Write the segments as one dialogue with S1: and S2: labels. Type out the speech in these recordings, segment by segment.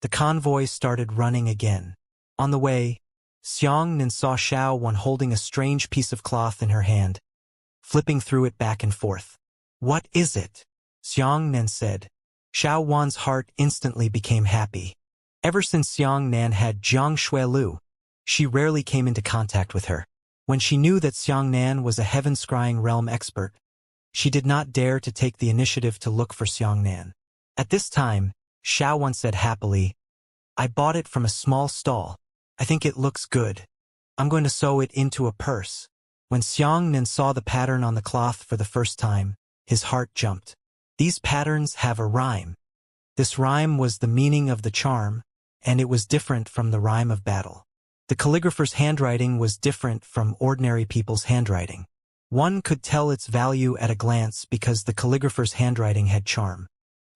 S1: The convoy started running again. On the way, Xianxia saw Xiaowan holding a strange piece of cloth in her hand, flipping through it back and forth. "What is it?" Xianxia said. Xiaowan's heart instantly became happy. Ever since Xianxia had Jiang Shuilu, she rarely came into contact with her. When she knew that Xianxia was a heaven-scrying realm expert, she did not dare to take the initiative to look for Xianxia. At this time, Xiaowan said happily, "I bought it from a small stall. I think it looks good. I'm going to sew it into a purse." When Xianxia saw the pattern on the cloth for the first time, his heart jumped. These patterns have a rhyme. This rhyme was the meaning of the charm, and it was different from the rhyme of battle. The calligrapher's handwriting was different from ordinary people's handwriting. One could tell its value at a glance because the calligrapher's handwriting had charm.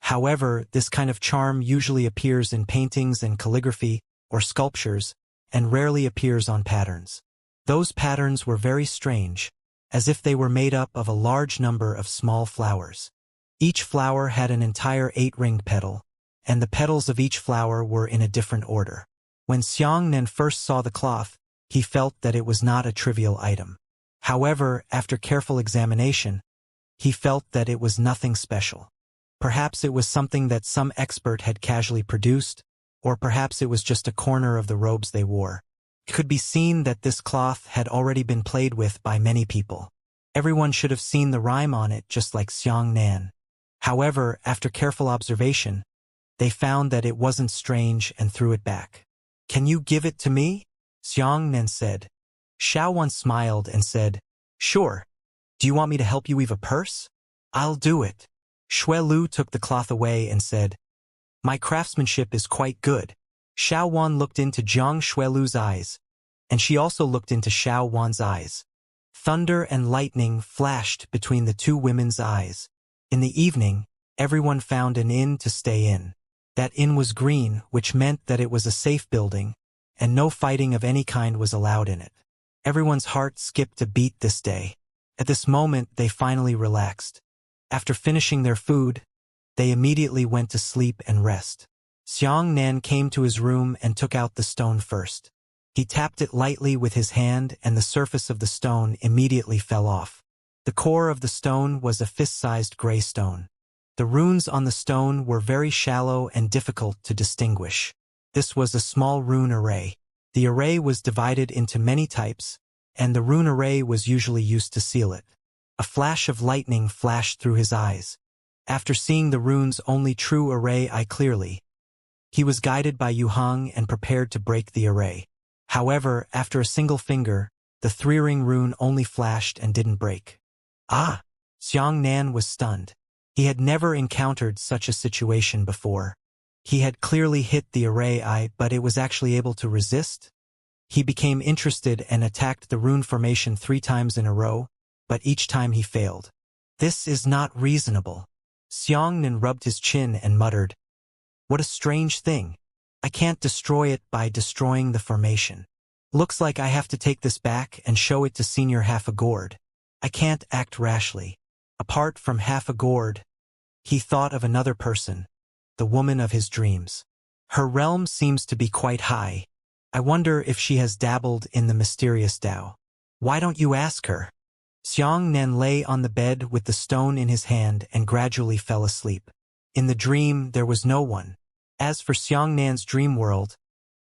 S1: However, this kind of charm usually appears in paintings and calligraphy or sculptures, and rarely appears on patterns. Those patterns were very strange, as if they were made up of a large number of small flowers. Each flower had an entire 8-ringed petal, and the petals of each flower were in a different order. When Xianxia first saw the cloth, he felt that it was not a trivial item. However, after careful examination, he felt that it was nothing special. Perhaps it was something that some expert had casually produced, or perhaps it was just a corner of the robes they wore. It could be seen that this cloth had already been played with by many people. Everyone should have seen the rhyme on it just like Xianxia. However, after careful observation, they found that it wasn't strange and threw it back. "Can you give it to me?" Xianxia said. Xiaowan smiled and said, "Sure. Do you want me to help you weave a purse?" "I'll do it." Shuilu took the cloth away and said, "My craftsmanship is quite good." Xiaowan looked into Jiang Shuilu's eyes, and she also looked into Xiaowan's eyes. Thunder and lightning flashed between the two women's eyes. In the evening, everyone found an inn to stay in. That inn was green, which meant that it was a safe building, and no fighting of any kind was allowed in it. Everyone's heart skipped a beat this day. At this moment, they finally relaxed. After finishing their food, they immediately went to sleep and rest. Xianxia came to his room and took out the stone first. He tapped it lightly with his hand, and the surface of the stone immediately fell off. The core of the stone was a fist-sized gray stone. The runes on the stone were very shallow and difficult to distinguish. This was a small rune array. The array was divided into many types, and the rune array was usually used to seal it. A flash of lightning flashed through his eyes. After seeing the rune's only true array eye clearly, he was guided by Yuhang and prepared to break the array. However, after a single finger, the 3-ring rune only flashed and didn't break. "Ah!" Xianxia was stunned. He had never encountered such a situation before. He had clearly hit the array eye, but it was actually able to resist. He became interested and attacked the rune formation 3 times in a row, but each time he failed. "This is not reasonable." Xianxia rubbed his chin and muttered, "What a strange thing. I can't destroy it by destroying the formation. Looks like I have to take this back and show it to Senior Half a Gourd. I can't act rashly. Apart from Half a Gourd, he thought of another person, the woman of his dreams. Her realm seems to be quite high. I wonder if she has dabbled in the mysterious Tao. Why don't you ask her?" Xianxia lay on the bed with the stone in his hand and gradually fell asleep. In the dream, there was no one. As for Xiangnian's dream world,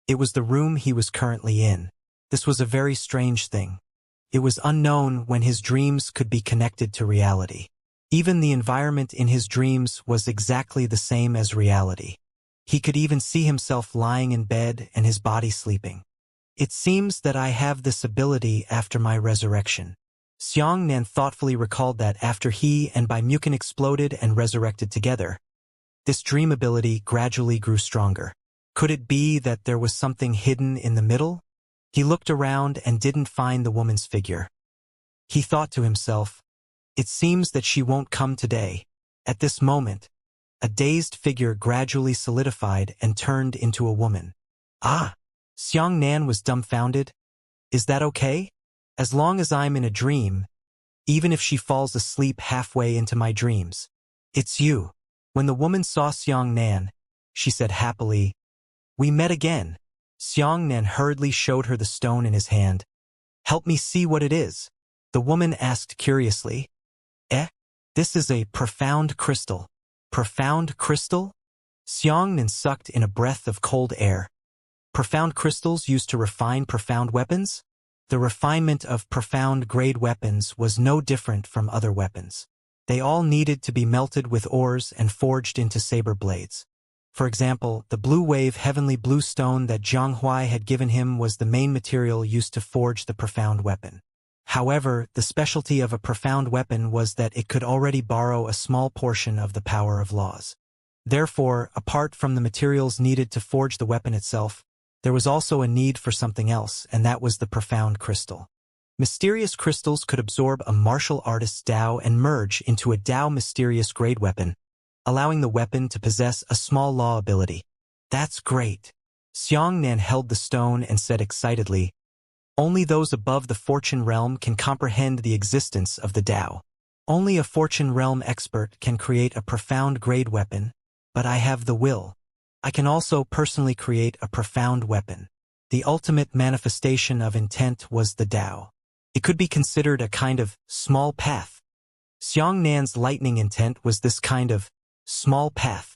S1: it was the room he was currently in. This was a very strange thing. It was unknown when his dreams could be connected to reality. Even the environment in his dreams was exactly the same as reality. He could even see himself lying in bed and his body sleeping. "It seems that I have this ability after my resurrection." Xianxia thoughtfully recalled that after he and Baimukin exploded and resurrected together, this dream ability gradually grew stronger. Could it be that there was something hidden in the middle? He looked around and didn't find the woman's figure. He thought to himself, "It seems that she won't come today." At this moment, a dazed figure gradually solidified and turned into a woman. "Ah!" Xianxia was dumbfounded. "Is that okay? As long as I'm in a dream, even if she falls asleep halfway into my dreams. It's you." When the woman saw Xianxia, she said happily, We met again. Xianxia hurriedly showed her the stone in his hand. Help me see what it is. The woman asked curiously. This is a profound crystal. Profound crystal? Xianxia sucked in a breath of cold air. Profound crystals used to refine profound weapons? The refinement of profound-grade weapons was no different from other weapons. They all needed to be melted with ores and forged into saber blades. For example, the blue wave heavenly blue stone that Xianxia had given him was the main material used to forge the profound weapon. However, the specialty of a profound weapon was that it could already borrow a small portion of the power of laws. Therefore, apart from the materials needed to forge the weapon itself, there was also a need for something else, and that was the profound crystal. Mysterious crystals could absorb a martial artist's Dao and merge into a Dao mysterious grade weapon, allowing the weapon to possess a small law ability. That's great. Xianxia held the stone and said excitedly, only those above the fortune realm can comprehend the existence of the Dao. Only a fortune realm expert can create a profound grade weapon, but I have the will. I can also personally create a profound weapon. The ultimate manifestation of intent was the Dao. It could be considered a kind of small path. Xianxia's lightning intent was this kind of small path.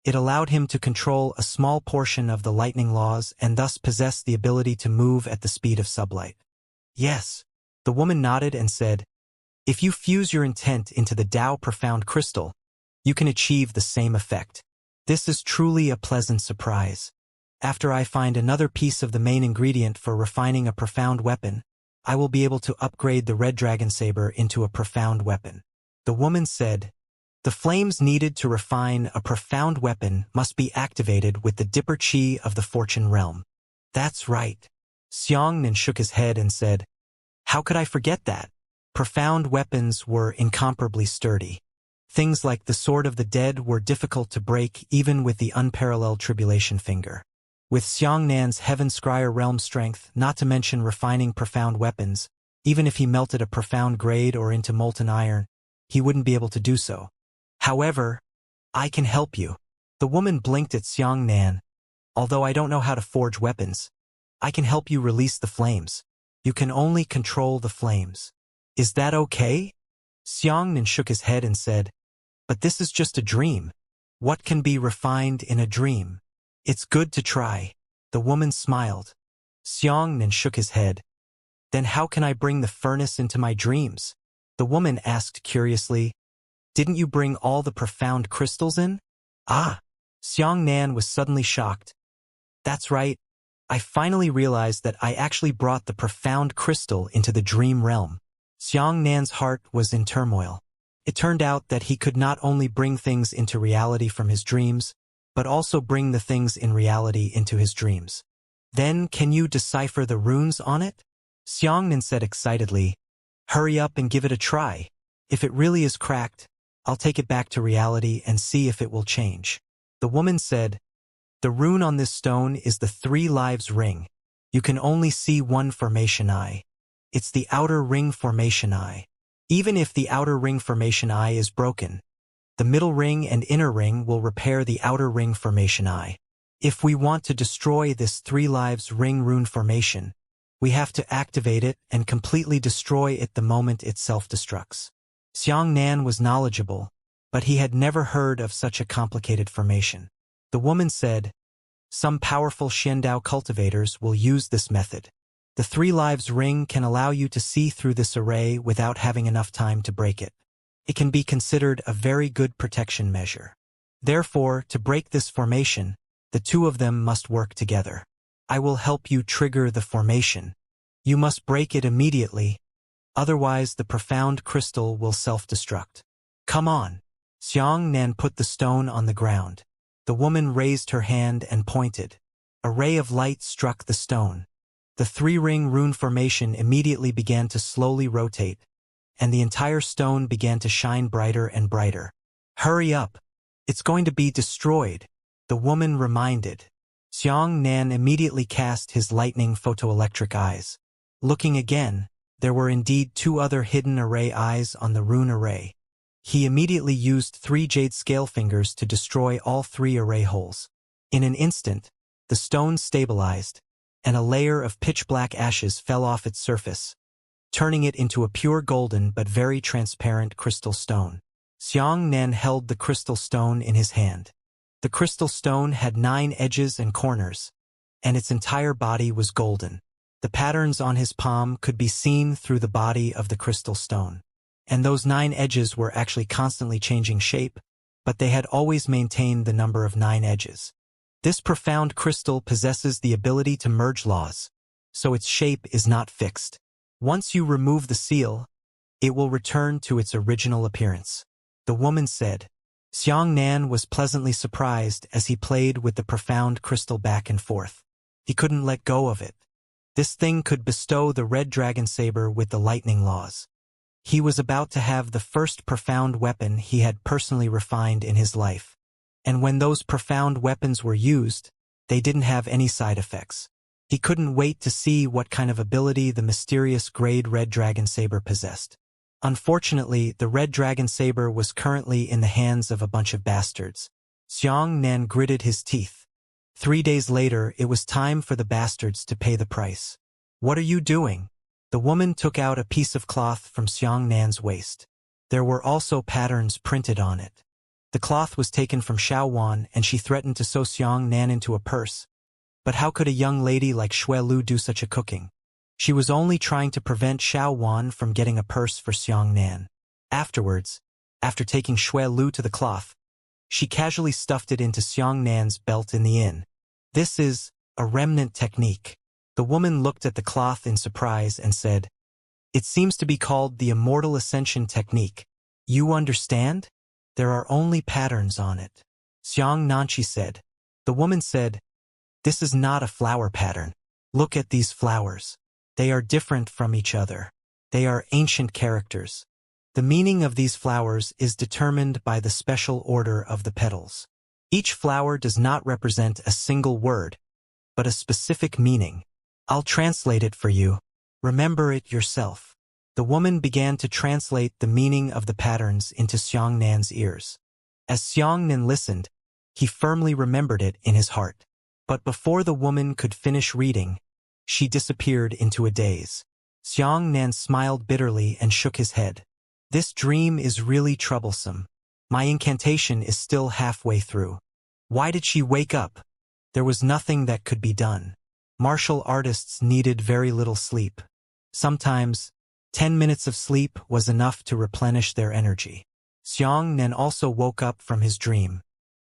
S1: It allowed him to control a small portion of the lightning laws and thus possess the ability to move at the speed of sublight. Yes. The woman nodded and said, if you fuse your intent into the Dao profound crystal, you can achieve the same effect. This is truly a pleasant surprise. After I find another piece of the main ingredient for refining a profound weapon, I will be able to upgrade the red dragon saber into a profound weapon. The woman said, the flames needed to refine a profound weapon must be activated with the Dipper Chi of the Fortune Realm. That's right. Xianxia shook his head and said, how could I forget that? Profound weapons were incomparably sturdy. Things like the Sword of the Dead were difficult to break even with the unparalleled Tribulation Finger. With Xianxia's Heaven Scryer realm strength, not to mention refining profound weapons, even if he melted a profound grade or into molten iron, he wouldn't be able to do so. However, I can help you. The woman blinked at Xianxia. Although I don't know how to forge weapons, I can help you release the flames. You can only control the flames. Is that okay? Xianxia shook his head and said, but this is just a dream. What can be refined in a dream? It's good to try. The woman smiled. Xianxia shook his head. Then how can I bring the furnace into my dreams? The woman asked curiously. Didn't you bring all the profound crystals in? Ah! Xianxia was suddenly shocked. That's right. I finally realized that I actually brought the profound crystal into the dream realm. Xianxia's heart was in turmoil. It turned out that he could not only bring things into reality from his dreams, but also bring the things in reality into his dreams. Then can you decipher the runes on it? Xianxia said excitedly. Hurry up and give it a try. If it really is cracked, I'll take it back to reality and see if it will change. The woman said, the rune on this stone is the 3 lives ring. You can only see one formation eye. It's the outer ring formation eye. Even if the outer ring formation eye is broken, the middle ring and inner ring will repair the outer ring formation eye. If we want to destroy this 3 lives ring rune formation, we have to activate it and completely destroy it the moment it self-destructs. Xianxia was knowledgeable, but he had never heard of such a complicated formation. The woman said, some powerful Xiandao cultivators will use this method. The 3 lives ring can allow you to see through this array without having enough time to break it. It can be considered a very good protection measure. Therefore, to break this formation, the 2 of them must work together. I will help you trigger the formation. You must break it immediately, otherwise the profound crystal will self-destruct. Come on. Xianxia put the stone on the ground. The woman raised her hand and pointed. A ray of light struck the stone. The 3-ring rune formation immediately began to slowly rotate, and the entire stone began to shine brighter and brighter. Hurry up. It's going to be destroyed, the woman reminded. Xianxia immediately cast his lightning photoelectric eyes. Looking again, there were indeed 2 other hidden array eyes on the rune array. He immediately used 3 jade scale fingers to destroy all 3 array holes. In an instant, The stone stabilized, and a layer of pitch-black ashes fell off its surface, turning it into a pure golden but very transparent crystal stone. Xianxia held the crystal stone in his hand. The crystal stone had 9 edges and corners, and its entire body was golden. The patterns on his palm could be seen through the body of the crystal stone. And those 9 edges were actually constantly changing shape, but they had always maintained the number of 9 edges. This profound crystal possesses the ability to merge laws, so its shape is not fixed. Once you remove the seal, it will return to its original appearance. The woman said. Xianxia was pleasantly surprised as he played with the profound crystal back and forth. He couldn't let go of it. This thing could bestow the red dragon saber with the lightning laws. He was about to have the first profound weapon he had personally refined in his life. And when those profound weapons were used, they didn't have any side effects. He couldn't wait to see what kind of ability the mysterious grade red dragon saber possessed. Unfortunately, the red dragon saber was currently in the hands of a bunch of bastards. Xianxia gritted his teeth. 3 days later, it was time for the bastards to pay the price. "What are you doing?" The woman took out a piece of cloth from Xianxia's waist. There were also patterns printed on it. The cloth was taken from Xiaowan, and she threatened to sew Xianxia into a purse. But how could a young lady like Xue Lu do such a cooking? She was only trying to prevent Xiaowan from getting a purse for Xianxia. Afterwards, after taking Xue Lu to the cloth, she casually stuffed it into Xianxia's belt in the inn. This is a remnant technique. The woman looked at the cloth in surprise and said, "It seems to be called the Immortal Ascension technique. You understand? There are only patterns on it." Xianxia said. The woman said, "This is not a flower pattern. Look at these flowers. They are different from each other. They are ancient characters. The meaning of these flowers is determined by the special order of the petals. Each flower does not represent a single word, but a specific meaning. I'll translate it for you. Remember it yourself." The woman began to translate the meaning of the patterns into Xianxia's ears. As Xianxia listened, he firmly remembered it in his heart. But before the woman could finish reading, she disappeared into a daze. Xianxia smiled bitterly and shook his head. "This dream is really troublesome. My incantation is still halfway through. Why did she wake up? There was nothing that could be done. Martial artists needed very little sleep. Sometimes, 10 minutes of sleep was enough to replenish their energy." Xianxia also woke up from his dream.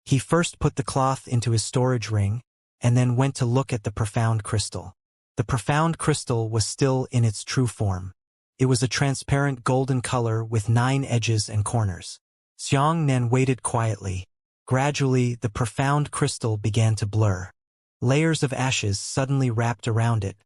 S1: He first put the cloth into his storage ring, and then went to look at the profound crystal. The profound crystal was still in its true form. It was a transparent golden color with 9 edges and corners. Xianxia waited quietly. Gradually, the profound crystal began to blur. Layers of ashes suddenly wrapped around it,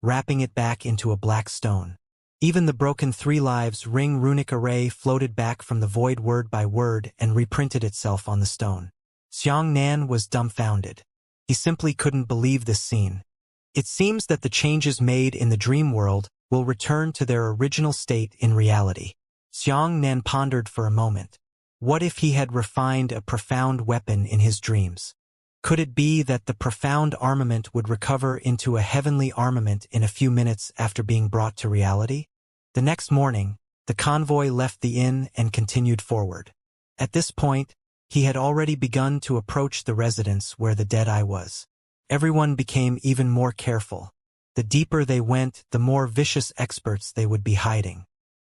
S1: wrapping it back into a black stone. Even the broken 3 lives ring runic array floated back from the void word by word and reprinted itself on the stone. Xianxia was dumbfounded. He simply couldn't believe this scene. It seems that the changes made in the dream world will return to their original state in reality. Xianxia pondered for a moment. What if he had refined a profound weapon in his dreams? Could it be that the profound armament would recover into a heavenly armament in a few minutes after being brought to reality? The next morning, the convoy left the inn and continued forward. At this point, he had already begun to approach the residence where the Deadeye was. Everyone became even more careful. The deeper they went, the more vicious experts they would be hiding.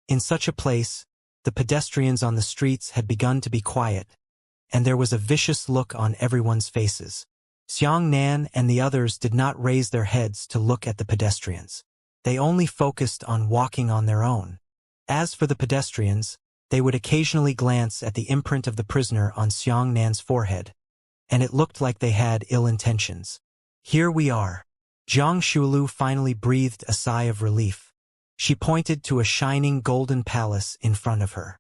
S1: In such a place, the pedestrians on the streets had begun to be quiet, and there was a vicious look on everyone's faces. Xianxia and the others did not raise their heads to look at the pedestrians. They only focused on walking on their own. As for the pedestrians, they would occasionally glance at the imprint of the prisoner on Xianxia's forehead, and it looked like they had ill intentions. "Here we are." Zhang Shulu finally breathed a sigh of relief. She pointed to a shining golden palace in front of her.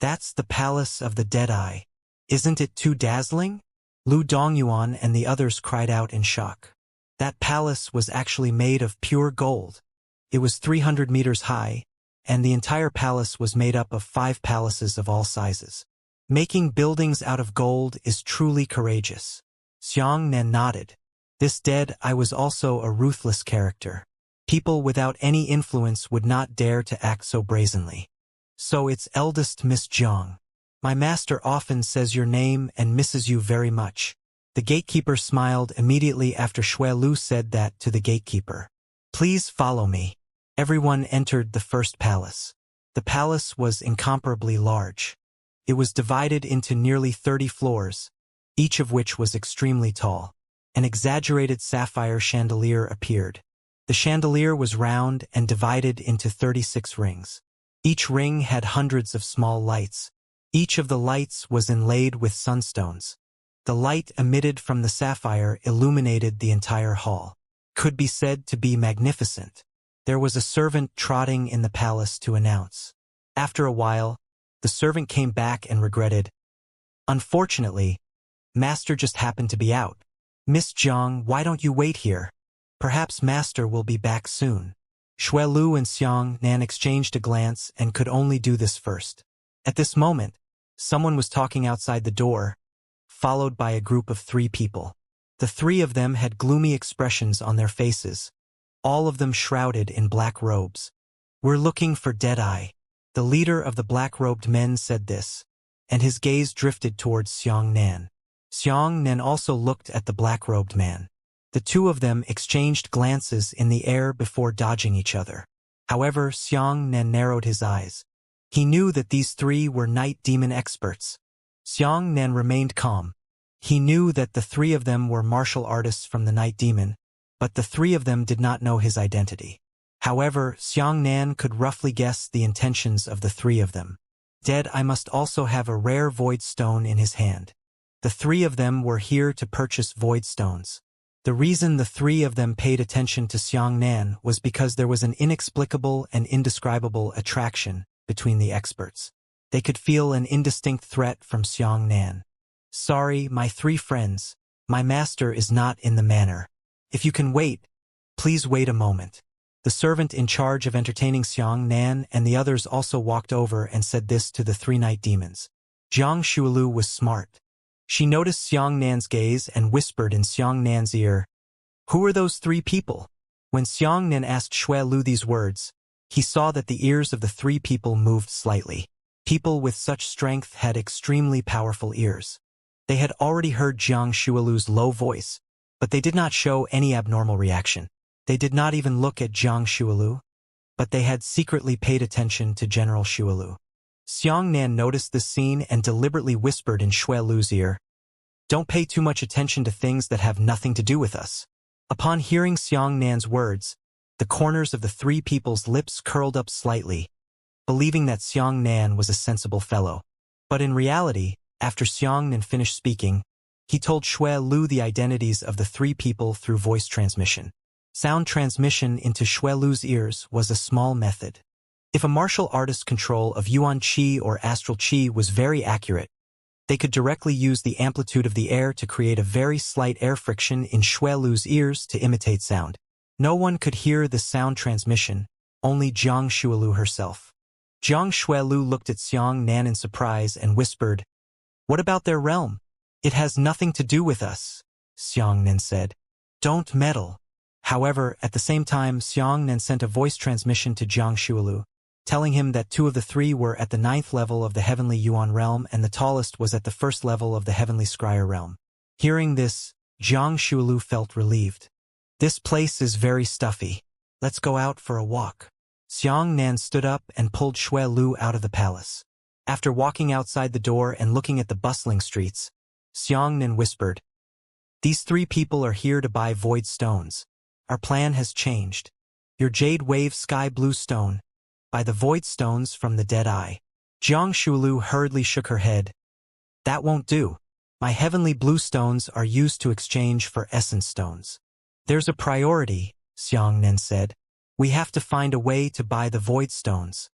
S1: "That's the palace of the Deadeye. Isn't it too dazzling?" Lu Dongyuan and the others cried out in shock. That palace was actually made of pure gold. It was 300 meters high, and the entire palace was made up of 5 palaces of all sizes. Making buildings out of gold is truly courageous. Xianxia nodded. This dead I was also a ruthless character. People without any influence would not dare to act so brazenly. So it's eldest Miss Jiang. My master often says your name and misses you very much. The gatekeeper smiled immediately after Xue Lu said that to the gatekeeper. Please follow me. Everyone entered the first palace. The palace was incomparably large. It was divided into nearly 30 floors, each of which was extremely tall. An exaggerated sapphire chandelier appeared. The chandelier was round and divided into 36 rings. Each ring had hundreds of small lights. Each of the lights was inlaid with sunstones. The light emitted from the sapphire illuminated the entire hall. Could be said to be magnificent. There was a servant trotting in the palace to announce. After a while, the servant came back and regretted. Unfortunately, Master just happened to be out. Miss Jiang, why don't you wait here? Perhaps Master will be back soon. Xue Lu and Xianxia exchanged a glance and could only do this first. At this moment, someone was talking outside the door, followed by a group of 3 people. The 3 of them had gloomy expressions on their faces, all of them shrouded in black robes. We're looking for Deadeye. The leader of the black-robed men said this, and his gaze drifted towards Xianxia. Xianxia also looked at the black-robed man. The 2 of them exchanged glances in the air before dodging each other. However, Xianxia narrowed his eyes. He knew that these 3 were night demon experts. Xianxia remained calm. He knew that the 3 of them were martial artists from the night demon, but the 3 of them did not know his identity. However, Xianxia could roughly guess the intentions of the 3 of them. Dead-Eye must also have a rare void stone in his hand. The 3 of them were here to purchase void stones. The reason the 3 of them paid attention to Xianxia was because there was an inexplicable and indescribable attraction between the experts. They could feel an indistinct threat from Xianxia. Sorry, my 3 friends, my master is not in the manor. If you can wait, please wait a moment. The servant in charge of entertaining Xianxia and the others also walked over and said this to the 3 night demons. Jiang Shuilu was smart. She noticed Xianxia's gaze and whispered in Xianxia's ear, "Who are those 3 people?" When Xianxia asked Xue Lu these words, he saw that the ears of the 3 people moved slightly. People with such strength had extremely powerful ears. They had already heard Jiang Shuilu's low voice, but they did not show any abnormal reaction. They did not even look at Jiang Shuilu, but they had secretly paid attention to General Shuilu. Xianxia noticed this scene and deliberately whispered in Xue Lu's ear, "Don't pay too much attention to things that have nothing to do with us." Upon hearing Xianxia's words, the corners of the 3 people's lips curled up slightly, believing that Xianxia was a sensible fellow. But in reality, after Xianxia finished speaking, he told Xue Lu the identities of the 3 people through voice transmission. Sound transmission into Xue Lu's ears was a small method. If a martial artist's control of Yuan Qi or Astral Qi was very accurate, they could directly use the amplitude of the air to create a very slight air friction in Xue Lu's ears to imitate sound. No one could hear the sound transmission, only Jiang Shuilu herself. Jiang Shuilu looked at Xianxia in surprise and whispered, "What about their realm?" "It has nothing to do with us," Xianxia said. "Don't meddle." However, at the same time, Xianxia sent a voice transmission to Jiang Shuilu, telling him that 2 of the 3 were at the 9th level of the Heavenly Yuan realm and the tallest was at the 1st level of the Heavenly Scryer realm. Hearing this, Jiang Shuilu felt relieved. "This place is very stuffy. Let's go out for a walk." Xianxia stood up and pulled Xue Lu out of the palace. After walking outside the door and looking at the bustling streets, Xianxia whispered, "These 3 people are here to buy void stones. Our plan has changed. Your Jade Wave Sky Blue Stone. Buy the void stones from the Dead-Eye." Jiang Shuilu hurriedly shook her head. "That won't do. My heavenly blue stones are used to exchange for essence stones." "There's a priority," Xianxia said. "We have to find a way to buy the void stones.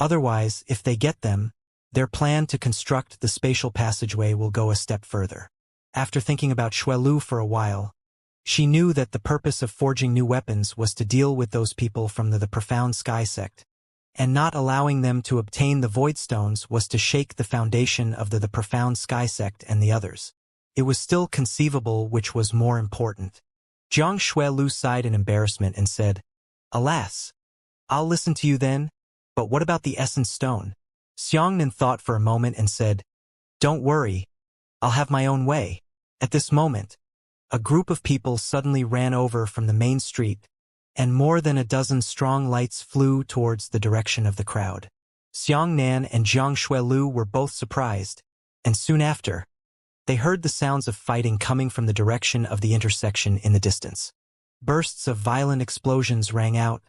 S1: Otherwise, if they get them, their plan to construct the spatial passageway will go a step further." After thinking about Xue Lu for a while, she knew that the purpose of forging new weapons was to deal with those people from the Profound Sky sect, and not allowing them to obtain the void stones was to shake the foundation of the Profound Sky sect and the others. It was still conceivable which was more important. Jiang Shuelu sighed in embarrassment and said, "Alas, I'll listen to you then, but what about the essence stone?" Xiangnan thought for a moment and said, "Don't worry, I'll have my own way." At this moment, a group of people suddenly ran over from the main street, and more than a dozen strong lights flew towards the direction of the crowd. Xiangnan and Jiang Shuelu were both surprised, and soon after, they heard the sounds of fighting coming from the direction of the intersection in the distance. Bursts of violent explosions rang out,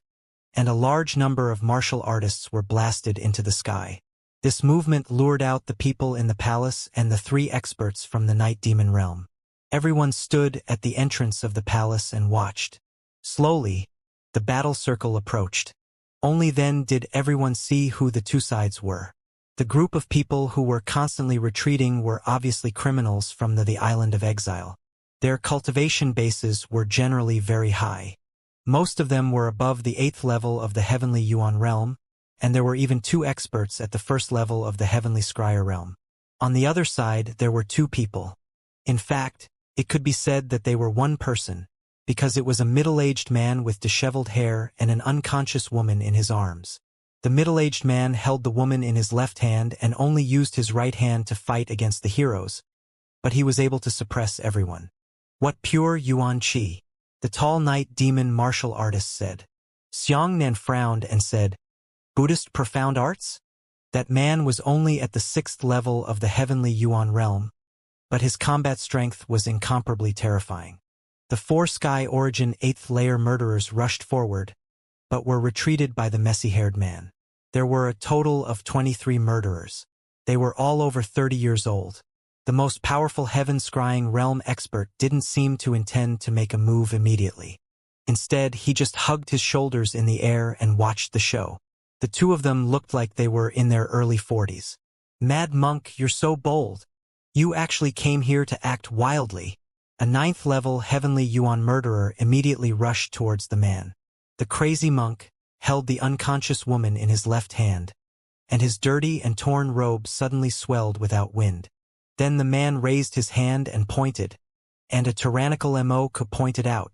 S1: and a large number of martial artists were blasted into the sky. This movement lured out the people in the palace and the 3 experts from the night demon realm. Everyone stood at the entrance of the palace and watched. Slowly, the battle circle approached. Only then did everyone see who the 2 sides were. The group of people who were constantly retreating were obviously criminals from the island of exile. Their cultivation bases were generally very high. Most of them were above the 8th level of the heavenly Yuan realm, and there were even 2 experts at the 1st level of the heavenly Scryer realm. On the other side, there were 2 people. In fact, it could be said that they were one person, because it was a middle-aged man with disheveled hair and an unconscious woman in his arms. The middle-aged man held the woman in his left hand and only used his right hand to fight against the heroes, but he was able to suppress everyone. "What pure Yuan Qi," the tall night demon martial artist said. Xiangnan frowned and said, "Buddhist profound arts?" That man was only at the 6th level of the heavenly Yuan realm, but his combat strength was incomparably terrifying. The 4 Sky Origin 8th layer murderers rushed forward, but were retreated by the messy-haired man. There were a total of 23 murderers. They were all over 30 years old. The most powerful heaven-scrying realm expert didn't seem to intend to make a move immediately. Instead, he just hugged his shoulders in the air and watched the show. The 2 of them looked like they were in their early 40s. "Mad Monk, you're so bold. You actually came here to act wildly." A 9th level heavenly Yuan murderer immediately rushed towards the man. The crazy monk held the unconscious woman in his left hand, and his dirty and torn robe suddenly swelled without wind. Then the man raised his hand and pointed, and a tyrannical Mo pointed out.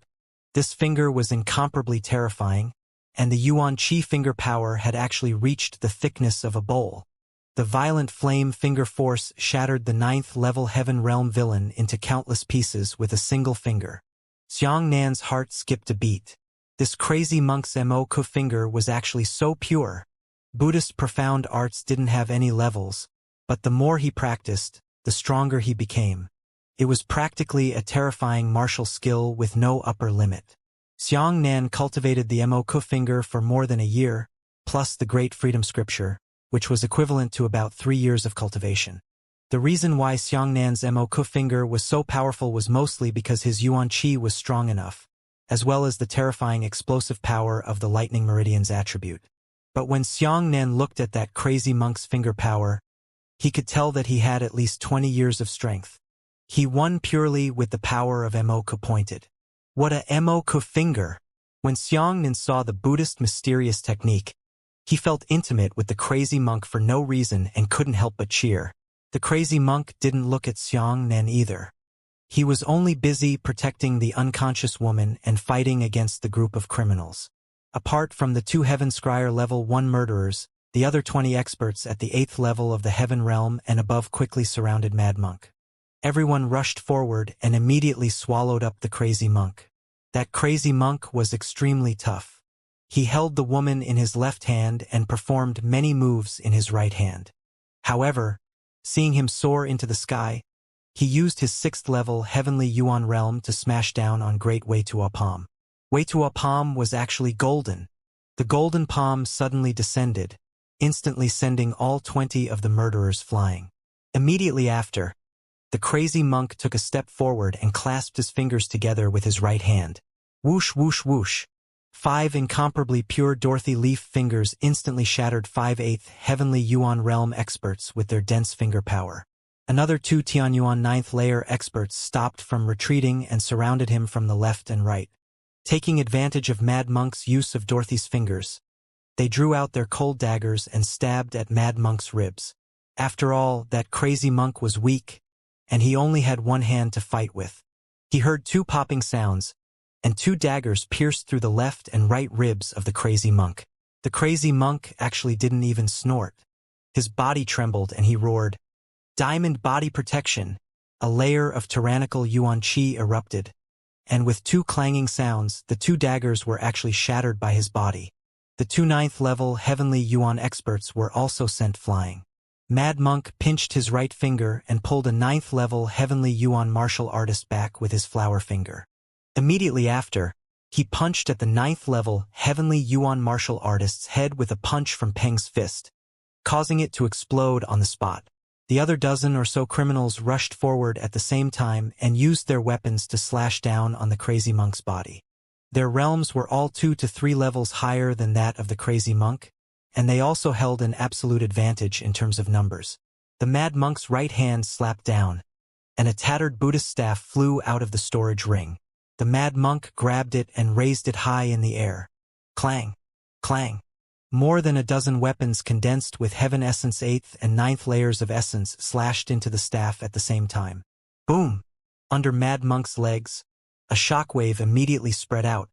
S1: This finger was incomparably terrifying, and the Yuan Qi finger power had actually reached the thickness of a bowl. The violent flame finger force shattered the 9th level heaven realm villain into countless pieces with a single finger. Xiangnan's heart skipped a beat. This crazy monk's Mo finger was actually so pure. Buddhist profound arts didn't have any levels, but the more he practiced, the stronger he became. It was practically a terrifying martial skill with no upper limit. Xiangnan cultivated the Mo finger for more than a year, plus the Great Freedom Scripture, which was equivalent to about 3 years of cultivation. The reason why Xiangnan's Mo finger was so powerful was mostly because his Yuan Qi was strong enough, as well as the terrifying explosive power of the Lightning Meridian's attribute. But when Xiangnan looked at that crazy monk's finger power, he could tell that he had at least 20 years of strength. He won purely with the power of Mo pointed. What a Mo finger! When Xiangnan saw the Buddhist mysterious technique, he felt intimate with the crazy monk for no reason and couldn't help but cheer. The crazy monk didn't look at Xiangnan either. He was only busy protecting the unconscious woman and fighting against the group of criminals. Apart from the 2 Heaven Scryer level 1 murderers, the other 20 experts at the 8th level of the Heaven Realm and above quickly surrounded Mad Monk. Everyone rushed forward and immediately swallowed up the crazy monk. That crazy monk was extremely tough. He held the woman in his left hand and performed many moves in his right hand. However, seeing him soar into the sky, he used his 6th level heavenly Yuan realm to smash down on Great Weitua Palm. Weitua Palm was actually golden. The golden palm suddenly descended, instantly sending all 20 of the murderers flying. Immediately after, the crazy monk took a step forward and clasped his fingers together with his right hand. Whoosh, whoosh, whoosh. 5 incomparably pure Dorothy leaf fingers instantly shattered 5/8 heavenly Yuan realm experts with their dense finger power. Another 2 Tianyuan 9th layer experts stopped from retreating and surrounded him from the left and right. Taking advantage of Mad Monk's use of Dorothy's fingers, they drew out their cold daggers and stabbed at Mad Monk's ribs. After all, that crazy monk was weak, and he only had one hand to fight with. He heard 2 popping sounds, and 2 daggers pierced through the left and right ribs of the crazy monk. The crazy monk actually didn't even snort. His body trembled and he roared, "Diamond body protection!" A layer of tyrannical yuan qi erupted, and with 2 clanging sounds, the 2 daggers were actually shattered by his body. The 2 9th-level heavenly yuan experts were also sent flying. Mad Monk pinched his right finger and pulled a 9th-level heavenly yuan martial artist back with his flower finger. Immediately after, he punched at the 9th-level heavenly yuan martial artist's head with a punch from Peng's fist, causing it to explode on the spot. The other dozen or so criminals rushed forward at the same time and used their weapons to slash down on the crazy monk's body. Their realms were all 2 to 3 levels higher than that of the crazy monk, and they also held an absolute advantage in terms of numbers. The mad monk's right hand slapped down, and a tattered Buddhist staff flew out of the storage ring. The mad monk grabbed it and raised it high in the air. Clang! Clang! More than a dozen weapons condensed with heaven essence 8th and 9th layers of essence slashed into the staff at the same time. Boom! Under Mad Monk's legs, a shockwave immediately spread out,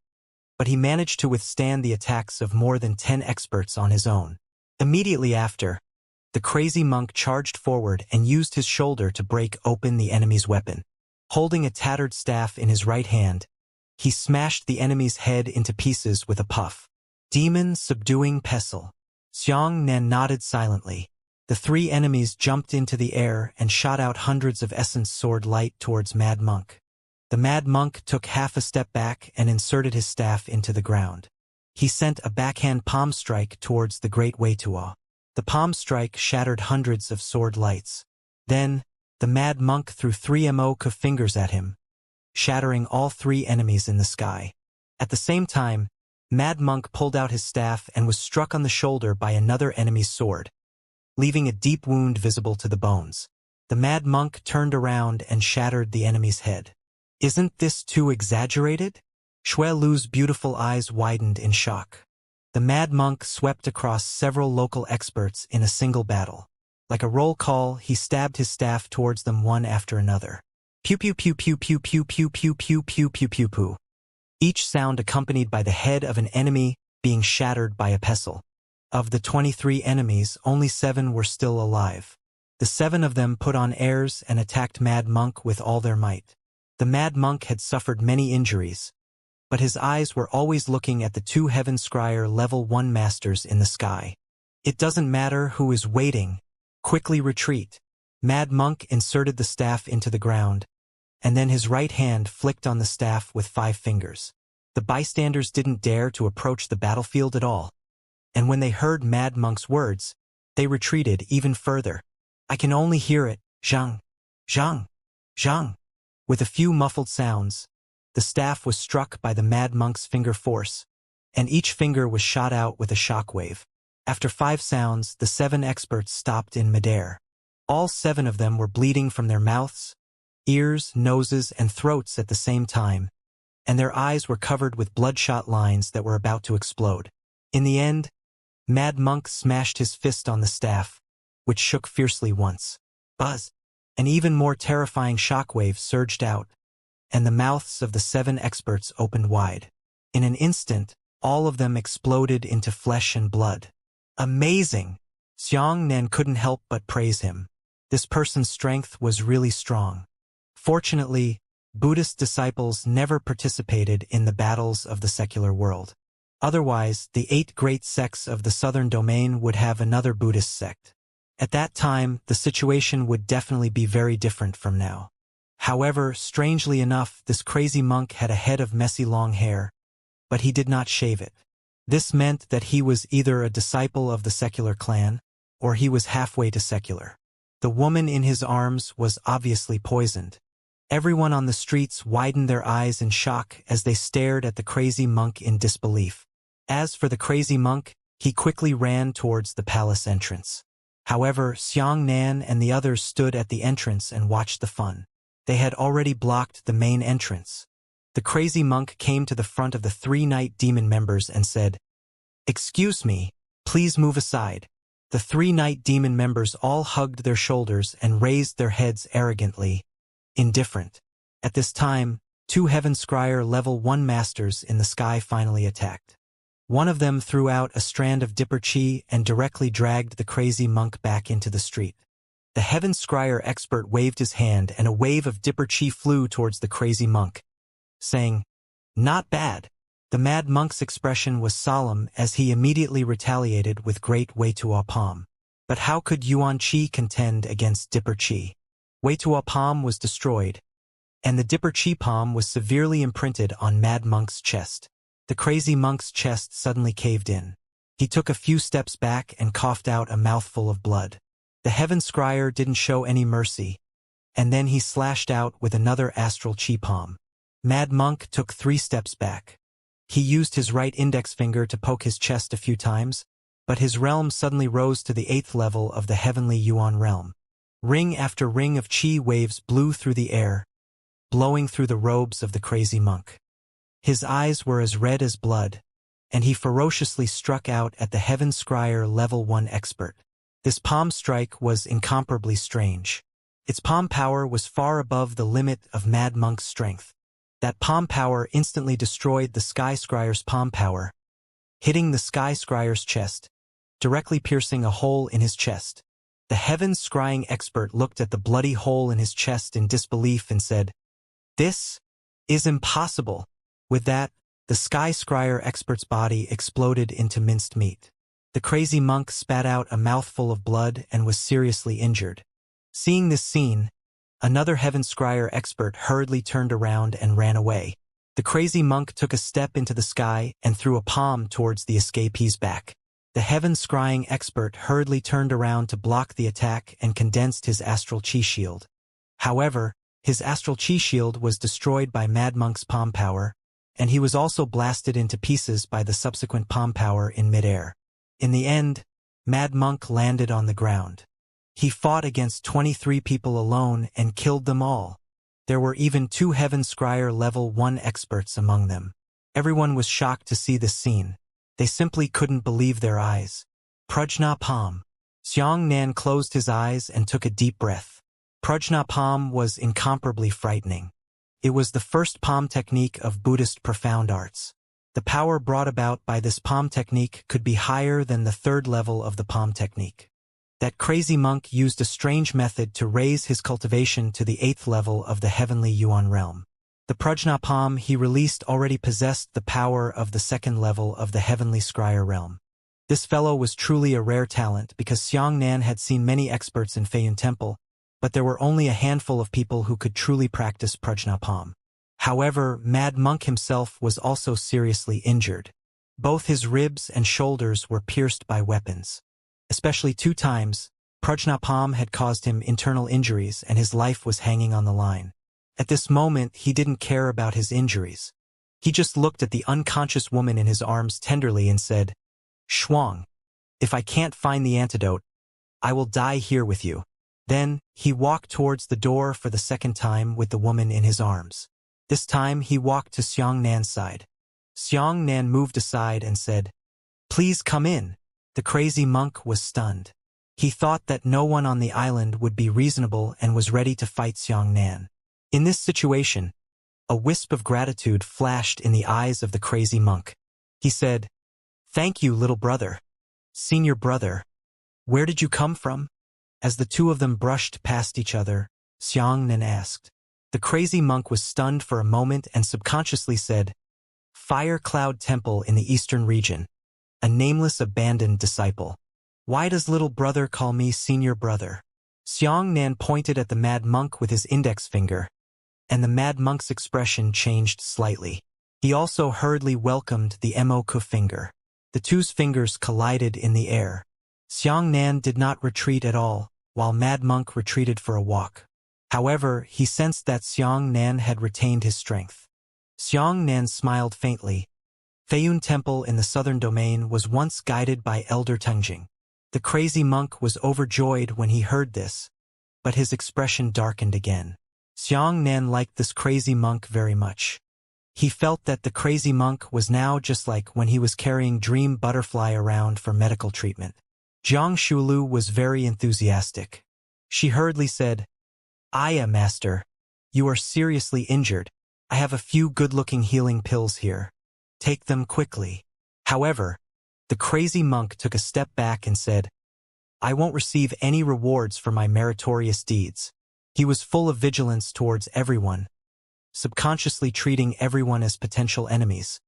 S1: but he managed to withstand the attacks of more than 10 experts on his own. Immediately after, the crazy monk charged forward and used his shoulder to break open the enemy's weapon. Holding a tattered staff in his right hand, he smashed the enemy's head into pieces with a puff. Demon subduing pestle. Xianxia nodded silently. The 3 enemies jumped into the air and shot out hundreds of essence sword light towards Mad Monk. The Mad Monk took half a step back and inserted his staff into the ground. He sent a backhand palm strike towards the Great Weitua. The palm strike shattered hundreds of sword lights. Then, the Mad Monk threw 3 MOK fingers at him, shattering all 3 enemies in the sky. At the same time, Mad Monk pulled out his staff and was struck on the shoulder by another enemy's sword, leaving a deep wound visible to the bones. The Mad Monk turned around and shattered the enemy's head. Isn't this too exaggerated? Shui Lu's beautiful eyes widened in shock. The Mad Monk swept across several local experts in a single battle. Like a roll call, he stabbed his staff towards them one after another. Pew pew pew pew pew pew pew pew pew pew pew pew pew. Each sound accompanied by the head of an enemy being shattered by a pestle. Of the 23 enemies, only 7 were still alive. The 7 of them put on airs and attacked Mad Monk with all their might. The Mad Monk had suffered many injuries, but his eyes were always looking at the 2 Heaven Scryer level 1 masters in the sky. It doesn't matter who is waiting. Quickly retreat. Mad Monk inserted the staff into the ground, and then his right hand flicked on the staff with 5 fingers. The bystanders didn't dare to approach the battlefield at all, and when they heard Mad Monk's words, they retreated even further. I can only hear it, zhang, zhang, zhang. With a few muffled sounds, the staff was struck by the Mad Monk's finger force, and each finger was shot out with a shockwave. After 5 sounds, the 7 experts stopped in midair. All 7 of them were bleeding from their mouths, ears, noses, and throats at the same time, and their eyes were covered with bloodshot lines that were about to explode. In the end, Mad Monk smashed his fist on the staff, which shook fiercely once. Buzz! An even more terrifying shockwave surged out, and the mouths of the 7 experts opened wide. In an instant, all of them exploded into flesh and blood. Amazing! Xianxia couldn't help but praise him. This person's strength was really strong. Fortunately, Buddhist disciples never participated in the battles of the secular world. Otherwise, the 8 great sects of the southern domain would have another Buddhist sect. At that time, the situation would definitely be very different from now. However, strangely enough, this crazy monk had a head of messy long hair, but he did not shave it. This meant that he was either a disciple of the secular clan, or he was halfway to secular. The woman in his arms was obviously poisoned. Everyone on the streets widened their eyes in shock as they stared at the crazy monk in disbelief. As for the crazy monk, he quickly ran towards the palace entrance. However, Xianxia and the others stood at the entrance and watched the fun. They had already blocked the main entrance. The crazy monk came to the front of the 3 Night Demon members and said, "Excuse me, please move aside." The 3 Night Demon members all hugged their shoulders and raised their heads arrogantly, indifferent. At this time, 2 Heaven Scryer level 1 masters in the sky finally attacked. One of them threw out a strand of Dipper Chi and directly dragged the crazy monk back into the street. The Heaven Scryer expert waved his hand and a wave of Dipper Chi flew towards the crazy monk, saying, "Not bad." The mad monk's expression was solemn as he immediately retaliated with great Wei Tuo Palm. But how could Yuan Chi contend against Dipper Chi? Wei Tuo Palm was destroyed, and the Dipper Chi palm was severely imprinted on Mad Monk's chest. The crazy monk's chest suddenly caved in. He took a few steps back and coughed out a mouthful of blood. The Heaven Scryer didn't show any mercy, and then he slashed out with another astral chi palm. Mad Monk took 3 steps back. He used his right index finger to poke his chest a few times, but his realm suddenly rose to the 8th level of the heavenly Yuan realm. Ring after ring of chi waves blew through the air, blowing through the robes of the crazy monk. His eyes were as red as blood, and he ferociously struck out at the Heaven Scryer level 1 expert. This palm strike was incomparably strange. Its palm power was far above the limit of Mad Monk's strength. That palm power instantly destroyed the Sky Scryer's palm power, hitting the Sky Scryer's chest, directly piercing a hole in his chest. The Heaven Scrying expert looked at the bloody hole in his chest in disbelief and said, "This is impossible." With that, the Sky Scryer expert's body exploded into minced meat. The crazy monk spat out a mouthful of blood and was seriously injured. Seeing this scene, another Heaven Scryer expert hurriedly turned around and ran away. The crazy monk took a step into the sky and threw a palm towards the escapee's back. The Heaven Scrying expert hurriedly turned around to block the attack and condensed his astral chi shield. However, his astral chi shield was destroyed by Mad Monk's palm power, and he was also blasted into pieces by the subsequent palm power in midair. In the end, Mad Monk landed on the ground. He fought against 23 people alone and killed them all. There were even 2 Heaven Scryer level 1 experts among them. Everyone was shocked to see this scene. They simply couldn't believe their eyes. Prajna Palm. Xianxia closed his eyes and took a deep breath. Prajna Palm was incomparably frightening. It was the first palm technique of Buddhist profound arts. The power brought about by this palm technique could be higher than the 3rd level of the palm technique. That crazy monk used a strange method to raise his cultivation to the 8th level of the heavenly Yuan realm. The Prajna Palm he released already possessed the power of the 2nd level of the heavenly Scryer realm. This fellow was truly a rare talent because Xianxia had seen many experts in Feiyun Temple, but there were only a handful of people who could truly practice Prajna Palm. However, Mad Monk himself was also seriously injured. Both his ribs and shoulders were pierced by weapons. Especially 2 times, Prajna Palm had caused him internal injuries and his life was hanging on the line. At this moment, he didn't care about his injuries. He just looked at the unconscious woman in his arms tenderly and said, "Shuang, if I can't find the antidote, I will die here with you." Then, he walked towards the door for the 2nd time with the woman in his arms. This time, he walked to Xianxia's side. Xianxia moved aside and said, "Please come in." The crazy monk was stunned. He thought that no one on the island would be reasonable and was ready to fight Xianxia. In this situation, a wisp of gratitude flashed in the eyes of the crazy monk. He said, "Thank you, little brother. Senior brother. Where did you come from?" As the 2 of them brushed past each other, Xianxia asked. The crazy monk was stunned for a moment and subconsciously said, "Fire Cloud Temple in the eastern region. A nameless abandoned disciple. Why does little brother call me senior brother?" Xianxia pointed at the mad monk with his index finger, and the mad monk's expression changed slightly. He also hurriedly welcomed the Moku finger. The 2's fingers collided in the air. Xianxia did not retreat at all, while Mad Monk retreated for a walk. However, he sensed that Xianxia had retained his strength. Xianxia smiled faintly. Feiyun Temple in the southern domain was once guided by Elder Tengjing. The crazy monk was overjoyed when he heard this, but his expression darkened again. Xianxia liked this crazy monk very much. He felt that the crazy monk was now just like when he was carrying Dream Butterfly around for medical treatment. Jiang Shulu was very enthusiastic. She hurriedly said, "Aya, master, you are seriously injured. I have a few good-looking healing pills here. Take them quickly. However, the crazy monk took a step back and said, I won't receive any rewards for my meritorious deeds. He was full of vigilance towards everyone, subconsciously treating everyone as potential enemies,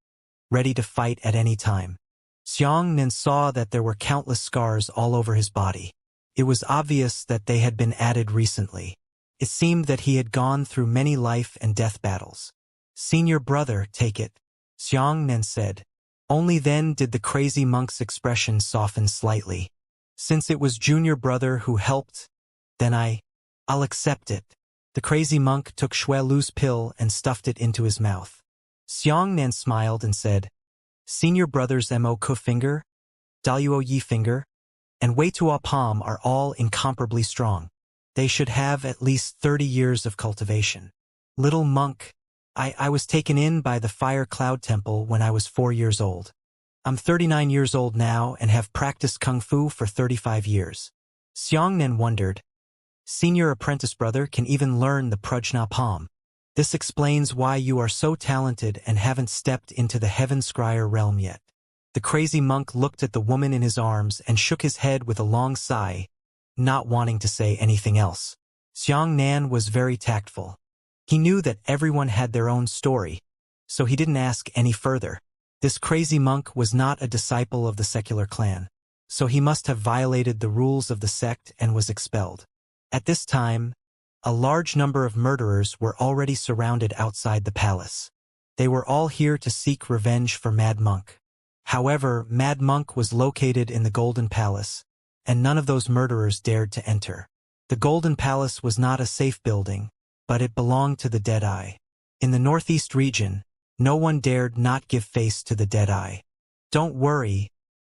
S1: ready to fight at any time. Xianxia saw that there were countless scars all over his body. It was obvious that they had been added recently. It seemed that he had gone through many life and death battles. Senior brother, take it, Xianxia said. Only then did the crazy monk's expression soften slightly. Since it was junior brother who helped, then I'll accept it. The crazy monk took Xuelu's pill and stuffed it into his mouth. Xianxia smiled and said, Senior brother's mo ku finger, daluo yi finger, and wei tuo palm are all incomparably strong. They should have at least 30 years of cultivation. Little monk, I was taken in by the fire cloud temple when I was 4 years old. I'm 39 years old now and have practiced kung fu for 35 years. Xianxia wondered. Senior apprentice brother can even learn the prajna palm. This explains why you are so talented and haven't stepped into the heaven scryer realm yet. The crazy monk looked at the woman in his arms and shook his head with a long sigh, not wanting to say anything else. Xianxia was very tactful. He knew that everyone had their own story, so he didn't ask any further. This crazy monk was not a disciple of the secular clan, so he must have violated the rules of the sect and was expelled. At this time, a large number of murderers were already surrounded outside the palace. They were all here to seek revenge for Mad Monk. However, Mad Monk was located in the Golden Palace, and none of those murderers dared to enter. The Golden Palace was not a safe building, but it belonged to the Deadeye. In the northeast region, no one dared not give face to the Deadeye. Don't worry,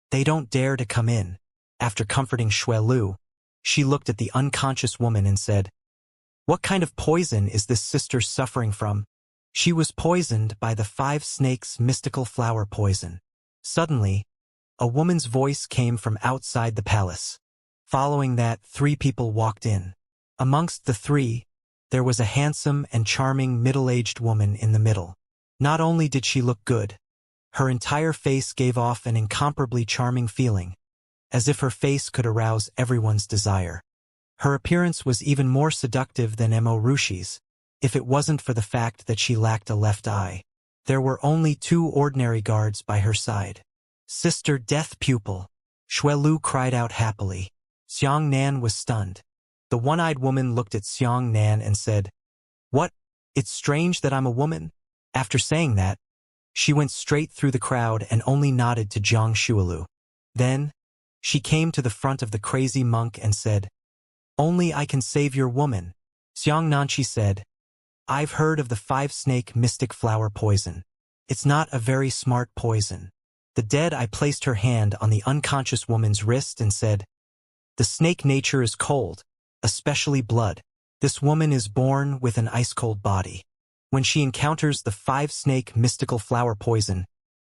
S1: they don't dare to come in. After comforting Xuelu, she looked at the unconscious woman and said, What kind of poison is this sister suffering from? She was poisoned by the 5 snakes' mystical flower poison. Suddenly, a woman's voice came from outside the palace. Following that, 3 people walked in. Amongst the 3, there was a handsome and charming middle-aged woman in the middle. Not only did she look good, her entire face gave off an incomparably charming feeling, as if her face could arouse everyone's desire. Her appearance was even more seductive than Mo Rushi's, if it wasn't for the fact that she lacked a left eye. There were only 2 ordinary guards by her side. Sister Death Pupil, Xuelu cried out happily. Xianxia was stunned. The one-eyed woman looked at Xianxia and said, What? It's strange that I'm a woman? After saying that, she went straight through the crowd and only nodded to Zhang Xuelu. Then, she came to the front of the crazy monk and said, Only I can save your woman. Xianxia said, I've heard of the 5-snake mystic flower poison. It's not a very smart poison. The Deadeye placed her hand on the unconscious woman's wrist and said, The snake nature is cold, especially blood. This woman is born with an ice-cold body. When she encounters the 5-snake mystical flower poison,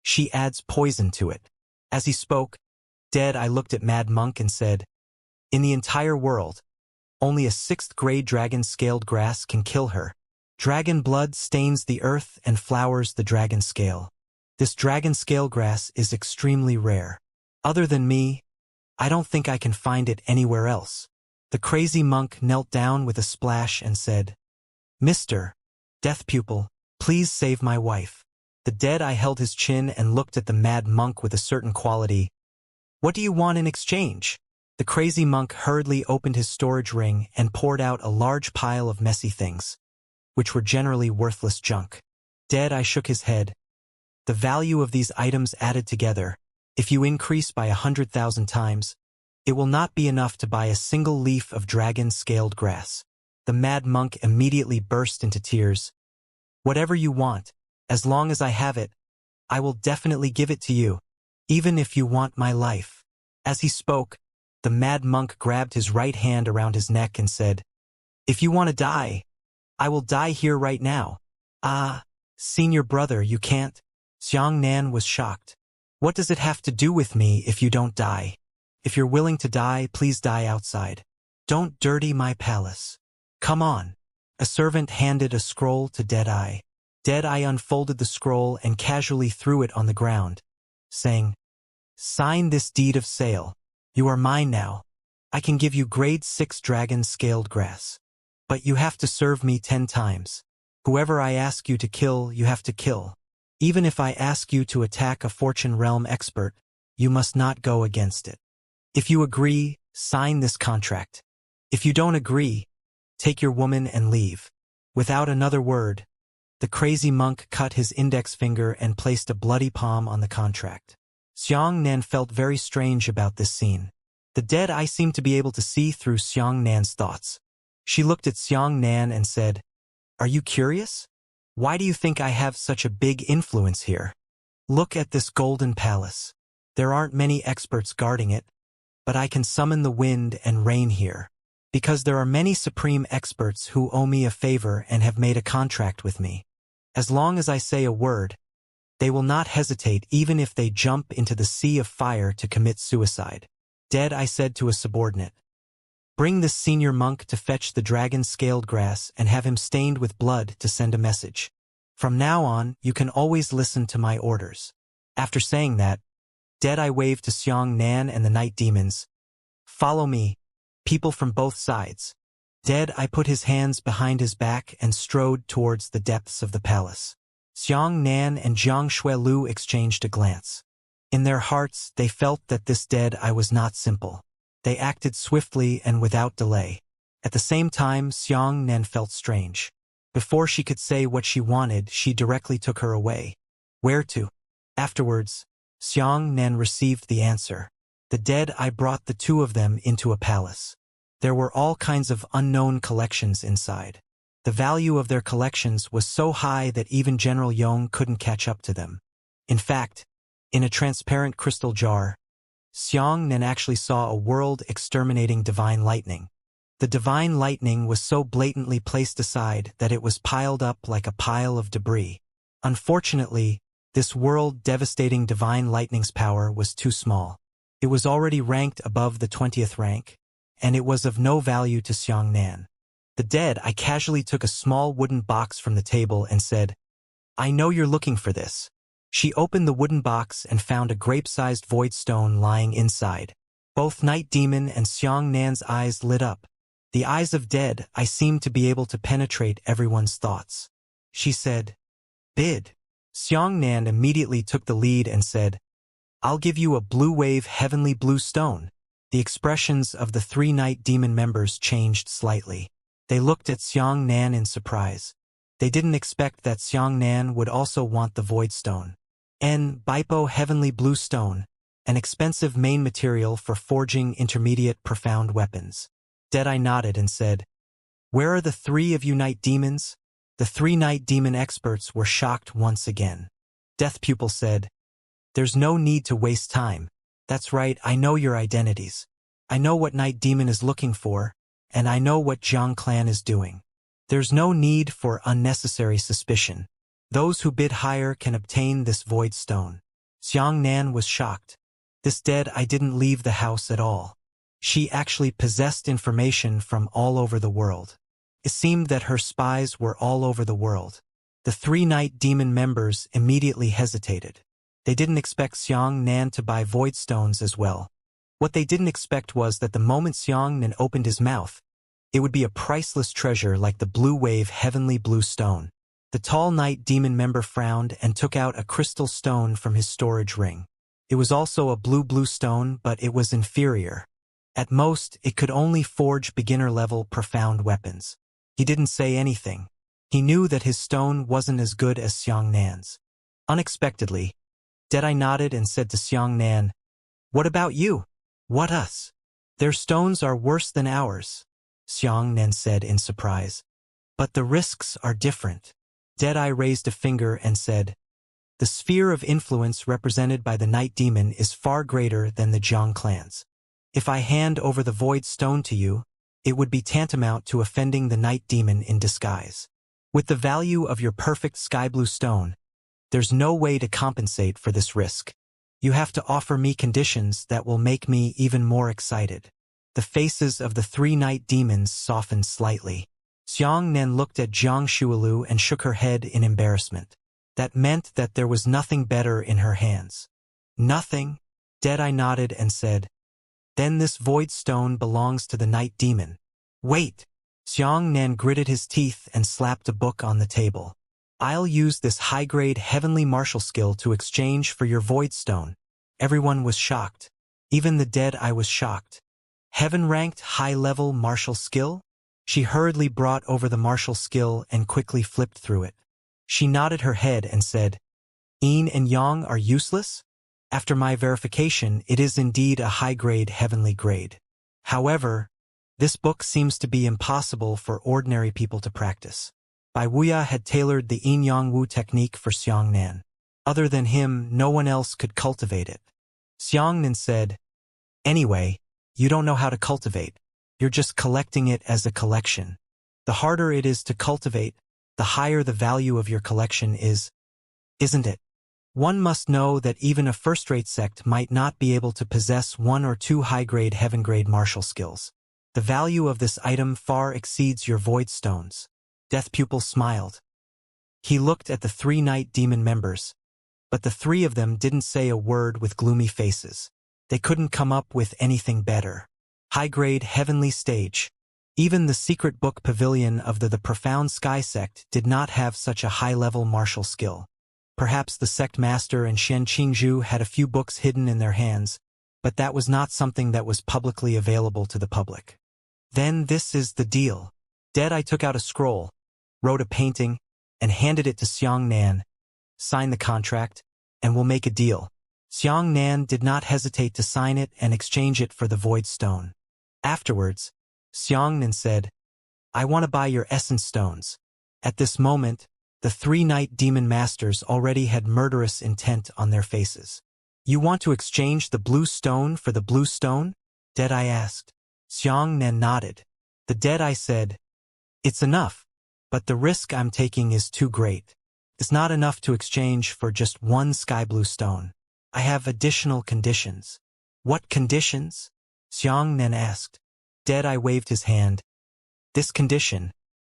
S1: she adds poison to it. As he spoke, Deadeye looked at Mad Monk and said, In the entire world, only a 6th-grade dragon-scaled grass can kill her. Dragon blood stains the earth and flowers the dragon scale. This dragon scale grass is extremely rare. Other than me, I don't think I can find it anywhere else. The crazy monk knelt down with a splash and said, Mr. Death Pupil, please save my wife. The Deadeye held his chin and looked at the Mad Monk with a certain quality. What do you want in exchange? The crazy monk hurriedly opened his storage ring and poured out a large pile of messy things, which were generally worthless junk. Deadeye shook his head. The value of these items added together, if you increase by 100,000 times, it will not be enough to buy a single leaf of dragon-scaled grass. The Mad Monk immediately burst into tears. Whatever you want, as long as I have it, I will definitely give it to you, even if you want my life. As he spoke, the Mad Monk grabbed his right hand around his neck and said, If you want to die, I will die here right now. Ah, senior brother, you can't. Xianxia was shocked. What does it have to do with me if you don't die? If you're willing to die, please die outside. Don't dirty my palace. Come on. A servant handed a scroll to Deadeye. Deadeye unfolded the scroll and casually threw it on the ground, saying, "Sign this deed of sale. You are mine now. I can give you grade 6 dragon scaled grass. But you have to serve me 10 times. Whoever I ask you to kill, you have to kill. Even if I ask you to attack a Fortune Realm expert, you must not go against it. If you agree, sign this contract. If you don't agree, take your woman and leave." Without another word, the crazy monk cut his index finger and placed a bloody palm on the contract. Xianxia felt very strange about this scene. The Deadeye seemed to be able to see through Xianxia's thoughts. She looked at Xianxia and said, "Are you curious? Why do you think I have such a big influence here? Look at this golden palace. There aren't many experts guarding it, but I can summon the wind and rain here. Because there are many supreme experts who owe me a favor and have made a contract with me. As long as I say a word, they will not hesitate even if they jump into the sea of fire to commit suicide." Deadeye said to a subordinate, "Bring this senior monk to fetch the dragon-scaled grass and have him stained with blood to send a message. From now on, you can always listen to my orders." After saying that, Deadeye waved to Xianxia and the night demons. "Follow me, people from both sides." Deadeye put his hands behind his back and strode towards the depths of the palace. Xianxia and Zhang Shuelu exchanged a glance. In their hearts, they felt that this Deadeye was not simple. They acted swiftly and without delay. At the same time, Xianxia felt strange. Before she could say what she wanted, she directly took her away. Where to? Afterwards, Xianxia received the answer. The Deadeye brought the two of them into a palace. There were all kinds of unknown collections inside. The value of their collections was so high that even General Yong couldn't catch up to them. In fact, in a transparent crystal jar, Xianxia actually saw a world-exterminating divine lightning. The divine lightning was so blatantly placed aside that it was piled up like a pile of debris. Unfortunately, this world-devastating divine lightning's power was too small. It was already ranked above the 20th rank, and it was of no value to Xianxia. The Deadeye casually took a small wooden box from the table and said, "I know you're looking for this." She opened the wooden box and found a grape-sized void stone lying inside. Both Night Demon and Xianxia's eyes lit up. The eyes of Deadeye seemed to be able to penetrate everyone's thoughts. She said, "Bid." Xianxia immediately took the lead and said, "I'll give you a blue wave heavenly blue stone." The expressions of the 3 Night Demon members changed slightly. They looked at Xianxia in surprise. They didn't expect that Xianxia would also want the void stone. Bipo heavenly blue stone, an expensive main material for forging intermediate profound weapons. Deadeye nodded and said, "Where are the 3 of you Night Demons?" The 3 Night Demon experts were shocked once again. Death Pupil said, "There's no need to waste time. That's right, I know your identities. I know what Night Demon is looking for, and I know what Zhang Clan is doing. There's no need for unnecessary suspicion. Those who bid higher can obtain this void stone." Xianxia was shocked. This Deadeye didn't leave the house at all. She actually possessed information from all over the world. It seemed that her spies were all over the world. The 3 Night Demon members immediately hesitated. They didn't expect Xianxia to buy void stones as well. What they didn't expect was that the moment Xianxia opened his mouth, it would be a priceless treasure like the blue wave heavenly blue stone. The tall Night Demon member frowned and took out a crystal stone from his storage ring. It was also a blue stone, but it was inferior. At most, it could only forge beginner-level profound weapons. He didn't say anything. He knew that his stone wasn't as good as Xianxia's. Unexpectedly, Deadeye nodded and said to Xianxia, "What about you?" "What us? Their stones are worse than ours," Xianxia said in surprise. "But the risks are different." Deadeye raised a finger and said, "The sphere of influence represented by the Night Demon is far greater than the Zhang clans. If I hand over the void stone to you, it would be tantamount to offending the Night Demon in disguise. With the value of your perfect sky blue stone, there's no way to compensate for this risk. You have to offer me conditions that will make me even more excited." The faces of the 3 Night Demons softened slightly. Xiang Nan looked at Jiang Shualu and shook her head in embarrassment. That meant that there was nothing better in her hands. Nothing? Deadeye nodded and said, then this void stone belongs to the night demon. Wait! Xiang Nan gritted his teeth and slapped a book on the table. I'll use this high-grade heavenly martial skill to exchange for your void stone. Everyone was shocked. Even the Deadeye was shocked. Heaven-ranked high-level martial skill? She hurriedly brought over the martial skill and quickly flipped through it. She nodded her head and said, Yin and Yang are useless? After my verification, it is indeed a high-grade heavenly grade. However, this book seems to be impossible for ordinary people to practice. Bai Wuya had tailored the Yin-Yang Wu technique for Xiang Nan. Other than him, no one else could cultivate it. Xiang Nan said, anyway, you don't know how to cultivate. You're just collecting it as a collection. The harder it is to cultivate, the higher the value of your collection is, isn't it? One must know that even a first-rate sect might not be able to possess one or two high-grade heaven-grade martial skills. The value of this item far exceeds your void stones. Death Pupil smiled. He looked at the 3 night demon members, but the 3 of them didn't say a word with gloomy faces. They couldn't come up with anything better. High-grade heavenly stage. Even the secret book pavilion of the Profound Sky sect did not have such a high-level martial skill. Perhaps the sect master and Shen Qingzhu had a few books hidden in their hands, but that was not something that was publicly available to the public. Then this is the deal. Deadeye took out a scroll, wrote a painting, and handed it to Xiang Nan. Sign the contract, and we'll make a deal. Xiang Nan did not hesitate to sign it and exchange it for the void stone. Afterwards, Xiang Nan said, I want to buy your essence stones. At this moment, the 3 night demon masters already had murderous intent on their faces. You want to exchange the blue stone for the blue stone? Deadeye asked. Xiang Nan nodded. The Deadeye said, it's enough, but the risk I'm taking is too great. It's not enough to exchange for just one sky blue stone. I have additional conditions. What conditions? Xiang Nan asked. Deadeye waved his hand. This condition.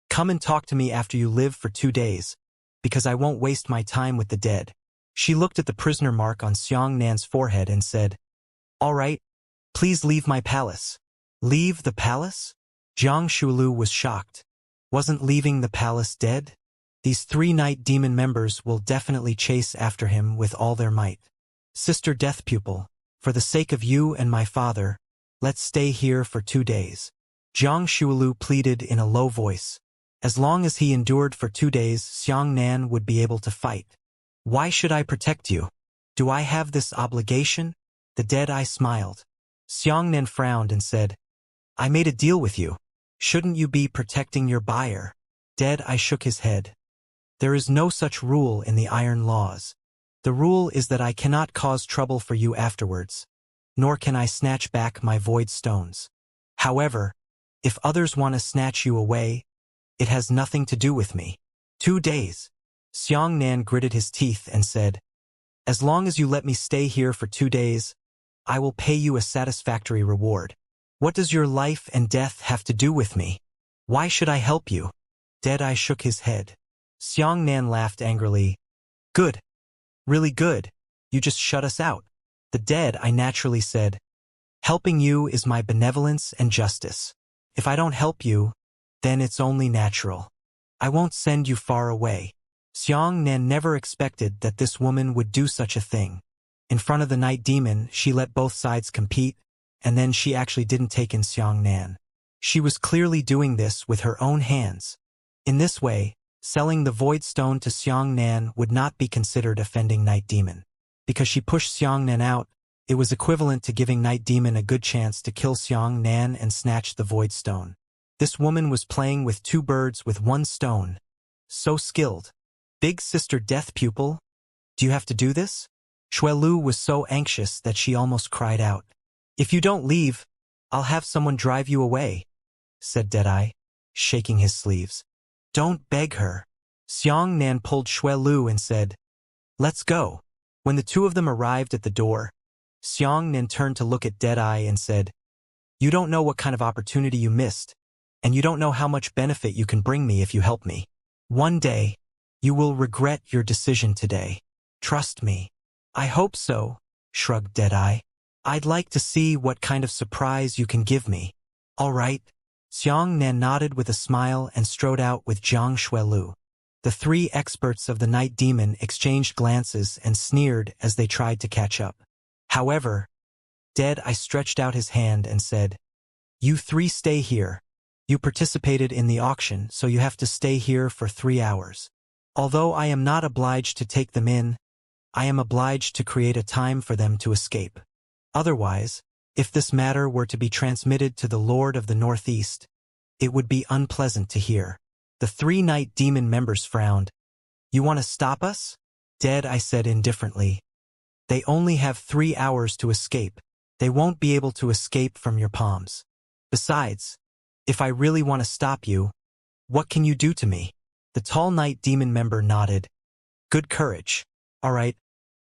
S1: Come and talk to me after you live for 2 days, because I won't waste my time with the dead. She looked at the prisoner mark on Xiang Nan's forehead and said, all right, please leave my palace. Leave the palace? Jiang Shualu was shocked. Wasn't leaving the palace dead? These 3 night demon members will definitely chase after him with all their might. Sister Death Pupil, for the sake of you and my father, let's stay here for 2 days. Jiang Shualu pleaded in a low voice. As long as he endured for 2 days, Xiang Nan would be able to fight. Why should I protect you? Do I have this obligation? The Deadeye smiled. Xiang Nan frowned and said, I made a deal with you. Shouldn't you be protecting your buyer? Deadeye shook his head. There is no such rule in the Iron Laws. The rule is that I cannot cause trouble for you afterwards, nor can I snatch back my void stones. However, if others want to snatch you away, it has nothing to do with me. 2 days. Xiang Nan gritted his teeth and said, as long as you let me stay here for 2 days, I will pay you a satisfactory reward. What does your life and death have to do with me? Why should I help you? Deadeye shook his head. Xiang Nan laughed angrily. Good. Really good. You just shut us out. The Deadeye naturally said, helping you is my benevolence and justice. If I don't help you, then it's only natural. I won't send you far away. Xiang Nan never expected that this woman would do such a thing. In front of the night demon, she let both sides compete, and then she actually didn't take in Xiang Nan. She was clearly doing this with her own hands. In this way, selling the void stone to Xiang Nan would not be considered offending night demon. Because she pushed Xiang Nan out, it was equivalent to giving night demon a good chance to kill Xiang Nan and snatch the void stone. This woman was playing with 2 birds with 1 stone. So skilled. Big Sister Death Pupil, do you have to do this? Shuelu was so anxious that she almost cried out. If you don't leave, I'll have someone drive you away, said Deadeye, shaking his sleeves. Don't beg her. Xiang Nan pulled Shuelu and said, let's go. When the 2 of them arrived at the door, Xiang Nan turned to look at Deadeye and said, you don't know what kind of opportunity you missed. and you don't know how much benefit you can bring me if you help me. One day, you will regret your decision today. Trust me. I hope so, shrugged Deadeye. I'd like to see what kind of surprise you can give me. All right. Xianxia nodded with a smile and strode out with Zhang Shuelu. The three experts of the Night Demon exchanged glances and sneered as they tried to catch up. However, Deadeye stretched out his hand and said, "You three stay here. You participated in the auction, so you have to stay here for 3 hours. Although I am not obliged to take them in, I am obliged to create a time for them to escape. Otherwise, if this matter were to be transmitted to the Lord of the Northeast, it would be unpleasant to hear." The 3 Night Demon members frowned. "You want to stop us?" Deadeye said indifferently. "They only have 3 hours to escape. They won't be able to escape from your palms. Besides, if I really want to stop you, what can you do to me?" The tall Night Demon member nodded. "Good courage. All right,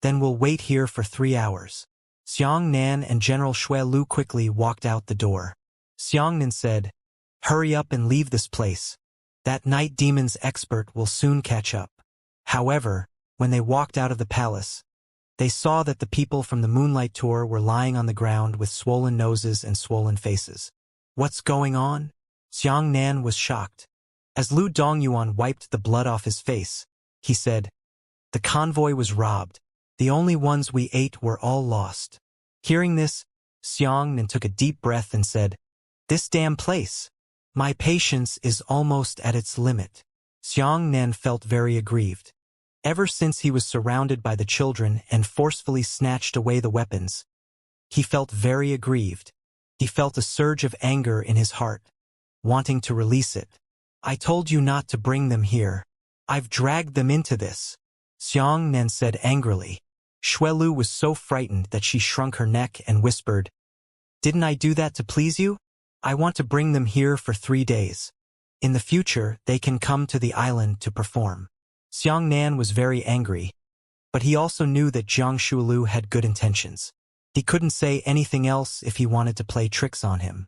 S1: then we'll wait here for 3 hours." Xianxia and General Shui Lu quickly walked out the door. Xianxia said, "Hurry up and leave this place. That Night Demon's expert will soon catch up." However, when they walked out of the palace, they saw that the people from the Moonlight Tour were lying on the ground with swollen noses and swollen faces. "What's going on?" Xianxia was shocked. As Lu Dongyuan wiped the blood off his face, he said, "The convoy was robbed. The only ones we ate were all lost." Hearing this, Xianxia took a deep breath and said, "This damn place. My patience is almost at its limit." Xianxia felt very aggrieved. Ever since he was surrounded by the children and forcefully snatched away the weapons, he felt very aggrieved. He felt a surge of anger in his heart, wanting to release it. "I told you not to bring them here. I've dragged them into this," Xianxia said angrily. Shuelu was so frightened that she shrunk her neck and whispered, "Didn't I do that to please you? I want to bring them here for 3 days. In the future, they can come to the island to perform." Xianxia was very angry, but he also knew that Zhang Shuelu had good intentions. He couldn't say anything else if he wanted to play tricks on him.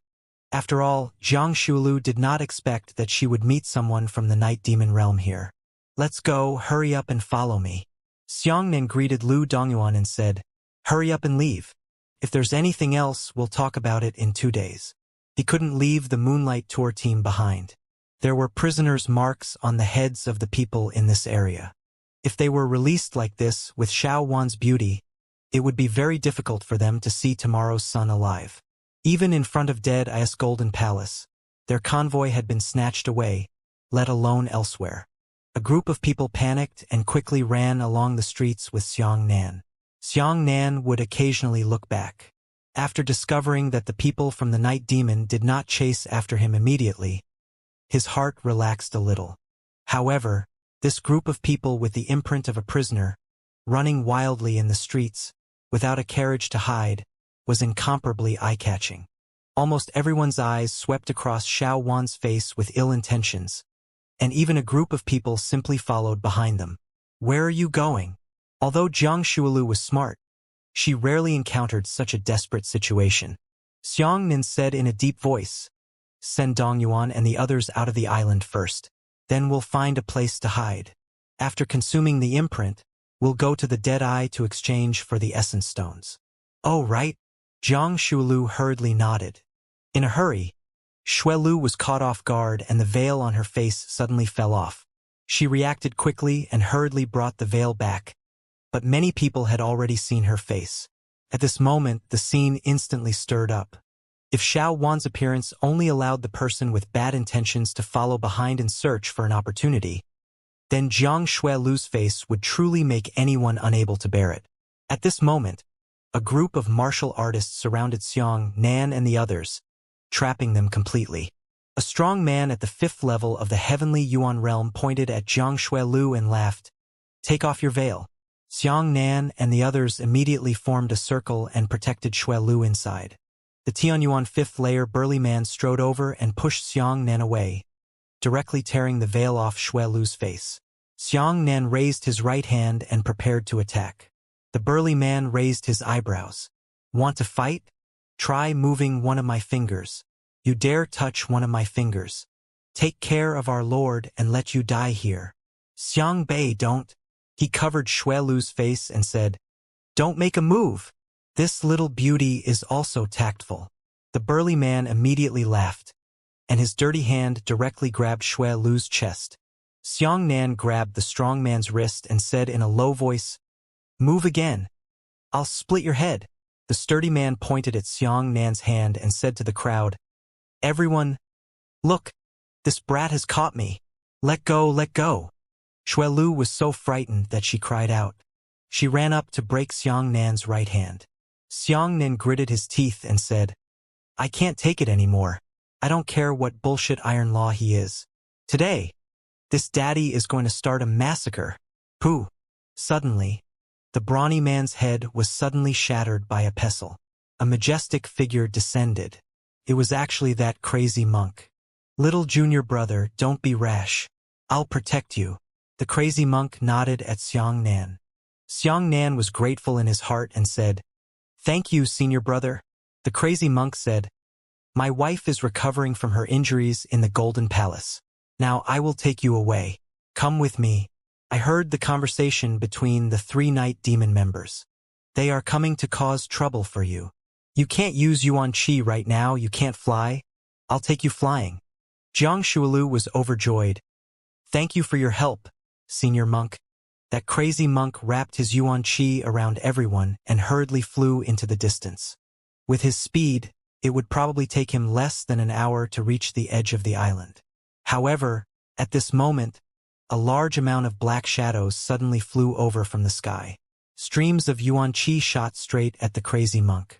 S1: After all, Zhang Shuelu did not expect that she would meet someone from the Night Demon realm here. "Let's go, hurry up and follow me." Xianxia greeted Lu Dongyuan and said, "Hurry up and leave. If there's anything else, we'll talk about it in 2 days. He couldn't leave the Moonlight Tour team behind. There were prisoners' marks on the heads of the people in this area. If they were released like this with Xiao Wan's beauty, it would be very difficult for them to see tomorrow's sun alive. Even in front of Deadeye's Golden Palace, their convoy had been snatched away, let alone elsewhere. A group of people panicked and quickly ran along the streets with Xianxia. Xianxia would occasionally look back. After discovering that the people from the Night Demon did not chase after him immediately, his heart relaxed a little. However, this group of people with the imprint of a prisoner, running wildly in the streets, without a carriage to hide, was incomparably eye-catching. Almost everyone's eyes swept across Xiao Wan's face with ill intentions, and even a group of people simply followed behind them. "Where are you going?" Although Zhang Shuelu was smart, she rarely encountered such a desperate situation. Xianxia said in a deep voice, "Send Dongyuan and the others out of the island first. Then we'll find a place to hide. After consuming the imprint, we'll go to the Deadeye to exchange for the essence stones." "Oh, right." Zhang Shuelu hurriedly nodded. In a hurry, Shuelu was caught off guard and the veil on her face suddenly fell off. She reacted quickly and hurriedly brought the veil back, but many people had already seen her face. At this moment, the scene instantly stirred up. If Xiao Wan's appearance only allowed the person with bad intentions to follow behind and search for an opportunity, then Zhang Shuelu's face would truly make anyone unable to bear it. At this moment, a group of martial artists surrounded Xianxia and the others, trapping them completely. A strong man at the 5th level of the Heavenly Yuan realm pointed at Zhang Shuelu and laughed, "Take off your veil." Xianxia and the others immediately formed a circle and protected Shuelu inside. The Tianyuan 5th layer burly man strode over and pushed Xianxia away, directly tearing the veil off Shuelu's face. Xianxia raised his right hand and prepared to attack. The burly man raised his eyebrows. "Want to fight? Try moving one of my fingers." You dare touch one of my fingers. Take care of our lord and let you die here. Xiang Bei, don't. He covered Shui Lu's face and said, Don't make a move. This little beauty is also tactful. The burly man immediately laughed, and his dirty hand directly grabbed Shui Lu's chest. Xiang Nan grabbed the strong man's wrist and said in a low voice, Move again. I'll split your head. The sturdy man pointed at Xiang Nan's hand and said to the crowd, Everyone, look, this brat has caught me. Let go, let go. Shui Lu was so frightened that she cried out. She ran up to break Xiang Nan's right hand. Xiang Nan gritted his teeth and said, I can't take it anymore. I don't care what bullshit iron law he is. Today, this daddy is going to start a massacre. Pooh. Suddenly, the brawny man's head was suddenly shattered by a pestle. A majestic figure descended. It was actually that crazy monk. Little junior brother, don't be rash. I'll protect you. The crazy monk nodded at Xiang Nan. Xiang Nan was grateful in his heart and said, Thank you, senior brother. The crazy monk said, My wife is recovering from her injuries in the Golden Palace. Now I will take you away. Come with me. I heard the conversation between the 3 Night Demon members. They are coming to cause trouble for you. You can't use Yuan Qi right now, you can't fly. I'll take you flying. Jiang Shuilu was overjoyed. Thank you for your help, senior monk. That crazy monk wrapped his Yuan Qi around everyone and hurriedly flew into the distance. With his speed, it would probably take him less than an hour to reach the edge of the island. However, at this moment, a large amount of black shadows suddenly flew over from the sky. Streams of Yuan Qi shot straight at the crazy monk.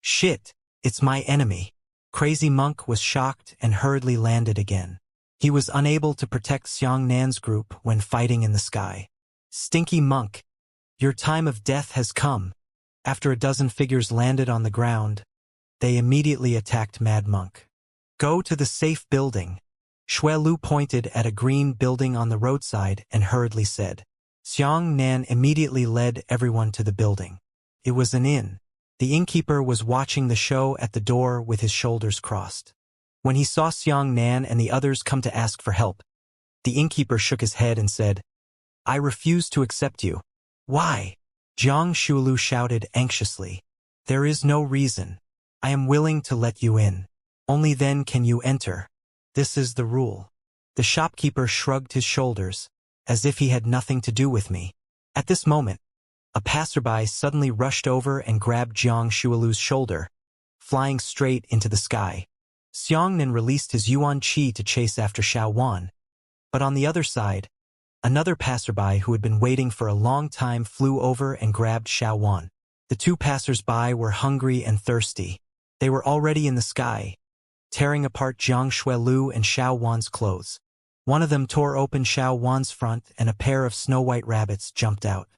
S1: Shit, it's my enemy. Crazy monk was shocked and hurriedly landed again. He was unable to protect Xiang Nan's group when fighting in the sky. Stinky monk, your time of death has come. After a dozen figures landed on the ground, they immediately attacked Mad Monk. Go to the safe building. Shui Lu pointed at a green building on the roadside and hurriedly said. Xiang Nan immediately led everyone to the building. It was an inn. The innkeeper was watching the show at the door with his shoulders crossed. When he saw Xiang Nan and the others come to ask for help, the innkeeper shook his head and said, I refuse to accept you. Why? Jiang Shuilu shouted anxiously. There is no reason. I am willing to let you in. Only then can you enter. This is the rule. The shopkeeper shrugged his shoulders, as if he had nothing to do with me. At this moment, a passerby suddenly rushed over and grabbed Jiang Shuilu's shoulder, flying straight into the sky. Xiang Nan released his Yuan Qi to chase after Xiao Wan. But on the other side, another passerby who had been waiting for a long time flew over and grabbed Xiao Wan. The 2 passersby were hungry and thirsty. They were already in the sky, tearing apart Jiang Shuilu and Xiao Wan's clothes. One of them tore open Xiao Wan's front and a pair of snow-white rabbits jumped out.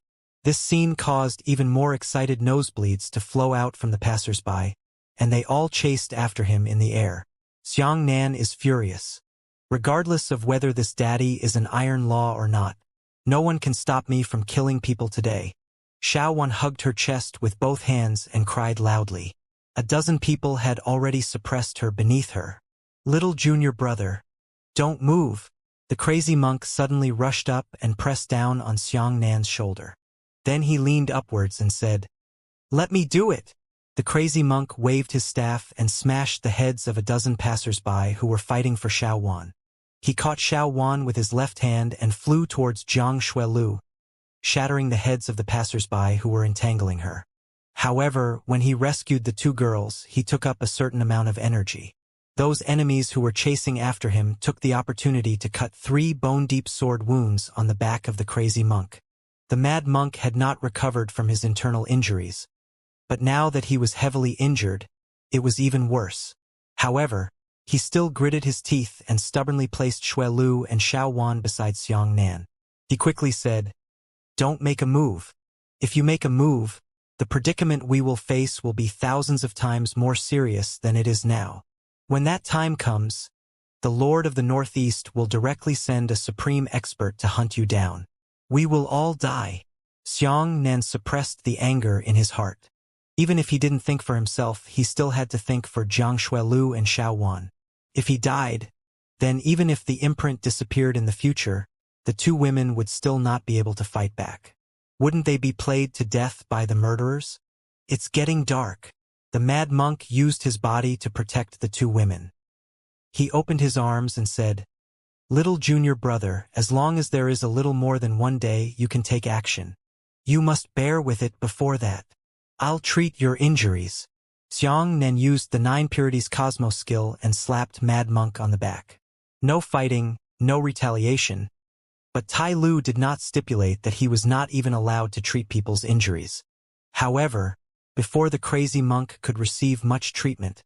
S1: This scene caused even more excited nosebleeds to flow out from the passersby, and they all chased after him in the air. Xiang Nan is furious. Regardless of whether this daddy is an iron law or not, no one can stop me from killing people today. Xiao Wan hugged her chest with both hands and cried loudly. A dozen people had already suppressed her beneath her. Little junior brother, don't move. The crazy monk suddenly rushed up and pressed down on Xiang Nan's shoulder. Then he leaned upwards and said, Let me do it. The crazy monk waved his staff and smashed the heads of a dozen passersby who were fighting for Xiao Wan. He caught Xiao Wan with his left hand and flew towards Jiang Shuilu, shattering the heads of the passersby who were entangling her. However, when he rescued the 2 girls, he took up a certain amount of energy. Those enemies who were chasing after him took the opportunity to cut 3 bone-deep sword wounds on the back of the crazy monk. The mad monk had not recovered from his internal injuries, but now that he was heavily injured, it was even worse. However, he still gritted his teeth and stubbornly placed Shui Lu and Xiao Wan beside Xiang Nan. He quickly said, Don't make a move. If you make a move, the predicament we will face will be thousands of times more serious than it is now. When that time comes, the Lord of the Northeast will directly send a supreme expert to hunt you down. We will all die. Xiang Nan suppressed the anger in his heart. Even if he didn't think for himself, he still had to think for Jiang Shuelu and Xiao Wan. If he died, then even if the imprint disappeared in the future, the two women would still not be able to fight back. Wouldn't they be played to death by the murderers? It's getting dark. The mad monk used his body to protect the two women. He opened his arms and said, "Little junior brother, as long as there is a little more than one day, you can take action. You must bear with it before that. I'll treat your injuries." Xianxia used the 9 Purities Cosmos skill and slapped Mad Monk on the back. No fighting, no retaliation. But Tai Lu did not stipulate that he was not even allowed to treat people's injuries. However, before the crazy monk could receive much treatment,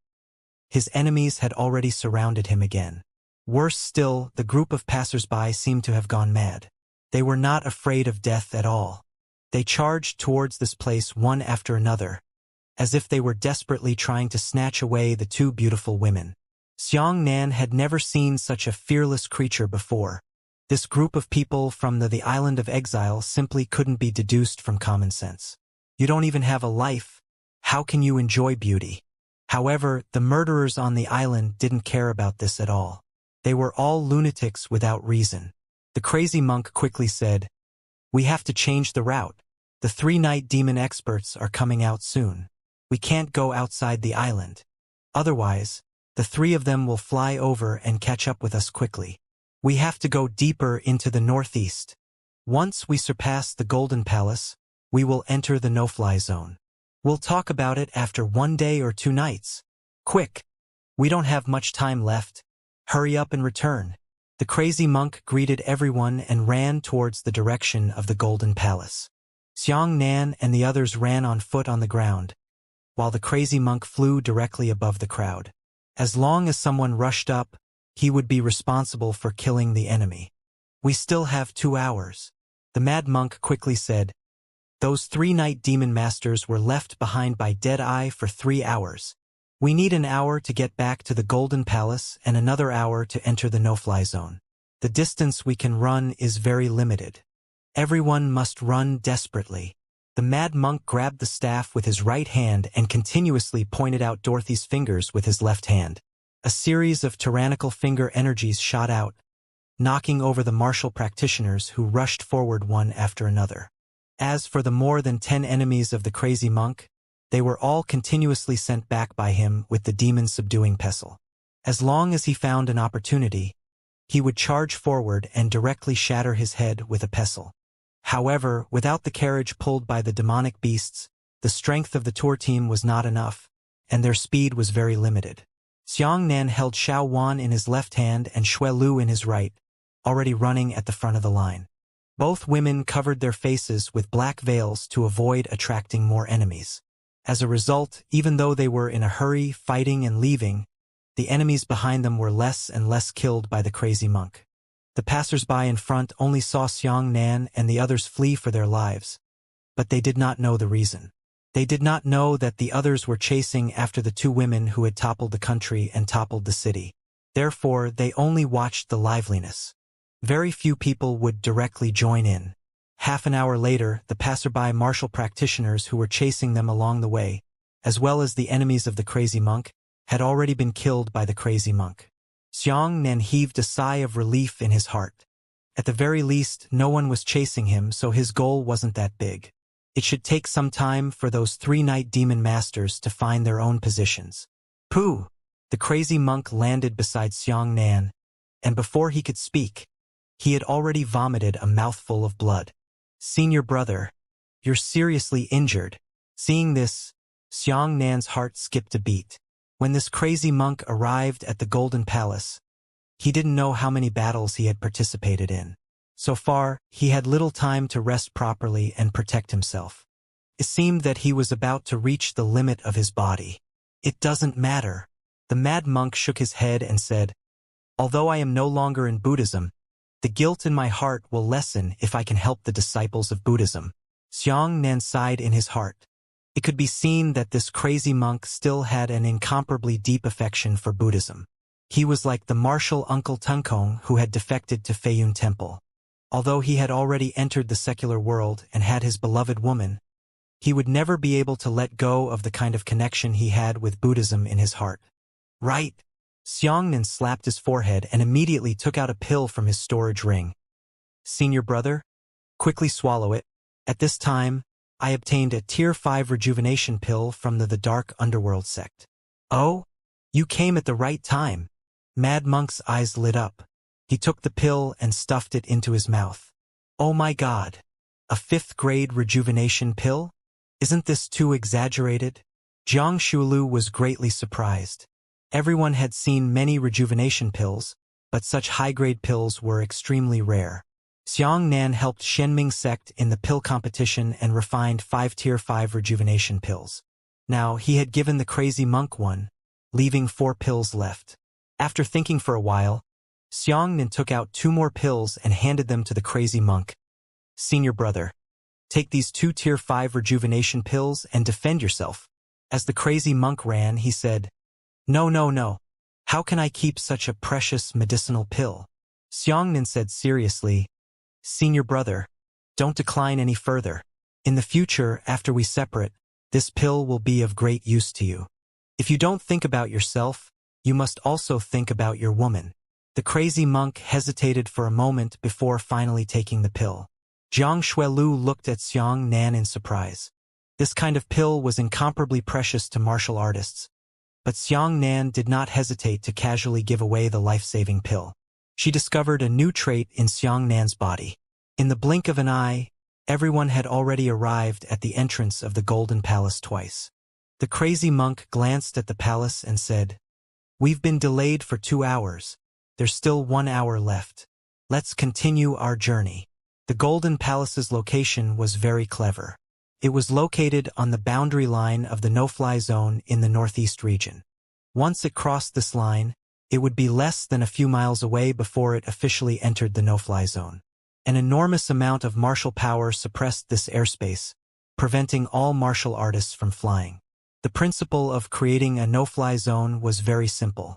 S1: his enemies had already surrounded him again. Worse still, the group of passers-by seemed to have gone mad. They were not afraid of death at all. They charged towards this place one after another, as if they were desperately trying to snatch away the two beautiful women. Xianxia had never seen such a fearless creature before. This group of people from the island of exile simply couldn't be deduced from common sense. You don't even have a life. How can you enjoy beauty? However, the murderers on the island didn't care about this at all. They were all lunatics without reason. The crazy monk quickly said, "We have to change the route. The 3 night demon experts are coming out soon. We can't go outside the island. Otherwise, the 3 of them will fly over and catch up with us quickly. We have to go deeper into the northeast. Once we surpass the Golden Palace, we will enter the no-fly zone. We'll talk about it after 1 day or 2 nights. Quick! We don't have much time left. Hurry up and return." The crazy monk greeted everyone and ran towards the direction of the Golden Palace. Xianxia and the others ran on foot on the ground, while the crazy monk flew directly above the crowd. As long as someone rushed up, he would be responsible for killing the enemy. "We still have 2 hours. The mad monk quickly said. "Those 3 night demon masters were left behind by Deadeye for 3 hours. We need an hour to get back to the Golden Palace and another hour to enter the no-fly zone. The distance we can run is very limited. Everyone must run desperately." The mad monk grabbed the staff with his right hand and continuously pointed out Dorothy's fingers with his left hand. A series of tyrannical finger energies shot out, knocking over the martial practitioners who rushed forward one after another. As for the more than 10 enemies of the crazy monk, they were all continuously sent back by him with the demon-subduing pestle. As long as he found an opportunity, he would charge forward and directly shatter his head with a pestle. However, without the carriage pulled by the demonic beasts, the strength of the tour team was not enough, and their speed was very limited. Xianxia held Xiao Wan in his left hand and Shui Lu in his right, already running at the front of the line. Both women covered their faces with black veils to avoid attracting more enemies. As a result, even though they were in a hurry, fighting and leaving, the enemies behind them were less and less killed by the crazy monk. The passers-by in front only saw Xianxia and the others flee for their lives, but they did not know the reason. They did not know that the others were chasing after the 2 women who had toppled the country and toppled the city. Therefore, they only watched the liveliness. Very few people would directly join in. Half an hour later, the passerby martial practitioners who were chasing them along the way, as well as the enemies of the crazy monk, had already been killed by the crazy monk. Xianxia heaved a sigh of relief in his heart. At the very least, no one was chasing him, so his goal wasn't that big. It should take some time for those 3 night demon masters to find their own positions. Pooh! The crazy monk landed beside Xianxia, and before he could speak, he had already vomited a mouthful of blood. "Senior brother, you're seriously injured." Seeing this, Xianxia's heart skipped a beat. When this crazy monk arrived at the Golden Palace, he didn't know how many battles he had participated in. So far, he had little time to rest properly and protect himself. It seemed that he was about to reach the limit of his body. "It doesn't matter." The mad monk shook his head and said, "Although I am no longer in Buddhism, the guilt in my heart will lessen if I can help the disciples of Buddhism." Xianxia sighed in his heart. It could be seen that this crazy monk still had an incomparably deep affection for Buddhism. He was like the martial Uncle Tunkong who had defected to Feiyun Temple. Although he had already entered the secular world and had his beloved woman, he would never be able to let go of the kind of connection he had with Buddhism in his heart. Right. Xianxia slapped his forehead and immediately took out a pill from his storage ring. Senior brother, quickly swallow it. At this time, I obtained a Tier 5 rejuvenation pill from the Dark Underworld sect. Oh? You came at the right time. Mad Monk's eyes lit up. He took the pill and stuffed it into his mouth. Oh my god. A 5th grade rejuvenation pill? Isn't this too exaggerated? Jiang Shuelu was greatly surprised. Everyone had seen many rejuvenation pills, but such high-grade pills were extremely rare. Xianxia helped Shenming sect in the pill competition and refined 5 Tier 5 rejuvenation pills. Now, he had given the crazy monk one, leaving 4 pills left. After thinking for a while, Xianxia took out 2 more pills and handed them to the crazy monk. Senior brother, take these 2 Tier 5 rejuvenation pills and defend yourself. As the crazy monk ran, he said, No, no, no. How can I keep such a precious medicinal pill? Xianxia said seriously, Senior brother, don't decline any further. In the future, after we separate, this pill will be of great use to you. If you don't think about yourself, you must also think about your woman. The crazy monk hesitated for a moment before finally taking the pill. Jiang Shuelu looked at Xianxia in surprise. This kind of pill was incomparably precious to martial artists. But Xianxia did not hesitate to casually give away the life-saving pill. She discovered a new trait in Xianxia's body. In the blink of an eye, everyone had already arrived at the entrance of the Golden Palace twice. The crazy monk glanced at the palace and said, We've been delayed for 2 hours. There's still 1 hour left. Let's continue our journey. The Golden Palace's location was very clever. It was located on the boundary line of the no-fly zone in the northeast region. Once it crossed this line, it would be less than a few miles away before it officially entered the no-fly zone. An enormous amount of martial power suppressed this airspace, preventing all martial artists from flying. The principle of creating a no-fly zone was very simple.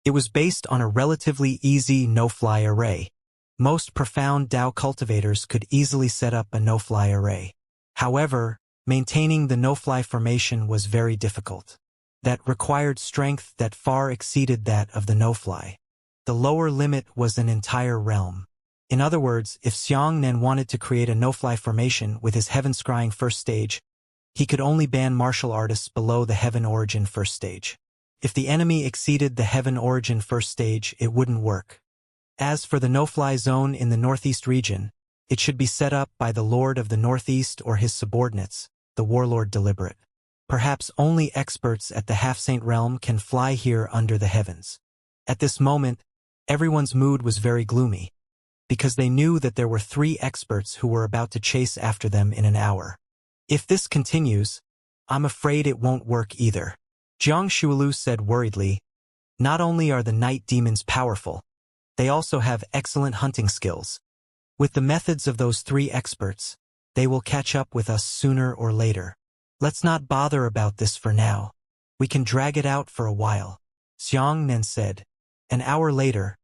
S1: It was based on a relatively easy no-fly array. Most profound Dao cultivators could easily set up a no-fly array. However, maintaining the no-fly formation was very difficult. That required strength that far exceeded that of the no-fly. The lower limit was an entire realm. In other words, if Xianxia wanted to create a no-fly formation with his Heaven Scrying first stage, he could only ban martial artists below the Heaven Origin first stage. If the enemy exceeded the Heaven Origin first stage, it wouldn't work. As for the no-fly zone in the northeast region, it should be set up by the Lord of the Northeast or his subordinates, the Warlord Deliberate. Perhaps only experts at the Half-Saint realm can fly here under the heavens. At this moment, everyone's mood was very gloomy, because they knew that there were 3 experts who were about to chase after them in an hour. If this continues, I'm afraid it won't work either. Jiang Shuelu said worriedly, Not only are the night demons powerful, they also have excellent hunting skills. With the methods of those 3 experts, they will catch up with us sooner or later. Let's not bother about this for now. We can drag it out for a while. Xianxia said. An hour later,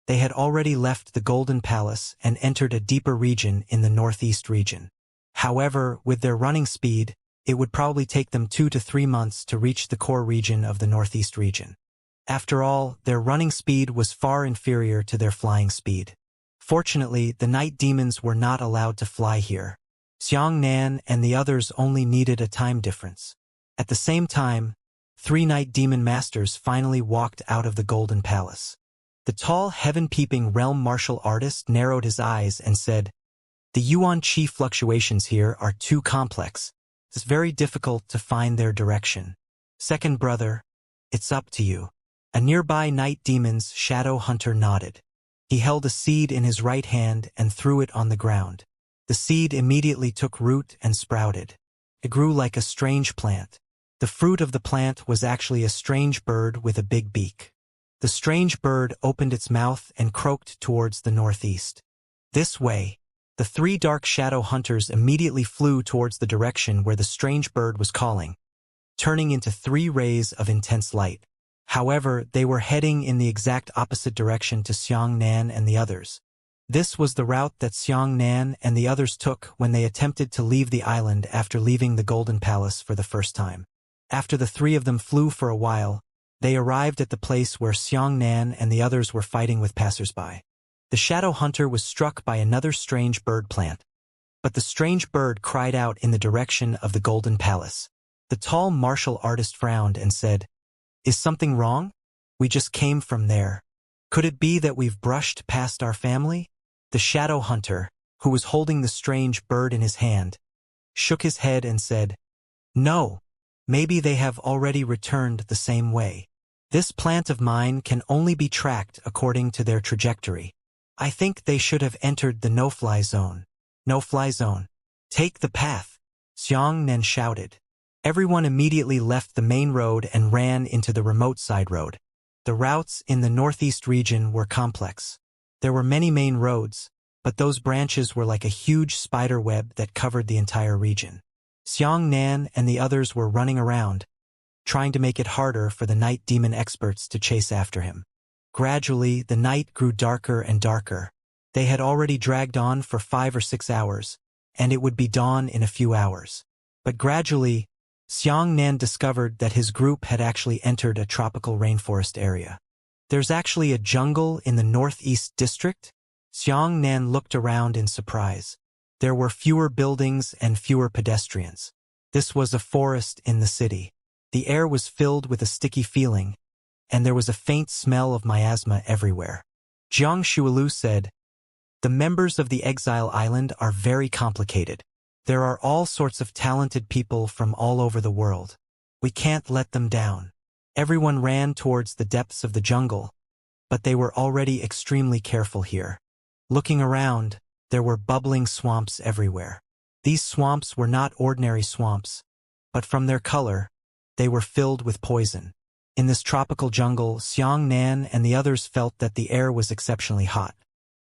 S1: they had already left the Golden Palace and entered a deeper region in the northeast region. However, with their running speed, it would probably take them 2 to 3 months to reach the core region of the northeast region. After all, their running speed was far inferior to their flying speed. Fortunately, the night demons were not allowed to fly here. Xianxia and the others only needed a time difference. At the same time, 3 night demon masters finally walked out of the Golden Palace. The tall, heaven-peeping realm martial artist narrowed his eyes and said, The Yuan Qi fluctuations here are too complex. It's very difficult to find their direction. Second brother, it's up to you. A nearby night demon's shadow hunter nodded. He held a seed in his right hand and threw it on the ground. The seed immediately took root and sprouted. It grew like a strange plant. The fruit of the plant was actually a strange bird with a big beak. The strange bird opened its mouth and croaked towards the northeast. This way. The 3 dark shadow hunters immediately flew towards the direction where the strange bird was calling, turning into 3 rays of intense light. However, they were heading in the exact opposite direction to Xianxia and the others. This was the route that Xiang Nan and the others took when they attempted to leave the island after leaving the Golden Palace for the first time. After the three of them flew for a while, they arrived at the place where Xiang Nan and the others were fighting with passersby. The shadow hunter was struck by another strange bird plant. But the strange bird cried out in the direction of the Golden Palace. The tall martial artist frowned and said, "Is something wrong? We just came from there. Could it be that we've brushed past our family?" The shadow hunter, who was holding the strange bird in his hand, shook his head and said, "No, maybe they have already returned the same way. This plant of mine can only be tracked according to their trajectory. I think they should have entered the no-fly zone." "No-fly zone. Take the path," Xiang Nan shouted. Everyone immediately left the main road and ran into the remote side road. The routes in the northeast region were complex. There were many main roads, but those branches were like a huge spider web that covered the entire region. Xiang Nan and the others were running around, trying to make it harder for the night demon experts to chase after him. Gradually, the night grew darker and darker. They had already dragged on for 5 or 6 hours, and it would be dawn in a few hours. But gradually, Xiang Nan discovered that his group had actually entered a tropical rainforest area. "There's actually a jungle in the northeast district?" Xiang Nan looked around in surprise. There were fewer buildings and fewer pedestrians. This was a forest in the city. The air was filled with a sticky feeling, and there was a faint smell of miasma everywhere. Jiang Shualu said, "The members of the Exile Island are very complicated. There are all sorts of talented people from all over the world. We can't let them down." Everyone ran towards the depths of the jungle, but they were already extremely careful here. Looking around, there were bubbling swamps everywhere. These swamps were not ordinary swamps, but from their color, they were filled with poison. In this tropical jungle, Xiang Nan and the others felt that the air was exceptionally hot.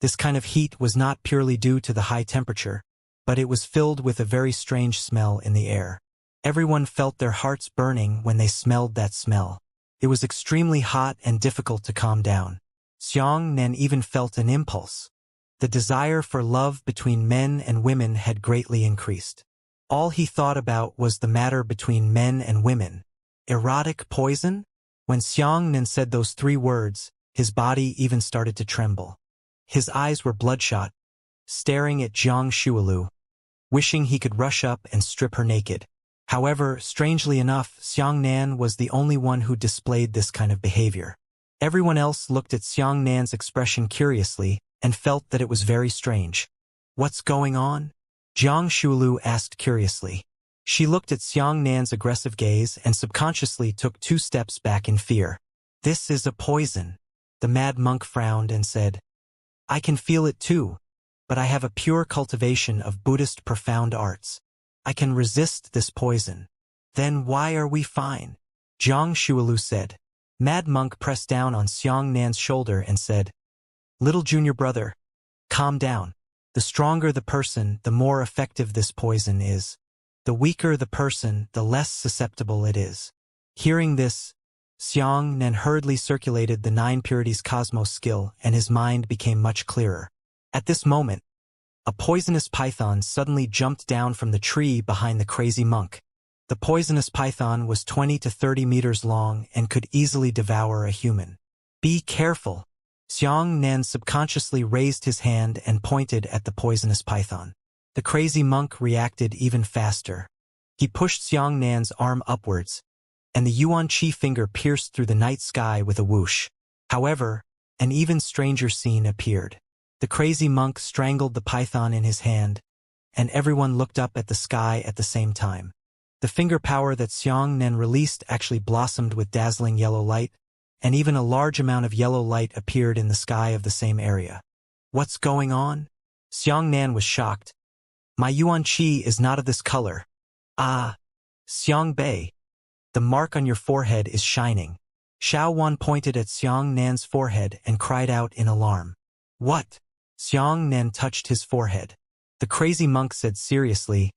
S1: This kind of heat was not purely due to the high temperature, but it was filled with a very strange smell in the air. Everyone felt their hearts burning when they smelled that smell. It was extremely hot and difficult to calm down. Xiang Nan even felt an impulse. The desire for love between men and women had greatly increased. All he thought about was the matter between men and women. Erotic poison? When Xiang Nan said those 3 words, his body even started to tremble. His eyes were bloodshot, staring at Jiang Shualu, wishing he could rush up and strip her naked. However, strangely enough, Xiang Nan was the only one who displayed this kind of behavior. Everyone else looked at Xiang Nan's expression curiously and felt that it was very strange. "What's going on?" Jiang Shualu asked curiously. She looked at Xiang Nan's aggressive gaze and subconsciously took 2 steps back in fear. "This is a poison." The mad monk frowned and said, "I can feel it too, but I have a pure cultivation of Buddhist profound arts. I can resist this poison." "Then why are we fine?" Jiang Shualu said. Mad monk pressed down on Xiang Nan's shoulder and said, "Little junior brother, calm down. The stronger the person, the more effective this poison is. The weaker the person, the less susceptible it is." Hearing this, Xiang Nan hurriedly circulated the 9 purities cosmos skill and his mind became much clearer. At this moment, a poisonous python suddenly jumped down from the tree behind the crazy monk. The poisonous python was 20 to 30 meters long and could easily devour a human. "Be careful." Xiang Nan subconsciously raised his hand and pointed at the poisonous python. The crazy monk reacted even faster. He pushed Xiang Nan's arm upwards, and the Yuan Qi finger pierced through the night sky with a whoosh. However, an even stranger scene appeared. The crazy monk strangled the python in his hand, and everyone looked up at the sky at the same time. The finger power that Xiang Nan released actually blossomed with dazzling yellow light, and even a large amount of yellow light appeared in the sky of the same area. "What's going on?" Xiang Nan was shocked. "My Yuan Qi is not of this color." "Ah, Xiang Bei, the mark on your forehead is shining." Xiao Wan pointed at Xiang Nan's forehead and cried out in alarm. "What?" Xiang Nan touched his forehead. The crazy monk said seriously,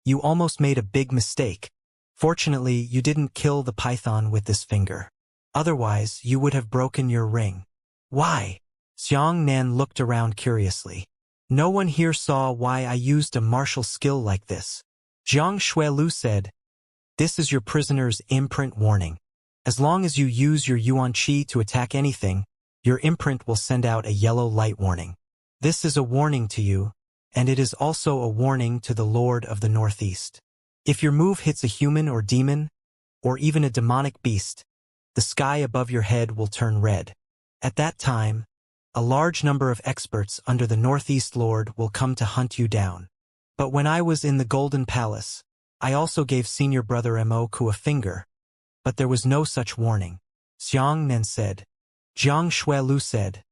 S1: "You almost made a big mistake. Fortunately, you didn't kill the python with this finger. Otherwise, you would have broken your ring." "Why?" Xianxia looked around curiously. No one here saw why I used a martial skill like this. Zhang Shuelu said, "This is your prisoner's imprint warning. As long as you use your Yuan Qi to attack anything, your imprint will send out a yellow light warning. This is a warning to you, and it is also a warning to the Lord of the Northeast. If your move hits a human or demon, or even a demonic beast, the sky above your head will turn red. At that time, a large number of experts under the Northeast Lord will come to hunt you down. But when I was in the Golden Palace, I also gave senior brother Moku a finger, but there was no such warning." Xianxia said. Zhang Shuelu said,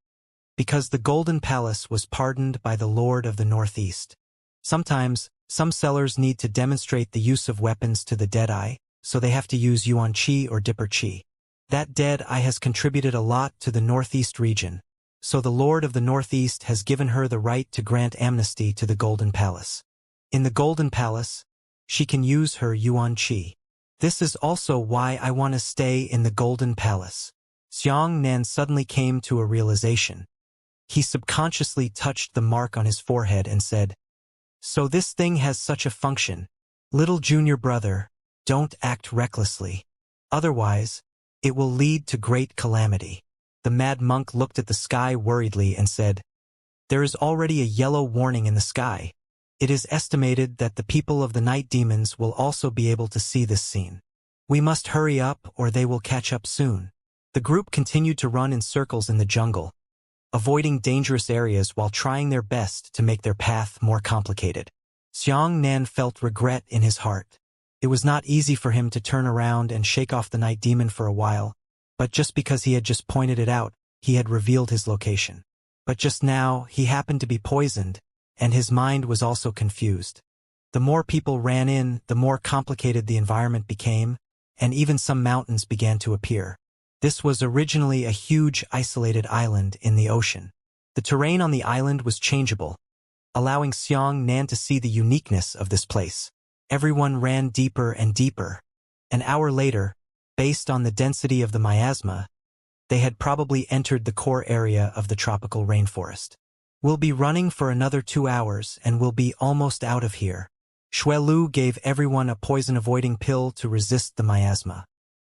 S1: "Because the Golden Palace was pardoned by the Lord of the Northeast. Sometimes, some sellers need to demonstrate the use of weapons to the Deadeye, so they have to use Yuan Qi or Dipper Qi. That Deadeye has contributed a lot to the Northeast region, so the Lord of the Northeast has given her the right to grant amnesty to the Golden Palace. In the Golden Palace, she can use her Yuan Qi. This is also why I want to stay in the Golden Palace." Xianxia suddenly came to a realization. He subconsciously touched the mark on his forehead and said, "So this thing has such a function. Little junior brother, don't act recklessly. Otherwise, it will lead to great calamity." The mad monk looked at the sky worriedly and said, "There is already a yellow warning in the sky. It is estimated that the people of the night demons will also be able to see this scene. We must hurry up or they will catch up soon." The group continued to run in circles in the jungle, avoiding dangerous areas while trying their best to make their path more complicated. Xianxia felt regret in his heart. It was not easy for him to turn around and shake off the night demon for a while, but just because he had just pointed it out, he had revealed his location. But just now, he happened to be poisoned, and his mind was also confused. The more people ran in, the more complicated the environment became, and even some mountains began to appear. This was originally a huge isolated island in the ocean. The terrain on the island was changeable, allowing Xianxia to see the uniqueness of this place. Everyone ran deeper and deeper. An hour later, based on the density of the miasma, they had probably entered the core area of the tropical rainforest. "We'll be running for another 2 hours and we'll be almost out of here." Shuelu gave everyone a poison-avoiding pill to resist the miasma.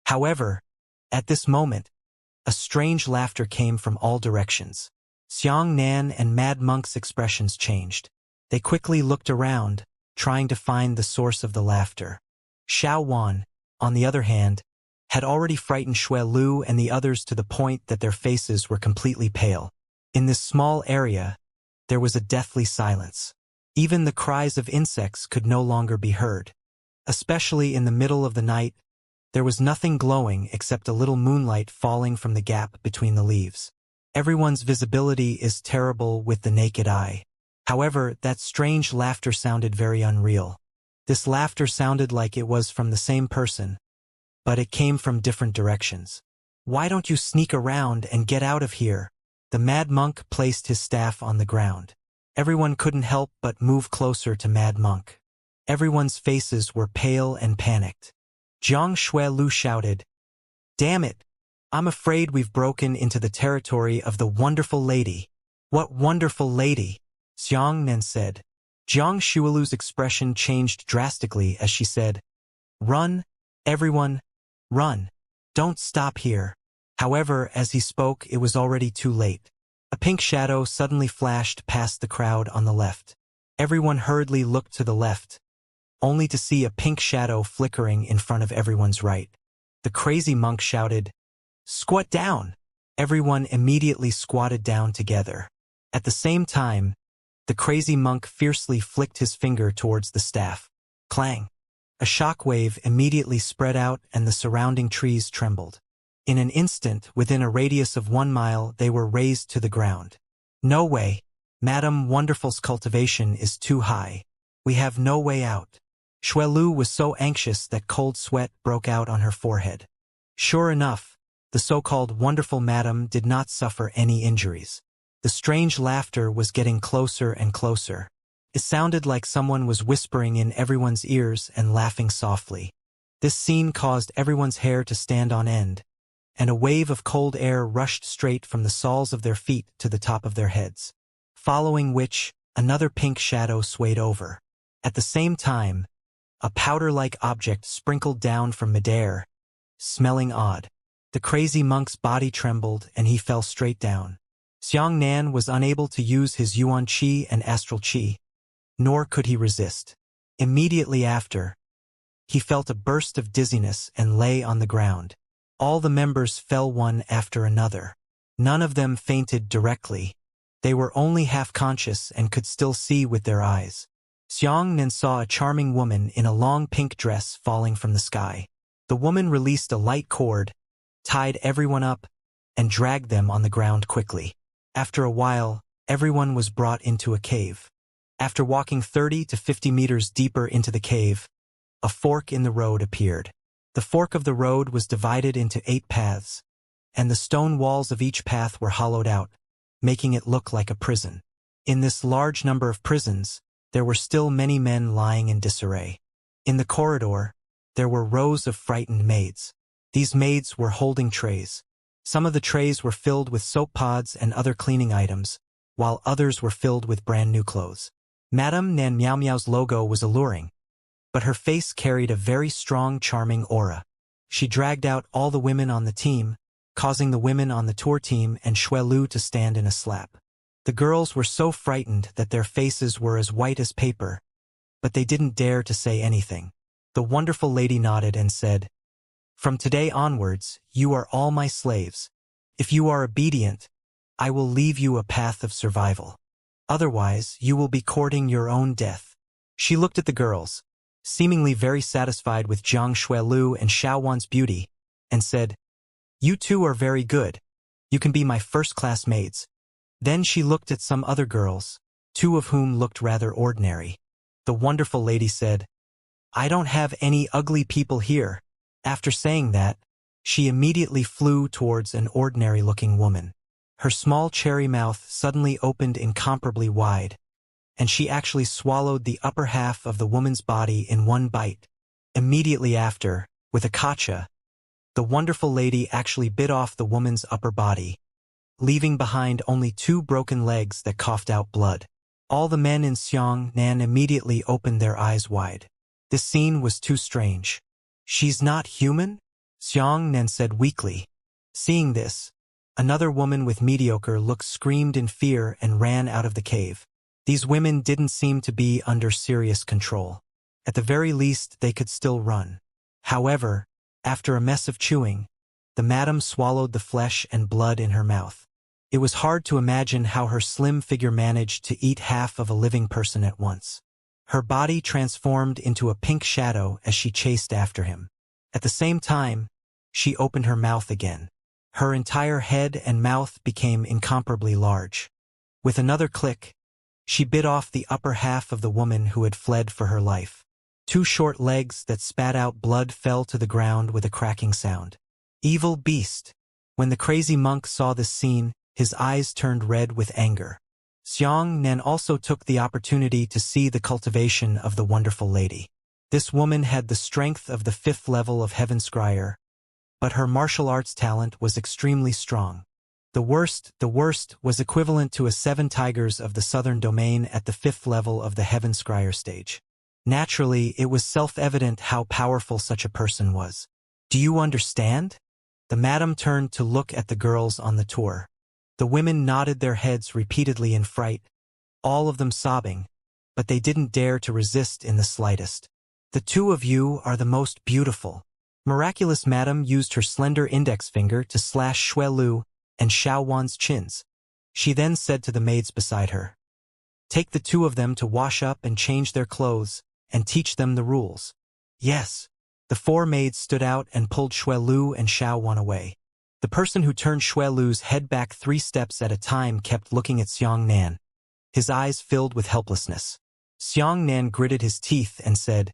S1: However, at this moment, a strange laughter came from all directions. Xianxia and Mad Monk's expressions changed. They quickly looked around, trying to find the source of the laughter. Xiao Wan, on the other hand, had already frightened Shuelu and the others to the point that their faces were completely pale. In this small area, there was a deathly silence. Even the cries of insects could no longer be heard. Especially in the middle of the night, there was nothing glowing except a little moonlight falling from the gap between the leaves. Everyone's visibility is terrible with the naked eye. However, that strange laughter sounded very unreal. This laughter sounded like it was from the same person, but it came from different directions. "Why don't you sneak around and get out of here?" The mad monk placed his staff on the ground. Everyone couldn't help but move closer to Mad Monk. Everyone's faces were pale and panicked. Zhang Shuelu shouted, "Damn it! I'm afraid we've broken into the territory of the wonderful lady." "What wonderful lady?" Xianxia said. Zhang Shuelu's expression changed drastically as she said, "Run, everyone, run. Don't stop here." However, as he spoke, it was already too late. A pink shadow suddenly flashed past the crowd on the left. Everyone hurriedly looked to the left, only to see a pink shadow flickering in front of everyone's right. The crazy monk shouted, "Squat down!" Everyone immediately squatted down together. At the same time, the crazy monk fiercely flicked his finger towards the staff. Clang! A shockwave immediately spread out and the surrounding trees trembled. In an instant, within a radius of 1 mile, they were razed to the ground. "No way! Madame Wonderful's cultivation is too high. We have no way out." Shuelu was so anxious that cold sweat broke out on her forehead. Sure enough, the so-called wonderful madam did not suffer any injuries. The strange laughter was getting closer and closer. It sounded like someone was whispering in everyone's ears and laughing softly. This scene caused everyone's hair to stand on end. and a wave of cold air rushed straight from the soles of their feet to the top of their heads, following which, another pink shadow swayed over. At the same time, a powder-like object sprinkled down from midair, smelling odd. The crazy monk's body trembled and he fell straight down. Xianxia was unable to use his yuan qi and astral qi, nor could he resist. Immediately after, he felt a burst of dizziness and lay on the ground. All the members fell one after another. None of them fainted directly. They were only half-conscious and could still see with their eyes. Xianxia saw a charming woman in a long pink dress falling from the sky. The woman released a light cord, tied everyone up, and dragged them on the ground quickly. After a while, everyone was brought into a cave. After walking 30 to 50 meters deeper into the cave, a fork in the road appeared. The fork of the road was divided into 8 paths, and the stone walls of each path were hollowed out, making it look like a prison. In this large number of prisons, there were still many men lying in disarray. In the corridor, there were rows of frightened maids. These maids were holding trays. Some of the trays were filled with soap pods and other cleaning items, while others were filled with brand new clothes. Madame Nan Meow Meow's logo was alluring, but her face carried a very strong, charming aura. She dragged out all the women on the team, causing the women on the tour team and Shui Lu to stand in a slap. The girls were so frightened that their faces were as white as paper, but they didn't dare to say anything. The wonderful lady nodded and said, "From today onwards, you are all my slaves. If you are obedient, I will leave you a path of survival. Otherwise, you will be courting your own death." She looked at the girls, seemingly very satisfied with Jiang Shuilu and Xiaowan's beauty, and said, "You two are very good. You can be my first-class maids." Then she looked at some other girls, 2 of whom looked rather ordinary. The wonderful lady said, "I don't have any ugly people here." After saying that, she immediately flew towards an ordinary-looking woman. Her small cherry mouth suddenly opened incomparably wide, and she actually swallowed the upper half of the woman's body in one bite. Immediately after, with a kacha, the wonderful lady actually bit off the woman's upper body, leaving behind only 2 broken legs that coughed out blood. All the men in Xianxia immediately opened their eyes wide. This scene was too strange. "She's not human?" Xianxia said weakly. Seeing this, another woman with mediocre looks screamed in fear and ran out of the cave. These women didn't seem to be under serious control. At the very least, they could still run. However, after a mess of chewing, the madam swallowed the flesh and blood in her mouth. It was hard to imagine how her slim figure managed to eat half of a living person at once. Her body transformed into a pink shadow as she chased after him. At the same time, she opened her mouth again. Her entire head and mouth became incomparably large. With another click, she bit off the upper half of the woman who had fled for her life. 2 short legs that spat out blood fell to the ground with a cracking sound. Evil beast! When the crazy monk saw this scene, his eyes turned red with anger. Xianxia also took the opportunity to see the cultivation of the wonderful lady. This woman had the strength of the 5th level of Heaven Scryer, but her martial arts talent was extremely strong. The worst was equivalent to a 7 tigers of the southern domain at the 5th level of the Heaven Scryer stage. Naturally, it was self-evident how powerful such a person was. "Do you understand?" The madam turned to look at the girls on the tour. The women nodded their heads repeatedly in fright, all of them sobbing, but they didn't dare to resist in the slightest. "The 2 of you are the most beautiful." Miraculous Madam used her slender index finger to slash Shui Lu and Xiaowan's chins. She then said to the maids beside her, "Take the 2 of them to wash up and change their clothes, and teach them the rules." "Yes." The 4 maids stood out and pulled Shui Lu and Xiaowan away. The person who turned Shui Lu's head back 3 steps at a time kept looking at Xianxia, his eyes filled with helplessness. Xianxia gritted his teeth and said,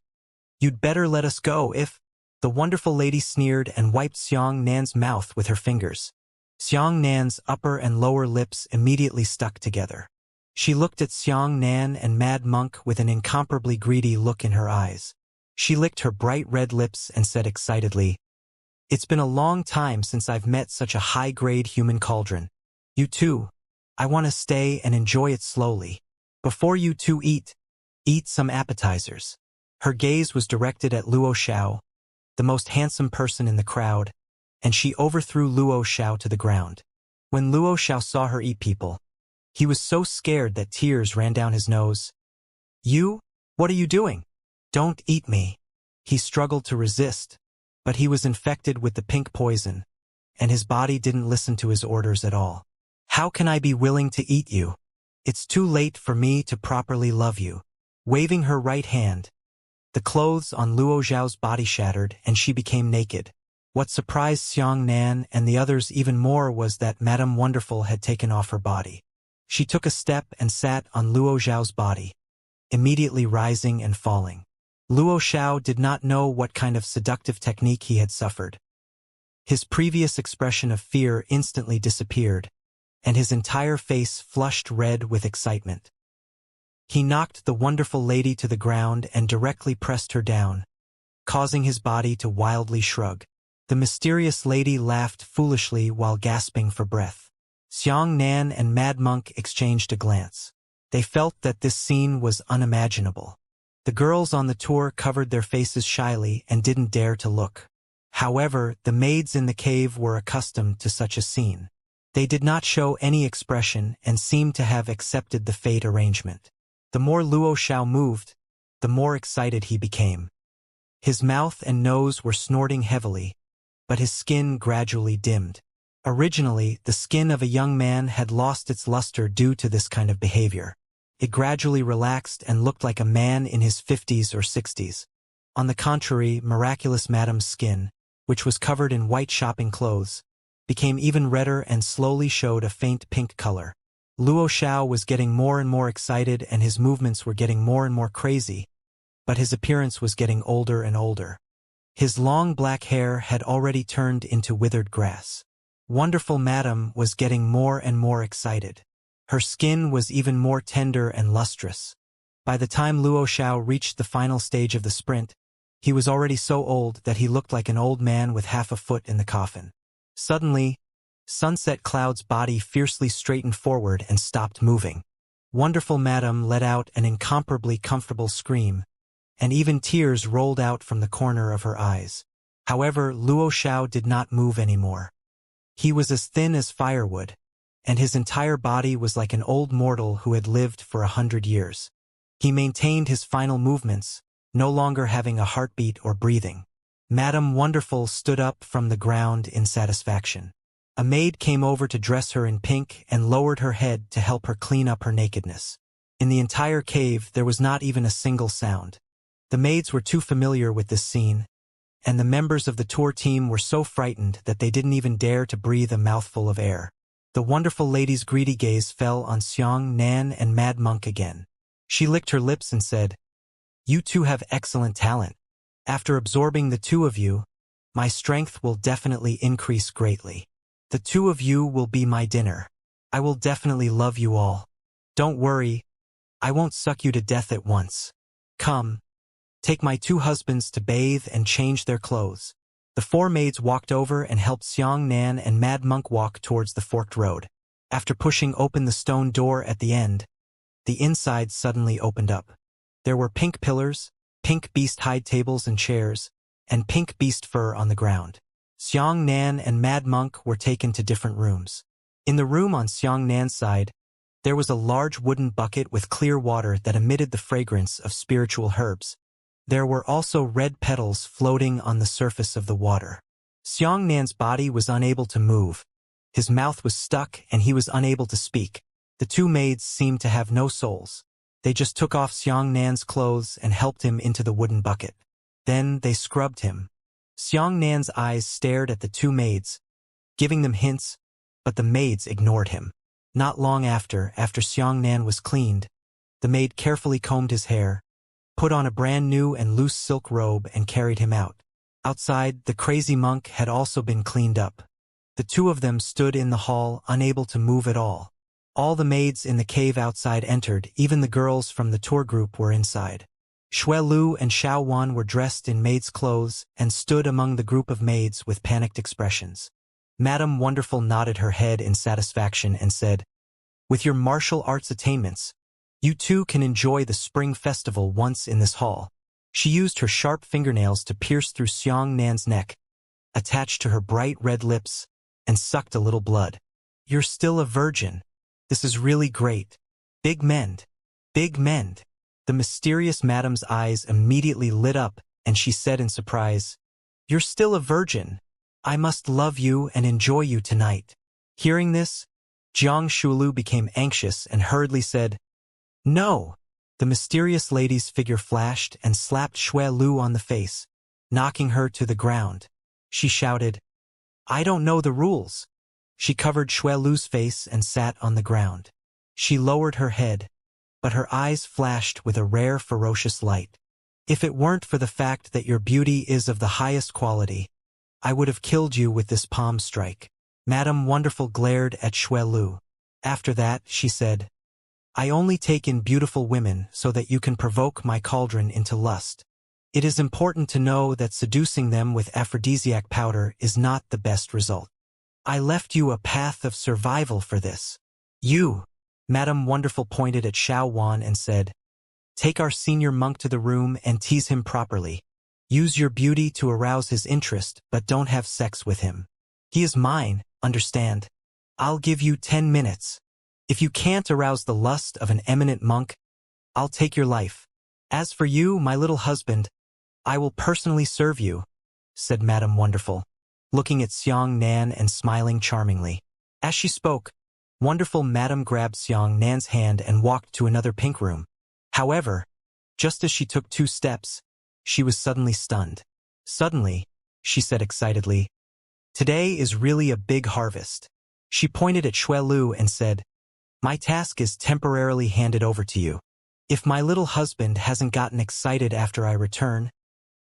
S1: "You'd better let us go if—" The wonderful lady sneered and wiped Xianxia's mouth with her fingers. Xianxia's upper and lower lips immediately stuck together. She looked at Xianxia and Mad Monk with an incomparably greedy look in her eyes. She licked her bright red lips and said excitedly, It's been a long time since I've met such a high-grade human cauldron. You too. I want to stay and enjoy it slowly. Before you two eat some appetizers. Her gaze was directed at Luo Xiao, the most handsome person in the crowd, and she overthrew Luo Xiao to the ground. When Luo Xiao saw her eat people, he was so scared that tears ran down his nose. You? What are you doing? Don't eat me. He struggled to resist, but he was infected with the pink poison, and his body didn't listen to his orders at all. How can I be willing to eat you? It's too late for me to properly love you. Waving her right hand, the clothes on Luo Xiao's body shattered and she became naked. What surprised Xiang Nan and the others even more was that Madame Wonderful had taken off her body. She took a step and sat on Luo Xiao's body, immediately rising and falling. Luo Xiao did not know what kind of seductive technique he had suffered. His previous expression of fear instantly disappeared, and his entire face flushed red with excitement. He knocked the wonderful lady to the ground and directly pressed her down, causing his body to wildly shrug. The mysterious lady laughed foolishly while gasping for breath. Xiang Nan and Mad Monk exchanged a glance. They felt that this scene was unimaginable. The girls on the tour covered their faces shyly and didn't dare to look. However, the maids in the cave were accustomed to such a scene. They did not show any expression and seemed to have accepted the fate arrangement. The more Luo Xiao moved, the more excited he became. His mouth and nose were snorting heavily, but his skin gradually dimmed. Originally, the skin of a young man had lost its luster due to this kind of behavior. It gradually relaxed and looked like a man in his 50s or 60s. On the contrary, miraculous Madame's skin, which was covered in white shopping clothes, became even redder and slowly showed a faint pink color. Luo Xiao was getting more and more excited and his movements were getting more and more crazy, but his appearance was getting older and older. His long black hair had already turned into withered grass. Wonderful Madame was getting more and more excited. Her skin was even more tender and lustrous. By the time Luo Xiao reached the final stage of the sprint, he was already so old that he looked like an old man with half a foot in the coffin. Suddenly, Sunset Cloud's body fiercely straightened forward and stopped moving. Wonderful Madame let out an incomparably comfortable scream, and even tears rolled out from the corner of her eyes. However, Luo Xiao did not move anymore. He was as thin as firewood, and his entire body was like an old mortal who had lived for 100 years. He maintained his final movements, no longer having a heartbeat or breathing. Madame Wonderful stood up from the ground in satisfaction. A maid came over to dress her in pink and lowered her head to help her clean up her nakedness. In the entire cave, there was not even a single sound. The maids were too familiar with this scene, and the members of the tour team were so frightened that they didn't even dare to breathe a mouthful of air. The wonderful lady's greedy gaze fell on Xiang Nan and Mad Monk again. She licked her lips and said, "You two have excellent talent. After absorbing the two of you, my strength will definitely increase greatly. The two of you will be my dinner. I will definitely love you all. Don't worry, I won't suck you to death at once. Come, take my two husbands to bathe and change their clothes." The four maids walked over and helped Xiang Nan and Mad Monk walk towards the forked road. After pushing open the stone door at the end, the inside suddenly opened up. There were pink pillars, pink beast hide tables and chairs, and pink beast fur on the ground. Xiang Nan and Mad Monk were taken to different rooms. In the room on Xiang Nan's side, there was a large wooden bucket with clear water that emitted the fragrance of spiritual herbs. There were also red petals floating on the surface of the water. Xiang Nan's body was unable to move. His mouth was stuck and he was unable to speak. The two maids seemed to have no souls. They just took off Xiang Nan's clothes and helped him into the wooden bucket. Then they scrubbed him. Xiang Nan's eyes stared at the two maids, giving them hints, but the maids ignored him. Not long after Xiang Nan was cleaned, the maid carefully combed his hair, put on a brand new and loose silk robe and carried him out. Outside, the crazy monk had also been cleaned up. The two of them stood in the hall, unable to move at all. All the maids in the cave outside entered, even the girls from the tour group were inside. Shui Lu and Xiao Wan were dressed in maids' clothes and stood among the group of maids with panicked expressions. Madame Wonderful nodded her head in satisfaction and said, "With your martial arts attainments, you too can enjoy the spring festival once in this hall." She used her sharp fingernails to pierce through Xiang Nan's neck, attached to her bright red lips, and sucked a little blood. "You're still a virgin. This is really great. Big mend. Big mend." The mysterious madame's eyes immediately lit up, and she said in surprise, "You're still a virgin. I must love you and enjoy you tonight." Hearing this, Jiang Shulu became anxious and hurriedly said, "No." The mysterious lady's figure flashed and slapped Shui Lu on the face, knocking her to the ground. She shouted, "I don't know the rules." She covered Shui Lu's face and sat on the ground. She lowered her head, but her eyes flashed with a rare ferocious light. "If it weren't for the fact that your beauty is of the highest quality, I would have killed you with this palm strike." Madame Wonderful glared at Shui Lu. After that, she said, "I only take in beautiful women so that you can provoke my cauldron into lust. It is important to know that seducing them with aphrodisiac powder is not the best result. I left you a path of survival for this. You." Madame Wonderful pointed at Xiao Wan and said, "Take our senior monk to the room and tease him properly. Use your beauty to arouse his interest, but don't have sex with him. He is mine, understand? I'll give you 10 minutes. If you can't arouse the lust of an eminent monk, I'll take your life. As for you, my little husband, I will personally serve you," said Madame Wonderful, looking at Xiang Nan and smiling charmingly. As she spoke, Wonderful Madame grabbed Xiang Nan's hand and walked to another pink room. However, just as she took 2 steps, she was suddenly stunned. "Suddenly," she said excitedly, "today is really a big harvest." She pointed at Shui Lu and said, "My task is temporarily handed over to you. If my little husband hasn't gotten excited after I return,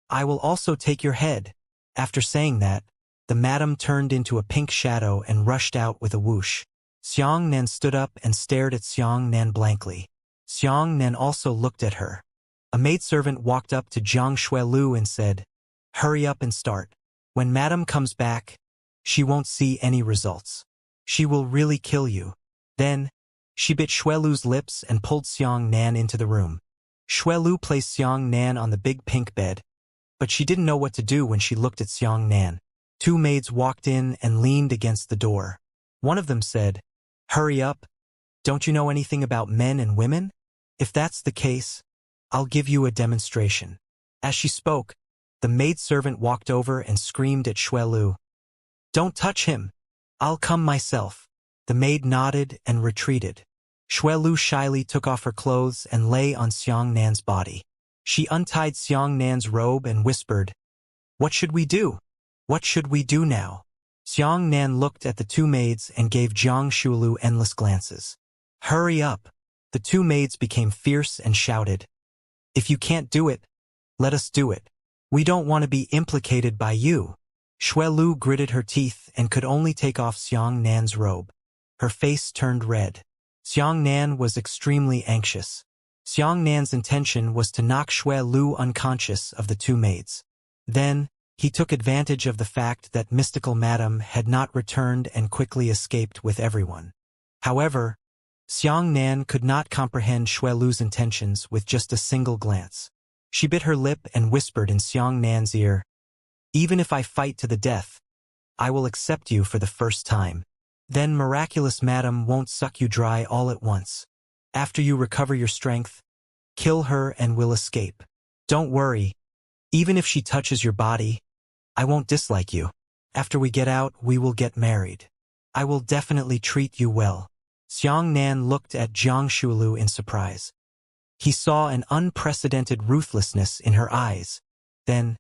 S1: I will also take your head." After saying that, the madam turned into a pink shadow and rushed out with a whoosh. Xiang Nan stood up and stared at Xiang Nan blankly. Xiang Nan also looked at her. A maidservant walked up to Jiang Shui Lu and said, "Hurry up and start. When madam comes back, she won't see any results. She will really kill you." Then, she bit Shui Lu's lips and pulled Xiang Nan into the room. Shui Lu placed Xiang Nan on the big pink bed, but she didn't know what to do when she looked at Xiang Nan. 2 maids walked in and leaned against the door. One of them said, "Hurry up. Don't you know anything about men and women? If that's the case, I'll give you a demonstration." As she spoke, the maidservant walked over and screamed at Shui Lu, "Don't touch him. I'll come myself." The maid nodded and retreated. Shui Lu shyly took off her clothes and lay on Xiang Nan's body. She untied Xiang Nan's robe and whispered, "What should we do? What should we do now?" Xiang Nan looked at the 2 maids and gave Jiang Shulu endless glances. "Hurry up." The 2 maids became fierce and shouted, "If you can't do it, let us do it. We don't want to be implicated by you." Shui Lu gritted her teeth and could only take off Xiang Nan's robe. Her face turned red. Xiang Nan was extremely anxious. Xiang Nan's intention was to knock Shui Lu unconscious of the 2 maids. Then, he took advantage of the fact that mystical madam had not returned and quickly escaped with everyone. However, Xiang Nan could not comprehend Shui Lu's intentions with just a single glance. She bit her lip and whispered in Xiang Nan's ear, "Even if I fight to the death, I will accept you for the first time. Then miraculous madam won't suck you dry all at once. After you recover your strength, kill her and we'll escape. Don't worry, even if she touches your body, I won't dislike you. After we get out, we will get married. I will definitely treat you well." Xiang Nan looked at Jiang Shulu in surprise. He saw an unprecedented ruthlessness in her eyes. Then,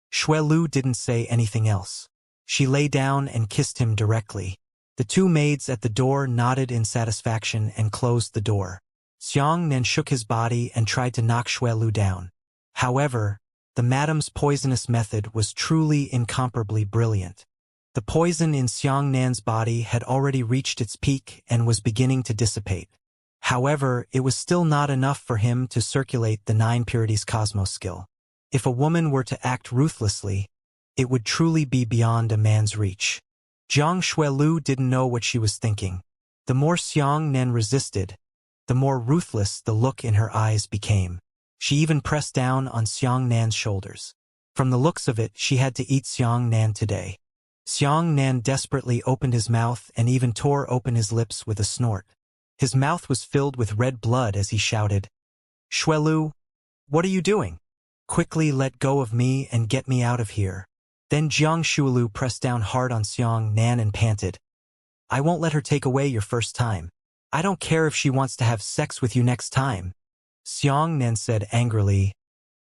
S1: Shui Lu didn't say anything else. She lay down and kissed him directly. The 2 maids at the door nodded in satisfaction and closed the door. Xiang Nan shook his body and tried to knock Shui Lu down. However, the madam's poisonous method was truly incomparably brilliant. The poison in Xiang Nan's body had already reached its peak and was beginning to dissipate. However, it was still not enough for him to circulate the 9 purities cosmos skill. If a woman were to act ruthlessly, it would truly be beyond a man's reach. Jiang Shuelu didn't know what she was thinking. The more Xianxia resisted, the more ruthless the look in her eyes became. She even pressed down on Xianxia's shoulders. From the looks of it, she had to eat Xianxia today. Xianxia desperately opened his mouth and even tore open his lips with a snort. His mouth was filled with red blood as he shouted, "Shuelu, what are you doing? Quickly let go of me and get me out of here." Then Jiang Shuelu pressed down hard on Xianxia and panted, "I won't let her take away your first time. I don't care if she wants to have sex with you next time." Xianxia said angrily,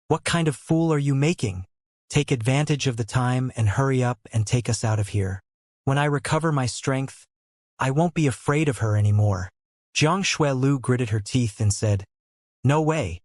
S1: "What kind of fool are you making? Take advantage of the time and hurry up and take us out of here. When I recover my strength, I won't be afraid of her anymore." Jiang Shuelu gritted her teeth and said, "No way.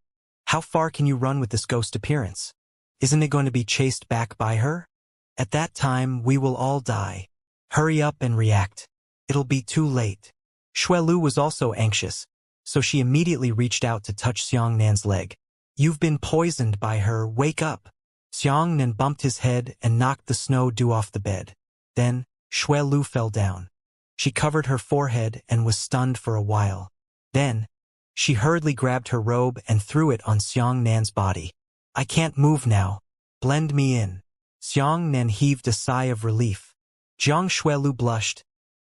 S1: How far can you run with this ghost appearance? Isn't it going to be chased back by her? At that time, we will all die. Hurry up and react. It'll be too late." Shuelu was also anxious, so she immediately reached out to touch Xianxia's leg. "You've been poisoned by her, wake up." Xianxia bumped his head and knocked the snow dew off the bed. Then, Shuelu fell down. She covered her forehead and was stunned for a while. Then, she hurriedly grabbed her robe and threw it on Xianxia's body. "I can't move now. Blend me in." Xianxia heaved a sigh of relief. Jiang Shuelu blushed,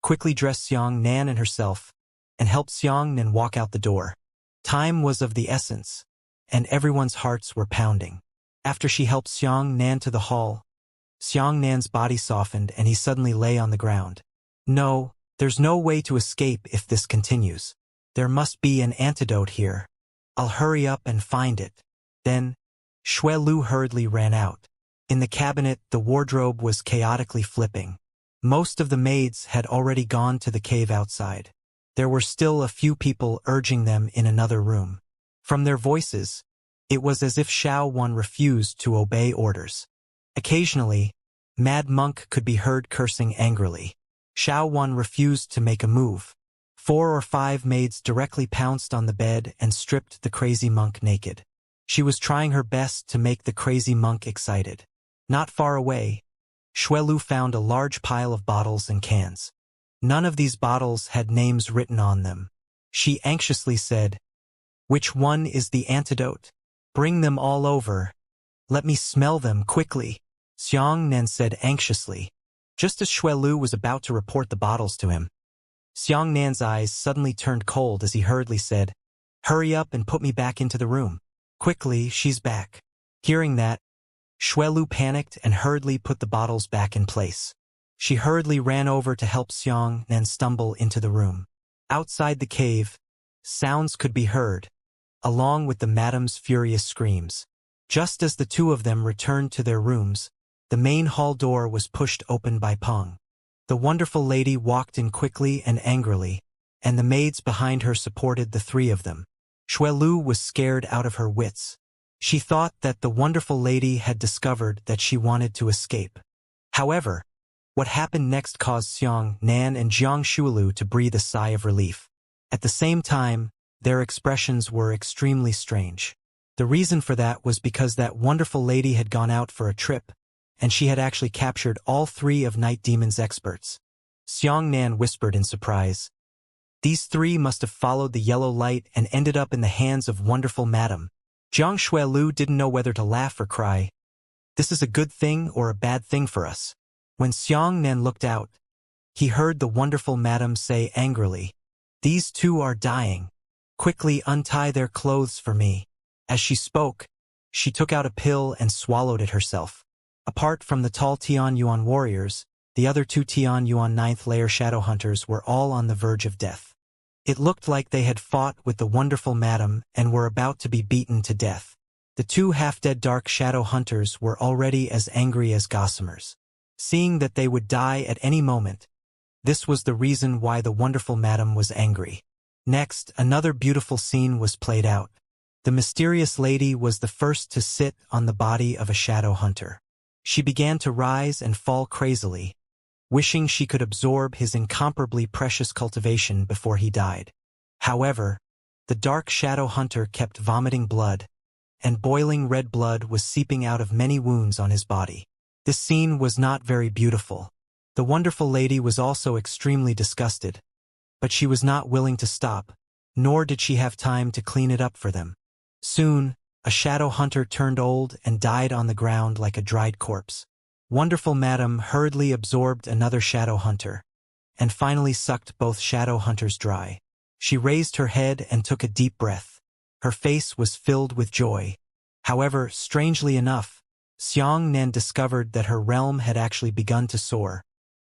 S1: quickly dressed Xianxia and herself, and helped Xianxia walk out the door. Time was of the essence, and everyone's hearts were pounding. After she helped Xianxia to the hall, Xianxia's body softened and he suddenly lay on the ground. "No, there's no way to escape if this continues. There must be an antidote here. I'll hurry up and find it." Then, Shuelu hurriedly ran out. In the cabinet, the wardrobe was chaotically flipping. Most of the maids had already gone to the cave outside. There were still a few people urging them in another room. From their voices, it was as if Xiao Wan refused to obey orders. Occasionally, Mad Monk could be heard cursing angrily. Xiao Wan refused to make a move. 4 or 5 maids directly pounced on the bed and stripped the crazy monk naked. She was trying her best to make the crazy monk excited. Not far away, Shuelu found a large pile of bottles and cans. None of these bottles had names written on them. She anxiously said, "Which one is the antidote? Bring them all over. Let me smell them quickly." Xianxia said anxiously, just as Shuelu was about to report the bottles to him. Xianxia's eyes suddenly turned cold as he hurriedly said, "Hurry up and put me back into the room. Quickly, she's back." Hearing that, Shuelu panicked and hurriedly put the bottles back in place. She hurriedly ran over to help Xianxia stumble into the room. Outside the cave, sounds could be heard, along with the madam's furious screams. Just as the two of them returned to their rooms, the main hall door was pushed open by Peng. The wonderful lady walked in quickly and angrily, and the maids behind her supported the 3 of them. Shuelu was scared out of her wits. She thought that the wonderful lady had discovered that she wanted to escape. However, what happened next caused Xianxia and Jiang Shuelu to breathe a sigh of relief. At the same time, their expressions were extremely strange. The reason for that was because that wonderful lady had gone out for a trip, and she had actually captured all 3 of Night Demon's experts. Xianxia whispered in surprise, "These 3 must have followed the yellow light and ended up in the hands of wonderful Madam." Jiang Shuelu didn't know whether to laugh or cry. This is a good thing or a bad thing for us. When Xianxia looked out, he heard the wonderful Madam say angrily, "These 2 are dying. Quickly untie their clothes for me." As she spoke, she took out a pill and swallowed it herself. Apart from the tall Tian Yuan warriors, the other 2 Tian Yuan 9th layer shadow hunters were all on the verge of death. It looked like they had fought with the wonderful madam and were about to be beaten to death. The 2 half-dead dark shadow hunters were already as angry as gossamers. Seeing that they would die at any moment, this was the reason why the wonderful madam was angry. Next, another beautiful scene was played out. The mysterious lady was the first to sit on the body of a shadow hunter. She began to rise and fall crazily, wishing she could absorb his incomparably precious cultivation before he died. However, The dark shadow hunter kept vomiting blood, and boiling red blood was seeping out of many wounds on his body. This scene was not very beautiful. The wonderful lady was also extremely disgusted, but she was not willing to stop, nor did she have time to clean it up for them. Soon, a shadow hunter turned old and died on the ground like a dried corpse. Wonderful Madam hurriedly absorbed another shadow hunter, and finally sucked both shadow hunters dry. She raised her head and took a deep breath. Her face was filled with joy. However, strangely enough, Xianxia discovered that her realm had actually begun to soar.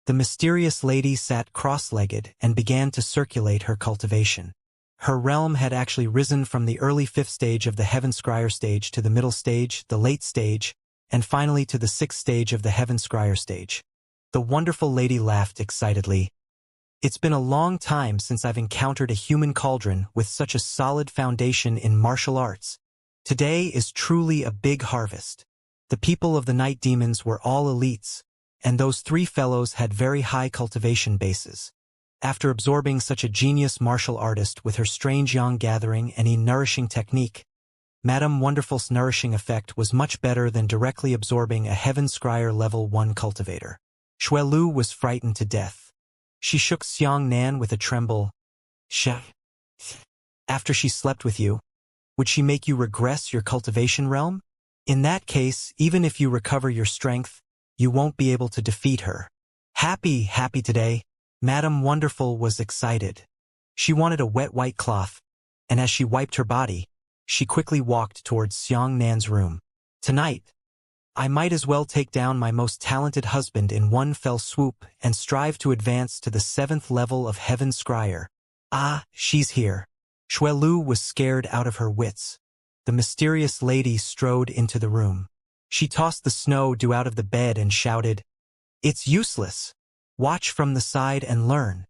S1: The mysterious lady sat cross-legged and began to circulate her cultivation. Her realm had actually risen from the early 5th stage of the Heaven Scryer stage to the middle stage, the late stage, and finally to the 6th stage of the Heaven Scryer stage. The wonderful lady laughed excitedly. It's been a long time since I've encountered a human cauldron with such a solid foundation in martial arts. Today is truly a big harvest. The people of the night demons were all elites, and those 3 fellows had very high cultivation bases. After absorbing such a genius martial artist with her strange yang gathering and nourishing technique, Madame Wonderful's nourishing effect was much better than directly absorbing a Heaven Scryer level 1 cultivator. Xuelu was frightened to death. She shook Xianxia with a tremble. After she slept with you, would she make you regress your cultivation realm? In that case, even if you recover your strength, you won't be able to defeat her. Happy today, Madame Wonderful was excited. She wanted a wet white cloth, and as she wiped her body, she quickly walked towards Xianxia's room. Tonight, I might as well take down my most talented husband in one fell swoop and strive to advance to the 7th level of Heaven Scryer. Ah, she's here. Xuelu was scared out of her wits. The mysterious lady strode into the room. She tossed the snow dew out of the bed and shouted, "It's useless. Watch from the side and learn.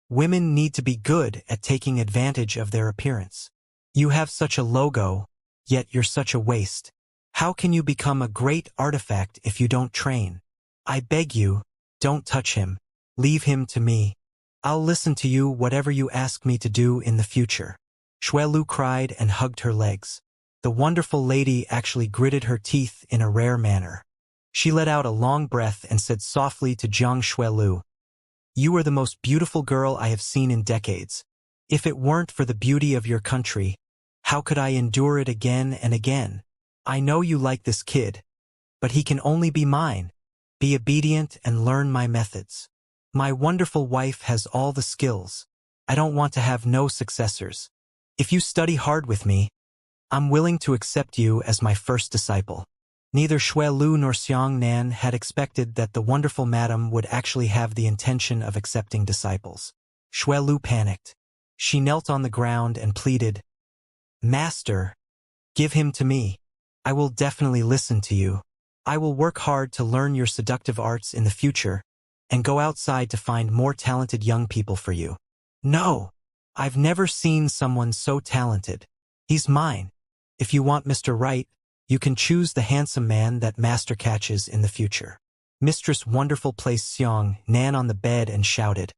S1: Women need to be good at taking advantage of their appearance. You have such a logo, yet you're such a waste. How can you become a great artifact if you don't train? I beg you, don't touch him. Leave him to me. I'll listen to you whatever you ask me to do in the future." Xuelu cried and hugged her legs. The wonderful lady actually gritted her teeth in a rare manner. She let out a long breath and said softly to Jiang Xuelu, "You are the most beautiful girl I have seen in decades. If it weren't for the beauty of your country, how could I endure it again and again? I know you like this kid, but he can only be mine. Be obedient and learn my methods. My wonderful wife has all the skills. I don't want to have no successors. If you study hard with me, I'm willing to accept you as my first disciple." Neither Xuelu nor Xianxia had expected that the wonderful madam would actually have the intention of accepting disciples. Xuelu panicked. She knelt on the ground and pleaded, "Master, give him to me. I will definitely listen to you. I will work hard to learn your seductive arts in the future and go outside to find more talented young people for you." "No, I've never seen someone so talented. He's mine. If you want Mr. Right, you can choose the handsome man that Master catches in the future." Mistress Wonderful placed Xianxia on the bed and shouted,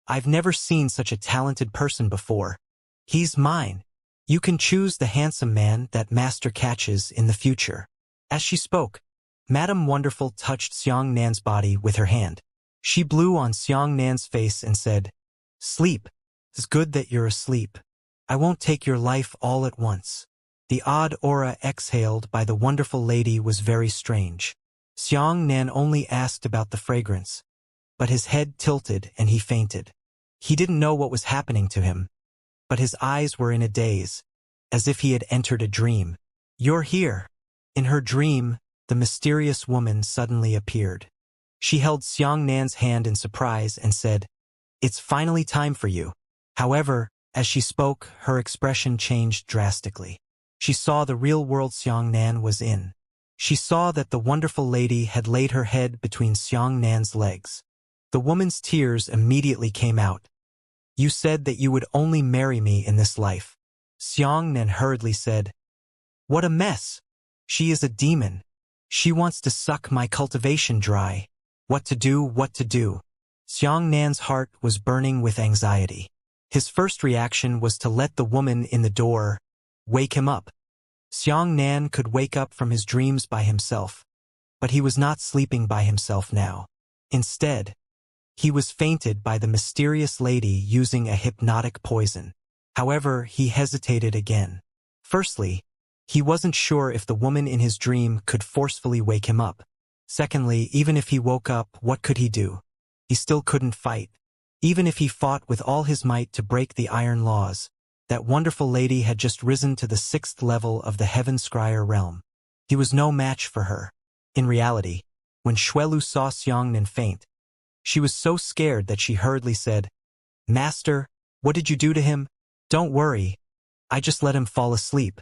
S1: "I've never seen such a talented person before. He's mine. You can choose the handsome man that Master catches in the future." As she spoke, Madame Wonderful touched Xianxia's body with her hand. She blew on Xianxia's face and said, "Sleep. It's good that you're asleep. I won't take your life all at once." The odd aura exhaled by the wonderful lady was very strange. Xianxia only asked about the fragrance, but his head tilted and he fainted. He didn't know what was happening to him, but his eyes were in a daze, as if he had entered a dream. "You're here." In her dream, the mysterious woman suddenly appeared. She held Xianxia's hand in surprise and said, "It's finally time for you." However, as she spoke, her expression changed drastically. She saw the real world Xianxia was in. She saw that the wonderful lady had laid her head between Xianxia's legs. The woman's tears immediately came out. "You said that you would only marry me in this life." Xianxia hurriedly said, "What a mess! She is a demon. She wants to suck my cultivation dry. What to do, what to do?" Xianxia's heart was burning with anxiety. His first reaction was to let the woman in the door wake him up. Xianxia could wake up from his dreams by himself, but he was not sleeping by himself now. Instead, he was fainted by the mysterious lady using a hypnotic poison. However, he hesitated again. Firstly, he wasn't sure if the woman in his dream could forcefully wake him up. Secondly, even if he woke up, what could he do? He still couldn't fight. Even if he fought with all his might to break the iron laws, that wonderful lady had just risen to the 6th level of the Heaven Scryer realm. He was no match for her. In reality, when Xuelu saw Xianxia faint, she was so scared that she hurriedly said, "Master, what did you do to him?" "Don't worry. I just let him fall asleep.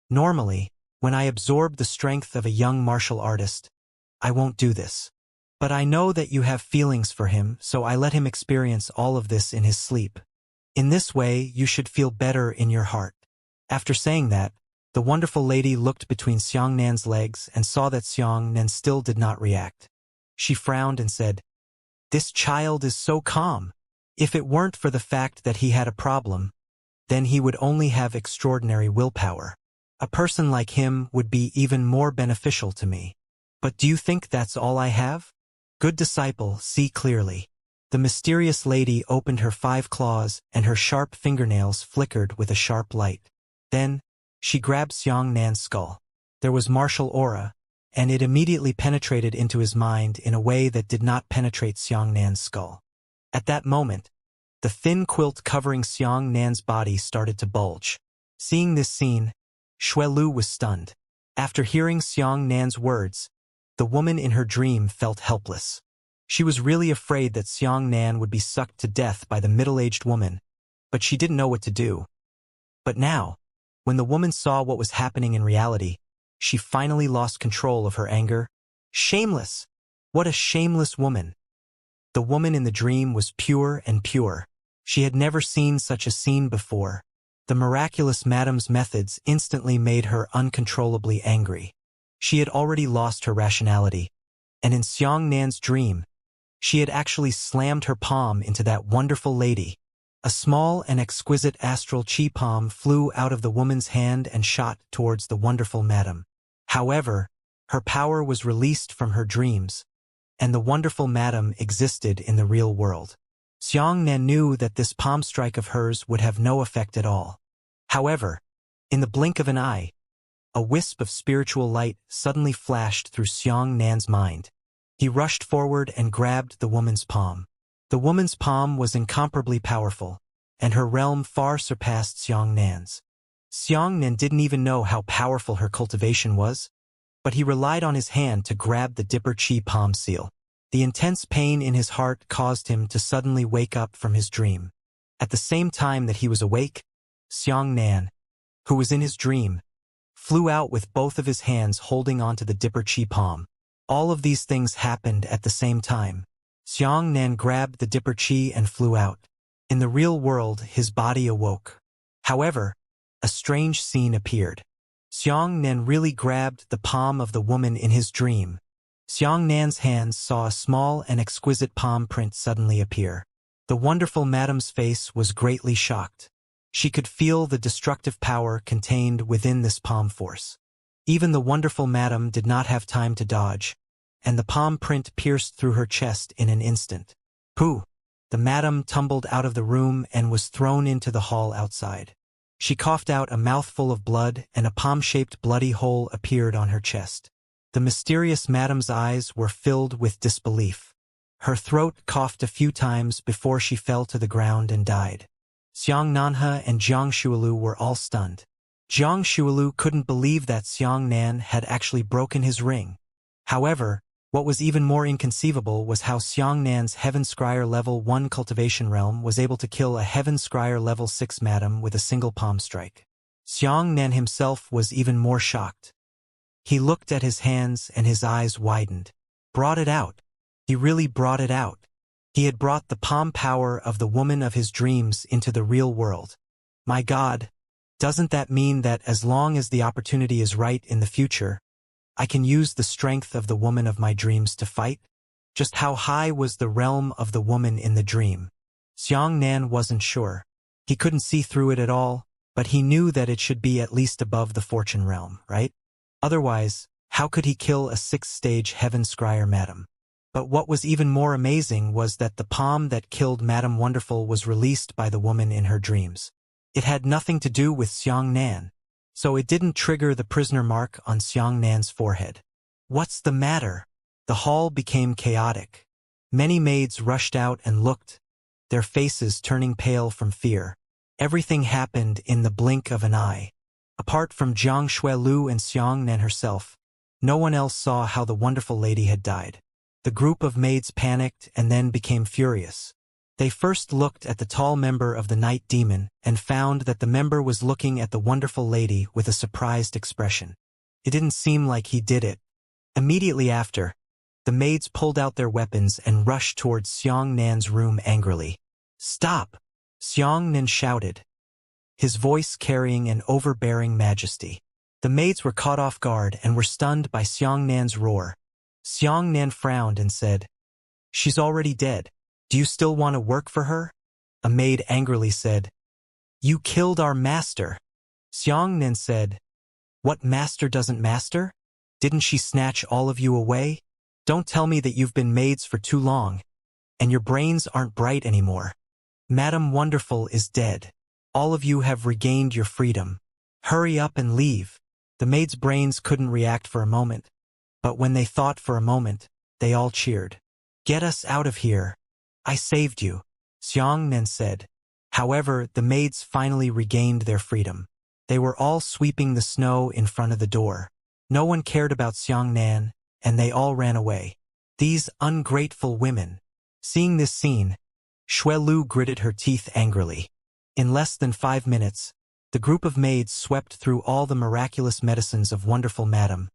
S1: Normally, when I absorb the strength of a young martial artist, I won't do this. But I know that you have feelings for him, so I let him experience all of this in his sleep. In this way, you should feel better in your heart." After saying that, the wonderful lady looked between Xianxia's legs and saw that Xianxia still did not react. She frowned and said, "This child is so calm. If it weren't for the fact that he had a problem, then he would only have extraordinary willpower. A person like him would be even more beneficial to me. But do you think that's all I have? Good disciple, see clearly." The mysterious lady opened her 5 claws and her sharp fingernails flickered with a sharp light. Then, she grabbed Xianxia's skull. There was martial aura, and it immediately penetrated into his mind in a way that did not penetrate Xianxia's skull. At that moment, the thin quilt covering Xianxia's body started to bulge. Seeing this scene, Xuelu was stunned. After hearing Xianxia's words, the woman in her dream felt helpless. She was really afraid that Xianxia would be sucked to death by the middle-aged woman, but she didn't know what to do. But now, when the woman saw what was happening in reality, she finally lost control of her anger. Shameless! What a shameless woman! The woman in the dream was pure and pure. She had never seen such a scene before. The miraculous madam's methods instantly made her uncontrollably angry. She had already lost her rationality, and in Xianxia's dream, she had actually slammed her palm into that wonderful lady. A small and exquisite astral chi palm flew out of the woman's hand and shot towards the wonderful madam. However, her power was released from her dreams, and the wonderful madam existed in the real world. Xianxia knew that this palm strike of hers would have no effect at all. However, in the blink of an eye, a wisp of spiritual light suddenly flashed through Xianxia's mind. He rushed forward and grabbed the woman's palm. The woman's palm was incomparably powerful, and her realm far surpassed Xianxia's. Xianxia didn't even know how powerful her cultivation was, but he relied on his hand to grab the Dipper Chi palm seal. The intense pain in his heart caused him to suddenly wake up from his dream. At the same time that he was awake, Xianxia, who was in his dream, flew out with both of his hands holding onto the Dipper Chi palm. All of these things happened at the same time. Xianxia grabbed the Dipper Chi and flew out. In the real world, his body awoke. However, a strange scene appeared. Xianxia really grabbed the palm of the woman in his dream. Xianxia's hands saw a small and exquisite palm print suddenly appear. The wonderful madam's face was greatly shocked. She could feel the destructive power contained within this palm force. Even the wonderful madam did not have time to dodge, and the palm print pierced through her chest in an instant. Pooh! The madam tumbled out of the room and was thrown into the hall outside. She coughed out a mouthful of blood, and a palm-shaped bloody hole appeared on her chest. The mysterious madam's eyes were filled with disbelief. Her throat coughed a few times before she fell to the ground and died. Xianxia and Jiang Xuelu were all stunned. Jiang Xuelu couldn't believe that Xianxia had actually broken his ring. However, what was even more inconceivable was how Xianxia's Heaven Scryer Level 1 Cultivation Realm was able to kill a Heaven Scryer Level 6 madam with a single palm strike. Xianxia himself was even more shocked. He looked at his hands and his eyes widened. Brought it out. He really brought it out. He had brought the palm power of the woman of his dreams into the real world. My God, doesn't that mean that as long as the opportunity is right in the future, I can use the strength of the woman of my dreams to fight? Just how high was the realm of the woman in the dream? Xianxia wasn't sure. He couldn't see through it at all, but he knew that it should be at least above the fortune realm, right? Otherwise, how could he kill a sixth-stage heaven scryer madam? But what was even more amazing was that the palm that killed Madame Wonderful was released by the woman in her dreams. It had nothing to do with Xianxia, so it didn't trigger the prisoner mark on Xianxia's forehead. What's the matter? The hall became chaotic. Many maids rushed out and looked, their faces turning pale from fear. Everything happened in the blink of an eye. Apart from Jiang Shuelu and Xianxia herself, no one else saw how the wonderful lady had died. The group of maids panicked and then became furious. They first looked at the tall member of the Night Demon and found that the member was looking at the wonderful lady with a surprised expression. It didn't seem like he did it. Immediately after, the maids pulled out their weapons and rushed towards Xianxia's room angrily. "Stop!" Xianxia shouted, his voice carrying an overbearing majesty. The maids were caught off guard and were stunned by Xianxia's roar. Xianxia frowned and said, "She's already dead. Do you still want to work for her?" A maid angrily said, "You killed our master." Xianxia said, "What master doesn't master? Didn't she snatch all of you away? Don't tell me that you've been maids for too long, and your brains aren't bright anymore. Madame Wonderful is dead. All of you have regained your freedom. Hurry up and leave." The maids' brains couldn't react for a moment, but when they thought for a moment, they all cheered. "Get us out of here. I saved you," Xianxia said. However, the maids finally regained their freedom. They were all sweeping the snow in front of the door. No one cared about Xianxia, and they all ran away. These ungrateful women. Seeing this scene, Shuelu gritted her teeth angrily. In less than 5 minutes, the group of maids swept through all the miraculous medicines of wonderful Madame,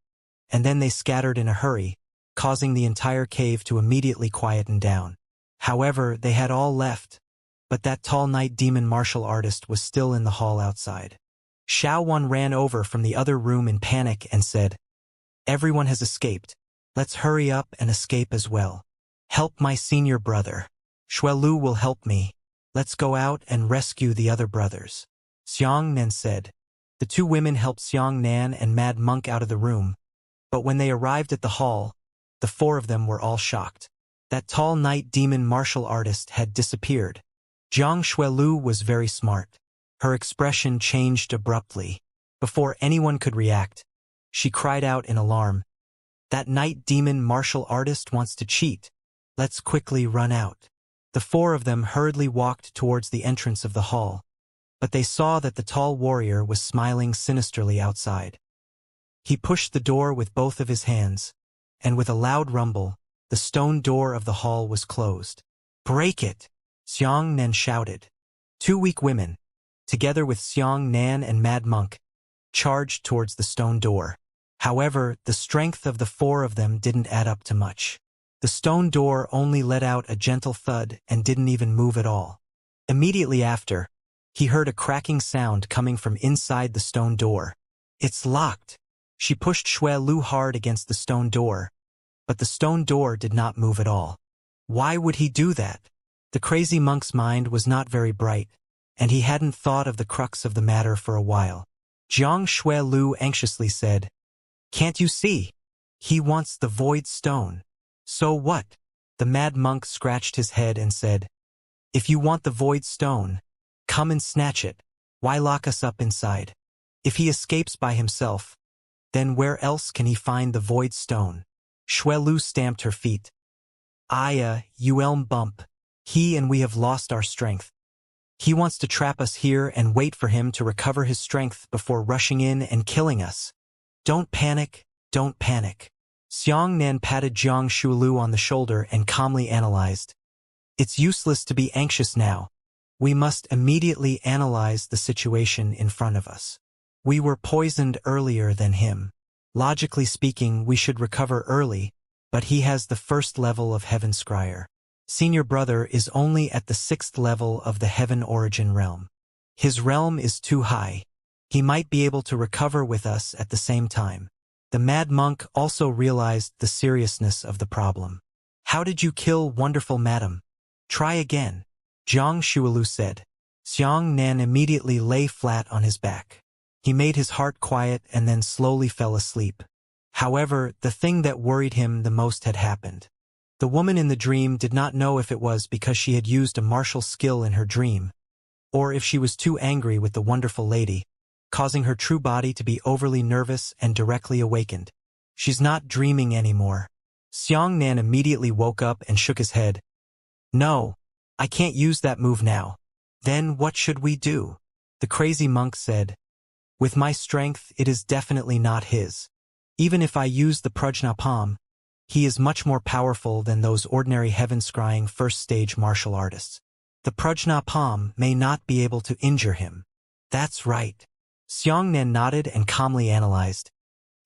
S1: and then they scattered in a hurry, causing the entire cave to immediately quieten down. However, they had all left, but that tall night demon martial artist was still in the hall outside. Xiaowan ran over from the other room in panic and said, "Everyone has escaped. Let's hurry up and escape as well. Help my senior brother. Shuelu will help me. Let's go out and rescue the other brothers." Xianxia said. The two women helped Xianxia and Mad Monk out of the room, but when they arrived at the hall, the 4 of them were all shocked. That tall night demon martial artist had disappeared. Jiang Shuelu was very smart. Her expression changed abruptly. Before anyone could react, she cried out in alarm, "That night demon martial artist wants to cheat. Let's quickly run out." The 4 of them hurriedly walked towards the entrance of the hall, but they saw that the tall warrior was smiling sinisterly outside. He pushed the door with both of his hands, and with a loud rumble, the stone door of the hall was closed. "Break it!" Xianxia shouted. 2 weak women, together with Xianxia and Mad Monk, charged towards the stone door. However, the strength of the 4 of them didn't add up to much. The stone door only let out a gentle thud and didn't even move at all. Immediately after, he heard a cracking sound coming from inside the stone door. "It's locked." She pushed Shuelu hard against the stone door, but the stone door did not move at all. Why would he do that? The crazy monk's mind was not very bright, and he hadn't thought of the crux of the matter for a while. Jiang Shuelu anxiously said, "Can't you see? He wants the void stone." "So what?" The mad monk scratched his head and said, "If you want the void stone, come and snatch it. Why lock us up inside? If he escapes by himself, then where else can he find the void stone?" Shuelu stamped her feet. "Aya, you elm bump. He and we have lost our strength. He wants to trap us here and wait for him to recover his strength before rushing in and killing us. Don't panic, don't panic." Xianxia patted Jiang Shuelu on the shoulder and calmly analyzed. "It's useless to be anxious now. We must immediately analyze the situation in front of us. We were poisoned earlier than him. Logically speaking, we should recover early, but he has the 1st level of Heaven Scryer. Senior brother is only at the 6th level of the Heaven Origin realm. His realm is too high. He might be able to recover with us at the same time." The mad monk also realized the seriousness of the problem. "How did you kill wonderful madam? Try again," Jiang Shuelu said. Xianxia immediately lay flat on his back. He made his heart quiet and then slowly fell asleep. However, the thing that worried him the most had happened. The woman in the dream did not know if it was because she had used a martial skill in her dream, or if she was too angry with the wonderful lady, causing her true body to be overly nervous and directly awakened. She's not dreaming anymore. Xianxia immediately woke up and shook his head. No, I can't use that move now. Then what should we do? The crazy monk said. With my strength, it is definitely not his. Even if I use the Prajnapam, he is much more powerful than those ordinary heaven-scrying first-stage martial artists. The Prajnapam may not be able to injure him. That's right. Xianxia nodded and calmly analyzed.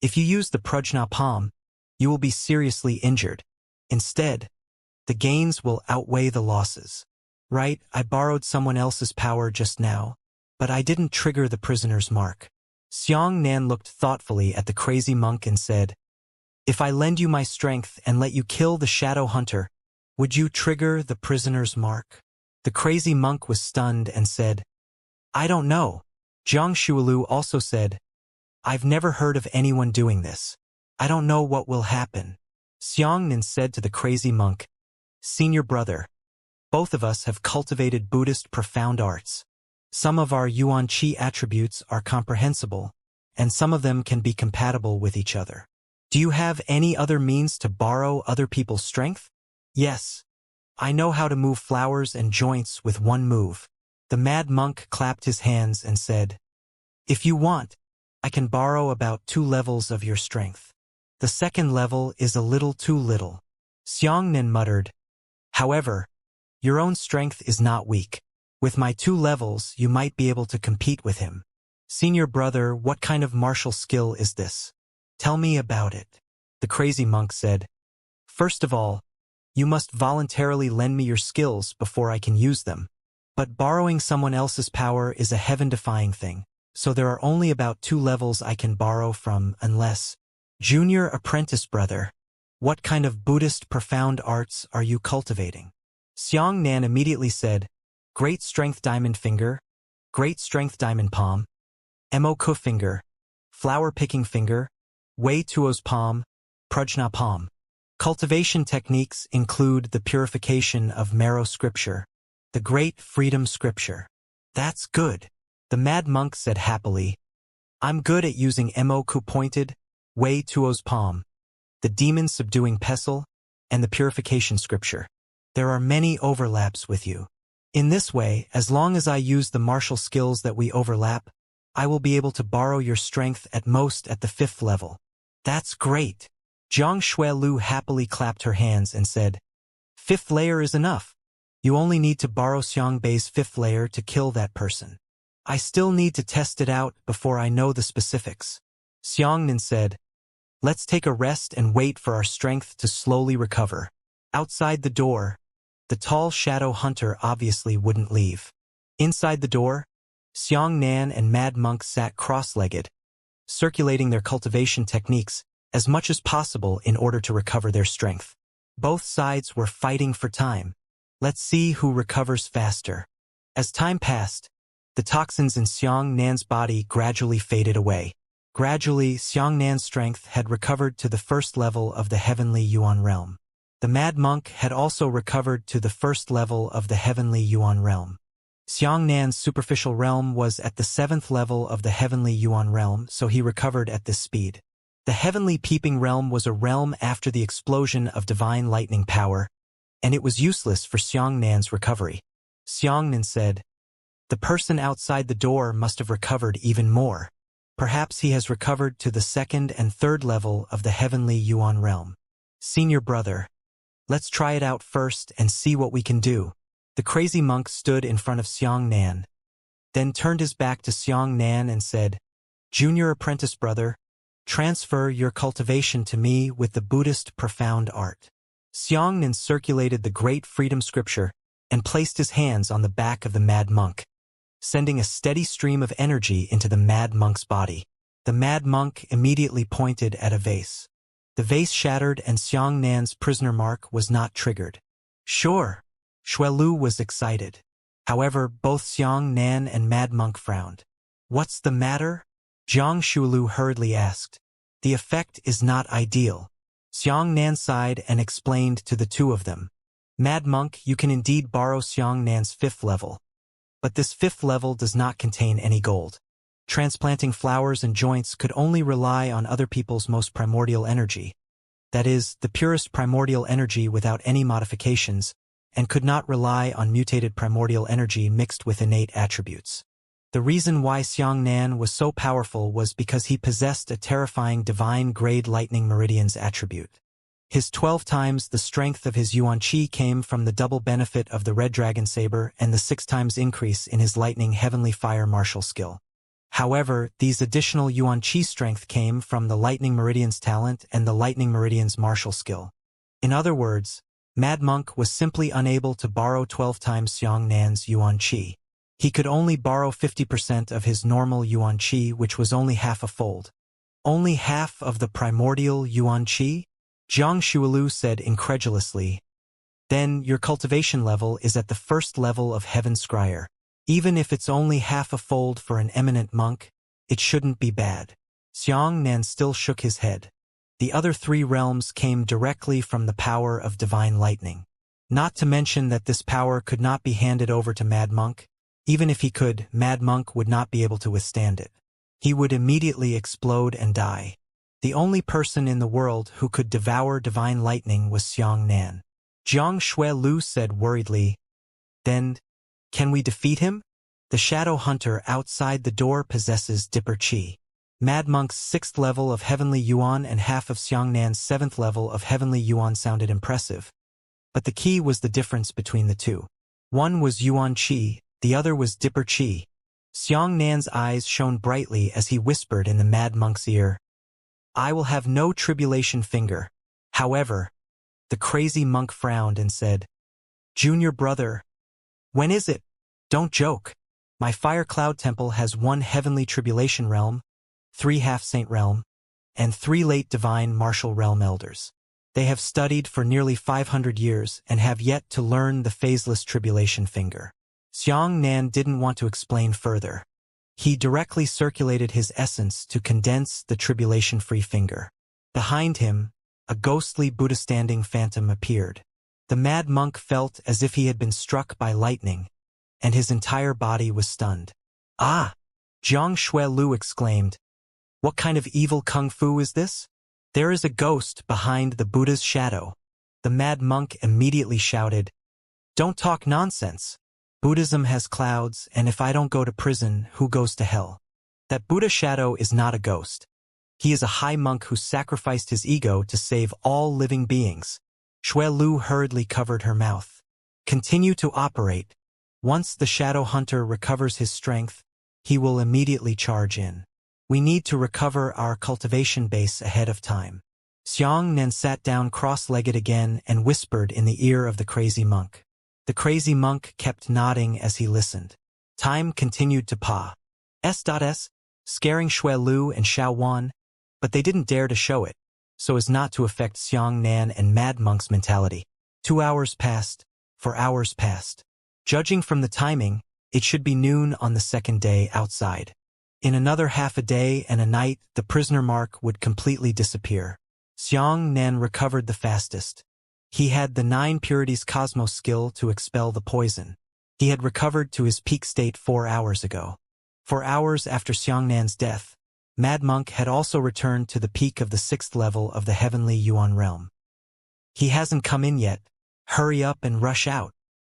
S1: If you use the Prajnapam, you will be seriously injured. Instead, the gains will outweigh the losses. Right, I borrowed someone else's power just now, but I didn't trigger the prisoner's mark. Xianxia looked thoughtfully at the crazy monk and said, if I lend you my strength and let you kill the shadow hunter, would you trigger the prisoner's mark? The crazy monk was stunned and said, I don't know. Zhang Shualu also said, I've never heard of anyone doing this. I don't know what will happen. Xianxia said to the crazy monk, Senior brother, both of us have cultivated Buddhist profound arts. Some of our Yuan Qi attributes are comprehensible, and some of them can be compatible with each other. Do you have any other means to borrow other people's strength? Yes. I know how to move flowers and joints with one move. The mad monk clapped his hands and said, if you want, I can borrow about 2 levels of your strength. The second level is a little too little. Xianxia muttered, however, your own strength is not weak. With my 2 levels, you might be able to compete with him. Senior brother, what kind of martial skill is this? Tell me about it. The crazy monk said, first of all, you must voluntarily lend me your skills before I can use them. But borrowing someone else's power is a heaven-defying thing, so there are only about 2 levels I can borrow from unless... Junior apprentice brother, what kind of Buddhist profound arts are you cultivating? Xianxia immediately said, Great Strength Diamond Finger, Great Strength Diamond Palm, Moku Finger, Flower Picking Finger, Wei Tuo's Palm, Prajna Palm. Cultivation techniques include the purification of marrow scripture, the Great Freedom Scripture. That's good. The mad monk said happily, I'm good at using Moku Pointed, Wei Tuo's Palm, the Demon Subduing Pestle, and the Purification Scripture. There are many overlaps with you. In this way, as long as I use the martial skills that we overlap, I will be able to borrow your strength at most at the 5th level. That's great. Zhang Shualu happily clapped her hands and said, 5th layer is enough. You only need to borrow Xiangbei's 5th layer to kill that person. I still need to test it out before I know the specifics. Xianxia said, let's take a rest and wait for our strength to slowly recover. Outside the door, the tall shadow hunter obviously wouldn't leave. Inside the door, Xianxia and Mad Monk sat cross-legged, circulating their cultivation techniques as much as possible in order to recover their strength. Both sides were fighting for time. Let's see who recovers faster. As time passed, the toxins in Xianxia's body gradually faded away. Gradually, Xianxia's strength had recovered to the 1st level of the heavenly Yuan realm. The mad monk had also recovered to the 1st level of the heavenly Yuan realm. Xianxia's superficial realm was at the 7th level of the heavenly Yuan realm, so he recovered at this speed. The heavenly peeping realm was a realm after the explosion of divine lightning power, and it was useless for Xianxia's recovery. Xianxia said, the person outside the door must have recovered even more. Perhaps he has recovered to the 2nd and 3rd level of the heavenly Yuan realm. Senior brother, let's try it out first and see what we can do. The crazy monk stood in front of Xianxia, then turned his back to Xianxia and said, Junior apprentice brother, transfer your cultivation to me with the Buddhist profound art. Xianxia circulated the Great Freedom Scripture and placed his hands on the back of the mad monk, sending a steady stream of energy into the mad monk's body. The mad monk immediately pointed at a vase. The vase shattered and Xianxia's prisoner mark was not triggered. Sure. Shuelu was excited. However, both Xiang Nan and Mad Monk frowned. "What's the matter?" Jiang Shuelu hurriedly asked. "The effect is not ideal." Xiang Nan sighed and explained to the two of them. "Mad Monk, you can indeed borrow Xiang Nan's 5th level. But this 5th level does not contain any gold. Transplanting flowers and joints could only rely on other people's most primordial energy. That is, the purest primordial energy without any modifications, and could not rely on mutated primordial energy mixed with innate attributes. The reason why Xiang Nan was so powerful was because he possessed a terrifying divine-grade lightning meridian's attribute. His 12 times the strength of his Yuan Qi came from the double benefit of the Red Dragon Saber and the 6 times increase in his lightning heavenly fire martial skill. However, these additional Yuan Qi strength came from the Lightning Meridian's talent and the Lightning Meridian's martial skill. In other words, Mad Monk was simply unable to borrow 12 times Xiang Nan's Yuan Qi. He could only borrow 50% of his normal Yuan Qi, which was only half a fold. "Only half of the primordial Yuan Qi?" Jiang Shuelu said incredulously. "Then your cultivation level is at the 1st level of Heaven Scryer. Even if it's only half a fold for an eminent monk, it shouldn't be bad." Xiang Nan still shook his head. The other 3 realms came directly from the power of divine lightning. Not to mention that this power could not be handed over to Mad Monk. Even if he could, Mad Monk would not be able to withstand it. He would immediately explode and die. The only person in the world who could devour divine lightning was Xiang Nan. Jiang Shuelu said worriedly, "Then, can we defeat him? The shadow hunter outside the door possesses Dipper Qi. Mad Monk's 6th level of Heavenly Yuan and half of Xiang Nan's 7th level of Heavenly Yuan sounded impressive. But the key was the difference between the two. One was Yuan Qi, the other was Dipper Qi. Xiang Nan's eyes shone brightly as he whispered in the Mad Monk's ear, "I will have no tribulation finger." However, the crazy monk frowned and said, "Junior brother, when is it? Don't joke. My Fire Cloud Temple has 1 Heavenly Tribulation Realm, 3 Half-Saint Realm, and 3 late Divine Martial Realm Elders. They have studied for nearly 500 years and have yet to learn the phaseless Tribulation Finger." Xiang Nan didn't want to explain further. He directly circulated his essence to condense the tribulation-free finger. Behind him, a ghostly Buddha-standing phantom appeared. The Mad Monk felt as if he had been struck by lightning, and his entire body was stunned. "Ah!" Jiang Shuelu exclaimed. "What kind of evil kung fu is this? There is a ghost behind the Buddha's shadow." The Mad Monk immediately shouted, "Don't talk nonsense. Buddhism has clouds, and if I don't go to prison, who goes to hell? That Buddha shadow is not a ghost. He is a high monk who sacrificed his ego to save all living beings." Shuelu hurriedly covered her mouth. "Continue to operate. Once the shadow hunter recovers his strength, he will immediately charge in. We need to recover our cultivation base ahead of time." Xiang Nan sat down cross-legged again and whispered in the ear of the crazy monk. The crazy monk kept nodding as he listened. Time continued to pass, scaring Shuelu and Xiao Wan, but they didn't dare to show it, so as not to affect Xiang Nan and Mad Monk's mentality. 2 hours passed, 4 hours passed. Judging from the timing, it should be noon on the 2nd day outside. In another half a day and a night, the prisoner mark would completely disappear. Xiang Nan recovered the fastest. He had the 9 Purities Cosmos skill to expel the poison. He had recovered to his peak state 4 hours ago. 4 hours after Xiang Nan's death, Mad Monk had also returned to the peak of the 6th level of the Heavenly Yuan realm. "He hasn't come in yet. Hurry up and rush out,"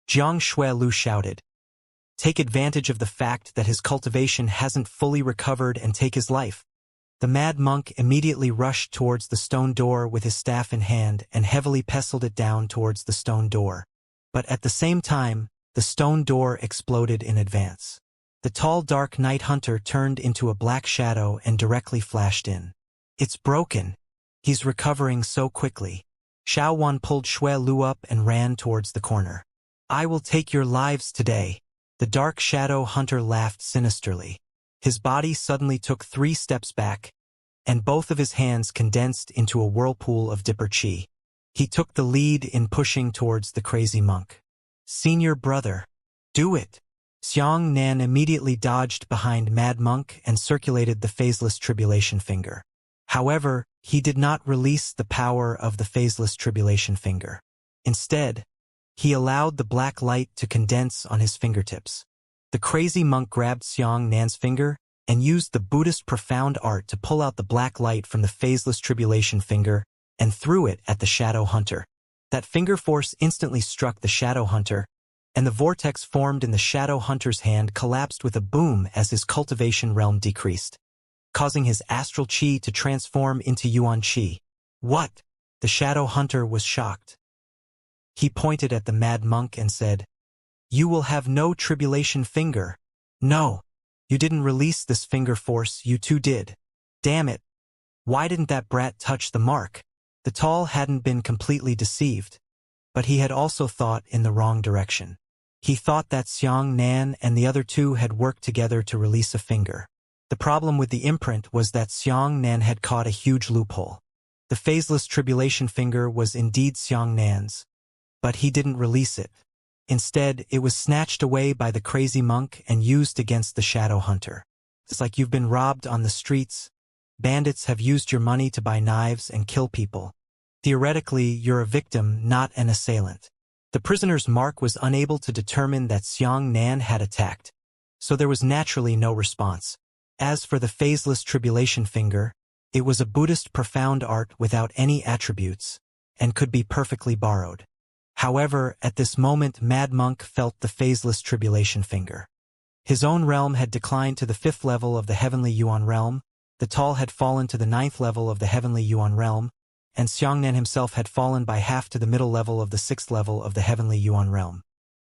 S1: Jiang Shuelu shouted. "Take advantage of the fact that his cultivation hasn't fully recovered and take his life." The Mad Monk immediately rushed towards the stone door with his staff in hand and heavily pestled it down towards the stone door. But at the same time, the stone door exploded in advance. The tall dark night hunter turned into a black shadow and directly flashed in. "It's broken. He's recovering so quickly." Xiao Wan pulled Shuelu up and ran towards the corner. "I will take your lives today." The dark shadow hunter laughed sinisterly. His body suddenly took 3 steps back, and both of his hands condensed into a whirlpool of Dipper Qi. He took the lead in pushing towards the crazy monk. "Senior brother, Do it. Xianxia immediately dodged behind Mad Monk and circulated the phaseless tribulation finger. However, he did not release the power of the phaseless tribulation finger. Instead, he allowed the black light to condense on his fingertips. The crazy monk grabbed Xianxia's finger and used the Buddhist profound art to pull out the black light from the phaseless tribulation finger and threw it at the shadow hunter. That finger force instantly struck the shadow hunter, and the vortex formed in the shadow hunter's hand collapsed with a boom as his cultivation realm decreased, causing his astral chi to transform into yuan chi. What? The shadow hunter was shocked. He pointed at the mad monk and said, "You will have no tribulation finger." "No. You didn't release this finger force, you two did. Damn it. Why didn't that brat touch the mark?" The tall hadn't been completely deceived, but he had also thought in the wrong direction. He thought that Xianxia and the other two had worked together to release a finger. The problem with the imprint was that Xianxia had caught a huge loophole. The phaseless tribulation finger was indeed Xianxia's, but he didn't release it. Instead, it was snatched away by the crazy monk and used against the shadow hunter. It's like you've been robbed on the streets. Bandits have used your money to buy knives and kill people. Theoretically, you're a victim, not an assailant. The prisoner's mark was unable to determine that Xianxia had attacked, so there was naturally no response. As for the phaseless tribulation finger, it was a Buddhist profound art without any attributes, and could be perfectly borrowed. However, at this moment Mad Monk felt the phaseless tribulation finger. His own realm had declined to the 5th level of the heavenly Yuan realm, the tall had fallen to the 9th level of the heavenly Yuan realm, and Xianxia himself had fallen by half to the middle level of the 6th level of the heavenly Yuan realm.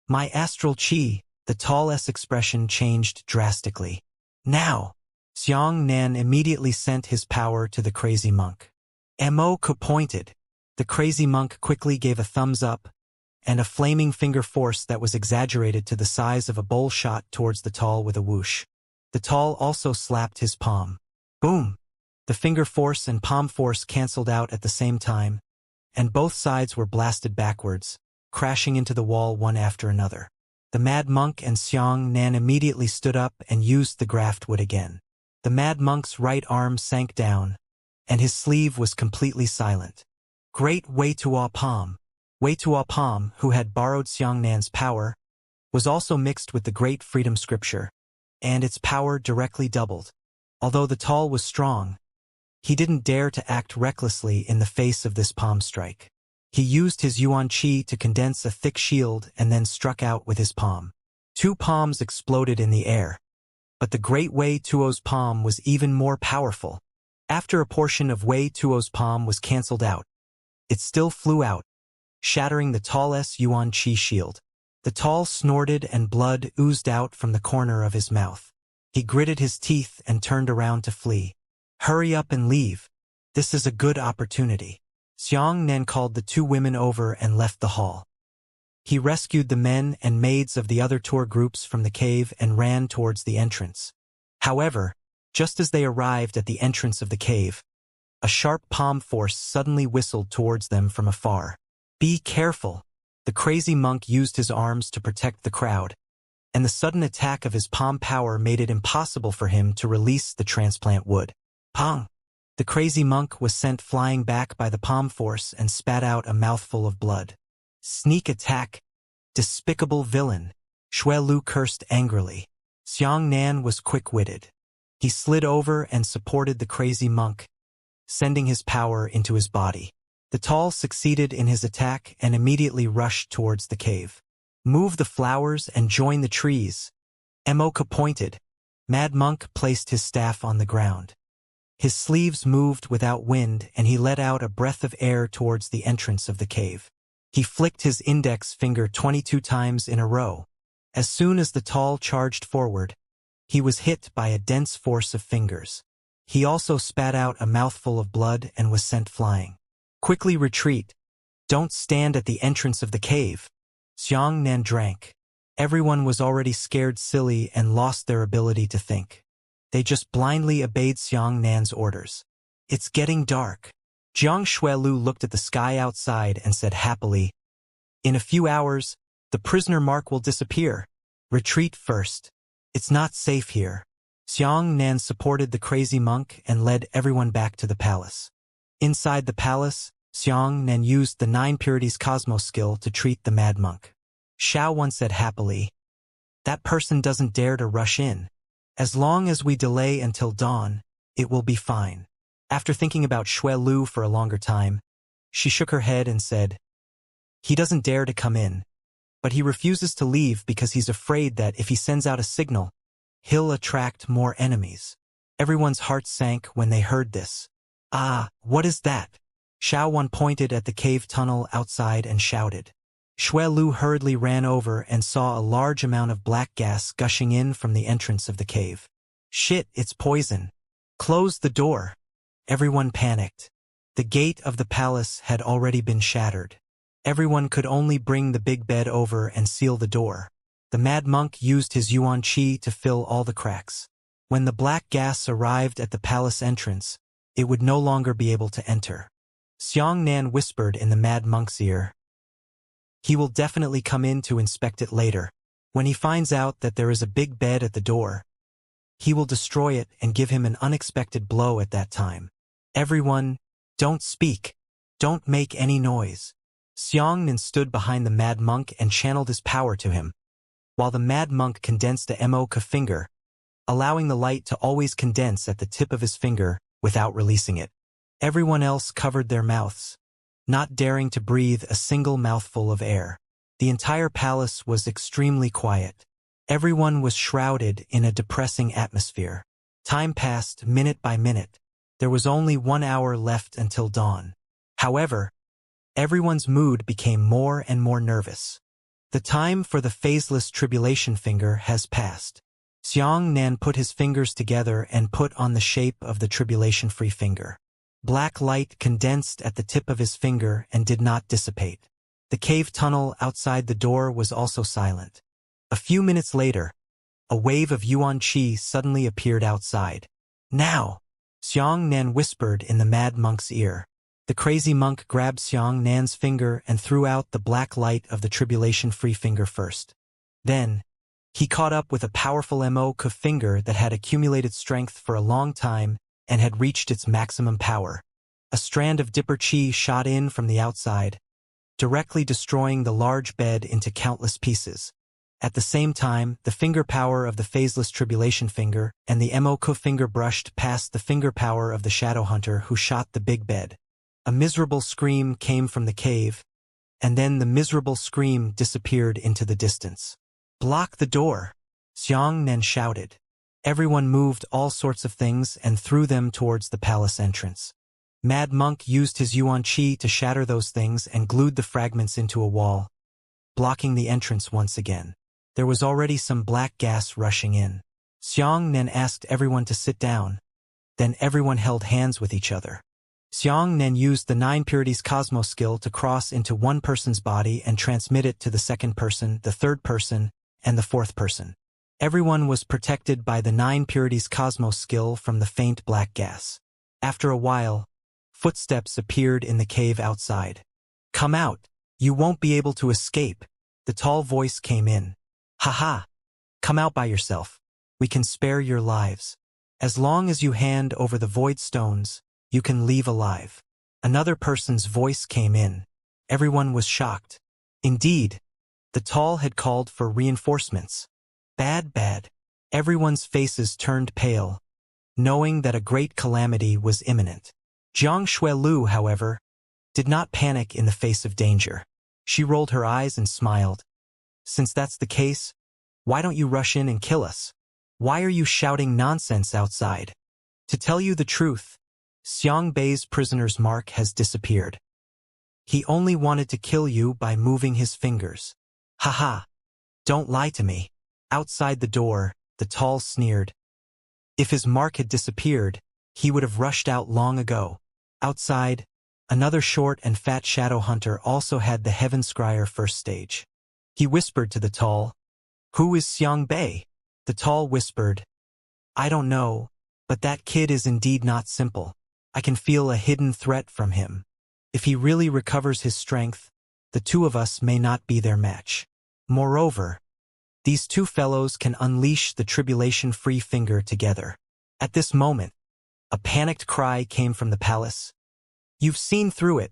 S1: My astral chi, the tall's expression changed drastically. Now! Xianxia immediately sent his power to the crazy monk. Mo pointed. The crazy monk quickly gave a thumbs up, and a flaming finger force that was exaggerated to the size of a bowl shot towards the tall with a whoosh. The tall also slapped his palm. Boom! The finger force and palm force cancelled out at the same time, and both sides were blasted backwards, crashing into the wall one after another. The mad monk and Xianxia immediately stood up and used the graft wood again. The mad monk's right arm sank down, and his sleeve was completely silent. Great Wei Tuo Palm. Wei Tuo Palm, who had borrowed Xianxia's power, was also mixed with the Great Freedom Scripture, and its power directly doubled. Although the tall was strong, he didn't dare to act recklessly in the face of this palm strike. He used his yuan chi to condense a thick shield and then struck out with his palm. 2 palms exploded in the air. But the great Wei Tuo's palm was even more powerful. After a portion of Wei Tuo's palm was cancelled out, it still flew out, shattering the tall's yuan chi shield. The tall snorted and blood oozed out from the corner of his mouth. He gritted his teeth and turned around to flee. Hurry up and leave. This is a good opportunity. Xianxia called the 2 women over and left the hall. He rescued the men and maids of the other tour groups from the cave and ran towards the entrance. However, just as they arrived at the entrance of the cave, a sharp palm force suddenly whistled towards them from afar. Be careful! The crazy monk used his arms to protect the crowd, and the sudden attack of his palm power made it impossible for him to release the transplant wood. Pong! The crazy monk was sent flying back by the palm force and spat out a mouthful of blood. Sneak attack! Despicable villain! Xue Lu cursed angrily. Xianxia was quick-witted. He slid over and supported the crazy monk, sending his power into his body. The tall succeeded in his attack and immediately rushed towards the cave. Move the flowers and join the trees. Emoka pointed. Mad Monk placed his staff on the ground. His sleeves moved without wind and he let out a breath of air towards the entrance of the cave. He flicked his index finger 22 times in a row. As soon as the tall charged forward, he was hit by a dense force of fingers. He also spat out a mouthful of blood and was sent flying. Quickly retreat. Don't stand at the entrance of the cave. Xianxia drank. Everyone was already scared silly and lost their ability to think. They just blindly obeyed Xianxia's orders. It's getting dark. Jiang Shuelu looked at the sky outside and said happily, "In a few hours, the prisoner mark will disappear." Retreat first. It's not safe here. Xianxia supported the crazy monk and led everyone back to the palace. Inside the palace, Xianxia used the 9 Purities Cosmos skill to treat the mad monk. Xiao once said happily, "That person doesn't dare to rush in. As long as we delay until dawn, it will be fine." After thinking about Shui Lu for a longer time, she shook her head and said, "He doesn't dare to come in, but he refuses to leave because he's afraid that if he sends out a signal, he'll attract more enemies." Everyone's heart sank when they heard this. "Ah, what is that?" Xiao Wan pointed at the cave tunnel outside and shouted. Shui Lu hurriedly ran over and saw a large amount of black gas gushing in from the entrance of the cave. "Shit, it's poison. Close the door." Everyone panicked. The gate of the palace had already been shattered. Everyone could only bring the big bed over and seal the door. The mad monk used his yuan qi to fill all the cracks. When the black gas arrived at the palace entrance, it would no longer be able to enter. Xianxia whispered in the mad monk's ear, "He will definitely come in to inspect it later. When he finds out that there is a big bed at the door, he will destroy it and give him an unexpected blow at that time. Everyone, don't speak. Don't make any noise." Xianxia stood behind the mad monk and channeled his power to him, while the mad monk condensed a MOK finger, allowing the light to always condense at the tip of his finger without releasing it. Everyone else covered their mouths, not daring to breathe a single mouthful of air. The entire palace was extremely quiet. Everyone was shrouded in a depressing atmosphere. Time passed minute by minute. There was only 1 hour left until dawn. However, everyone's mood became more and more nervous. The time for the phaseless tribulation finger has passed. Xianxia put his fingers together and put on the shape of the tribulation-free finger. Black light condensed at the tip of his finger and did not dissipate. The cave tunnel outside the door was also silent. A few minutes later, a wave of yuan qi suddenly appeared outside. "Now!" Xianxia whispered in the mad monk's ear. The crazy monk grabbed Xianxia's finger and threw out the black light of the tribulation-free finger first. Then, he caught up with a powerful MOK finger that had accumulated strength for a long time and had reached its maximum power. A strand of dipper qi shot in from the outside, directly destroying the large bed into countless pieces. At the same time, the finger power of the phaseless tribulation finger and the MOK finger brushed past the finger power of the shadow hunter who shot the big bed. A miserable scream came from the cave, and then the miserable scream disappeared into the distance. "Block the door!" Xianxia shouted. Everyone moved all sorts of things and threw them towards the palace entrance. Mad Monk used his yuan qi to shatter those things and glued the fragments into a wall, blocking the entrance once again. There was already some black gas rushing in. Xianxia asked everyone to sit down. Then everyone held hands with each other. Xianxia used the 9 Purities Cosmos skill to cross into one person's body and transmit it to the second person, the third person, and the fourth person. Everyone was protected by the 9 Purities Cosmos skill from the faint black gas. After a while, footsteps appeared in the cave outside. "Come out. You won't be able to escape." The tall voice came in. "Haha. Come out by yourself. We can spare your lives. As long as you hand over the void stones, you can leave alive." Another person's voice came in. Everyone was shocked. Indeed, the tall had called for reinforcements. Bad. Everyone's faces turned pale, knowing that a great calamity was imminent. Jiang Shuilu, however, did not panic in the face of danger. She rolled her eyes and smiled. "Since that's the case, why don't you rush in and kill us? Why are you shouting nonsense outside?" To tell you the truth, Xiang Bei's prisoner's mark has disappeared. He only wanted to kill you by moving his fingers. Haha. Don't lie to me. Outside the door, the tall sneered. If his mark had disappeared, he would have rushed out long ago. Outside, another short and fat shadow hunter also had the Heaven Scryer first stage. He whispered to the tall, "Who is Xiang Bei?" The tall whispered, "I don't know, but that kid is indeed not simple. I can feel a hidden threat from him. If he really recovers his strength, the two of us may not be their match. Moreover, These two fellows can unleash the tribulation-free finger together. At this moment, a panicked cry came from the palace. You've seen through it.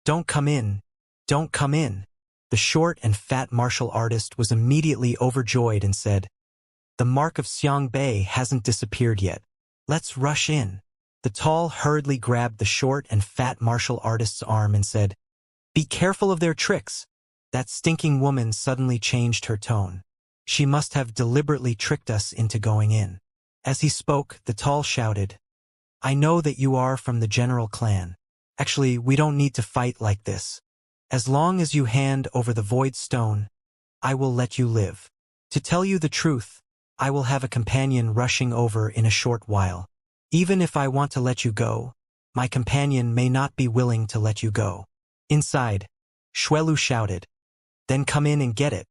S1: Don't come in. Don't come in. The short and fat martial artist was immediately overjoyed and said, The mark of Xiang Bei hasn't disappeared yet. Let's rush in. The tall hurriedly grabbed the short and fat martial artist's arm and said, Be careful of their tricks. That stinking woman suddenly changed her tone. She must have deliberately tricked us into going in. As he spoke, the tall shouted, I know that you are from the general clan. Actually, we don't need to fight like this. As long as you hand over the void stone, I will let you live. To tell you the truth, I will have a companion rushing over in a short while. Even if I want to let you go, my companion may not be willing to let you go. Inside, Xuelu shouted, Then come in and get it.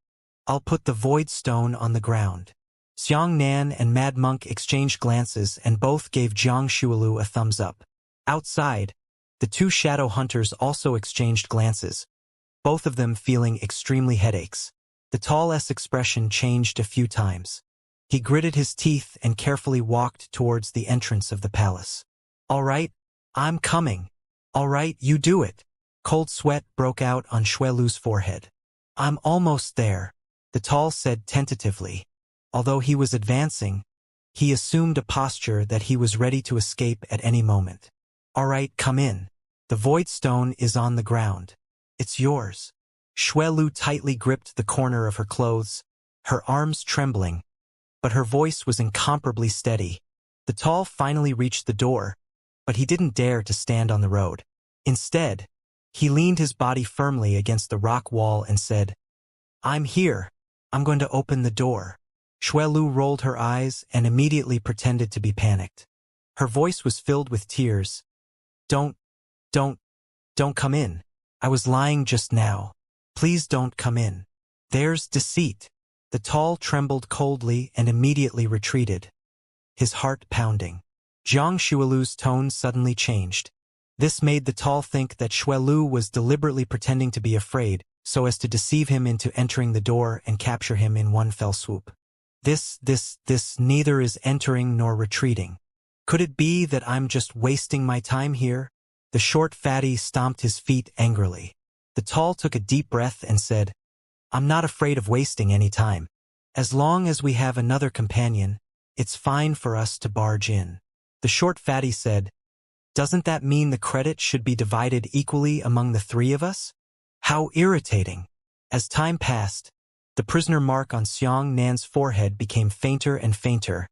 S1: I'll put the void stone on the ground. Xiang Nan and Mad Monk exchanged glances and both gave Jiang Xuelu a thumbs up. Outside, the two shadow hunters also exchanged glances, both of them feeling extremely headaches. The tall's expression changed a few times. He gritted his teeth and carefully walked towards the entrance of the palace. All right, I'm coming. All right, you do it. Cold sweat broke out on Xuelu's forehead. I'm almost there, the tall said tentatively. Although he was advancing, he assumed a posture that he was ready to escape at any moment. All right, come in. The void stone is on the ground. It's yours. Xuelu tightly gripped the corner of her clothes, her arms trembling, but her voice was incomparably steady. The tall finally reached the door, but he didn't dare to stand on the road. Instead, he leaned his body firmly against the rock wall and said, I'm here. I'm going to open the door. Xuelu rolled her eyes and immediately pretended to be panicked. Her voice was filled with tears. Don't come in. I was lying just now. Please don't come in. There's deceit. The tall trembled coldly and immediately retreated, his heart pounding. Jiang Xuelu's tone suddenly changed. This made the tall think that Xuelu was deliberately pretending to be afraid, so as to deceive him into entering the door and capture him in one fell swoop. This neither is entering nor retreating. Could it be that I'm just wasting my time here? The short fatty stomped his feet angrily. The tall took a deep breath and said, I'm not afraid of wasting any time. As long as we have another companion, it's fine for us to barge in. The short fatty said, Doesn't that mean the credit should be divided equally among the three of us? How irritating. As time passed, the prisoner mark on Xiang Nan's forehead became fainter and fainter,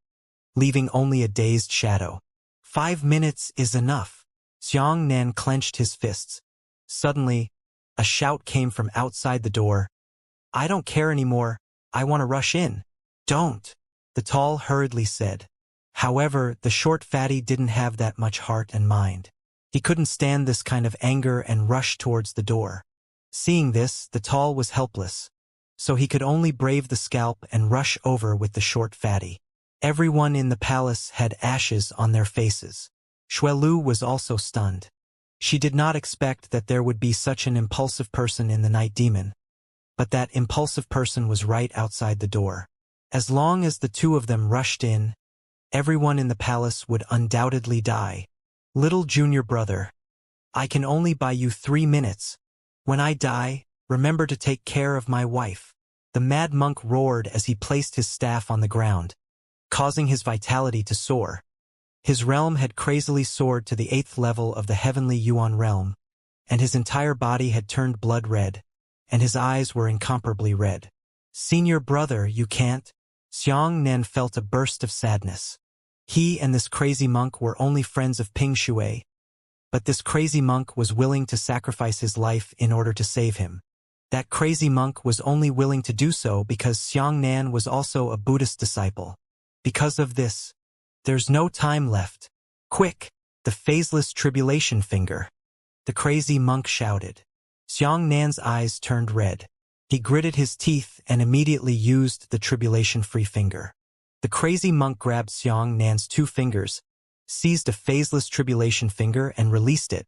S1: leaving only a dazed shadow. 5 minutes is enough. Xiang Nan clenched his fists. Suddenly, a shout came from outside the door. I don't care anymore. I want to rush in. Don't, the tall hurriedly said. However, the short fatty didn't have that much heart and mind. He couldn't stand this kind of anger and rushed towards the door. Seeing this, the tall was helpless, so he could only brave the scalp and rush over with the short fatty. Everyone in the palace had ashes on their faces. Xuelu was also stunned. She did not expect that there would be such an impulsive person in the Night Demon, but that impulsive person was right outside the door. As long as the two of them rushed in, everyone in the palace would undoubtedly die. Little junior brother, I can only buy you 3 minutes. When I die, remember to take care of my wife. The mad monk roared as he placed his staff on the ground, causing his vitality to soar. His realm had crazily soared to the 8th level of the heavenly Yuan realm, and his entire body had turned blood red, and his eyes were incomparably red. Senior brother, you can't. Xiang Nan felt a burst of sadness. He and this crazy monk were only friends of Ping Shui, but this crazy monk was willing to sacrifice his life in order to save him. That crazy monk was only willing to do so because Xiang Nan was also a Buddhist disciple. Because of this, there's no time left. Quick, the phaseless tribulation finger. The crazy monk shouted. Xiang Nan's eyes turned red. He gritted his teeth and immediately used the tribulation-free finger. The crazy monk grabbed Xiang Nan's 2 fingers, seized a phaseless tribulation finger and released it,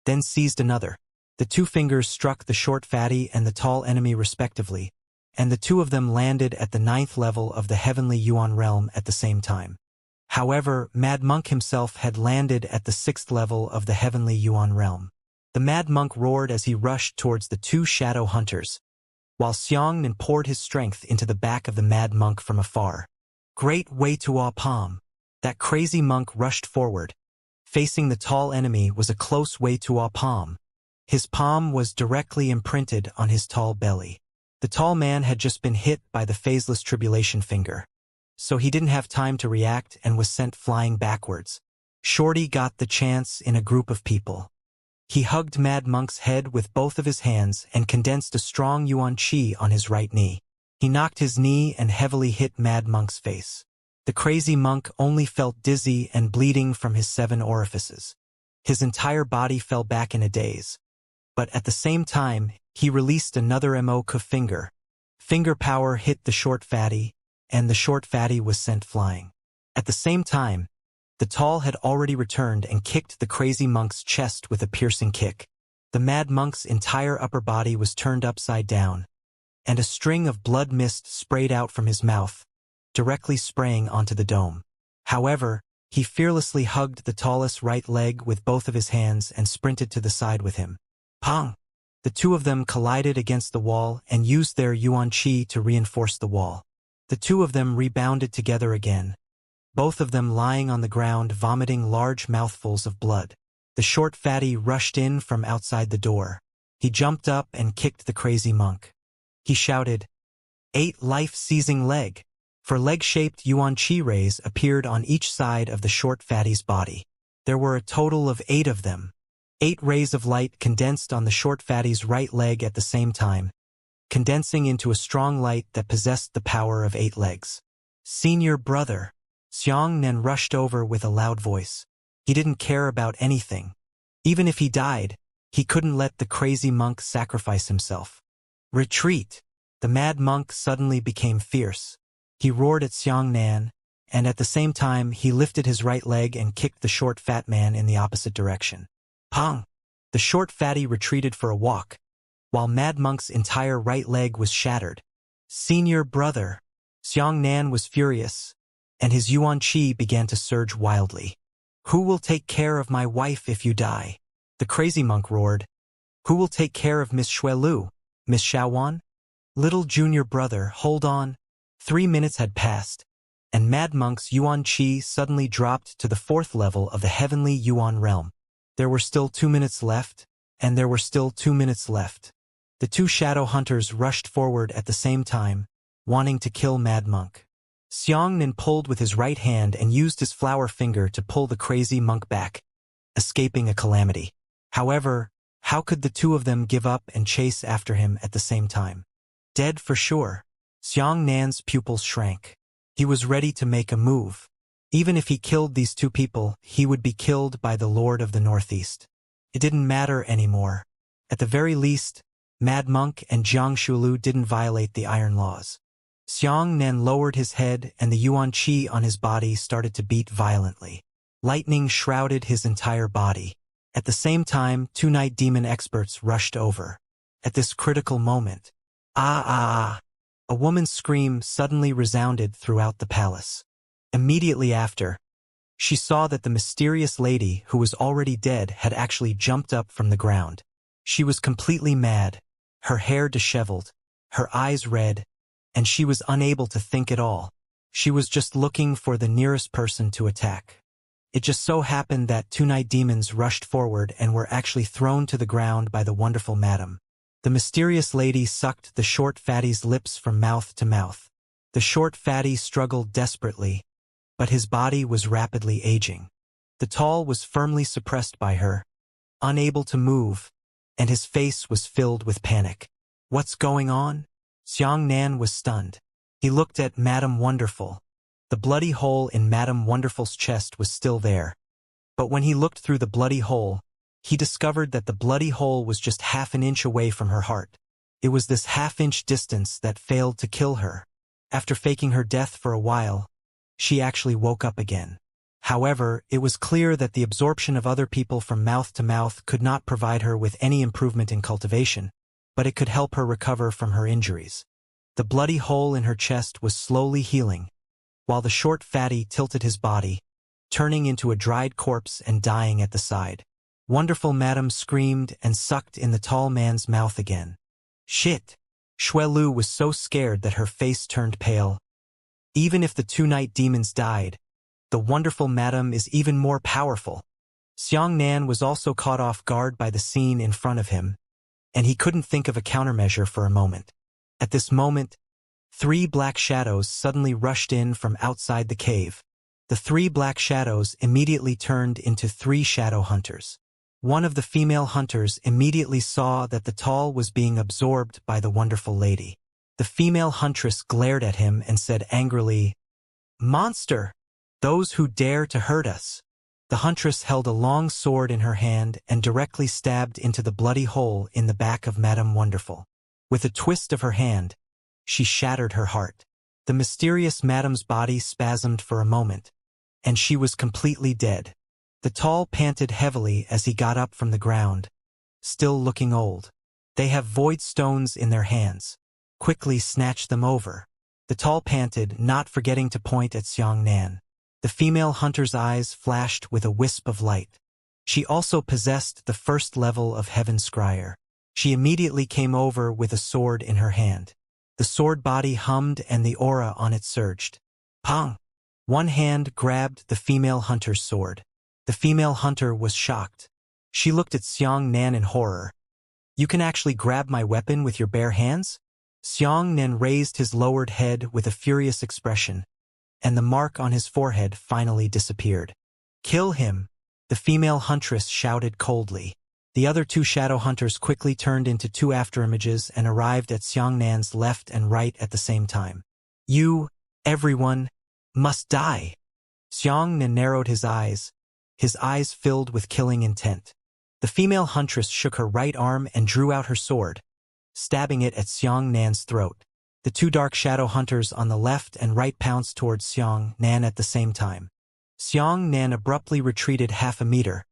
S1: then seized another. The 2 fingers struck the short fatty and the tall enemy respectively, and the two of them landed at the 9th level of the heavenly Yuan realm at the same time. However, Mad Monk himself had landed at the 6th level of the heavenly Yuan realm. The Mad Monk roared as he rushed towards the two shadow hunters, while Xianxia poured his strength into the back of the Mad Monk from afar. Great Wei Tuo Palm! That crazy monk rushed forward. Facing the tall enemy was a close Wei Tuo Palm. His palm was directly imprinted on his tall belly. The tall man had just been hit by the phaseless tribulation finger, so he didn't have time to react and was sent flying backwards. Shorty got the chance in a group of people. He hugged Mad Monk's head with both of his hands and condensed a strong yuan qi on his right knee. He knocked his knee and heavily hit Mad Monk's face. The crazy monk only felt dizzy and bleeding from his 7 orifices. His entire body fell back in a daze. But at the same time, he released another MOK finger. Finger power hit the short fatty, and the short fatty was sent flying. At the same time, the tall had already returned and kicked the crazy monk's chest with a piercing kick. The Mad Monk's entire upper body was turned upside down, and a string of blood mist sprayed out from his mouth, directly spraying onto the dome. However, he fearlessly hugged the tallest right leg with both of his hands and sprinted to the side with him. Pong! The two of them collided against the wall and used their yuan qi to reinforce the wall. The two of them rebounded together again, both of them lying on the ground vomiting large mouthfuls of blood. The short fatty rushed in from outside the door. He jumped up and kicked the crazy monk. He shouted, 8 life-seizing leg! For leg-shaped yuan qi rays appeared on each side of the short fatty's body. There were a total of 8 of them. 8 rays of light condensed on the short fatty's right leg at the same time, condensing into a strong light that possessed the power of 8 legs. Senior brother! Xianxia rushed over with a loud voice. He didn't care about anything. Even if he died, he couldn't let the crazy monk sacrifice himself. Retreat! The Mad Monk suddenly became fierce. He roared at Xianxia, and at the same time he lifted his right leg and kicked the short fat man in the opposite direction. Pong! The short fatty retreated for a walk, while Mad Monk's entire right leg was shattered. Senior brother! Xianxia was furious, and his yuan qi began to surge wildly. Who will take care of my wife if you die? The crazy monk roared. Who will take care of Miss Xuelu, Miss Xiaowan? Little junior brother, hold on. 3 minutes had passed, and Mad Monk's yuan qi suddenly dropped to the 4th level of the heavenly yuan realm. There were still 2 minutes left, and there were still 2 minutes left. The two shadow hunters rushed forward at the same time, wanting to kill Mad Monk. Xianxia pulled with his right hand and used his flower finger to pull the crazy monk back, escaping a calamity. However, how could the two of them give up and chase after him at the same time? Dead for sure. Xianxia's pupils shrank. He was ready to make a move. Even if he killed these two people, he would be killed by the Lord of the Northeast. It didn't matter anymore. At the very least, Mad Monk and Jiang Shulu didn't violate the iron laws. Xianxia lowered his head and the yuan qi on his body started to beat violently. Lightning shrouded his entire body. At the same time, 2 night demon experts rushed over. At this critical moment, a woman's scream suddenly resounded throughout the palace. Immediately after, she saw that the mysterious lady who was already dead had actually jumped up from the ground. She was completely mad, her hair disheveled, her eyes red, and she was unable to think at all. She was just looking for the nearest person to attack. It just so happened that 2 night demons rushed forward and were actually thrown to the ground by the wonderful madam. The mysterious lady sucked the short fatty's lips from mouth to mouth. The short fatty struggled desperately, but his body was rapidly aging. The tall was firmly suppressed by her, unable to move, and his face was filled with panic. What's going on? Xianxia was stunned. He looked at Madame Wonderful. The bloody hole in Madame Wonderful's chest was still there. But when he looked through the bloody hole, he discovered that the bloody hole was just half an inch away from her heart. It was this half-inch distance that failed to kill her. After faking her death for a while, she actually woke up again. However, it was clear that the absorption of other people from mouth to mouth could not provide her with any improvement in cultivation, but it could help her recover from her injuries. The bloody hole in her chest was slowly healing, while the short fatty tilted his body, turning into a dried corpse and dying at the side. Wonderful Madam screamed and sucked in the tall man's mouth again. Shit! Shui Lu was so scared that her face turned pale. Even if the two night demons died, the wonderful Madam is even more powerful. Xianxia was also caught off guard by the scene in front of him, and he couldn't think of a countermeasure for a moment. At this moment, 3 black shadows suddenly rushed in from outside the cave. The 3 black shadows immediately turned into 3 shadow hunters. One of the female hunters immediately saw that the tall was being absorbed by the wonderful lady. The female huntress glared at him and said angrily, "Monster! Those who dare to hurt us!" The huntress held a long sword in her hand and directly stabbed into the bloody hole in the back of Madame Wonderful. With a twist of her hand, she shattered her heart. The mysterious Madame's body spasmed for a moment, and she was completely dead. The tall panted heavily as he got up from the ground, still looking old. "They have void stones in their hands. Quickly snatch them over." The tall panted, not forgetting to point at Xianxia. The female hunter's eyes flashed with a wisp of light. She also possessed the first level of Heaven's Scryer. She immediately came over with a sword in her hand. The sword body hummed and the aura on it surged. Pong! One hand grabbed the female hunter's sword. The female hunter was shocked. She looked at Xianxia in horror. "You can actually grab my weapon with your bare hands?" Xianxia raised his lowered head with a furious expression, and the mark on his forehead finally disappeared. "Kill him!" the female huntress shouted coldly. The other 2 shadow hunters quickly turned into 2 afterimages and arrived at Xianxia's left and right at the same time. "You, everyone, must die!" Xianxia narrowed his eyes filled with killing intent. The female huntress shook her right arm and drew out her sword, stabbing it at Xianxia's throat. The 2 dark shadow hunters on the left and right pounced towards Xianxia at the same time. Xianxia abruptly retreated half a meter,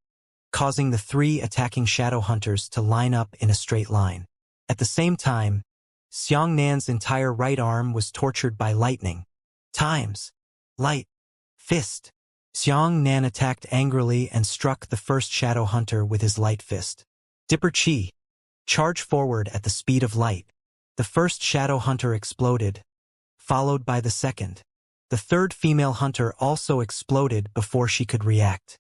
S1: causing the 3 attacking shadow hunters to line up in a straight line. At the same time, Xianxia's entire right arm was tortured by lightning. Times. Light. Fist. Xianxia attacked angrily and struck the first shadow hunter with his light fist. Dipper Chi. Charge forward at the speed of light. The first shadow hunter exploded, followed by the second. The third female hunter also exploded before she could react.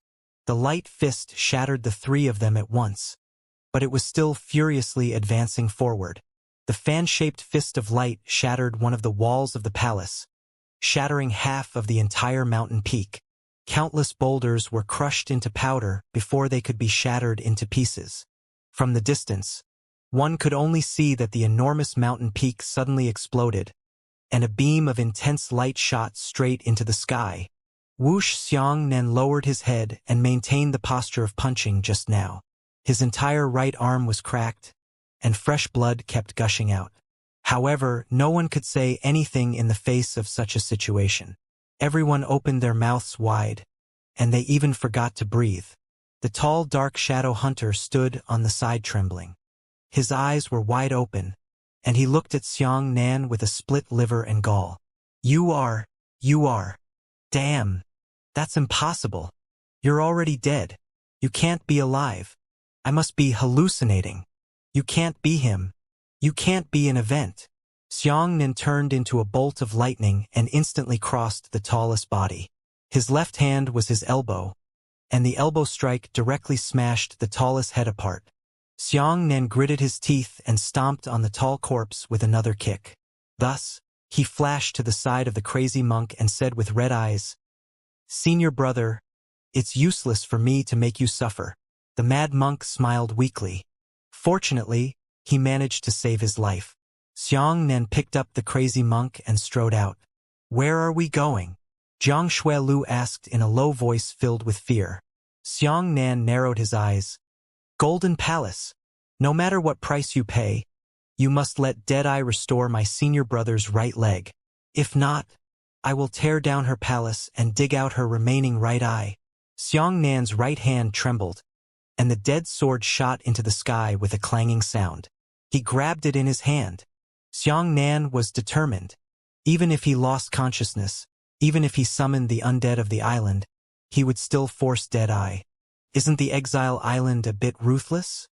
S1: The light fist shattered the 3 of them at once, but it was still furiously advancing forward. The fan-shaped fist of light shattered one of the walls of the palace, shattering half of the entire mountain peak. Countless boulders were crushed into powder before they could be shattered into pieces. From the distance, one could only see that the enormous mountain peak suddenly exploded, and a beam of intense light shot straight into the sky. Whoosh! Xianxia lowered his head and maintained the posture of punching just now. His entire right arm was cracked, and fresh blood kept gushing out. However, no one could say anything in the face of such a situation. Everyone opened their mouths wide, and they even forgot to breathe. The tall, dark shadow hunter stood on the side trembling. His eyes were wide open, and he looked at Xianxia with a split liver and gall. You are. Damn. That's impossible. You're already dead. You can't be alive. I must be hallucinating. You can't be him. You can't be an event." Xianxia turned into a bolt of lightning and instantly crossed the tallest body. His left hand was his elbow, and the elbow strike directly smashed the tallest head apart. Xianxia gritted his teeth and stomped on the tall corpse with another kick. Thus, he flashed to the side of the crazy monk and said with red eyes, "Senior brother, it's useless for me to make you suffer." The mad monk smiled weakly. Fortunately, he managed to save his life. Xianxia picked up the crazy monk and strode out. "Where are we going?" Jiang Shuilu asked in a low voice filled with fear. Xianxia narrowed his eyes. "Golden Palace. No matter what price you pay, you must let Deadeye restore my senior brother's right leg. If not, I will tear down her palace and dig out her remaining right eye." Xianxia's right hand trembled, and the dead sword shot into the sky with a clanging sound. He grabbed it in his hand, Xianxia was determined. Even if he lost consciousness, even if he summoned the undead of the island, he would still force Deadeye. Isn't the exile island a bit ruthless?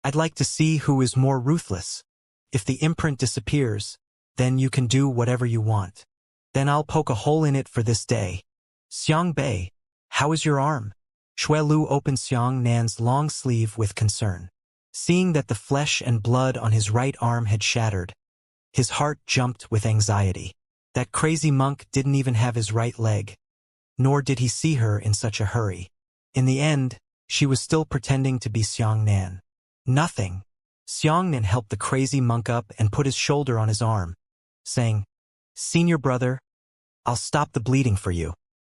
S1: I'd like to see who is more ruthless. If the imprint disappears, then you can do whatever you want. Then I'll poke a hole in it for this day. Xiangbei, how is your arm? Shuelu opened Xiangxia's long sleeve with concern. Seeing that the flesh and blood on his right arm had shattered, his heart jumped with anxiety. That crazy monk didn't even have his right leg. Nor did he see her in such a hurry. In the end, she was still pretending to be Xianxia. Nothing. Xianxia helped the crazy monk up and put his shoulder on his arm, saying, "Senior brother, I'll stop the bleeding for you.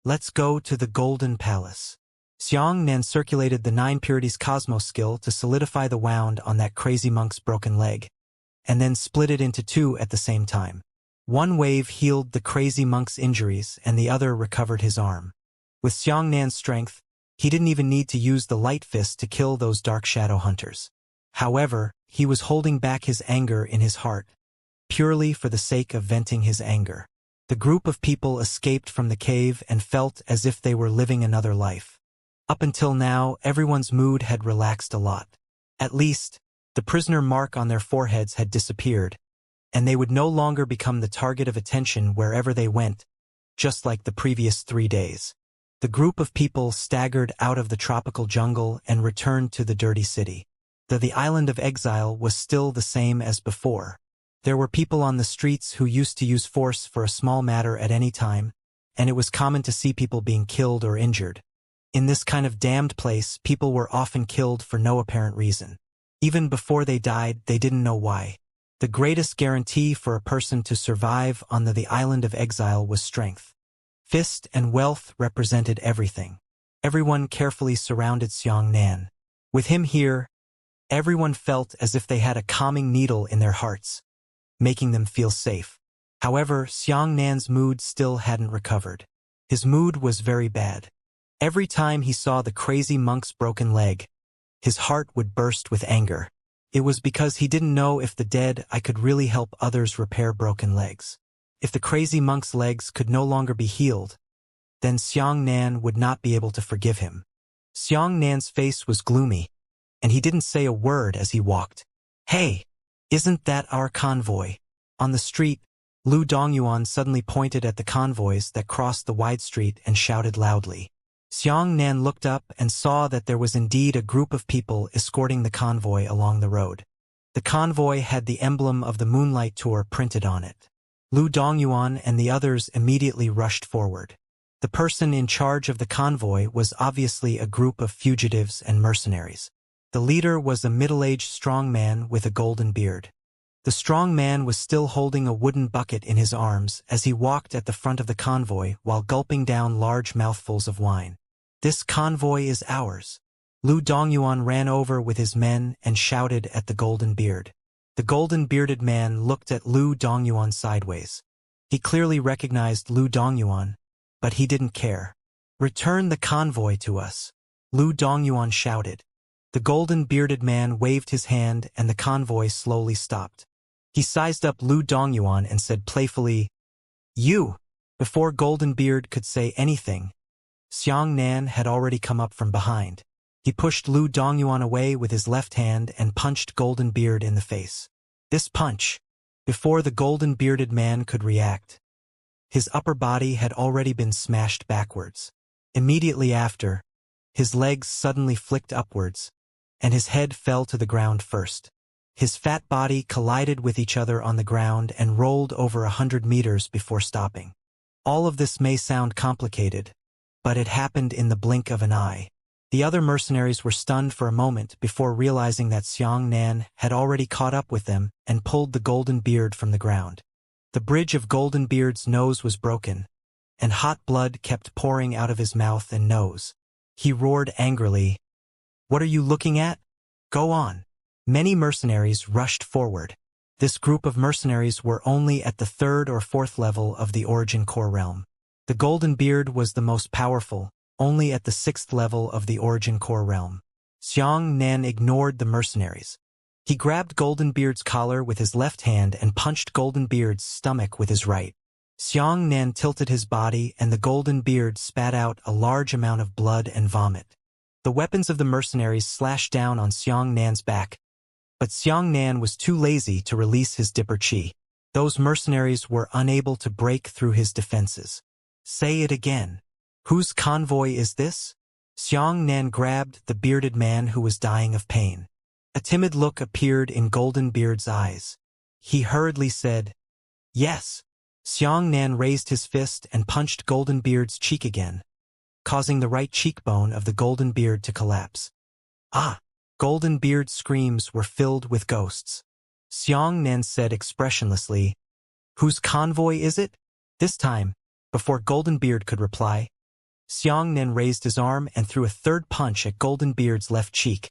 S1: Let's go to the Golden Palace." Xianxia circulated the 9 Purities Cosmos skill to solidify the wound on that crazy monk's broken leg, and then split it into 2 at the same time. One wave healed the crazy monk's injuries and the other recovered his arm. With Xiangxia's strength, he didn't even need to use the light fist to kill those dark shadow hunters. However, he was holding back his anger in his heart, purely for the sake of venting his anger. The group of people escaped from the cave and felt as if they were living another life. Up until now, everyone's mood had relaxed a lot. At least, the prisoner mark on their foreheads had disappeared, and they would no longer become the target of attention wherever they went, just like the previous 3 days. The group of people staggered out of the tropical jungle and returned to the dirty city. The island of exile was still the same as before. There were people on the streets who used to use force for a small matter at any time, and it was common to see people being killed or injured. In this kind of damned place, people were often killed for no apparent reason. Even before they died, they didn't know why. The greatest guarantee for a person to survive on the island of exile was strength. Fist and wealth represented everything. Everyone carefully surrounded Xianxia. With him here, everyone felt as if they had a calming needle in their hearts, making them feel safe. However, Xiangxia's mood still hadn't recovered. His mood was very bad. Every time he saw the crazy monk's broken leg, his heart would burst with anger. It was because he didn't know if the dead I could really help others repair broken legs. If the crazy monk's legs could no longer be healed, then Xianxia would not be able to forgive him. Xiangxia's face was gloomy, and he didn't say a word as he walked. "Hey, isn't that our convoy?" On the street, Lu Dongyuan suddenly pointed at the convoys that crossed the wide street and shouted loudly. Xianxia looked up and saw that there was indeed a group of people escorting the convoy along the road. The convoy had the emblem of the Moonlight Tour printed on it. Lu Dongyuan and the others immediately rushed forward. The person in charge of the convoy was obviously a group of fugitives and mercenaries. The leader was a middle-aged strong man with a golden beard. The strong man was still holding a wooden bucket in his arms as he walked at the front of the convoy while gulping down large mouthfuls of wine. "This convoy is ours." Lu Dongyuan ran over with his men and shouted at the golden beard. The golden-bearded man looked at Lu Dongyuan sideways. He clearly recognized Lu Dongyuan, but he didn't care. "Return the convoy to us," Lu Dongyuan shouted. The golden-bearded man waved his hand and the convoy slowly stopped. He sized up Lu Dongyuan and said playfully, "You!" Before Goldenbeard could say anything, Xianxia had already come up from behind. He pushed Lu Dongyuan away with his left hand and punched Goldenbeard in the face. This punch, before the golden-bearded man could react, his upper body had already been smashed backwards. Immediately after, his legs suddenly flicked upwards, and his head fell to the ground first. His fat body collided with each other on the ground and rolled over 100 meters before stopping. All of this may sound complicated, but it happened in the blink of an eye. The other mercenaries were stunned for a moment before realizing that Xianxia had already caught up with them and pulled the golden beard from the ground. The bridge of Goldenbeard's nose was broken, and hot blood kept pouring out of his mouth and nose. He roared angrily, "What are you looking at? Go on." Many mercenaries rushed forward. This group of mercenaries were only at the 3rd or 4th level of the Origin Core realm. The Golden Beard was the most powerful, only at the 6th level of the Origin Core realm. Xianxia ignored the mercenaries. He grabbed Goldenbeard's collar with his left hand and punched Goldenbeard's stomach with his right. Xianxia tilted his body and the Goldenbeard spat out a large amount of blood and vomit. The weapons of the mercenaries slashed down on Xianxia's back, but Xianxia was too lazy to release his dipper chi. Those mercenaries were unable to break through his defenses. Say it again. Whose convoy is this? Xianxia grabbed the bearded man who was dying of pain. A timid look appeared in Goldenbeard's eyes. He hurriedly said, "Yes." Xianxia raised his fist and punched Goldenbeard's cheek again, causing the right cheekbone of the Goldenbeard to collapse. Ah! Goldenbeard's screams were filled with ghosts. Xianxia said expressionlessly, "Whose convoy is it?" This time, before Goldenbeard could reply, Xianxia raised his arm and threw a third punch at Goldenbeard's left cheek,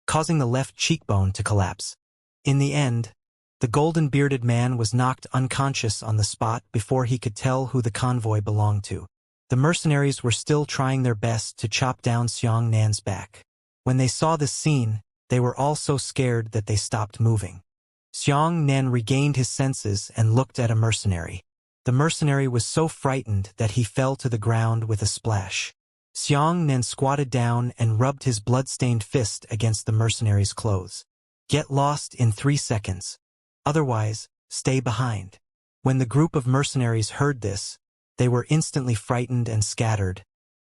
S1: causing the left cheekbone to collapse. In the end, the golden-bearded man was knocked unconscious on the spot before he could tell who the convoy belonged to. The mercenaries were still trying their best to chop down Xianxia's back. When they saw this scene, they were all so scared that they stopped moving. Xianxia regained his senses and looked at a mercenary. The mercenary was so frightened that he fell to the ground with a splash. Xianxia squatted down and rubbed his blood-stained fist against the mercenary's clothes. "Get lost in 3 seconds. Otherwise, stay behind." When the group of mercenaries heard this, they were instantly frightened and scattered,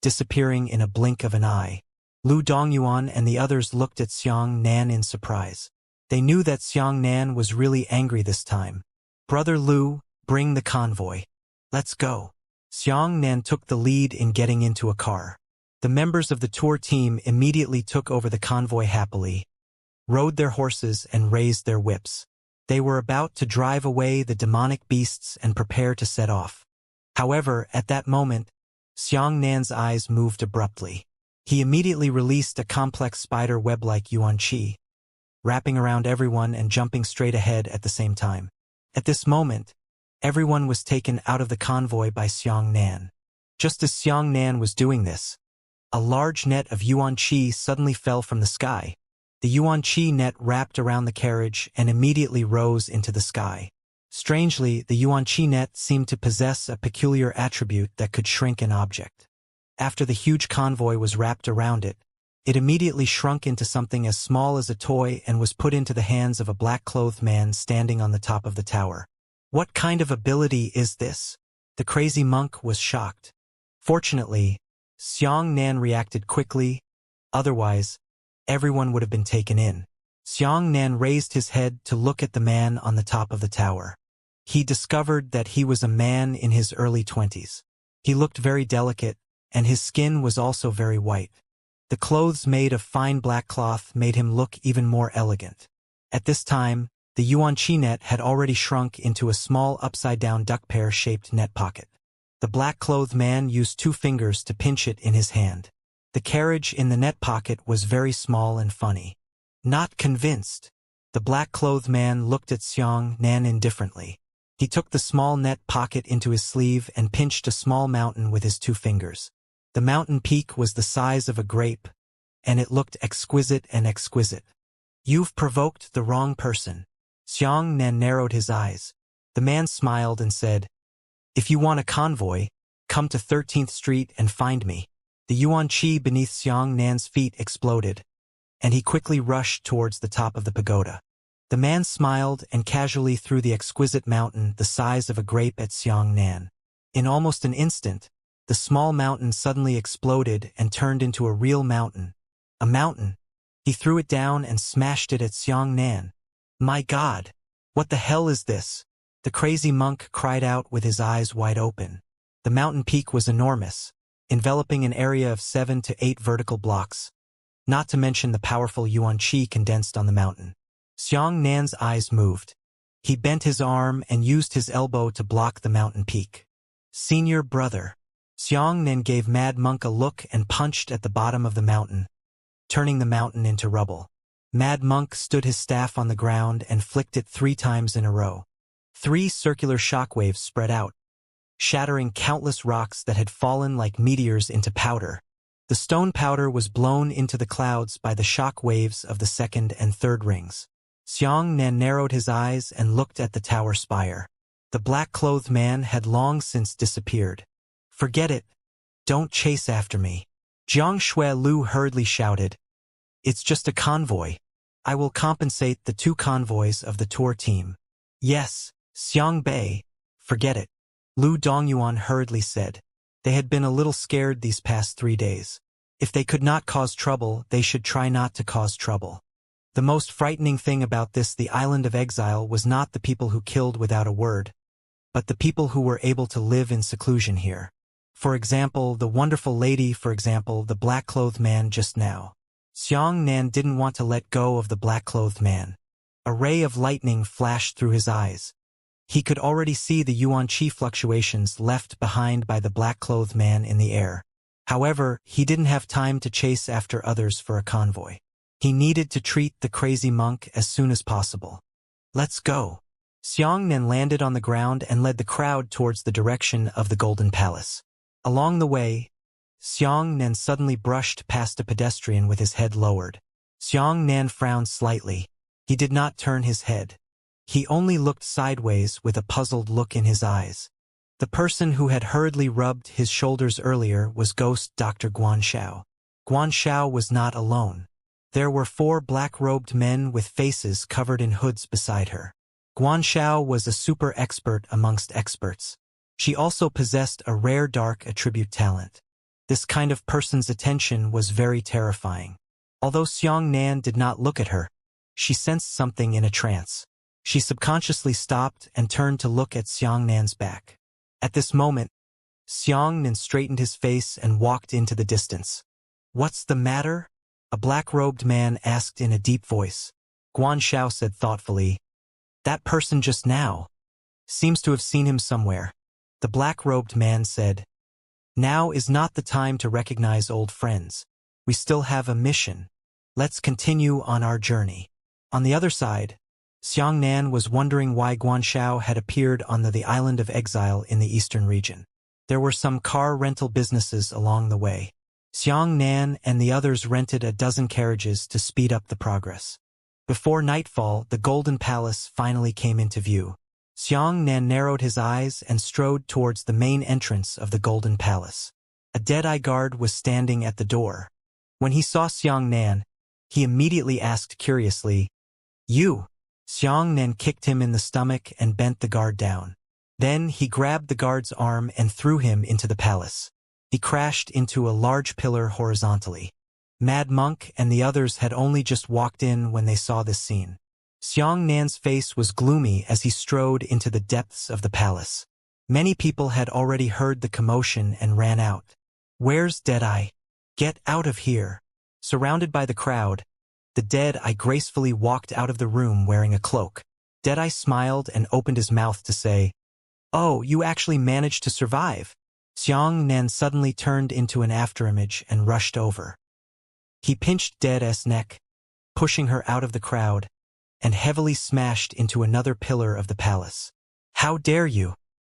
S1: disappearing in a blink of an eye. Lu Dongyuan and the others looked at Xianxia in surprise. They knew that Xianxia was really angry this time. "Brother Lu, bring the convoy. Let's go." Xianxia took the lead in getting into a car. The members of the tour team immediately took over the convoy happily, rode their horses and raised their whips. They were about to drive away the demonic beasts and prepare to set off. However, at that moment, Xianxia's eyes moved abruptly. He immediately released a complex spider web-like yuan qi, wrapping around everyone and jumping straight ahead at the same time. At this moment, everyone was taken out of the convoy by Xianxia. Just as Xianxia was doing this, a large net of yuan qi suddenly fell from the sky. The yuan qi net wrapped around the carriage and immediately rose into the sky. Strangely, the yuan qi net seemed to possess a peculiar attribute that could shrink an object. After the huge convoy was wrapped around it, it immediately shrunk into something as small as a toy and was put into the hands of a black-clothed man standing on the top of the tower. What kind of ability is this? The crazy monk was shocked. Fortunately, Xianxia reacted quickly, otherwise, everyone would have been taken in. Xianxia raised his head to look at the man on the top of the tower. He discovered that he was a man in his early 20s. He looked very delicate, and his skin was also very white. The clothes made of fine black cloth made him look even more elegant. At this time, the yuan qi net had already shrunk into a small upside-down duck pear-shaped net pocket. The black-clothed man used 2 fingers to pinch it in his hand. The carriage in the net pocket was very small and funny. Not convinced, the black-clothed man looked at Xianxia indifferently. He took the small net pocket into his sleeve and pinched a small mountain with his 2 fingers. The mountain peak was the size of a grape, and it looked exquisite and exquisite. "You've provoked the wrong person." Xianxia narrowed his eyes. The man smiled and said, "If you want a convoy, come to 13th Street and find me." The yuan qi beneath Xianxia's feet exploded, and he quickly rushed towards the top of the pagoda. The man smiled and casually threw the exquisite mountain the size of a grape at Xianxia. In almost an instant, the small mountain suddenly exploded and turned into a real mountain. A mountain. He threw it down and smashed it at Xianxia. "My God! What the hell is this?" The crazy monk cried out with his eyes wide open. The mountain peak was enormous, enveloping an area of 7 to 8 vertical blocks, not to mention the powerful yuan qi condensed on the mountain. Xianxia's eyes moved. He bent his arm and used his elbow to block the mountain peak. "Senior brother." Xianxia gave Mad Monk a look and punched at the bottom of the mountain, turning the mountain into rubble. Mad Monk stood his staff on the ground and flicked it 3 times in a row. 3 circular shockwaves spread out, shattering countless rocks that had fallen like meteors into powder. The stone powder was blown into the clouds by the shock waves of the 2nd and 3rd rings. Xianxia narrowed his eyes and looked at the tower spire. The black-clothed man had long since disappeared. Forget it. Don't chase after me. Jiang Shuelu hurriedly shouted. It's just a convoy. I will compensate the 2 convoys of the tour team. Yes, Xiang Bei. Forget it. Lu Dongyuan hurriedly said. They had been a little scared these past 3 days. If they could not cause trouble, they should try not to cause trouble. The most frightening thing about the island of exile was not the people who killed without a word, but the people who were able to live in seclusion here. For example, the wonderful lady, for example, the black-clothed man just now. Xianxia didn't want to let go of the black-clothed man. A ray of lightning flashed through his eyes. He could already see the yuan qi fluctuations left behind by the black-clothed man in the air. However, he didn't have time to chase after others for a convoy. He needed to treat the crazy monk as soon as possible. Let's go. Xianxia landed on the ground and led the crowd towards the direction of the Golden Palace. Along the way, Xianxia suddenly brushed past a pedestrian with his head lowered. Xianxia frowned slightly. He did not turn his head. He only looked sideways with a puzzled look in his eyes. The person who had hurriedly rubbed his shoulders earlier was Ghost Dr. Guanxiao. Guanxiao was not alone. There were 4 black-robed men with faces covered in hoods beside her. Guanxiao was a super expert amongst experts. She also possessed a rare dark attribute talent. This kind of person's attention was very terrifying. Although Xianxia did not look at her, she sensed something in a trance. She subconsciously stopped and turned to look at Xiangxia's back. At this moment, Xianxia straightened his face and walked into the distance. What's the matter? A black-robed man asked in a deep voice. Guanxiao said thoughtfully, that person just now seems to have seen him somewhere. The black-robed man said, now is not the time to recognize old friends. We still have a mission. Let's continue on our journey. On the other side, Xianxia was wondering why Guanxiao had appeared on the island of exile in the eastern region. There were some car rental businesses along the way. Xianxia and the others rented a dozen carriages to speed up the progress. Before nightfall, the Golden Palace finally came into view. Xianxia narrowed his eyes and strode towards the main entrance of the Golden Palace. A dead-eye guard was standing at the door. When he saw Xianxia, he immediately asked curiously, You? Xianxia kicked him in the stomach and bent the guard down. Then he grabbed the guard's arm and threw him into the palace. He crashed into a large pillar horizontally. Mad Monk and the others had only just walked in when they saw this scene. Xianxia's face was gloomy as he strode into the depths of the palace. Many people had already heard the commotion and ran out. Where's Deadeye? Get out of here. Surrounded by the crowd, the Deadeye gracefully walked out of the room wearing a cloak. Deadeye smiled and opened his mouth to say, Oh, you actually managed to survive. Xianxia suddenly turned into an afterimage and rushed over. He pinched Deadeye's neck, pushing her out of the crowd, and heavily smashed into another pillar of the palace. How dare you?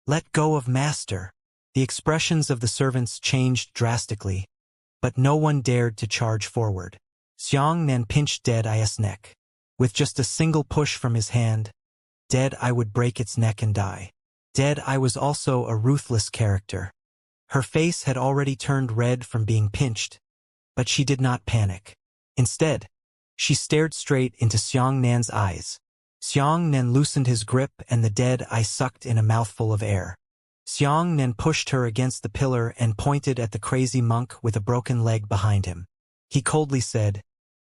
S1: Let go of Master. The expressions of the servants changed drastically, but no one dared to charge forward. Xianxia pinched Deadeye's neck. With just a single push from his hand, Deadeye would break its neck and die. Deadeye was also a ruthless character. Her face had already turned red from being pinched, but she did not panic. Instead, she stared straight into Xianxia's eyes. Xianxia loosened his grip and the Deadeye sucked in a mouthful of air. Xianxia pushed her against the pillar and pointed at the crazy monk with a broken leg behind him. He coldly said,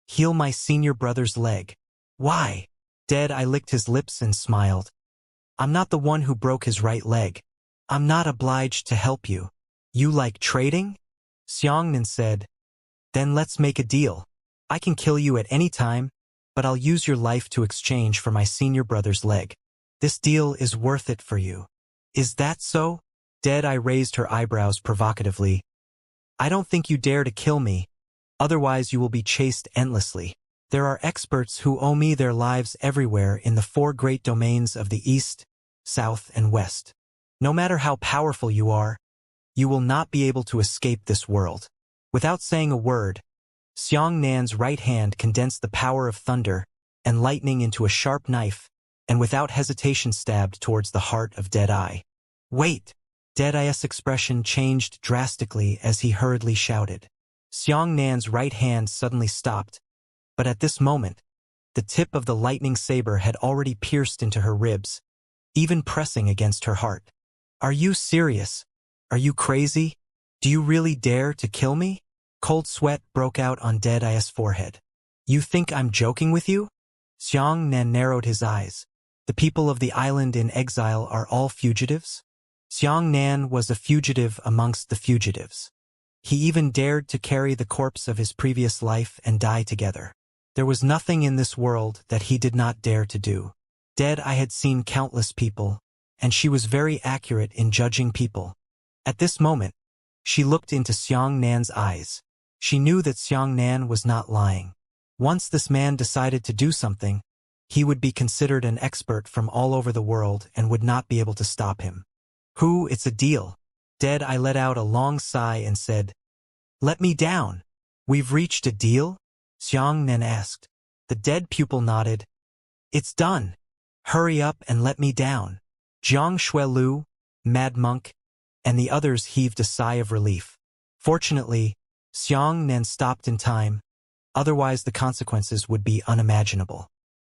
S1: Heal my senior brother's leg. Why? Deadeye licked his lips and smiled. I'm not the one who broke his right leg. I'm not obliged to help you. You like trading? Xianxia said. Then let's make a deal. I can kill you at any time, but I'll use your life to exchange for my senior brother's leg. This deal is worth it for you. Is that so? Deadeye raised her eyebrows provocatively. I don't think you dare to kill me. Otherwise you will be chased endlessly. There are experts who owe me their lives everywhere in the 4 great domains of the East, South, and West. No matter how powerful you are, you will not be able to escape this world. Without saying a word, Xianxia's right hand condensed the power of thunder and lightning into a sharp knife, and without hesitation stabbed towards the heart of Deadeye. "Wait!" Deadeye's expression changed drastically as he hurriedly shouted. Xiangnan's right hand suddenly stopped, but at this moment, the tip of the lightning saber had already pierced into her ribs, even pressing against her heart. "Are you serious? Are you crazy? Do you really dare to kill me?" Cold sweat broke out on Deadeye's forehead. "You think I'm joking with you?" Xiangnan narrowed his eyes. "The people of the island in exile are all fugitives?" Xiangnan was a fugitive amongst the fugitives. He even dared to carry the corpse of his previous life and die together. There was nothing in this world that he did not dare to do. Deadeye had seen countless people, and she was very accurate in judging people. At this moment, she looked into Xiangnan's eyes. She knew that Xiangnan was not lying. Once this man decided to do something, he would be considered an expert from all over the world and would not be able to stop him. It's a deal." Deadeye let out a long sigh and said, "Let me down." "We've reached a deal?" Xiangnan asked. The dead pupil nodded. "It's done. Hurry up and let me down." Jiang Shuelu, Mad Monk, and the others heaved a sigh of relief. Fortunately, Xiangnan stopped in time, otherwise the consequences would be unimaginable.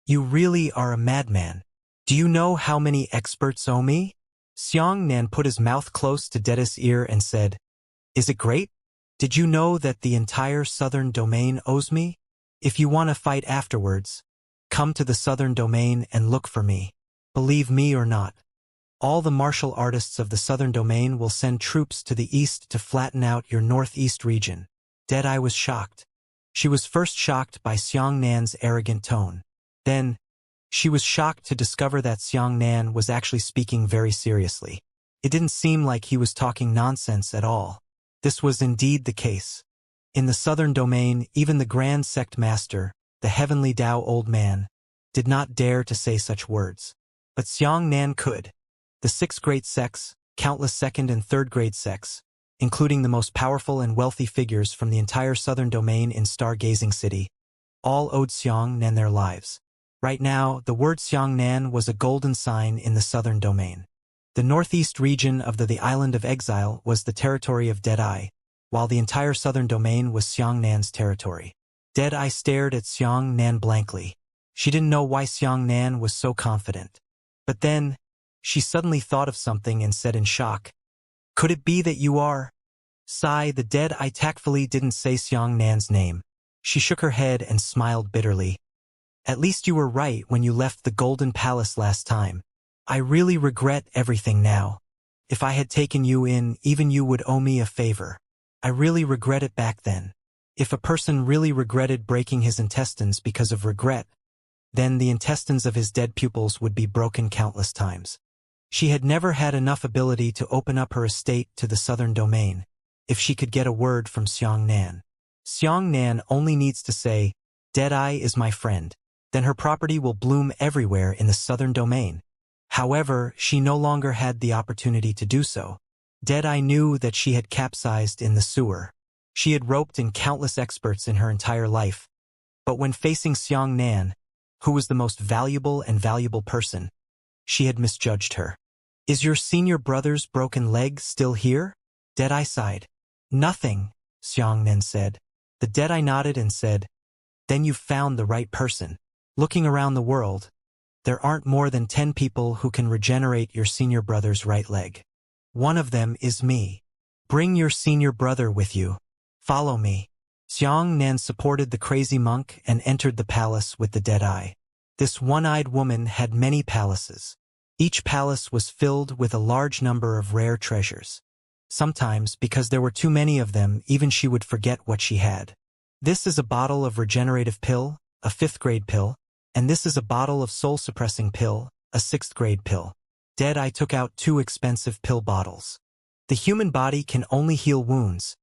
S1: "You really are a madman. Do you know how many experts owe me?" Xiangnan put his mouth close to Deadeye's ear and said, "Is it great? Did you know that the entire southern domain owes me? If you want to fight afterwards, come to the southern domain and look for me. Believe me or not, all the martial artists of the southern domain will send troops to the east to flatten out your northeast region." Deadeye was shocked. She was first shocked by Xiangnan's arrogant tone. Then, she was shocked to discover that Xiangnan was actually speaking very seriously. It didn't seem like he was talking nonsense at all. This was indeed the case. In the southern domain, even the Grand Sect Master, the Heavenly Tao Old Man, did not dare to say such words. But Xiangnan could. The 6 great sects, countless second and third grade sects, including the most powerful and wealthy figures from the entire southern domain in Stargazing City, all owed Xiangnan their lives. Right now, the word Xiangnan was a golden sign in the southern domain. The northeast region of the island of exile was the territory of Deadeye, while the entire southern domain was Xiangnan's territory. Deadeye stared at Xiangnan blankly. She didn't know why Xiangnan was so confident. But then, she suddenly thought of something and said in shock, "Could it be that you are?" Sigh, the Deadeye tactfully didn't say Xiangnan's name. She shook her head and smiled bitterly. "At least you were right when you left the Golden Palace last time. I really regret everything now. If I had taken you in, even you would owe me a favor. I really regret it back then." If a person really regretted breaking his intestines because of regret, then the intestines of his dead pupils would be broken countless times. She had never had enough ability to open up her estate to the southern domain, if she could get a word from Xiangnan. Xiangnan only needs to say, "Deadeye is my friend." Then her property will bloom everywhere in the southern domain. However, she no longer had the opportunity to do so. Deadeye knew that she had capsized in the sewer. She had roped in countless experts in her entire life. But when facing Xiangnan, who was the most valuable and valuable person, she had misjudged her. "Is your senior brother's broken leg still here?" Deadeye sighed. "Nothing," Xiangnan said. The Deadeye nodded and said, "Then you've found the right person. Looking around the world, there aren't more than 10 people who can regenerate your senior brother's right leg. One of them is me. Bring your senior brother with you. Follow me." Xiangnan supported the crazy monk and entered the palace with the Deadeye. This one-eyed woman had many palaces. Each palace was filled with a large number of rare treasures. Sometimes, because there were too many of them, even she would forget what she had. "This is a bottle of regenerative pill, a 5th grade pill, and this is a bottle of soul-suppressing pill, a 6th grade pill." Deadeye took out 2 expensive pill bottles. "The human body can only heal wounds,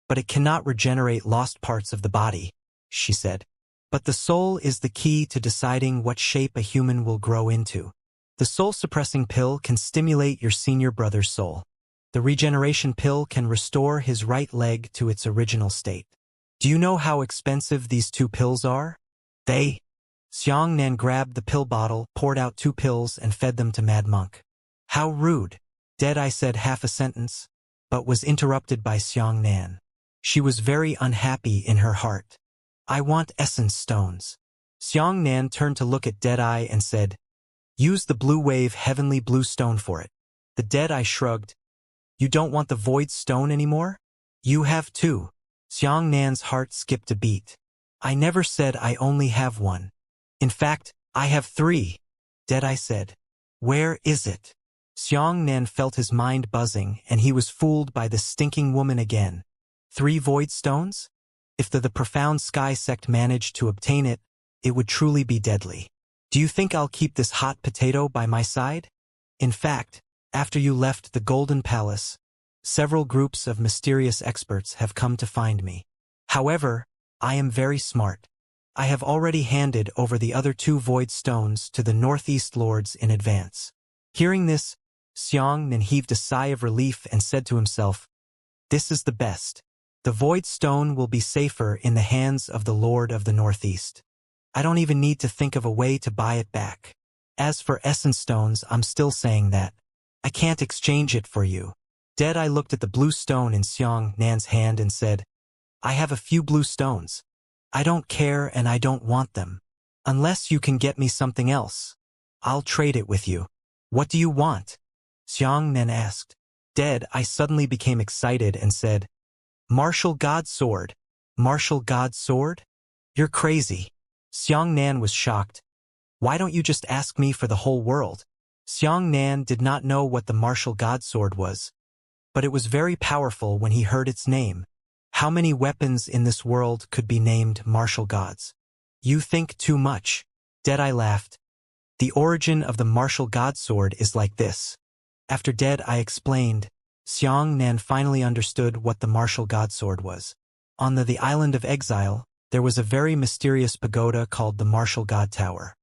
S1: but it cannot regenerate lost parts of the body," she said. "But the soul is the key to deciding what shape a human will grow into. The soul-suppressing pill can stimulate your senior brother's soul. The regeneration pill can restore his right leg to its original state. Do you know how expensive these 2 pills are? They Xiangnan grabbed the pill bottle, poured out 2 pills, and fed them to Mad Monk. How rude. Deadeye said half a sentence, but was interrupted by Xiangnan. She was very unhappy in her heart. I want essence stones. Xiangnan turned to look at Deadeye and said, use the blue wave heavenly blue stone for it. The Deadeye shrugged. You don't want the void stone anymore? You have 2. Xiangnan's heart skipped a beat. I never said I only have 1. In fact, I have 3. Deadeye said. Where is it? Xiangnan felt his mind buzzing, and he was fooled by the stinking woman again. 3 void stones? If the profound sky sect managed to obtain it, it would truly be deadly. Do you think I'll keep this hot potato by my side? In fact, after you left the Golden Palace, several groups of mysterious experts have come to find me. However, I am very smart. I have already handed over the other 2 void stones to the Northeast Lords in advance. Hearing this, Xiangnan heaved a sigh of relief and said to himself, this is the best. The void stone will be safer in the hands of the Lord of the Northeast. I don't even need to think of a way to buy it back. As for essence stones, I'm still saying that. I can't exchange it for you. Deadeye looked at the blue stone in Xiangnan's hand and said, I have a few blue stones. I don't care and I don't want them. Unless you can get me something else. I'll trade it with you. What do you want? Xiangnan asked. Deadeye suddenly became excited and said, Martial God Sword. Martial God Sword? You're crazy. Xiangnan was shocked. Why don't you just ask me for the whole world? Xiangnan did not know what the martial God Sword was, but it was very powerful when he heard its name. How many weapons in this world could be named martial gods? You think too much. Deadeye laughed. The origin of the martial God Sword is like this. After Deadeye explained, Xiangnan finally understood what the martial God Sword was. On the island of exile, there was a very mysterious pagoda called the Martial God Tower.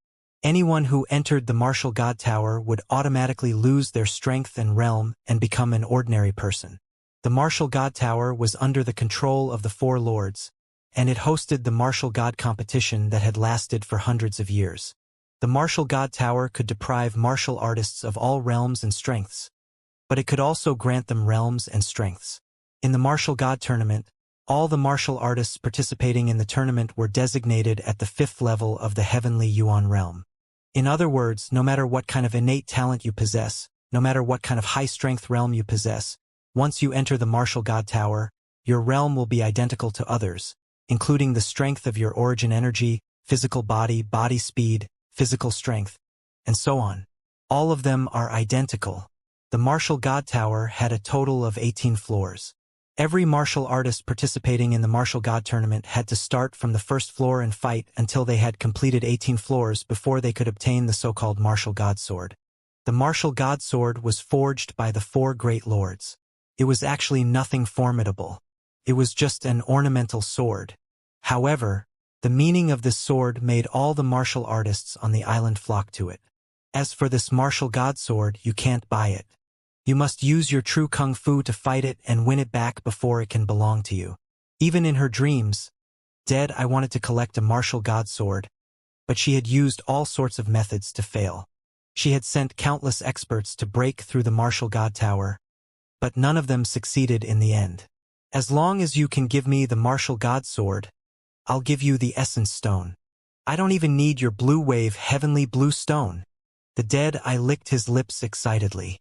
S1: Anyone who entered the Martial God Tower would automatically lose their strength and realm and become an ordinary person. The Martial God Tower was under the control of the 4 lords, and it hosted the Martial God competition that had lasted for hundreds of years. The Martial God Tower could deprive martial artists of all realms and strengths, but it could also grant them realms and strengths. In the Martial God tournament, all the martial artists participating in the tournament were designated at the 5th level of the Heavenly Yuan realm. In other words, no matter what kind of innate talent you possess, no matter what kind of high-strength realm you possess, once you enter the Martial God Tower, your realm will be identical to others, including the strength of your origin energy, physical body, body speed, physical strength, and so on. All of them are identical. The Martial God Tower had a total of 18 floors. Every martial artist participating in the Martial God tournament had to start from the 1st floor and fight until they had completed 18 floors before they could obtain the so-called Martial God Sword. The Martial God Sword was forged by the 4 great lords. It was actually nothing formidable. It was just an ornamental sword. However, the meaning of this sword made all the martial artists on the island flock to it. As for this Martial God Sword, you can't buy it. You must use your true kung fu to fight it and win it back before it can belong to you. Even in her dreams, Deadeye wanted to collect a Martial God Sword, but she had used all sorts of methods to fail. She had sent countless experts to break through the Martial God Tower, but none of them succeeded in the end. As long as you can give me the Martial God Sword, I'll give you the Essence Stone. I don't even need your blue wave heavenly blue stone. The Deadeye licked his lips excitedly.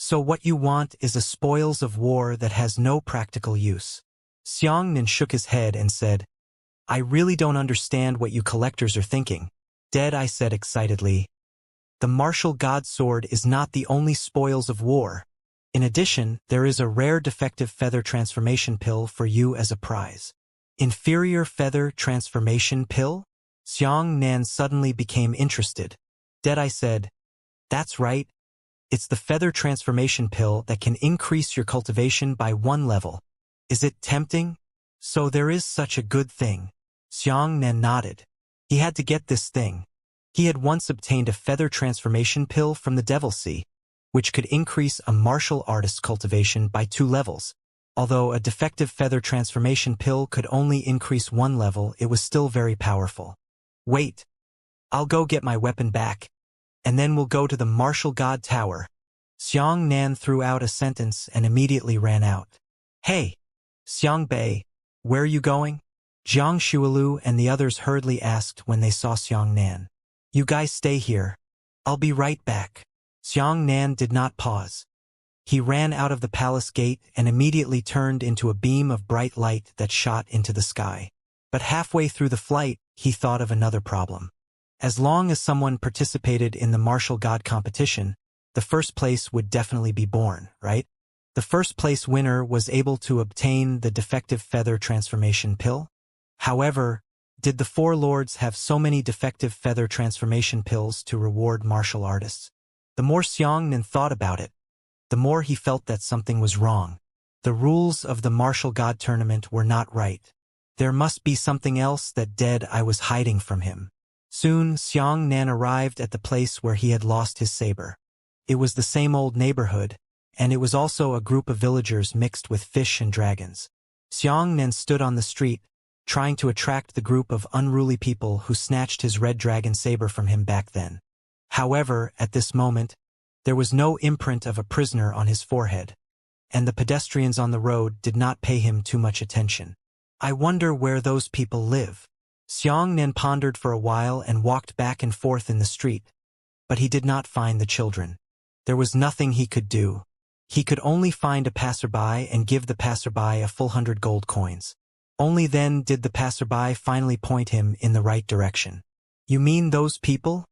S1: So what you want is a spoils of war that has no practical use. Xiangnan shook his head and said, I really don't understand what you collectors are thinking. Deadeye said excitedly, the Martial God Sword is not the only spoils of war. In addition, there is a rare defective feather transformation pill for you as a prize. Inferior feather transformation pill? Xiangnan suddenly became interested. Deadeye said, that's right. It's the feather transformation pill that can increase your cultivation by 1 level. Is it tempting? So there is such a good thing. Xiangnan nodded. He had to get this thing. He had once obtained a feather transformation pill from the Devil Sea, which could increase a martial artist's cultivation by 2 levels. Although a defective feather transformation pill could only increase 1 level, it was still very powerful. Wait. I'll go get my weapon back, and then we'll go to the martial god tower. Xiang Nan threw out a sentence and immediately ran out. Hey, Xiang Bei, where are you going? Jiang Shualu and the others hurriedly asked when they saw Xiang Nan. You guys stay here. I'll be right back. Xiang Nan did not pause. He ran out of the palace gate and immediately turned into a beam of bright light that shot into the sky. But halfway through the flight, he thought of another problem. As long as someone participated in the martial god competition, the first place would definitely be born, right? The first place winner was able to obtain the defective feather transformation pill. However, did the four lords have so many defective feather transformation pills to reward martial artists? The more Xiang Nan thought about it, the more he felt that something was wrong. The rules of the martial god tournament were not right. There must be something else that Dead-Eye was hiding from him. Soon, Xiang Nan arrived at the place where he had lost his saber. It was the same old neighborhood, and it was also a group of villagers mixed with fish and dragons. Xiang Nan stood on the street, trying to attract the group of unruly people who snatched his red dragon saber from him back then. However, at this moment, there was no imprint of a prisoner on his forehead, and the pedestrians on the road did not pay him too much attention. I wonder where those people live. Xiang Nan pondered for a while and walked back and forth in the street, but he did not find the children. There was nothing he could do. He could only find a passerby and give the passerby a full 100 gold coins. Only then did the passerby finally point him in the right direction. You mean those people?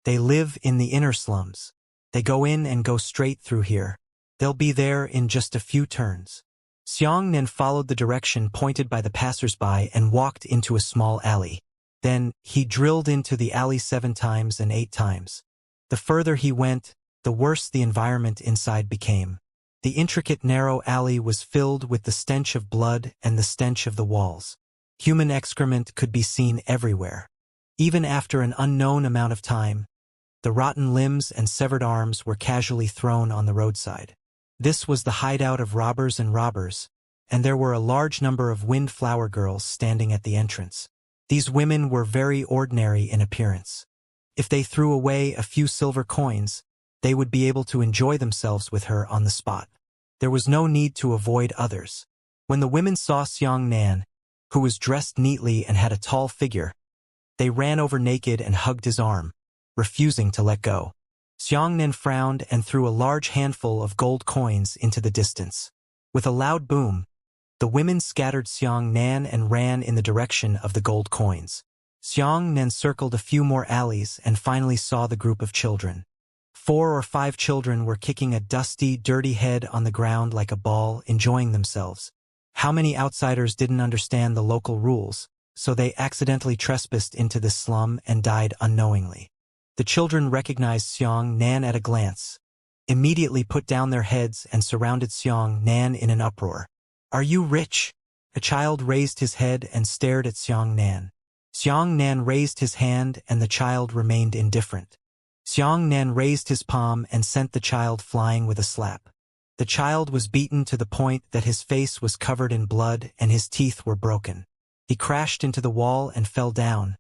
S1: They live in the inner slums. They go in and go straight through here. They'll be there in just a few turns. Xiang Nan followed the direction pointed by the passersby and walked into a small alley. Then, he drilled into the alley 7 times and 8 times. The further he went, the worse the environment inside became. The intricate narrow alley was filled with the stench of blood and the stench of the walls. Human excrement could be seen everywhere. Even after an unknown amount of time, the rotten limbs and severed arms were casually thrown on the roadside. This was the hideout of robbers, and there were a large number of windflower girls standing at the entrance. These women were very ordinary in appearance. If they threw away a few silver coins, they would be able to enjoy themselves with her on the spot. There was no need to avoid others. When the women saw Xiang Nan, who was dressed neatly and had a tall figure, they ran over naked and hugged his arm, refusing to let go. Xiang Nan frowned and threw a large handful of gold coins into the distance. With a loud boom, the women scattered Xiang Nan and ran in the direction of the gold coins. Xiang Nan circled a few more alleys and finally saw the group of children. 4 or 5 children were kicking a dusty, dirty head on the ground like a ball, enjoying themselves. How many outsiders didn't understand the local rules, so they accidentally trespassed into this slum and died unknowingly. The children recognized Xiang Nan at a glance, immediately put down their heads and surrounded Xiang Nan in an uproar. Are you rich? A child raised his head and stared at Xiang Nan. Xiang Nan raised his hand and the child remained indifferent. Xiang Nan raised his palm and sent the child flying with a slap. The child was beaten to the point that his face was covered in blood and his teeth were broken. He crashed into the wall and fell down,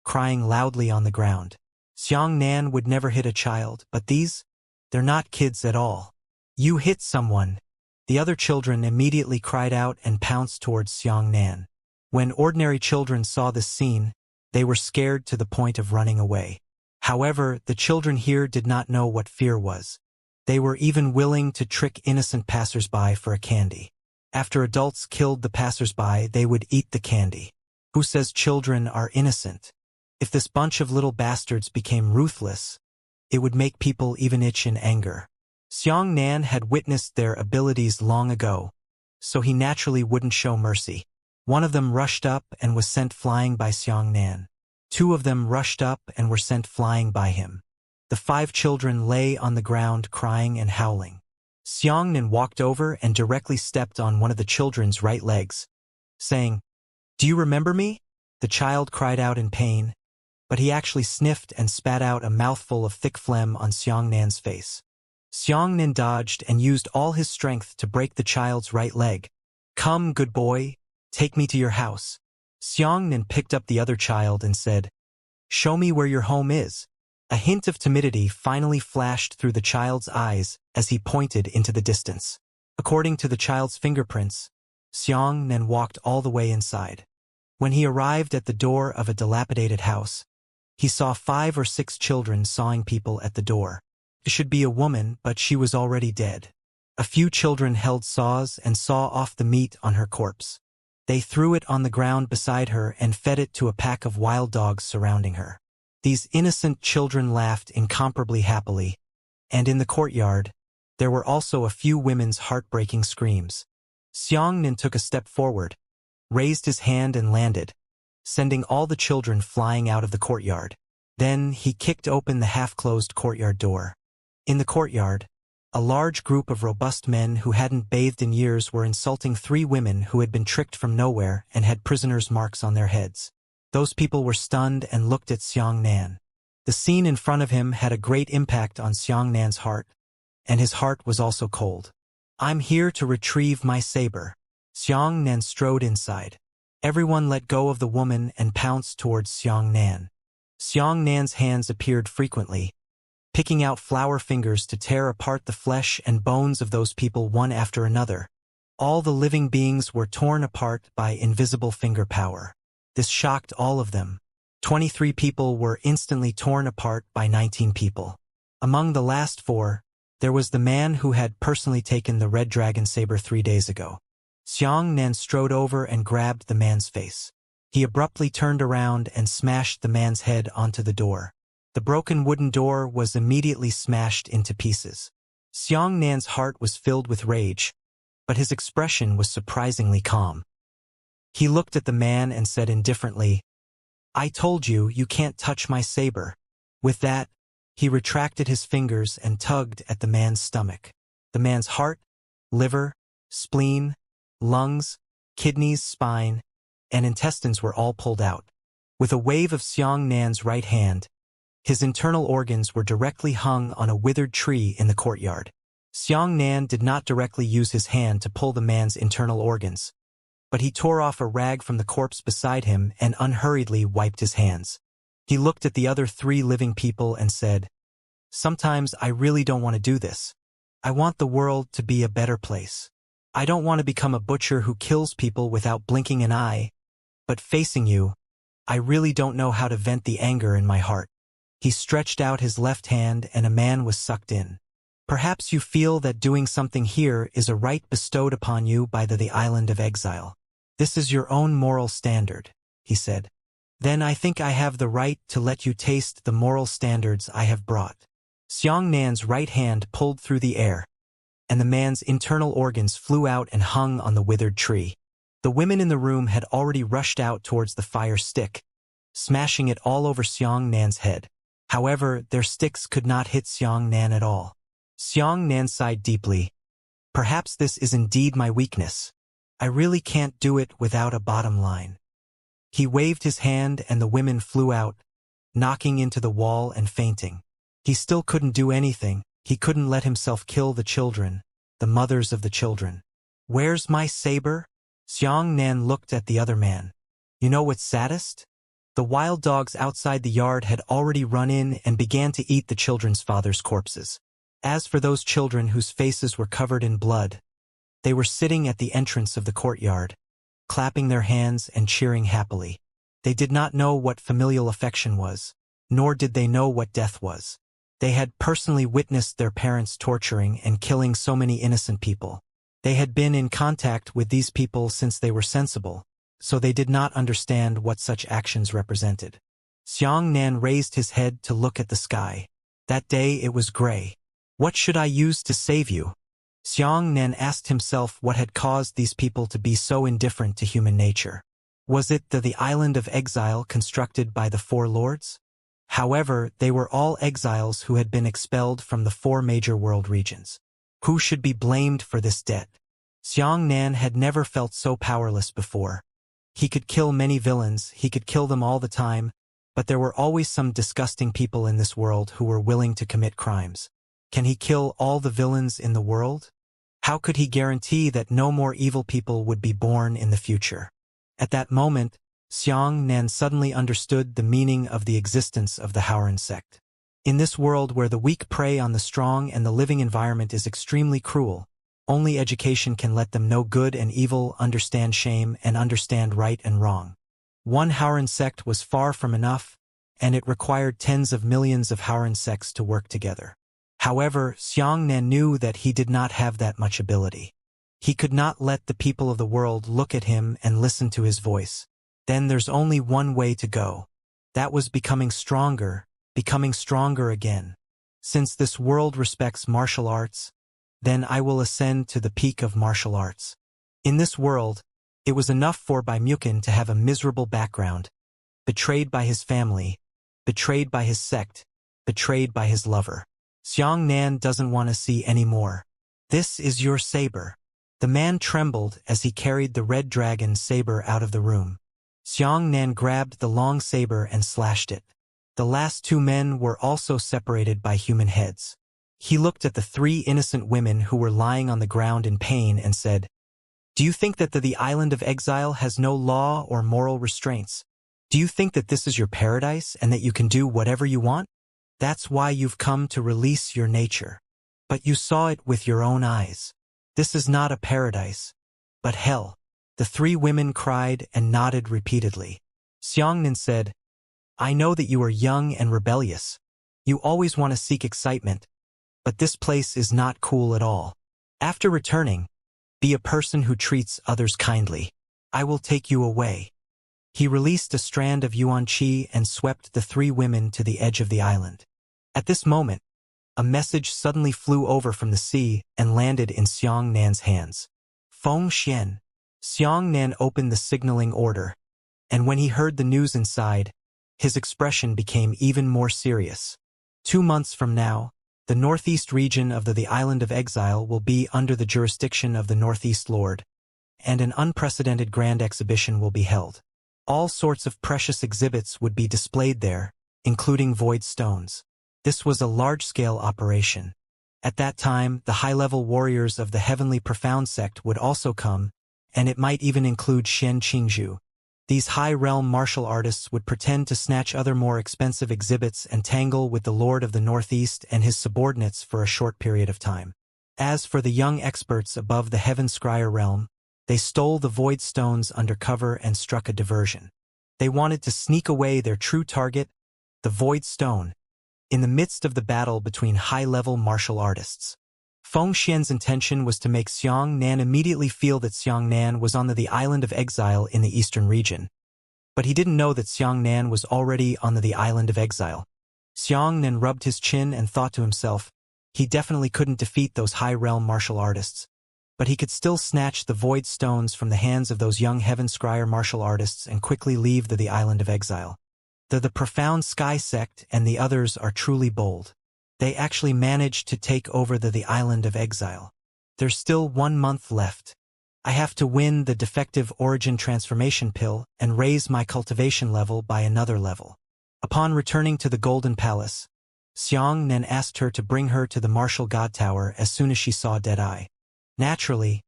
S1: crying loudly on the ground. Xiang Nan would never hit a child, but they're not kids at all. You hit someone. The other children immediately cried out and pounced towards Xiang Nan. When ordinary children saw this scene, they were scared to the point of running away. However, the children here did not know what fear was. They were even willing to trick innocent passersby for a candy. After adults killed the passersby, they would eat the candy. Who says children are innocent? If this bunch of little bastards became ruthless, it would make people even itch in anger. Xiang Nan had witnessed their abilities long ago, so he naturally wouldn't show mercy. One of them rushed up and was sent flying by Xiang Nan. 2 of them rushed up and were sent flying by him. The 5 children lay on the ground crying and howling. Xiang Nan walked over and directly stepped on one of the children's right legs, saying, "Do you remember me?" The child cried out in pain, but he actually sniffed and spat out a mouthful of thick phlegm on Xiang Nan's face. Xiang Nan dodged and used all his strength to break the child's right leg. "Come, good boy, take me to your house." Xiang Nan picked up the other child and said, Show me where your home is." A hint of timidity finally flashed through the child's eyes as he pointed into the distance. According to the child's fingerprints, Xianxia walked all the way inside. When he arrived at the door of a dilapidated house, he saw 5 or 6 children sawing people at the door. It should be a woman, but she was already dead. A few children held saws and saw off the meat on her corpse. They threw it on the ground beside her and fed it to a pack of wild dogs surrounding her. These innocent children laughed incomparably happily, and in the courtyard, there were also a few women's heartbreaking screams. Xianxia took a step forward, raised his hand and landed, sending all the children flying out of the courtyard. Then he kicked open the half-closed courtyard door. In the courtyard, a large group of robust men who hadn't bathed in years were insulting 3 women who had been tricked from nowhere and had prisoners' marks on their heads. Those people were stunned and looked at Xianxia. The scene in front of him had a great impact on Xianxia's heart, and his heart was also cold. "I'm here to retrieve my saber." Xianxia strode inside. Everyone let go of the woman and pounced towards Xianxia. Xianxia's hands appeared frequently, picking out flower fingers to tear apart the flesh and bones of those people one after another. All the living beings were torn apart by invisible finger power. This shocked all of them. 23 people were instantly torn apart by 19 people. Among the last 4, there was the man who had personally taken the red dragon saber 3 days ago. Xianxia strode over and grabbed the man's face. He abruptly turned around and smashed the man's head onto the door. The broken wooden door was immediately smashed into pieces. Xianxia's heart was filled with rage, but his expression was surprisingly calm. He looked at the man and said indifferently, "I told you, you can't touch my saber." With that, he retracted his fingers and tugged at the man's stomach. The man's heart, liver, spleen, lungs, kidneys, spine, and intestines were all pulled out. With a wave of Xianxia's right hand, his internal organs were directly hung on a withered tree in the courtyard. Xianxia did not directly use his hand to pull the man's internal organs, but he tore off a rag from the corpse beside him and unhurriedly wiped his hands. He looked at the other 3 living people and said, "Sometimes I really don't want to do this. I want the world to be a better place. I don't want to become a butcher who kills people without blinking an eye, but facing you, I really don't know how to vent the anger in my heart." He stretched out his left hand and a man was sucked in. "Perhaps you feel that doing something here is a right bestowed upon you by the island of exile. This is your own moral standard," he said. "Then I think I have the right to let you taste the moral standards I have brought." Xianxia's right hand pulled through the air, and the man's internal organs flew out and hung on the withered tree. The women in the room had already rushed out towards the fire stick, smashing it all over Xianxia's head. However, their sticks could not hit Xianxia at all. Xianxia sighed deeply. "Perhaps this is indeed my weakness. I really can't do it without a bottom line." He waved his hand and the women flew out, knocking into the wall and fainting. He still couldn't do anything. He couldn't let himself kill the children, the mothers of the children. "Where's my saber?" Xianxia looked at the other man. "You know what's saddest? The wild dogs outside the yard had already run in and began to eat the children's fathers' corpses. As for those children whose faces were covered in blood, they were sitting at the entrance of the courtyard, clapping their hands and cheering happily. They did not know what familial affection was, nor did they know what death was. They had personally witnessed their parents torturing and killing so many innocent people. They had been in contact with these people since they were sensible, so they did not understand what such actions represented. Xianxia raised his head to look at the sky. That day it was gray. "What should I use to save you?" Xianxia asked himself what had caused these people to be so indifferent to human nature. Was it the island of exile constructed by the 4 lords? However, they were all exiles who had been expelled from the 4 major world regions. Who should be blamed for this debt? Xianxia had never felt so powerless before. He could kill many villains, he could kill them all the time, but there were always some disgusting people in this world who were willing to commit crimes. Can he kill all the villains in the world? How could he guarantee that no more evil people would be born in the future? At that moment, Xianxia suddenly understood the meaning of the existence of the Haoran sect. In this world where the weak prey on the strong and the living environment is extremely cruel, only education can let them know good and evil, understand shame, and understand right and wrong. One Haoran sect was far from enough, and it required tens of millions of Haoran sects to work together. However, Xianxia knew that he did not have that much ability. He could not let the people of the world look at him and listen to his voice. Then there's only one way to go. That was becoming stronger again. Since this world respects martial arts, then I will ascend to the peak of martial arts. In this world, it was enough for Baimukin to have a miserable background, betrayed by his family, betrayed by his sect, betrayed by his lover. Xianxia doesn't want to see any more. This is your saber. The man trembled as he carried the red dragon saber out of the room. Xianxia grabbed the long saber and slashed it. The last two men were also separated by human heads. He looked at the three innocent women who were lying on the ground in pain and said, "Do you think that the island of exile has no law or moral restraints? Do you think that this is your paradise and that you can do whatever you want? That's why you've come to release your nature. But you saw it with your own eyes. This is not a paradise, but hell." The three women cried and nodded repeatedly. Xianxia said, "I know that you are young and rebellious. You always want to seek excitement, but this place is not cool at all. After returning, be a person who treats others kindly. I will take you away." He released a strand of yuan qi and swept the three women to the edge of the island. At this moment, a message suddenly flew over from the sea and landed in Xianxia's hands. Feng Xian. Xianxia opened the signaling order, and when he heard the news inside, his expression became even more serious. 2 months from now, the northeast region of the island of exile will be under the jurisdiction of the Northeast Lord, and an unprecedented grand exhibition will be held. All sorts of precious exhibits would be displayed there, including void stones. This was a large-scale operation. At that time, the high-level warriors of the Heavenly Profound sect would also come, and it might even include Shen Qingzhu. These high-realm martial artists would pretend to snatch other more expensive exhibits and tangle with the Lord of the Northeast and his subordinates for a short period of time. As for the young experts above the Heaven Scryer realm, they stole the void stones under cover and struck a diversion. They wanted to sneak away their true target, the void stone, in the midst of the battle between high-level martial artists. Feng Xian's intention was to make Xianxia immediately feel that Xianxia was on the island of exile in the eastern region. But he didn't know that Xianxia was already on the island of exile. Xianxia rubbed his chin and thought to himself, he definitely couldn't defeat those high-realm martial artists. But he could still snatch the void stones from the hands of those young Heaven Scryer martial artists and quickly leave the island of exile. The Profound Sky sect and the others are truly bold. They actually managed to take over the island of exile. There's still 1 month left. I have to win the defective origin transformation pill and raise my cultivation level by another level. Upon returning to the Golden Palace, Xianxia asked her to bring her to the Martial God Tower as soon as she saw Deadeye. Naturally,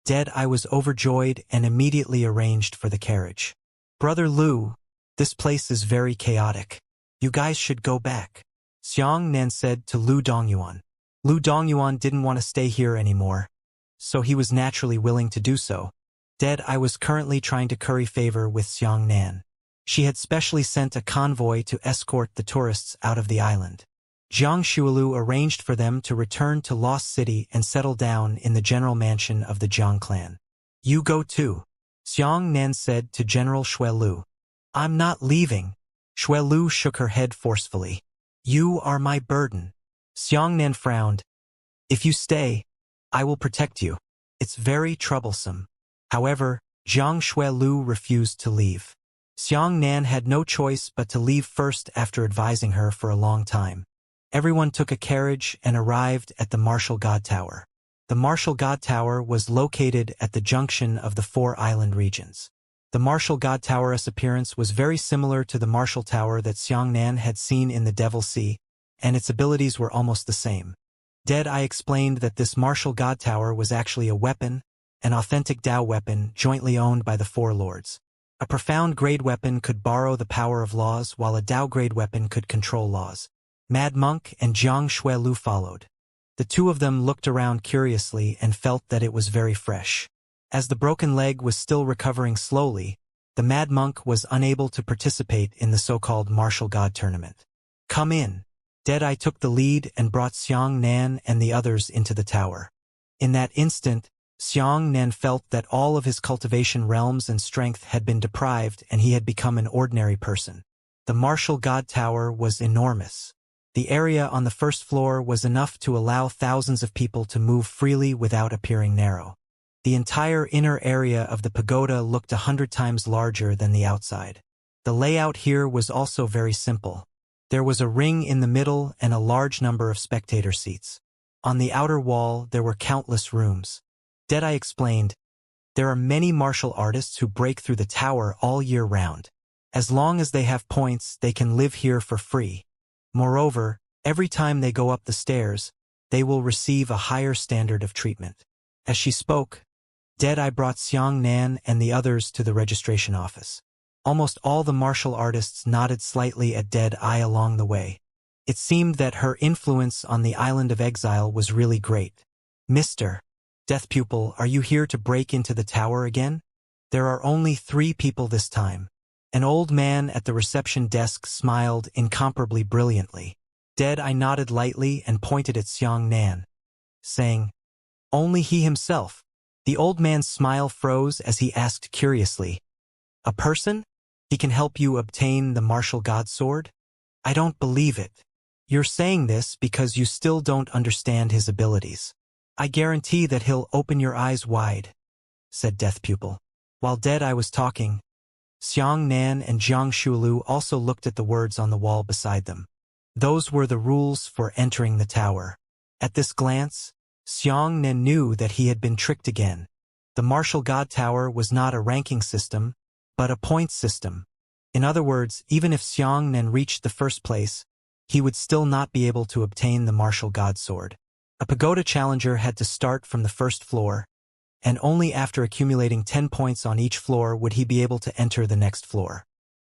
S1: Deadeye was overjoyed and immediately arranged for the carriage. "Brother Lu, this place is very chaotic. You guys should go back," Xianxia said to Lu Dongyuan. Lu Dongyuan didn't want to stay here anymore, so he was naturally willing to do so. Deadeye was currently trying to curry favor with Xianxia. She had specially sent a convoy to escort the tourists out of the island. Jiang Shuolu arranged for them to return to Lost City and settle down in the general mansion of the Jiang clan. "You go too," Xianxia said to General Shuelu. "I'm not leaving." Shuelu shook her head forcefully. "You are my burden." Xianxia frowned. "If you stay, I will protect you. It's very troublesome." However, Jiang Shuelu refused to leave. Xianxia had no choice but to leave first after advising her for a long time. Everyone took a carriage and arrived at the Martial God Tower. The Martial God Tower was located at the junction of the 4 island regions. The Martial God Tower's appearance was very similar to the Martial Tower that Xianxia had seen in the Devil Sea, and its abilities were almost the same. Deadeye explained that this Martial God Tower was actually a weapon, an authentic Dao weapon jointly owned by the 4 lords. A profound grade weapon could borrow the power of laws, while a Dao grade weapon could control laws. Mad Monk and Jiang Shuelu followed. The two of them looked around curiously and felt that it was very fresh. As the broken leg was still recovering slowly, the Mad Monk was unable to participate in the so-called martial god tournament. Come in. Deadeye took the lead and brought Xiang Nan and the others into the tower. In that instant, Xiang Nan felt that all of his cultivation realms and strength had been deprived and he had become an ordinary person. The martial god tower was enormous. The area on the first floor was enough to allow thousands of people to move freely without appearing narrow. The entire inner area of the pagoda looked 100 times larger than the outside. The layout here was also very simple. There was a ring in the middle and a large number of spectator seats. On the outer wall, there were countless rooms. Deadeye explained, there are many martial artists who break through the tower all year round. As long as they have points, they can live here for free. Moreover, every time they go up the stairs, they will receive a higher standard of treatment. As she spoke, Deadeye brought Xiang Nan and the others to the registration office. Almost all the martial artists nodded slightly at Deadeye along the way. It seemed that her influence on the island of exile was really great. Mr. Death Pupil, are you here to break into the tower again? There are only 3 people this time. An old man at the reception desk smiled incomparably brilliantly. Deadeye nodded lightly and pointed at Xiang Nan, saying, only he himself. The old man's smile froze as he asked curiously, a person? He can help you obtain the martial god sword? I don't believe it. You're saying this because you still don't understand his abilities. I guarantee that he'll open your eyes wide, said Death Pupil. While Deadeye was talking, Xiang Nan and Jiang Shuelu also looked at the words on the wall beside them. Those were the rules for entering the tower. At this glance, Xiang Nan knew that he had been tricked again. The martial god tower was not a ranking system, but a points system. In other words, even if Xiang Nan reached the first place, he would still not be able to obtain the martial god sword. A pagoda challenger had to start from the first floor, and only after accumulating 10 points on each floor would he be able to enter the next floor.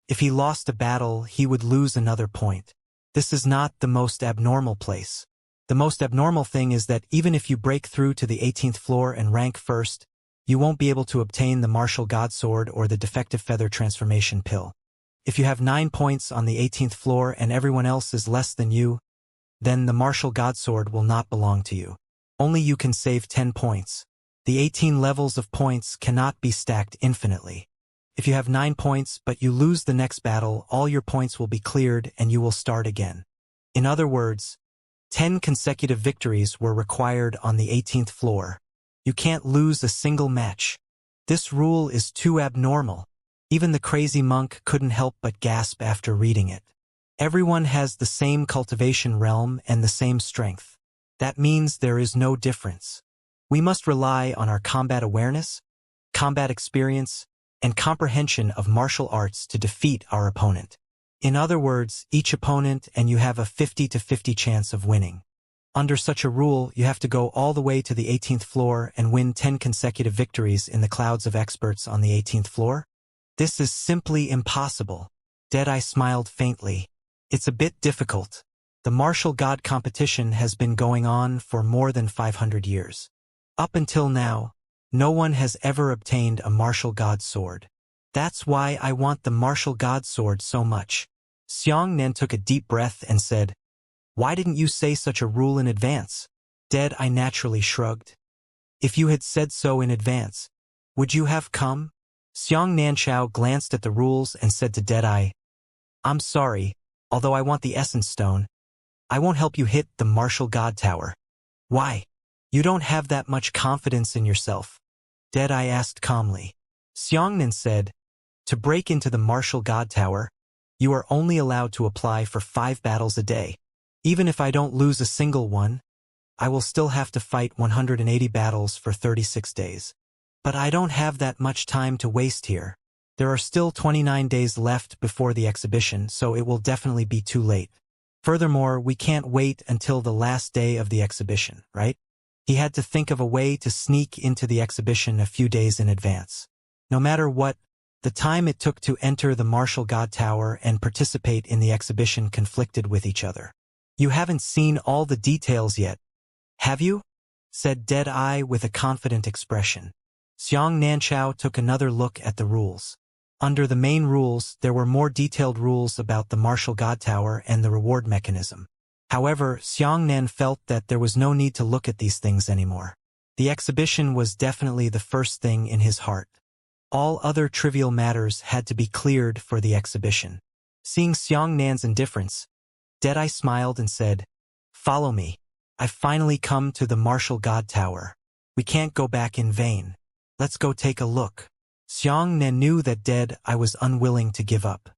S1: If he lost a battle, he would lose another point. This is not the most abnormal place. The most abnormal thing is that even if you break through to the 18th floor and rank first, you won't be able to obtain the martial god sword or the defective feather transformation pill. If you have 9 points on the 18th floor and everyone else is less than you, then the martial god sword will not belong to you. Only you can save 10 points. The 18 levels of points cannot be stacked infinitely. If you have 9 points but you lose the next battle, all your points will be cleared and you will start again. In other words, 10 consecutive victories were required on the 18th floor. You can't lose a single match. This rule is too abnormal. Even the crazy monk couldn't help but gasp after reading it. Everyone has the same cultivation realm and the same strength. That means there is no difference. We must rely on our combat awareness, combat experience, and comprehension of martial arts to defeat our opponent. In other words, each opponent and you have a 50-50 chance of winning. Under such a rule, you have to go all the way to the 18th floor and win 10 consecutive victories in the clouds of experts on the 18th floor? This is simply impossible. Deadeye smiled faintly. It's a bit difficult. The martial god competition has been going on for more than 500 years. Up until now, no one has ever obtained a martial god sword. That's why I want the martial god sword so much. Xiang Nan took a deep breath and said, why didn't you say such a rule in advance? Deadeye naturally shrugged. If you had said so in advance, would you have come? Xiang Nanchao glanced at the rules and said to Deadeye, I'm sorry, although I want the essence stone, I won't help you hit the martial god tower. Why? You don't have that much confidence in yourself. Deadeye asked calmly. Xiangnan said, to break into the martial god tower, you are only allowed to apply for 5 battles a day. Even if I don't lose a single one, I will still have to fight 180 battles for 36 days. But I don't have that much time to waste here. There are still 29 days left before the exhibition, so it will definitely be too late. Furthermore, we can't wait until the last day of the exhibition, right? He had to think of a way to sneak into the exhibition a few days in advance. No matter what, The time it took to enter the Martial God Tower and participate in the exhibition conflicted with each other. "You haven't seen all the details yet, have you?" said Deadeye with a confident expression. Xianxia took another look at the rules. Under the main rules, there were more detailed rules about the Martial God Tower and the reward mechanism. However, Xianxia felt that there was no need to look at these things anymore. The exhibition was definitely the first thing in his heart. All other trivial matters had to be cleared for the exhibition. Seeing Xianxia's indifference, Deadeye smiled and said, "Follow me. I've finally come to the Martial God Tower. We can't go back in vain. Let's go take a look." Xianxia knew that Deadeye was unwilling to give up.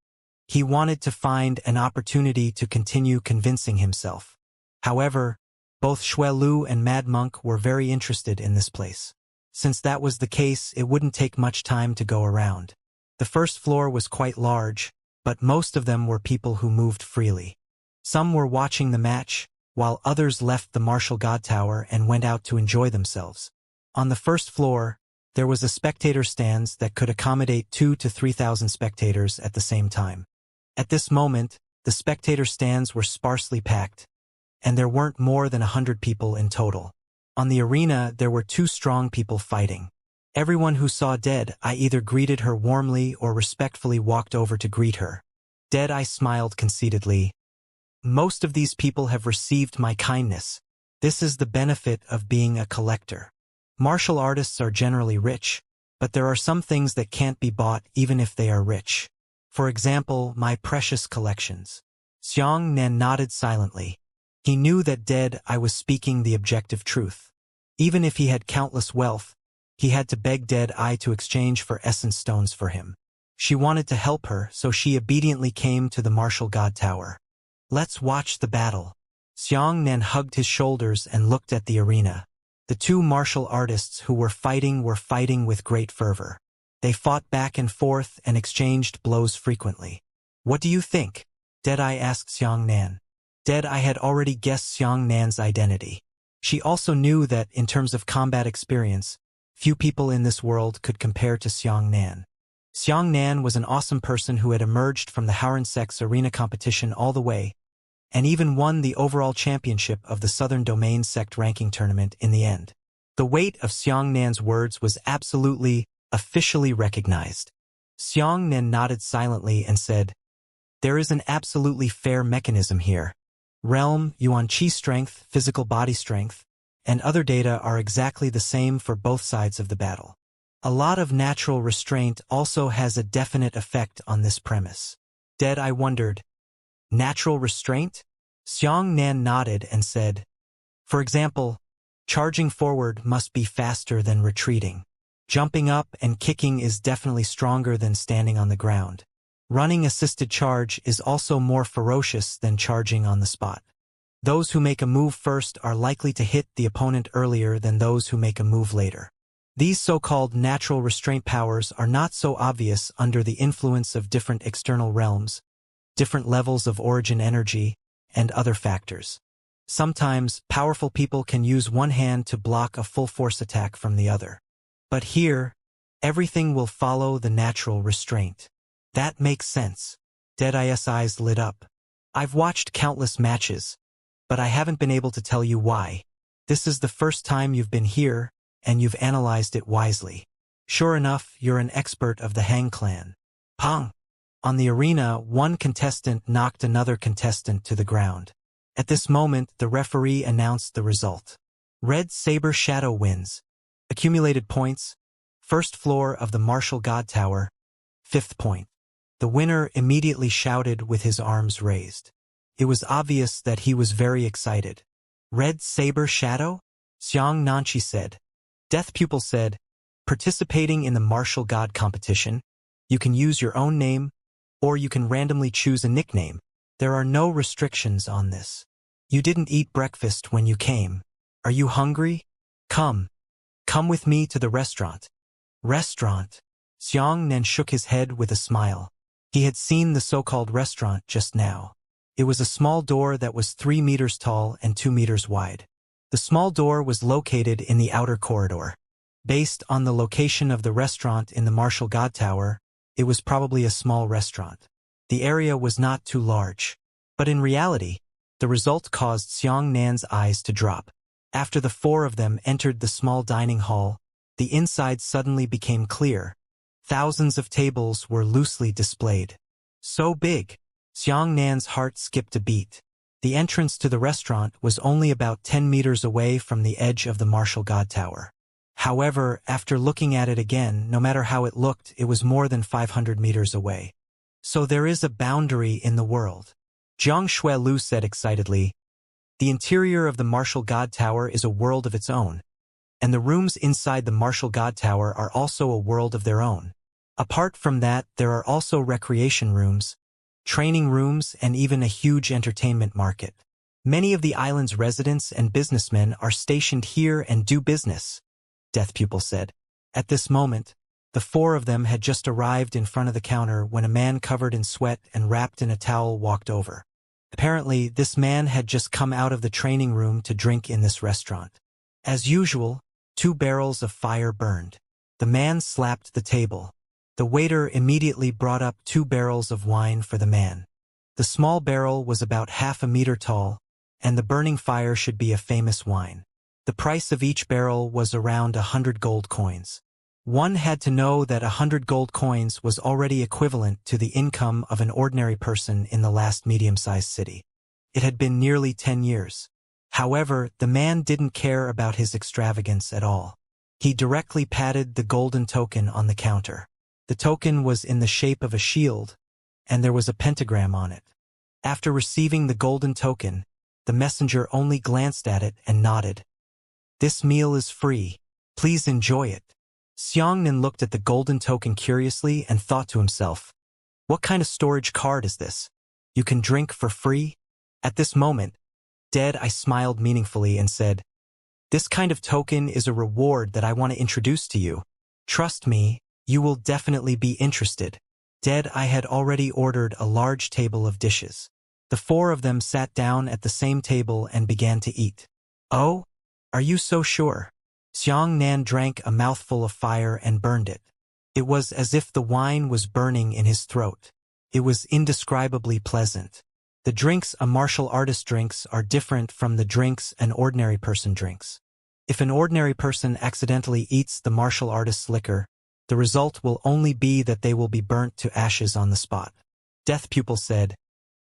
S1: He wanted to find an opportunity to continue convincing himself. However, both Xuelu and Mad Monk were very interested in this place. Since that was the case, it wouldn't take much time to go around. The first floor was quite large, but most of them were people who moved freely. Some were watching the match, while others left the Martial God Tower and went out to enjoy themselves. On the first floor, there was a spectator stands that could accommodate 2,000 to 3,000 spectators at the same time. At this moment, the spectator stands were sparsely packed, and there weren't more than 100 people in total. On the arena, there were 2 strong people fighting. Everyone who saw Deadeye either greeted her warmly or respectfully walked over to greet her. Deadeye smiled conceitedly. "Most of these people have received my kindness. This is the benefit of being a collector. Martial artists are generally rich, but there are some things that can't be bought even if they are rich. For example, my precious collections." Xianxia nodded silently. He knew that Deadeye was speaking the objective truth. Even if he had countless wealth, he had to beg Deadeye to exchange for essence stones for him. She wanted to help her, so she obediently came to the Martial God Tower. "Let's watch the battle." Xianxia hugged his shoulders and looked at the arena. The 2 martial artists who were fighting with great fervor. They fought back and forth and exchanged blows frequently. "What do you think?" Deadeye asked Xianxia. Deadeye had already guessed Xianxia's identity. She also knew that, in terms of combat experience, few people in this world could compare to Xianxia. Xianxia was an awesome person who had emerged from the Howrensek's arena competition all the way, and even won the overall championship of the Southern Domain Sect ranking tournament in the end. The weight of Xianxia's words was absolutely, officially recognized. Xianxia nodded silently and said, "There is an absolutely fair mechanism here. Realm, Yuan Qi strength, physical body strength, and other data are exactly the same for both sides of the battle. A lot of natural restraint also has a definite effect on this premise." Deadeye wondered, "Natural restraint?" Xianxia nodded and said, "For example, charging forward must be faster than retreating. Jumping up and kicking is definitely stronger than standing on the ground. Running assisted charge is also more ferocious than charging on the spot. Those who make a move first are likely to hit the opponent earlier than those who make a move later. These so-called natural restraint powers are not so obvious under the influence of different external realms, different levels of origin energy, and other factors. Sometimes, powerful people can use one hand to block a full-force attack from the other. But here, everything will follow the natural restraint." "That makes sense." Deadeye's eyes lit up. "I've watched countless matches, but I haven't been able to tell you why. This is the first time you've been here, and you've analyzed it wisely. Sure enough, you're an expert of the Hang clan." Pong! On the arena, one contestant knocked another contestant to the ground. At this moment, the referee announced the result. Red Saber Shadow wins. Accumulated points, first floor of the Martial God Tower, 5th point. The winner immediately shouted with his arms raised. It was obvious that he was very excited. "Red Saber Shadow?" Xianxia said. Death Pupil said, "Participating in the Martial God competition, you can use your own name, or you can randomly choose a nickname. There are no restrictions on this. You didn't eat breakfast when you came. Are you hungry? Come. Come with me to the restaurant." "Restaurant?" Xianxia shook his head with a smile. He had seen the so-called restaurant just now. It was a small door that was 3 meters tall and 2 meters wide. The small door was located in the outer corridor. Based on the location of the restaurant in the Martial God Tower, it was probably a small restaurant. The area was not too large. But in reality, the result caused Xiangnan's eyes to drop. After the four of them entered the small dining hall, the inside suddenly became clear. Thousands of tables were loosely displayed. So big, Xiangnan's heart skipped a beat. The entrance to the restaurant was only about 10 meters away from the edge of the martial god tower. However, after looking at it again, no matter how it looked, it was more than 500 meters away. So there is a boundary in the world. Jiang Shuelu said excitedly, "The interior of the martial god tower is a world of its own, and the rooms inside the martial god tower are also a world of their own. Apart from that, there are also recreation rooms, training rooms, and even a huge entertainment market. Many of the island's residents and businessmen are stationed here and do business," Death Pupil said. At this moment, the four of them had just arrived in front of the counter when a man covered in sweat and wrapped in a towel walked over. Apparently, this man had just come out of the training room to drink in this restaurant. As usual, 2 barrels of fire burned. The man slapped the table. The waiter immediately brought up 2 barrels of wine for the man. The small barrel was about half a meter tall, and the burning fire should be a famous wine. The price of each barrel was around 100 gold coins. One had to know that 100 gold coins was already equivalent to the income of an ordinary person in the last medium-sized city. It had been nearly 10 years. However, the man didn't care about his extravagance at all. He directly patted the golden token on the counter. The token was in the shape of a shield, and there was a pentagram on it. After receiving the golden token, the messenger only glanced at it and nodded. "This meal is free. Please enjoy it." Xiangnan looked at the golden token curiously and thought to himself, "What kind of storage card is this? You can drink for free?" At this moment, Dead-Eye smiled meaningfully and said, "This kind of token is a reward that I want to introduce to you. Trust me, you will definitely be interested." Dead-Eye had already ordered a large table of dishes. The four of them sat down at the same table and began to eat. "Oh, are you so sure?" Xiangnan drank a mouthful of fire and burned it. It was as if the wine was burning in his throat. It was indescribably pleasant. The drinks a martial artist drinks are different from the drinks an ordinary person drinks. If an ordinary person accidentally eats the martial artist's liquor, the result will only be that they will be burnt to ashes on the spot. Death Pupil said,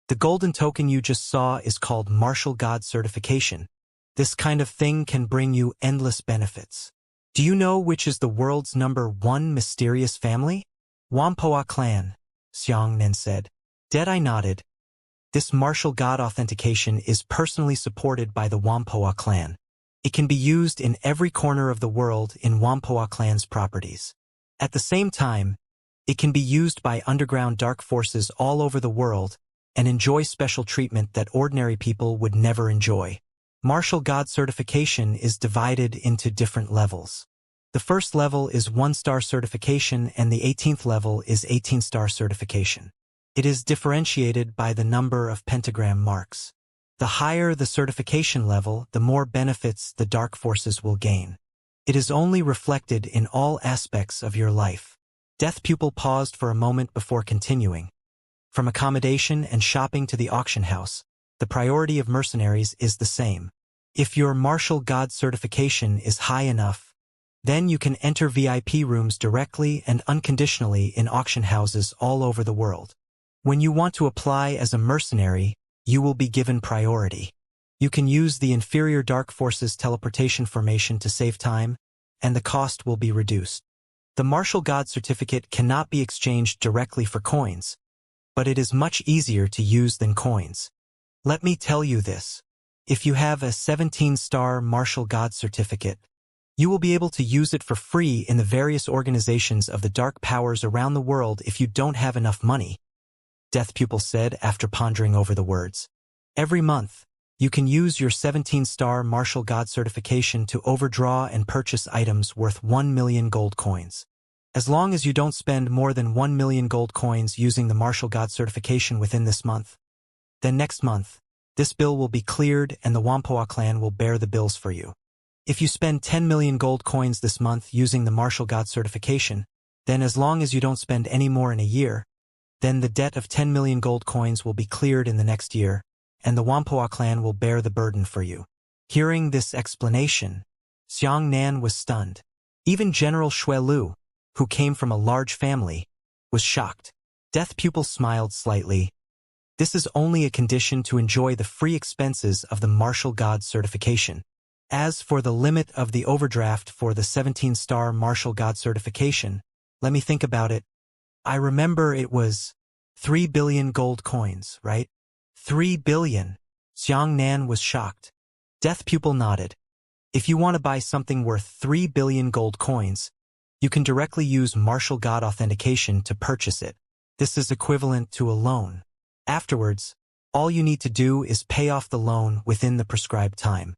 S1: "The golden token you just saw is called Martial God Certification. This kind of thing can bring you endless benefits. Do you know which is the world's #1 mysterious family?" "Wampoa clan," Xiangnan said. Dead-Eye nodded. "This martial god authentication is personally supported by the Wampoa clan. It can be used in every corner of the world in Wampoa clan's properties. At the same time, it can be used by underground dark forces all over the world and enjoy special treatment that ordinary people would never enjoy. Martial God certification is divided into different levels. The first level is 1-star certification and the 18th level is 18-star certification. It is differentiated by the number of pentagram marks. The higher the certification level, the more benefits the dark forces will gain. It is only reflected in all aspects of your life. Death Pupil paused for a moment before continuing. From accommodation and shopping to the auction house, the priority of mercenaries is the same. If your martial god certification is high enough, then you can enter VIP rooms directly and unconditionally in auction houses all over the world. When you want to apply as a mercenary, you will be given priority. You can use the inferior dark forces teleportation formation to save time, and the cost will be reduced. The martial god certificate cannot be exchanged directly for coins, but it is much easier to use than coins. Let me tell you this. If you have a 17-star martial god certificate, you will be able to use it for free in the various organizations of the dark powers around the world if you don't have enough money, Death Pupil said after pondering over the words. Every month, you can use your 17-star martial god certification to overdraw and purchase items worth 1 million gold coins. As long as you don't spend more than 1 million gold coins using the martial god certification within this month, then next month, this bill will be cleared and the Wampoa clan will bear the bills for you. If you spend 10 million gold coins this month using the martial god certification, Then as long as you don't spend any more in a year, then the debt of 10 million gold coins will be cleared in the next year, and the Wampoa clan will bear the burden for you. Hearing this explanation, Xianxia was stunned. Even General Shui Lu, who came from a large family, was shocked. Death Pupil smiled slightly. This is only a condition to enjoy the free expenses of the Martial God certification. As for the limit of the overdraft for the 17-star Martial God certification, let me think about it. I remember it was 3 billion gold coins, right? 3 billion. Xianxia was shocked. Death Pupil nodded. If you want to buy something worth 3 billion gold coins, you can directly use Martial God authentication to purchase it. This is equivalent to a loan. Afterwards, all you need to do is pay off the loan within the prescribed time.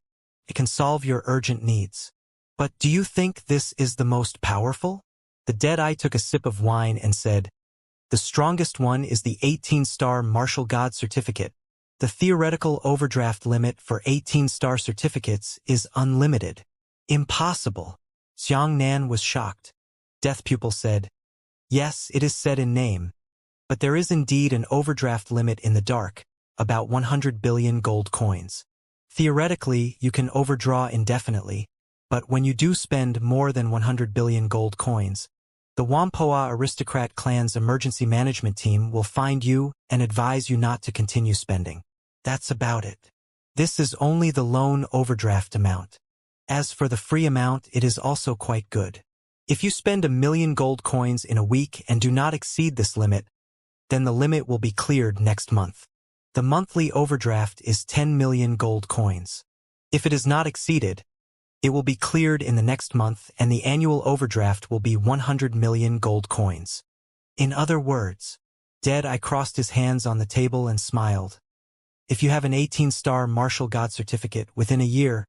S1: It can solve your urgent needs. But do you think this is the most powerful? The Deadeye took a sip of wine and said, the strongest one is the 18-star Martial God certificate. The theoretical overdraft limit for 18-star certificates is unlimited. Impossible. Xianxia was shocked. Death Pupil said, yes, it is said in name, but there is indeed an overdraft limit in the dark, about 100 billion gold coins. Theoretically, you can overdraw indefinitely, but when you do spend more than 100 billion gold coins, the Wampoa aristocrat clan's emergency management team will find you and advise you not to continue spending. That's about it. This is only the loan overdraft amount. As for the free amount, it is also quite good. If you spend 1 million gold coins in a week and do not exceed this limit, then the limit will be cleared next month. The monthly overdraft is 10 million gold coins. If it is not exceeded, it will be cleared in the next month and the annual overdraft will be 100 million gold coins. In other words, Deadeye crossed his hands on the table and smiled. If you have an 18-star Martial God certificate within a year,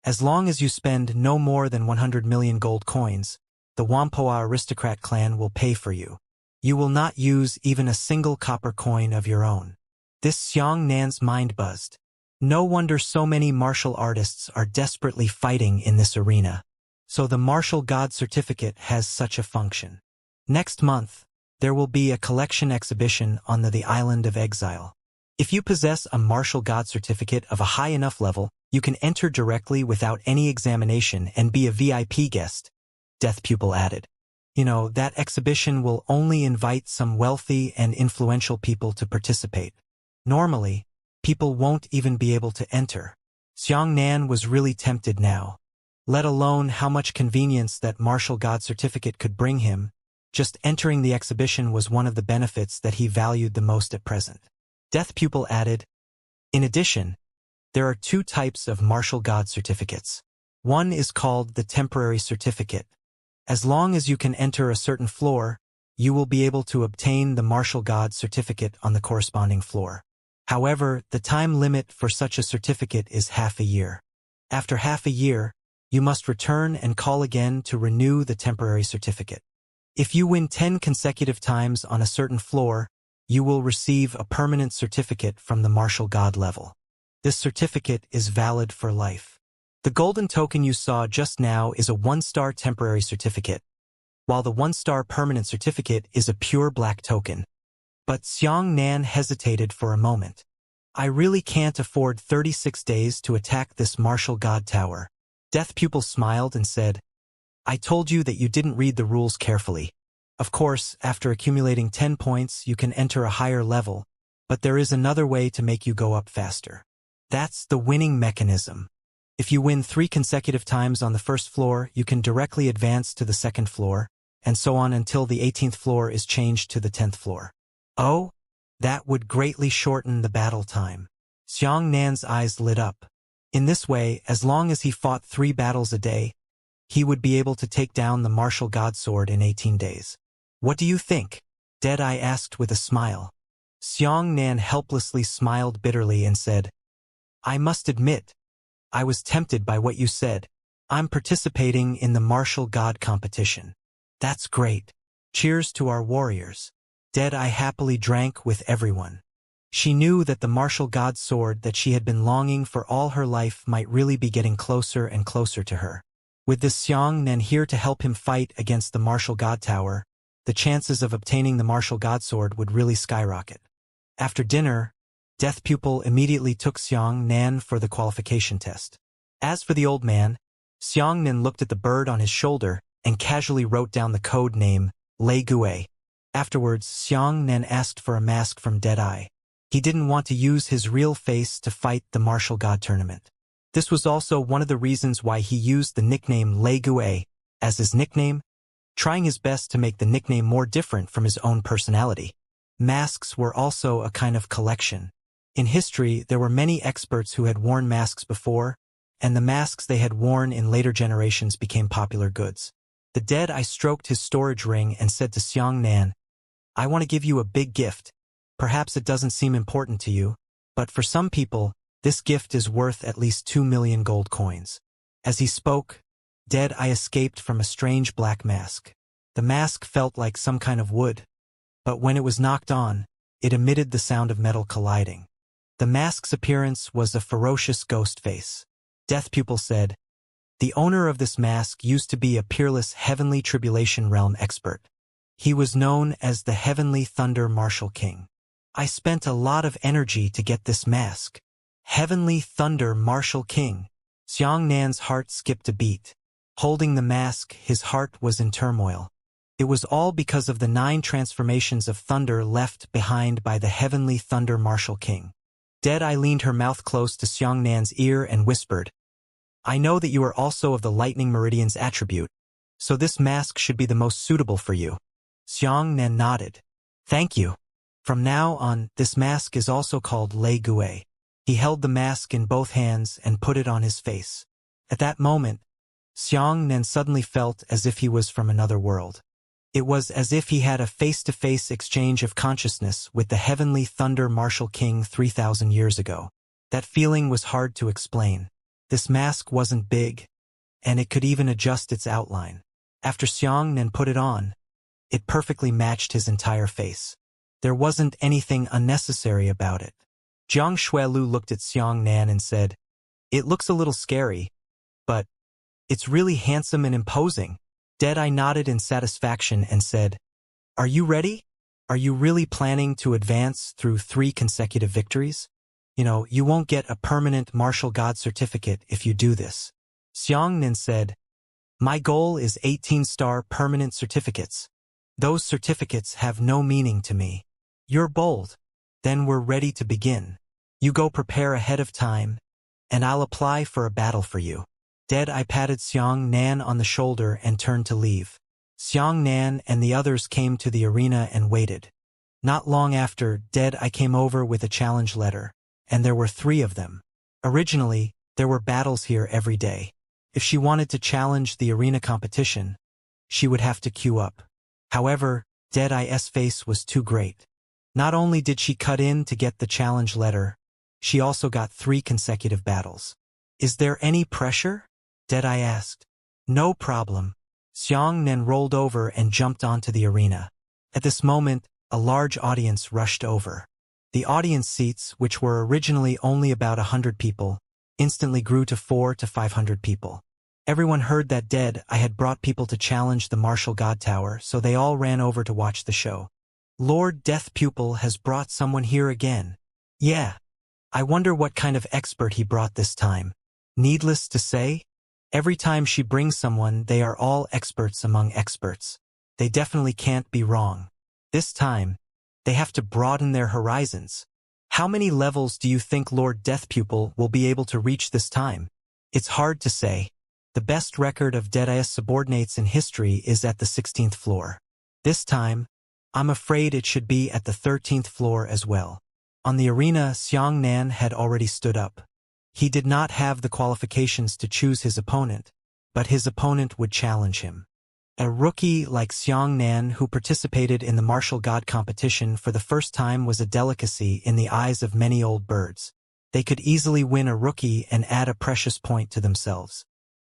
S1: as long as you spend no more than 100 million gold coins, the Wampoa aristocrat clan will pay for you. You will not use even a single copper coin of your own. This Xianxia's mind buzzed. No wonder so many martial artists are desperately fighting in this arena. So the Martial God certificate has such a function. Next month, there will be a collection exhibition on the Island of Exile. If you possess a Martial God certificate of a high enough level, you can enter directly without any examination and be a VIP guest, Death Pupil added. You know, that exhibition will only invite some wealthy and influential people to participate. Normally, people won't even be able to enter. Xianxia was really tempted now. Let alone how much convenience that Martial God certificate could bring him, just entering the exhibition was one of the benefits that he valued the most at present. Death Pupil added, in addition, there are 2 types of Martial God certificates. One is called the temporary certificate. As long as you can enter a certain floor, you will be able to obtain the Martial God certificate on the corresponding floor. However, the time limit for such a certificate is half a year. After half a year, you must return and call again to renew the temporary certificate. If you win 10 consecutive times on a certain floor, you will receive a permanent certificate from the Martial God level. This certificate is valid for life. The golden token you saw just now is a 1-star temporary certificate, while the 1-star permanent certificate is a pure black token. But Xianxia hesitated for a moment. I really can't afford 36 days to attack this Martial God tower. Death Pupil smiled and said, I told you that you didn't read the rules carefully. Of course, after accumulating 10 points, you can enter a higher level, but there is another way to make you go up faster. That's the winning mechanism. If you win 3 consecutive times on the first floor, you can directly advance to the second floor, and so on until the 18th floor is changed to the 10th floor. Oh, that would greatly shorten the battle time. Xianxia's eyes lit up. In this way, as long as he fought 3 battles a day, he would be able to take down the Martial God sword in 18 days. What do you think? Deadeye asked with a smile. Xianxia helplessly smiled bitterly and said, I must admit, I was tempted by what you said. I'm participating in the Martial God competition. That's great. Cheers to our warriors. Deadeye happily drank with everyone. She knew that the Martial God sword that she had been longing for all her life might really be getting closer and closer to her. With this Xianxia here to help him fight against the Martial God Tower, the chances of obtaining the martial god sword would really skyrocket. After dinner, Death Pupil immediately took Xianxia for the qualification test. As for the old man, Xianxia looked at the bird on his shoulder and casually wrote down the code name, Lei Gue. Afterwards, Xianxia asked for a mask from Deadeye. He didn't want to use his real face to fight the martial god tournament. This was also one of the reasons why he used the nickname Lei Gue as his nickname, trying his best to make the nickname more different from his own personality. Masks were also a kind of collection. In history, there were many experts who had worn masks before, and the masks they had worn in later generations became popular goods. The Deadeye stroked his storage ring and said to Xianxia, "I want to give you a big gift. Perhaps it doesn't seem important to you, but for some people, this gift is worth at least 2 million gold coins." As he spoke, Deadeye escaped from a strange black mask. The mask felt like some kind of wood, but when it was knocked on, it emitted the sound of metal colliding. The mask's appearance was a ferocious ghost face. Death Pupil said, "The owner of this mask used to be a peerless Heavenly Tribulation Realm expert. He was known as the Heavenly Thunder Martial King. I spent a lot of energy to get this mask." Heavenly Thunder Martial King. Xianxia's heart skipped a beat. Holding the mask, his heart was in turmoil. It was all because of the 9 transformations of thunder left behind by the Heavenly Thunder Martial King. Deadeye leaned her mouth close to Xianxia's ear and whispered, "I know that you are also of the Lightning Meridian's attribute, so this mask should be the most suitable for you." Xianxia nodded. "Thank you. From now on, this mask is also called Lei Gue." He held the mask in both hands and put it on his face. At that moment, Xianxia suddenly felt as if he was from another world. It was as if he had a face-to-face exchange of consciousness with the Heavenly Thunder Martial King 3,000 years ago. That feeling was hard to explain. This mask wasn't big, and it could even adjust its outline. After Xianxia put it on, it perfectly matched his entire face. There wasn't anything unnecessary about it. Jiang Shuelu looked at Xianxia and said, "It looks a little scary, but it's really handsome and imposing." Deadeye nodded in satisfaction and said, "Are you ready? Are you really planning to advance through 3 consecutive victories? You won't get a permanent martial god certificate if you do this." Xianxia said, "My goal is 18-star permanent certificates. Those certificates have no meaning to me." "You're bold. Then we're ready to begin. You go prepare ahead of time, and I'll apply for a battle for you." Deadeye patted Xianxia on the shoulder and turned to leave. Xianxia and the others came to the arena and waited. Not long after, Deadeye came over with a challenge letter, and there were 3 of them. Originally, there were battles here every day. If she wanted to challenge the arena competition, she would have to queue up. However, Deadeye's face was too great. Not only did she cut in to get the challenge letter, she also got 3 consecutive battles. "Is there any pressure?" Deadeye asked. "No problem." Xianxia rolled over and jumped onto the arena. At this moment, a large audience rushed over. The audience seats, which were originally only about 100 people, instantly grew to 400 to 500 people. Everyone heard that Deadeye had brought people to challenge the Martial God Tower, so they all ran over to watch the show. "Lord Death Pupil has brought someone here again. Yeah. I wonder what kind of expert he brought this time. Needless to say, every time she brings someone, they are all experts among experts. They definitely can't be wrong. This time, they have to broaden their horizons. How many levels do you think Lord Death Pupil will be able to reach this time? It's hard to say. The best record of Deadeye's subordinates in history is at the 16th floor. This time, I'm afraid it should be at the 13th floor as well." On the arena, Xianxia had already stood up. He did not have the qualifications to choose his opponent, but his opponent would challenge him. A rookie like Xianxia who participated in the martial god competition for the first time was a delicacy in the eyes of many old birds. They could easily win a rookie and add a precious point to themselves.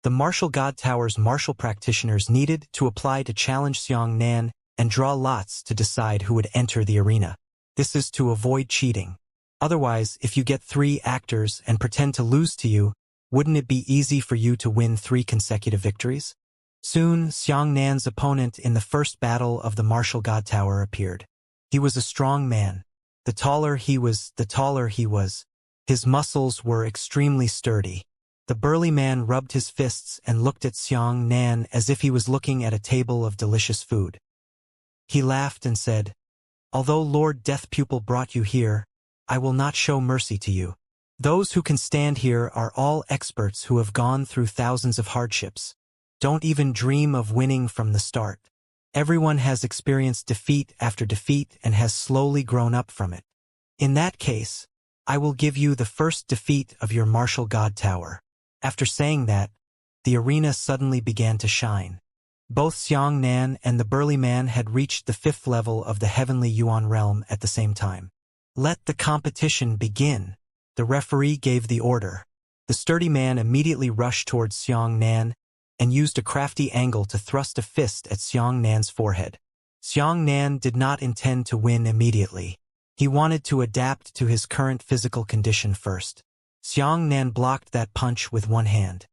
S1: The Martial God Tower's martial practitioners needed to apply to challenge Xianxia and draw lots to decide who would enter the arena. This is to avoid cheating. Otherwise, if you get 3 actors and pretend to lose to you, wouldn't it be easy for you to win 3 consecutive victories? Soon, Xiangnan's opponent in the first battle of the martial god tower appeared. He was a strong man. The taller he was, his muscles were extremely sturdy. The burly man rubbed his fists and looked at Xiangnan as if he was looking at a table of delicious food. He laughed and said, "Although Lord Deathpupil brought you here, I will not show mercy to you. Those who can stand here are all experts who have gone through thousands of hardships. Don't even dream of winning from the start. Everyone has experienced defeat after defeat and has slowly grown up from it. In that case, I will give you the first defeat of your martial god tower." After saying that, the arena suddenly began to shine. Both Xiangnan and the burly man had reached the 5th level of the heavenly Yuan realm at the same time. "Let the competition begin." The referee gave the order. The sturdy man immediately rushed towards Xiangnan and used a crafty angle to thrust a fist at Xiangnan's forehead. Xiangnan did not intend to win immediately. He wanted to adapt to his current physical condition first. Xiangnan blocked that punch with one hand.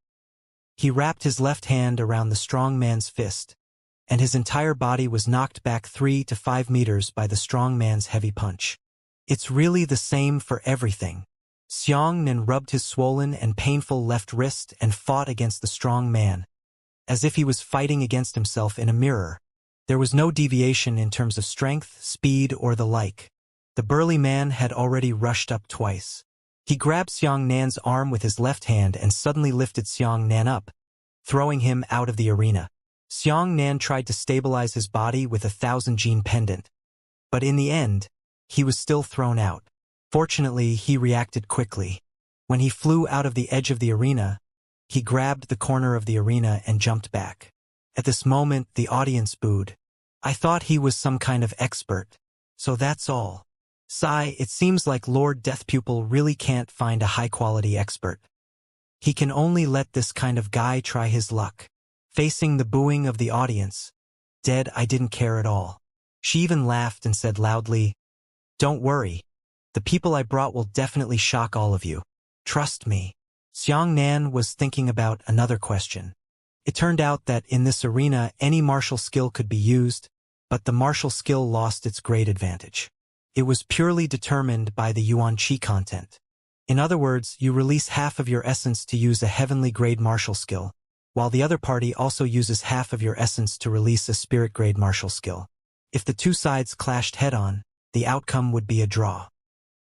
S1: He wrapped his left hand around the strong man's fist, and his entire body was knocked back 3 to 5 meters by the strong man's heavy punch. "It's really the same for everything." Xiangnan rubbed his swollen and painful left wrist and fought against the strong man, as if he was fighting against himself in a mirror. There was no deviation in terms of strength, speed, or the like. The burly man had already rushed up twice. He grabbed Xiangnan's arm with his left hand and suddenly lifted Xiangnan up, throwing him out of the arena. Xiangnan tried to stabilize his body with a 1,000-gene pendant, but in the end, he was still thrown out. Fortunately, he reacted quickly. When he flew out of the edge of the arena, he grabbed the corner of the arena and jumped back. At this moment, the audience booed. "I thought he was some kind of expert, so that's all. Sigh, it seems like Lord Deathpupil really can't find a high-quality expert. He can only let this kind of guy try his luck." Facing the booing of the audience, I didn't care at all. She even laughed and said loudly, "Don't worry. The people I brought will definitely shock all of you. Trust me." Xiangnan was thinking about another question. It turned out that in this arena any martial skill could be used, but the martial skill lost its great advantage. It was purely determined by the Yuan Qi content. In other words, you release half of your essence to use a heavenly grade martial skill, while the other party also uses half of your essence to release a spirit grade martial skill. If the two sides clashed head-on, the outcome would be a draw.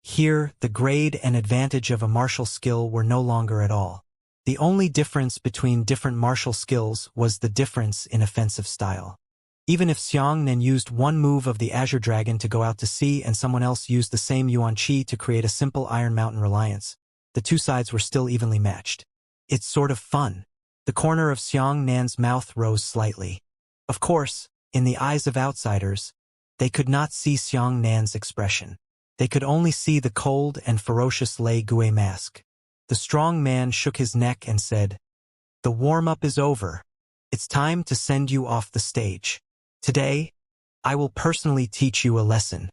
S1: Here, the grade and advantage of a martial skill were no longer at all. The only difference between different martial skills was the difference in offensive style. Even if Xiangnan used one move of the Azure Dragon to go out to sea and someone else used the same Yuan Qi to create a simple Iron Mountain reliance, the two sides were still evenly matched. "It's sort of fun." The corner of Xiangnan's mouth rose slightly. Of course, in the eyes of outsiders, they could not see Xiangnan's expression. They could only see the cold and ferocious Lei Gui mask. The strong man shook his neck and said, "The warm-up is over. It's time to send you off the stage. Today, I will personally teach you a lesson."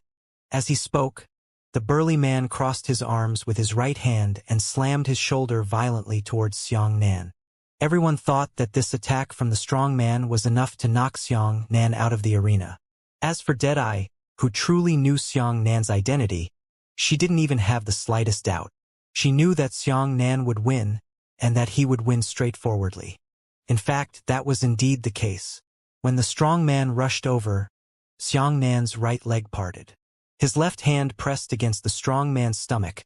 S1: As he spoke, the burly man crossed his arms with his right hand and slammed his shoulder violently towards Xiangnan. Everyone thought that this attack from the strong man was enough to knock Xiangnan out of the arena. As for Deadeye, who truly knew Xiangnan's identity, she didn't even have the slightest doubt. She knew that Xiangnan would win, and that he would win straightforwardly. In fact, that was indeed the case. When the strong man rushed over, Xiangnan's right leg parted. His left hand pressed against the strong man's stomach,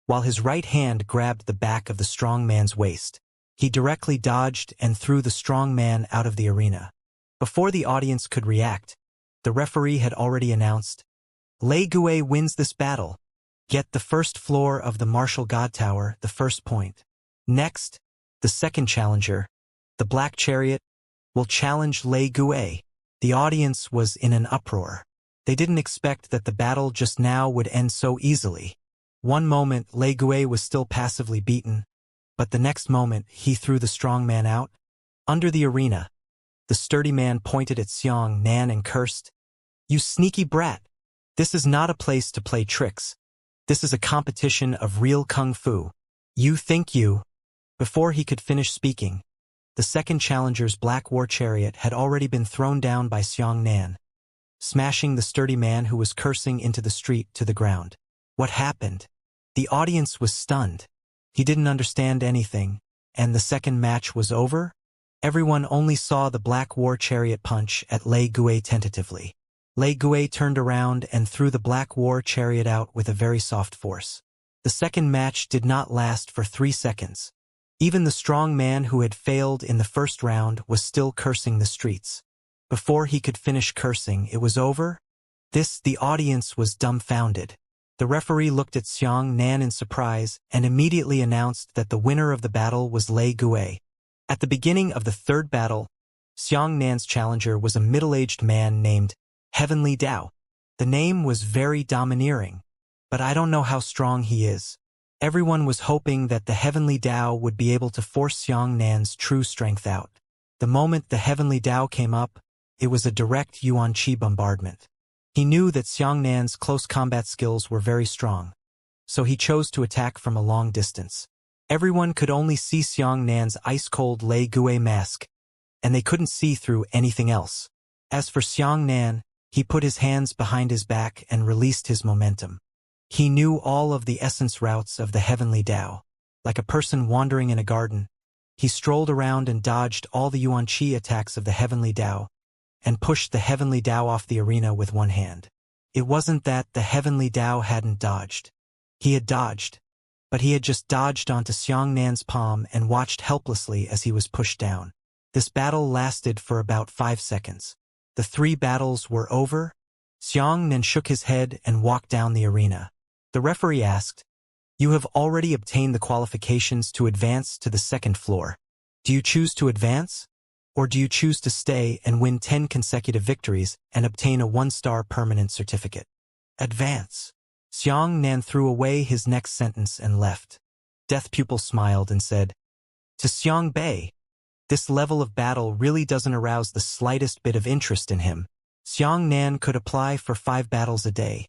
S1: while his right hand grabbed the back of the strong man's waist. He directly dodged and threw the strong man out of the arena. Before the audience could react, the referee had already announced, "Lei Gui wins this battle. Get the first floor of the martial god tower, the first point." Next, the second challenger, the Black Chariot, will challenge Lei Gui. The audience was in an uproar. They didn't expect that the battle just now would end so easily. One moment, Lei Gui was still passively beaten, but the next moment, he threw the strong man out. Under the arena, the sturdy man pointed at Xiangnan and cursed, "You sneaky brat! This is not a place to play tricks. This is a competition of real kung fu. You think you..." Before he could finish speaking, The second challenger's black war chariot had already been thrown down by Xianxia, smashing the sturdy man who was cursing into the street to the ground. What happened? The audience was stunned. He didn't understand anything, and the second match was over? Everyone only saw the black war chariot punch at Lei Gui tentatively. Lei Gui turned around and threw the black war chariot out with a very soft force. The second match did not last for 3 seconds. Even the strong man who had failed in the first round was still cursing the streets. Before he could finish cursing, it was over? The audience was dumbfounded. The referee looked at Xianxia in surprise and immediately announced that the winner of the battle was Lei Gui. At the beginning of the third battle, Xianxia's challenger was a middle-aged man named Heavenly Dao. The name was very domineering, but I don't know how strong he is. Everyone was hoping that the Heavenly Dao would be able to force Xianxia's true strength out. The moment the Heavenly Dao came up, it was a direct Yuan Qi bombardment. He knew that Xianxia's close combat skills were very strong, so he chose to attack from a long distance. Everyone could only see Xianxia's ice-cold Lei Gui mask, and they couldn't see through anything else. As for Xianxia, he put his hands behind his back and released his momentum. He knew all of the essence routes of the Heavenly Dao. Like a person wandering in a garden, he strolled around and dodged all the Yuan Qi attacks of the Heavenly Dao, and pushed the Heavenly Dao off the arena with one hand. It wasn't that the Heavenly Dao hadn't dodged. He had dodged, but he had just dodged onto Xianxia's palm and watched helplessly as he was pushed down. This battle lasted for about 5 seconds. The 3 battles were over. Xianxia shook his head and walked down the arena. The referee asked, "You have already obtained the qualifications to advance to the second floor. Do you choose to advance? Or do you choose to stay and win 10 consecutive victories and obtain a 1-star permanent certificate?" "Advance." Xianxia threw away his next sentence and left. Death Pupil smiled and said, "To Xiang Bei, this level of battle really doesn't arouse the slightest bit of interest in him." Xianxia could apply for 5 battles a day,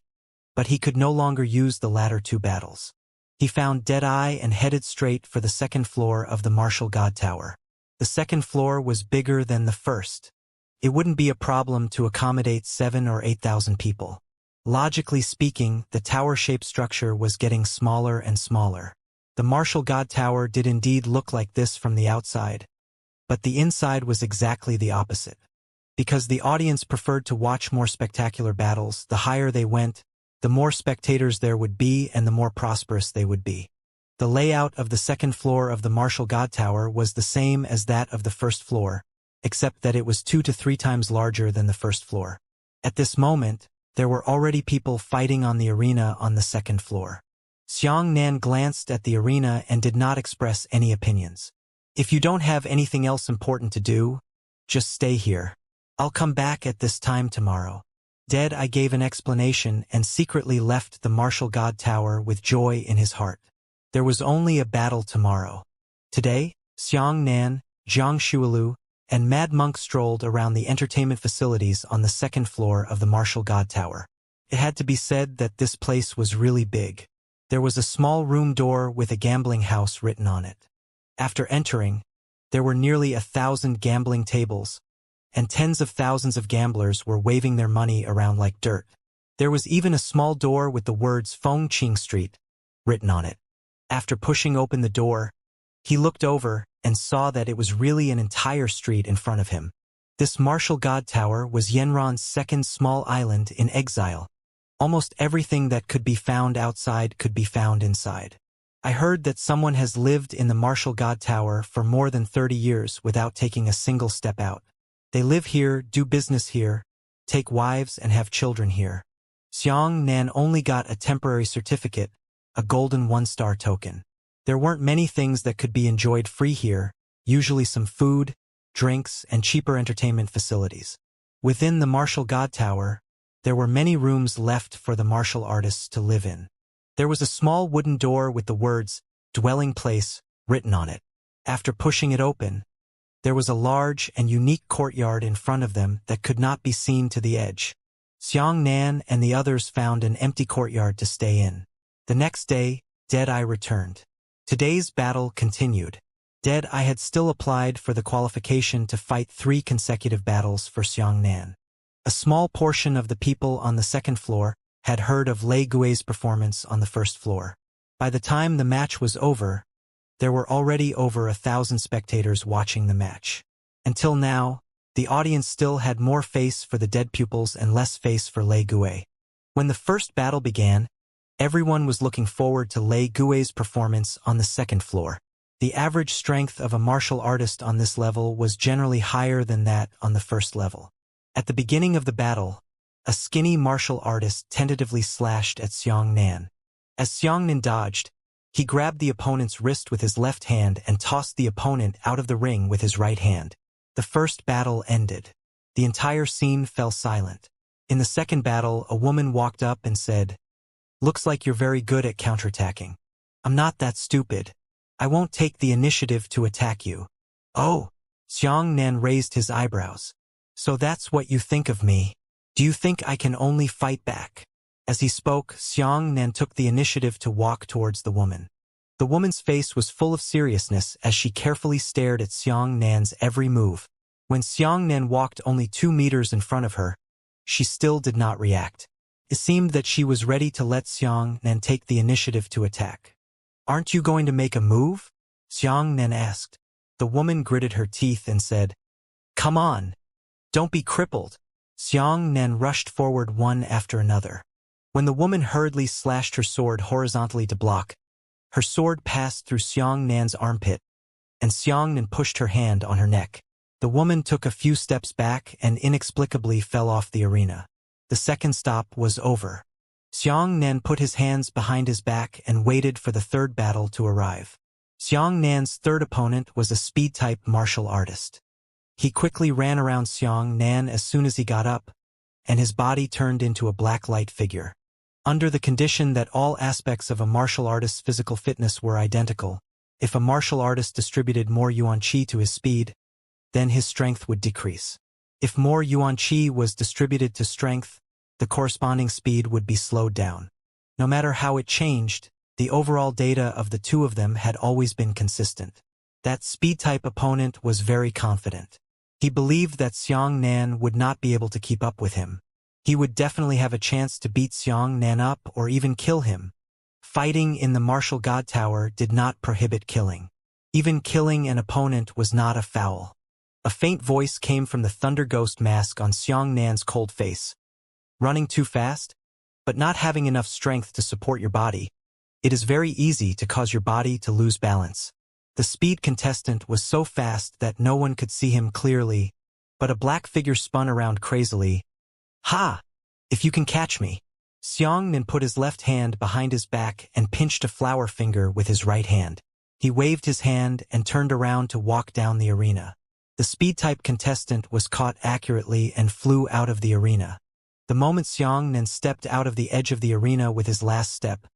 S1: but he could no longer use the latter 2 battles. He found Deadeye and headed straight for the second floor of the Martial God Tower. The second floor was bigger than the first. It wouldn't be a problem to accommodate 7,000 or 8,000 people. Logically speaking, the tower-shaped structure was getting smaller and smaller. The Martial God Tower did indeed look like this from the outside, but the inside was exactly the opposite. Because the audience preferred to watch more spectacular battles, the higher they went, the more spectators there would be and the more prosperous they would be. The layout of the second floor of the Martial God Tower was the same as that of the first floor, except that it was 2 to 3 times larger than the first floor. At this moment, there were already people fighting on the arena on the second floor. Xianxia glanced at the arena and did not express any opinions. "If you don't have anything else important to do, just stay here. I'll come back at this time tomorrow." Deadeye gave an explanation and secretly left the Martial God Tower with joy in his heart. There was only a battle tomorrow. Today, Xianxia, Zhang Shualu, and Mad Monk strolled around the entertainment facilities on the second floor of the Martial God Tower. It had to be said that this place was really big. There was a small room door with a gambling house written on it. After entering, there were nearly 1,000 gambling tables, and tens of thousands of gamblers were waving their money around like dirt. There was even a small door with the words Fengqing Street written on it. After pushing open the door, he looked over and saw that it was really an entire street in front of him. This Martial God Tower was Yanron's second small island in exile. Almost everything that could be found outside could be found inside. I heard that someone has lived in the Martial God Tower for more than 30 years without taking a single step out. They live here, do business here, take wives and have children here. Xianxia only got a temporary certificate, a golden 1-star token. There weren't many things that could be enjoyed free here, usually some food, drinks, and cheaper entertainment facilities. Within the Martial God Tower, there were many rooms left for the martial artists to live in. There was a small wooden door with the words, "Dwelling Place," written on it. After pushing it open, there was a large and unique courtyard in front of them that could not be seen to the edge. Xianxia and the others found an empty courtyard to stay in. The next day, Deadeye returned. Today's battle continued. Dead, I had still applied for the qualification to fight 3 consecutive battles for Xiangnan. A small portion of the people on the second floor had heard of Lei Gui's performance on the first floor. By the time the match was over, there were already over 1,000 spectators watching the match. Until now, the audience still had more face for the dead pupils and less face for Lei Gui. When the first battle began, everyone was looking forward to Lei Gui's performance on the second floor. The average strength of a martial artist on this level was generally higher than that on the first level. At the beginning of the battle, a skinny martial artist tentatively slashed at Xiangnan. As Xiangnan dodged, he grabbed the opponent's wrist with his left hand and tossed the opponent out of the ring with his right hand. The first battle ended. The entire scene fell silent. In the second battle, a woman walked up and said, "Looks like you're very good at counterattacking." "I'm not that stupid. I won't take the initiative to attack you." "Oh." Xiangnan raised his eyebrows. "So that's what you think of me? Do you think I can only fight back?" As he spoke, Xiangnan took the initiative to walk towards the woman. The woman's face was full of seriousness as she carefully stared at Xiangnan's every move. When Xiangnan walked only 2 meters in front of her, she still did not react. It seemed that she was ready to let Xiangnan take the initiative to attack. "Aren't you going to make a move?" Xiangnan asked. The woman gritted her teeth and said, "Come on. Don't be crippled." Xiangnan rushed forward one after another. When the woman hurriedly slashed her sword horizontally to block, her sword passed through Xiangnan's armpit, and Xiangnan pushed her hand on her neck. The woman took a few steps back and inexplicably fell off the arena. The second stop was over. Xiangnan put his hands behind his back and waited for the third battle to arrive. Xiangnan's third opponent was a speed-type martial artist. He quickly ran around Xiangnan as soon as he got up, and his body turned into a black light figure. Under the condition that all aspects of a martial artist's physical fitness were identical, if a martial artist distributed more yuan qi to his speed, then his strength would decrease. If more yuan qi was distributed to strength, the corresponding speed would be slowed down. No matter how it changed, the overall data of the two of them had always been consistent. That speed-type opponent was very confident. He believed that Xiangnan would not be able to keep up with him. He would definitely have a chance to beat Xiangnan up or even kill him. Fighting in the Martial God Tower did not prohibit killing. Even killing an opponent was not a foul. A faint voice came from the Thunder Ghost mask on Xiangnan's cold face. "Running too fast? But not having enough strength to support your body. It is very easy to cause your body to lose balance." The speed contestant was so fast that no one could see him clearly, but a black figure spun around crazily. "Ha! If you can catch me." Xiangnan put his left hand behind his back and pinched a flower finger with his right hand. He waved his hand and turned around to walk down the arena. The speed-type contestant was caught accurately and flew out of the arena. The moment Xiangnan stepped out of the edge of the arena with his last step,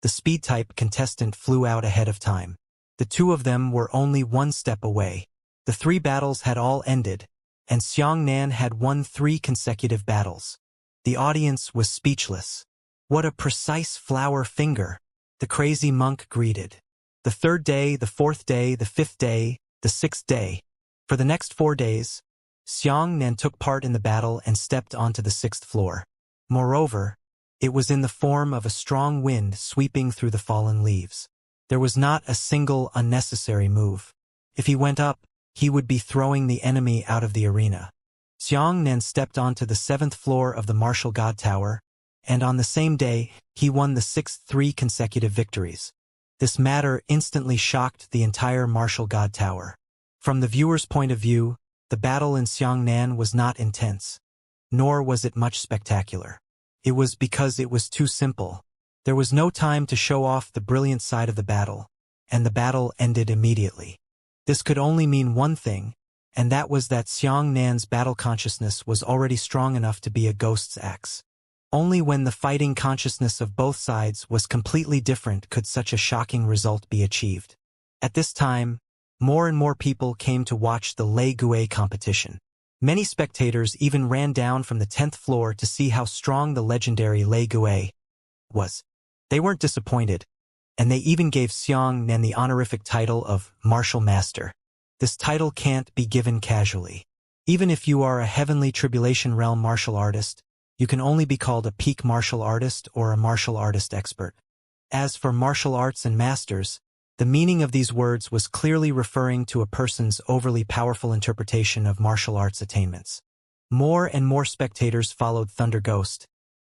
S1: the speed-type contestant flew out ahead of time. The two of them were only 1 step away. The 3 battles had all ended, and Xiangnan had won 3 consecutive battles. The audience was speechless. "What a precise flower finger," the crazy monk greeted. The 3rd day, the 4th day, the 5th day, the 6th day. For the next 4 days, Xiangnan took part in the battle and stepped onto the 6th floor. Moreover, it was in the form of a strong wind sweeping through the fallen leaves. There was not a single unnecessary move. If he went up, he would be throwing the enemy out of the arena. Xiangnan stepped onto the 7th floor of the Martial God Tower, and on the same day, he won the 6th 3 consecutive victories. This matter instantly shocked the entire Martial God Tower. From the viewer's point of view, the battle in Xiangnan was not intense, nor was it much spectacular. It was because it was too simple. There was no time to show off the brilliant side of the battle, and the battle ended immediately. This could only mean one thing, and that was that Xiangnan's battle consciousness was already strong enough to be a ghost's axe. Only when the fighting consciousness of both sides was completely different could such a shocking result be achieved. At this time, more and more people came to watch the Lei Gui competition. Many spectators even ran down from the 10th floor to see how strong the legendary Lei Gui was. They weren't disappointed. and they even gave Xianxia the honorific title of Martial Master. This title can't be given casually. Even if you are a heavenly tribulation realm martial artist, you can only be called a peak martial artist or a martial artist expert. As for martial arts and masters, the meaning of these words was clearly referring to a person's overly powerful interpretation of martial arts attainments. More and more spectators followed Thunder Ghost,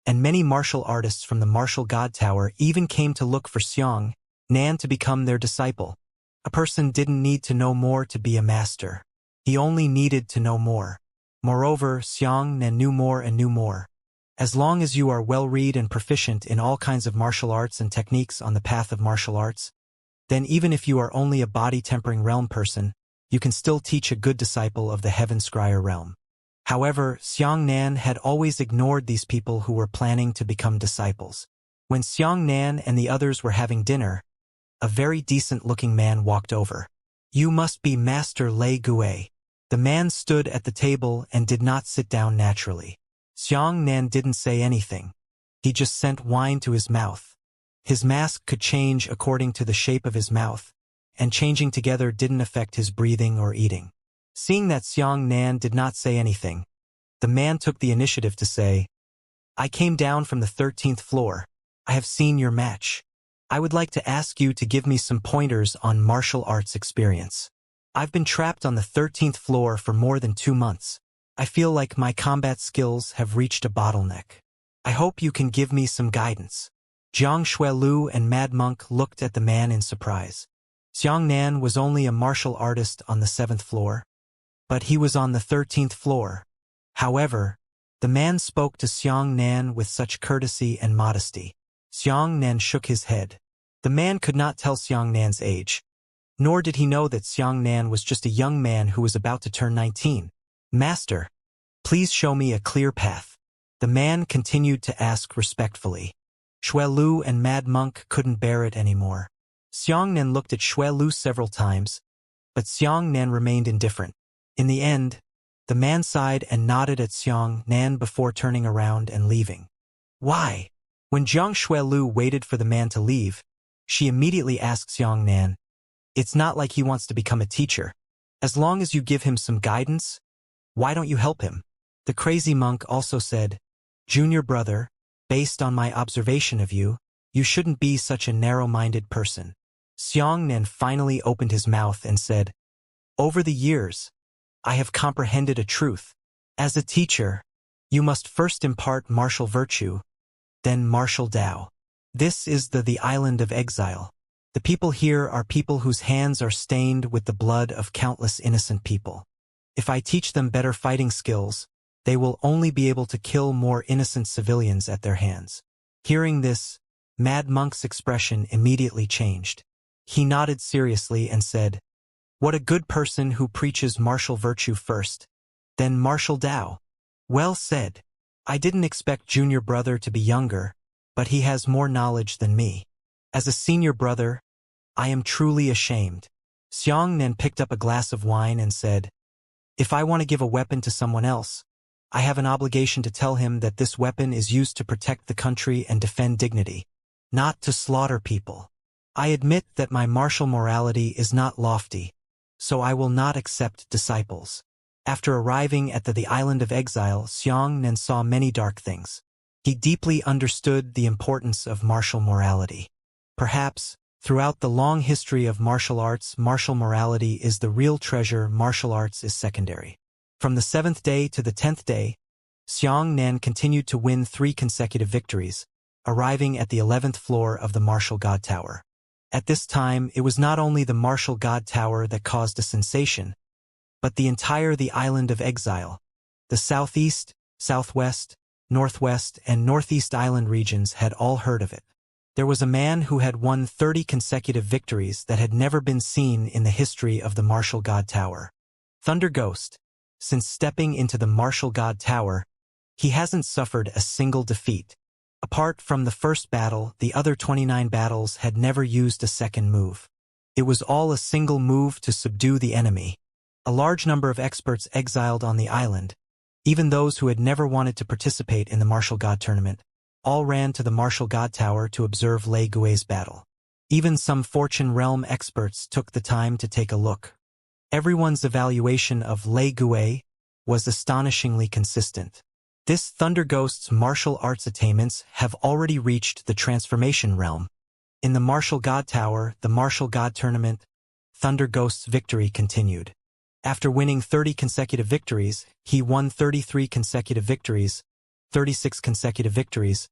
S1: and many martial artists from the Martial God Tower even came to look for Xianxia to become their disciple. A person didn't need to know more to be a master. He only needed to know more. Moreover, Xianxia knew more and knew more. As long as you are well-read and proficient in all kinds of martial arts and techniques on the path of martial arts, then even if you are only a body-tempering realm person, you can still teach a good disciple of the Heaven Scryer realm. However, Xianxia had always ignored these people who were planning to become disciples. When Xianxia and the others were having dinner, a very decent-looking man walked over. "You must be Master Lei Gue." The man stood at the table and did not sit down naturally. Xianxia didn't say anything. He just sent wine to his mouth. His mask could change according to the shape of his mouth, and changing together didn't affect his breathing or eating. Seeing that Xianxia did not say anything, the man took the initiative to say, "I came down from the 13th floor. I have seen your match. I would like to ask you to give me some pointers on martial arts experience. I've been trapped on the 13th floor for more than 2 months. I feel like my combat skills have reached a bottleneck. I hope you can give me some guidance." Jiang Shuelu and Mad Monk looked at the man in surprise. Xianxia was only a martial artist on the 7th floor, but he was on the 13th floor. However, the man spoke to Xianxia with such courtesy and modesty. Xianxia shook his head. The man could not tell Xianxia's age, nor did he know that Xianxia was just a young man who was about to turn 19. "Master, please show me a clear path." The man continued to ask respectfully. Shuelu and Mad Monk couldn't bear it anymore. Xianxia looked at Shuelu several times, but Xianxia remained indifferent. In the end, the man sighed and nodded at Xianxia before turning around and leaving. "Why?" When Jiang Shuelu waited for the man to leave, she immediately asked Xianxia, "It's not like he wants to become a teacher. As long as you give him some guidance, why don't you help him?" The crazy monk also said, "Junior brother, based on my observation of you, you shouldn't be such a narrow-minded person." Xianxia finally opened his mouth and said, "Over the years, I have comprehended a truth. As a teacher, you must first impart martial virtue, then martial Tao. This is the island of exile. The people here are people whose hands are stained with the blood of countless innocent people. If I teach them better fighting skills, they will only be able to kill more innocent civilians at their hands." Hearing this, Mad Monk's expression immediately changed. He nodded seriously and said, "What a good person who preaches martial virtue first, then martial Tao. Well said. I didn't expect junior brother to be younger, but he has more knowledge than me. As a senior brother, I am truly ashamed." Xianxia picked up a glass of wine and said, "If I want to give a weapon to someone else, I have an obligation to tell him that this weapon is used to protect the country and defend dignity, not to slaughter people. I admit that my martial morality is not lofty, so I will not accept disciples." After arriving at the island of exile, Xianxia saw many dark things. He deeply understood the importance of martial morality. Perhaps, throughout the long history of martial arts, martial morality is the real treasure, martial arts is secondary. From the 7th day to the 10th day, Xianxia continued to win 3 consecutive victories, arriving at the 11th floor of the Martial God Tower. At this time, it was not only the Martial God Tower that caused a sensation, but the island of exile. The southeast, southwest, northwest, and northeast island regions had all heard of it. There was a man who had won 30 consecutive victories that had never been seen in the history of the Martial God Tower. Thunder Ghost. Since stepping into the Martial God Tower, he hasn't suffered a single defeat. Apart from the first battle, the other 29 battles had never used a second move. It was all a single move to subdue the enemy. A large number of experts exiled on the island, even those who had never wanted to participate in the Martial God Tournament, all ran to the Martial God Tower to observe Lei Gui's battle. Even some Fortune Realm experts took the time to take a look. Everyone's evaluation of Lei Gue was astonishingly consistent. This Thunder Ghost's martial arts attainments have already reached the transformation realm. In the Martial God Tower, the Martial God Tournament, Thunder Ghost's victory continued. After winning 30 consecutive victories, he won 33 consecutive victories, 36 consecutive victories,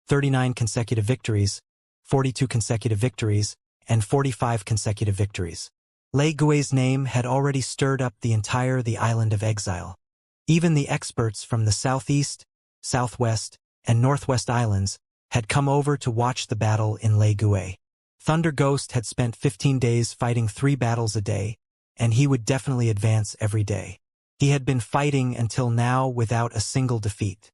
S1: 39 consecutive victories, 42 consecutive victories, and 45 consecutive victories. Lei Gui's name had already stirred up the island of exile. Even the experts from the southeast, southwest, and northwest islands had come over to watch the battle in Lei Gue. Thunder Ghost had spent 15 days fighting 3 battles a day, and he would definitely advance every day. He had been fighting until now without a single defeat.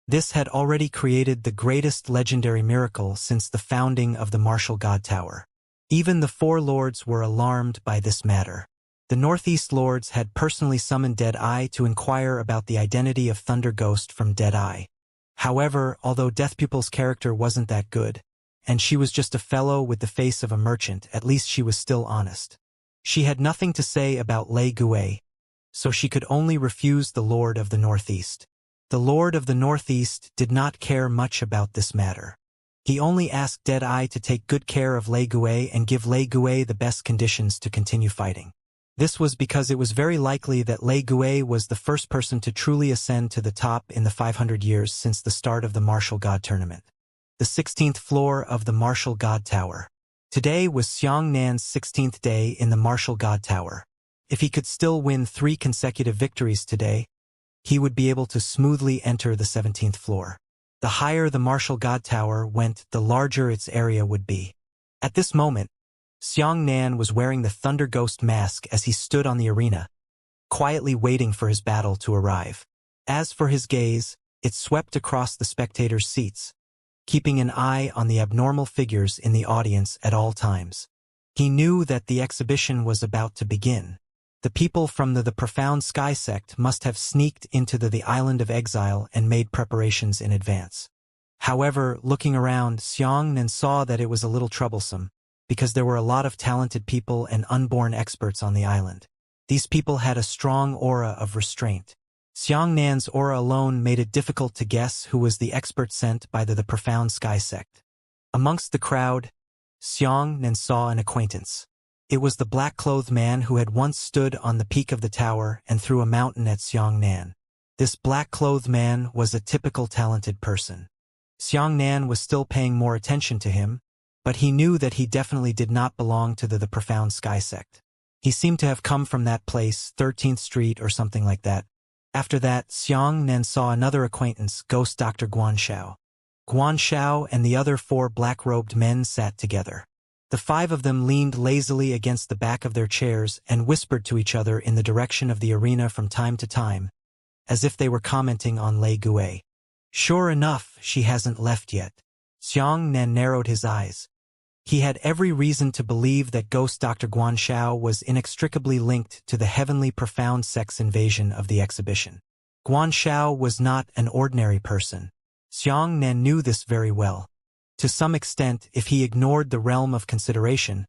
S1: This had already created the greatest legendary miracle since the founding of the Martial God Tower. Even the 4 lords were alarmed by this matter. The Northeast lords had personally summoned Deadeye to inquire about the identity of Thunder Ghost from Deadeye. However, although Deathpupil's character wasn't that good, and she was just a fellow with the face of a merchant, at least she was still honest. She had nothing to say about Lei Gue, so she could only refuse the Lord of the Northeast. The Lord of the Northeast did not care much about this matter. He only asked Deadeye to take good care of Lei Gue and give Lei Gue the best conditions to continue fighting. This was because it was very likely that Lei Gue was the first person to truly ascend to the top in the 500 years since the start of the Martial God Tournament. The 16th floor of the Martial God Tower. Today was Xiangnan's 16th day in the Martial God Tower. If he could still win 3 consecutive victories today, he would be able to smoothly enter the 17th floor. The higher the Martial God Tower went, the larger its area would be. At this moment, Xiangnan was wearing the Thunder Ghost mask as he stood on the arena, quietly waiting for his battle to arrive. As for his gaze, it swept across the spectators' seats, keeping an eye on the abnormal figures in the audience at all times. He knew that the exhibition was about to begin. The people from the Profound Sky sect must have sneaked into the island of exile and made preparations in advance. However, looking around, Xiangnan saw that it was a little troublesome, because there were a lot of talented people and unborn experts on the island. These people had a strong aura of restraint. Xiangnan's aura alone made it difficult to guess who was the expert sent by the Profound Sky sect. Amongst the crowd, Xiangnan saw an acquaintance. It was the black-clothed man who had once stood on the peak of the tower and threw a mountain at Xiangnan. This black-clothed man was a typical talented person. Xiangnan was still paying more attention to him, but he knew that he definitely did not belong to the Profound Sky sect. He seemed to have come from that place, 13th Street or something like that. After that, Xiangnan saw another acquaintance, Ghost Dr. Guanshao. Guanshao and the other 4 black-robed men sat together. The 5 of them leaned lazily against the back of their chairs and whispered to each other in the direction of the arena from time to time, as if they were commenting on Lei Gue. Sure enough, she hasn't left yet. Xiangnan narrowed his eyes. He had every reason to believe that Ghost Dr. Guanshao was inextricably linked to the heavenly profound sex invasion of the exhibition. Guanshao was not an ordinary person. Xiangnan knew this very well. To some extent, if he ignored the realm of consideration,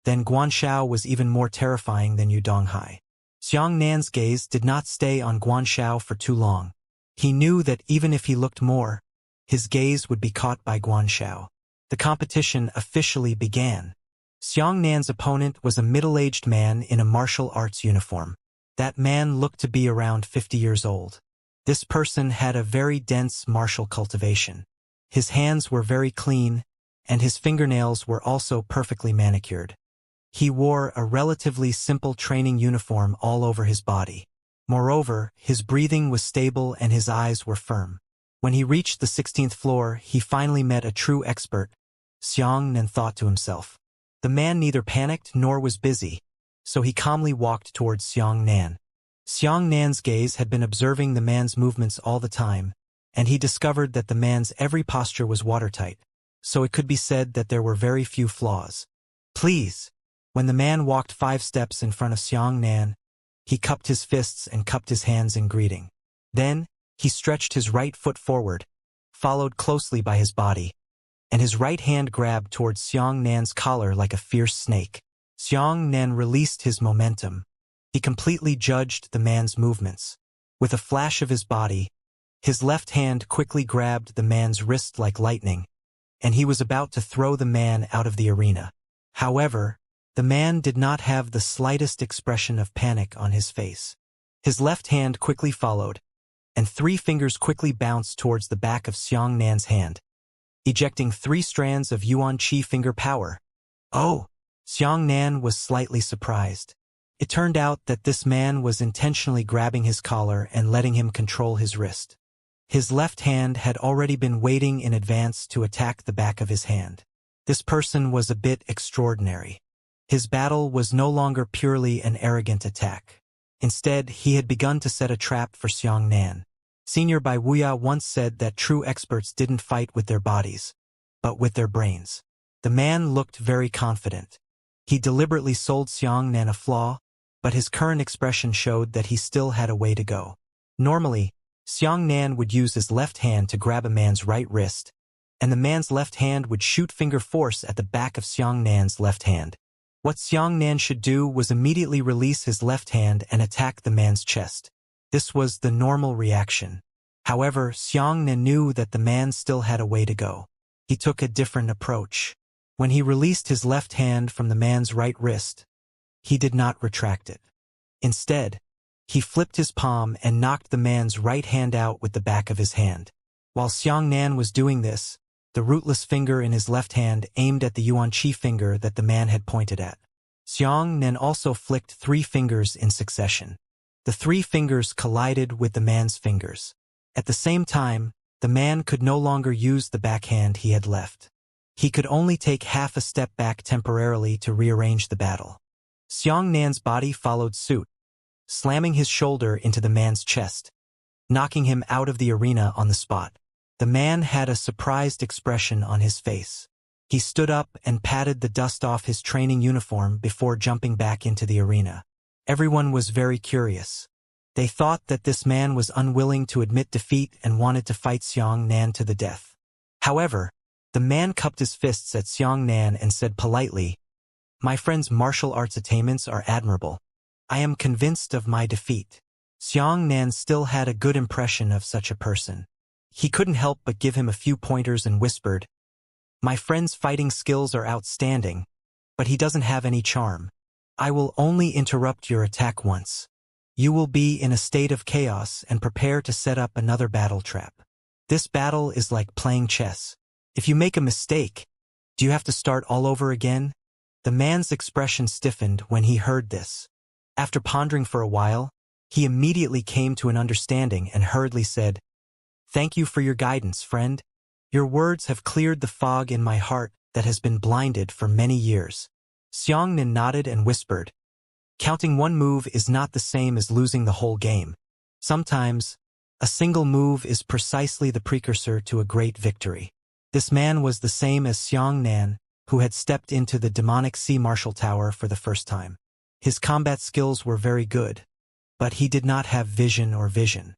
S1: then Guanshao was even more terrifying than Yu Donghai. Xiangnan's gaze did not stay on Guanshao for too long. He knew that even if he looked more, his gaze would be caught by Guanshao. The competition officially began. Xiangnan's opponent was a middle-aged man in a martial arts uniform. That man looked to be around 50 years old. This person had a very dense martial cultivation. His hands were very clean, and his fingernails were also perfectly manicured. He wore a relatively simple training uniform all over his body. Moreover, his breathing was stable and his eyes were firm. When he reached the 16th floor, he finally met a true expert, Xiangnan thought to himself. The man neither panicked nor was busy, so he calmly walked towards Xiangnan. Xiangnan's gaze had been observing the man's movements all the time, and he discovered that the man's every posture was watertight, so it could be said that there were very few flaws. Please. When the man walked 5 steps in front of Xiangnan, he cupped his fists and cupped his hands in greeting. Then, he stretched his right foot forward, followed closely by his body, and his right hand grabbed towards Xiang Nan's collar like a fierce snake. Xiang Nan released his momentum. He completely judged the man's movements. With a flash of his body, his left hand quickly grabbed the man's wrist like lightning, and he was about to throw the man out of the arena. However, the man did not have the slightest expression of panic on his face. His left hand quickly followed, and 3 fingers quickly bounced towards the back of Xiang Nan's hand, ejecting 3 strands of Yuan Qi finger power. Oh! Xiang Nan was slightly surprised. It turned out that this man was intentionally grabbing his collar and letting him control his wrist. His left hand had already been waiting in advance to attack the back of his hand. This person was a bit extraordinary. His battle was no longer purely an arrogant attack. Instead, he had begun to set a trap for Xiang Nan. Senior Bai Wuya once said that true experts didn't fight with their bodies, but with their brains. The man looked very confident. He deliberately sold Xiang Nan a flaw, but his current expression showed that he still had a way to go. Normally, Xiang Nan would use his left hand to grab a man's right wrist, and the man's left hand would shoot finger force at the back of Xiang Nan's left hand. What Xiang Nan should do was immediately release his left hand and attack the man's chest. This was the normal reaction. However, Xiang Nan knew that the man still had a way to go. He took a different approach. When he released his left hand from the man's right wrist, he did not retract it. Instead, he flipped his palm and knocked the man's right hand out with the back of his hand. While Xiang Nan was doing this, the rootless finger in his left hand aimed at the Yuan Qi finger that the man had pointed at. Xiang Nan also flicked 3 fingers in succession. The 3 fingers collided with the man's fingers. At the same time, the man could no longer use the backhand he had left. He could only take half a step back temporarily to rearrange the battle. Xiang Nan's body followed suit, slamming his shoulder into the man's chest, knocking him out of the arena on the spot. The man had a surprised expression on his face. He stood up and patted the dust off his training uniform before jumping back into the arena. Everyone was very curious. They thought that this man was unwilling to admit defeat and wanted to fight Xiang Nan to the death. However, the man cupped his fists at Xiang Nan and said politely, "My friend's martial arts attainments are admirable. I am convinced of my defeat." Xiang Nan still had a good impression of such a person. He couldn't help but give him a few pointers and whispered, "My friend's fighting skills are outstanding, but he doesn't have any charm. I will only interrupt your attack once. You will be in a state of chaos and prepare to set up another battle trap. This battle is like playing chess. If you make a mistake, do you have to start all over again?" The man's expression stiffened when he heard this. After pondering for a while, he immediately came to an understanding and hurriedly said, "Thank you for your guidance, friend. Your words have cleared the fog in my heart that has been blinded for many years." Xiang Nan nodded and whispered, "Counting one move is not the same as losing the whole game. Sometimes, a single move is precisely the precursor to a great victory." This man was the same as Xiang Nan, who had stepped into the demonic sea martial tower for the first time. His combat skills were very good, but he did not have vision.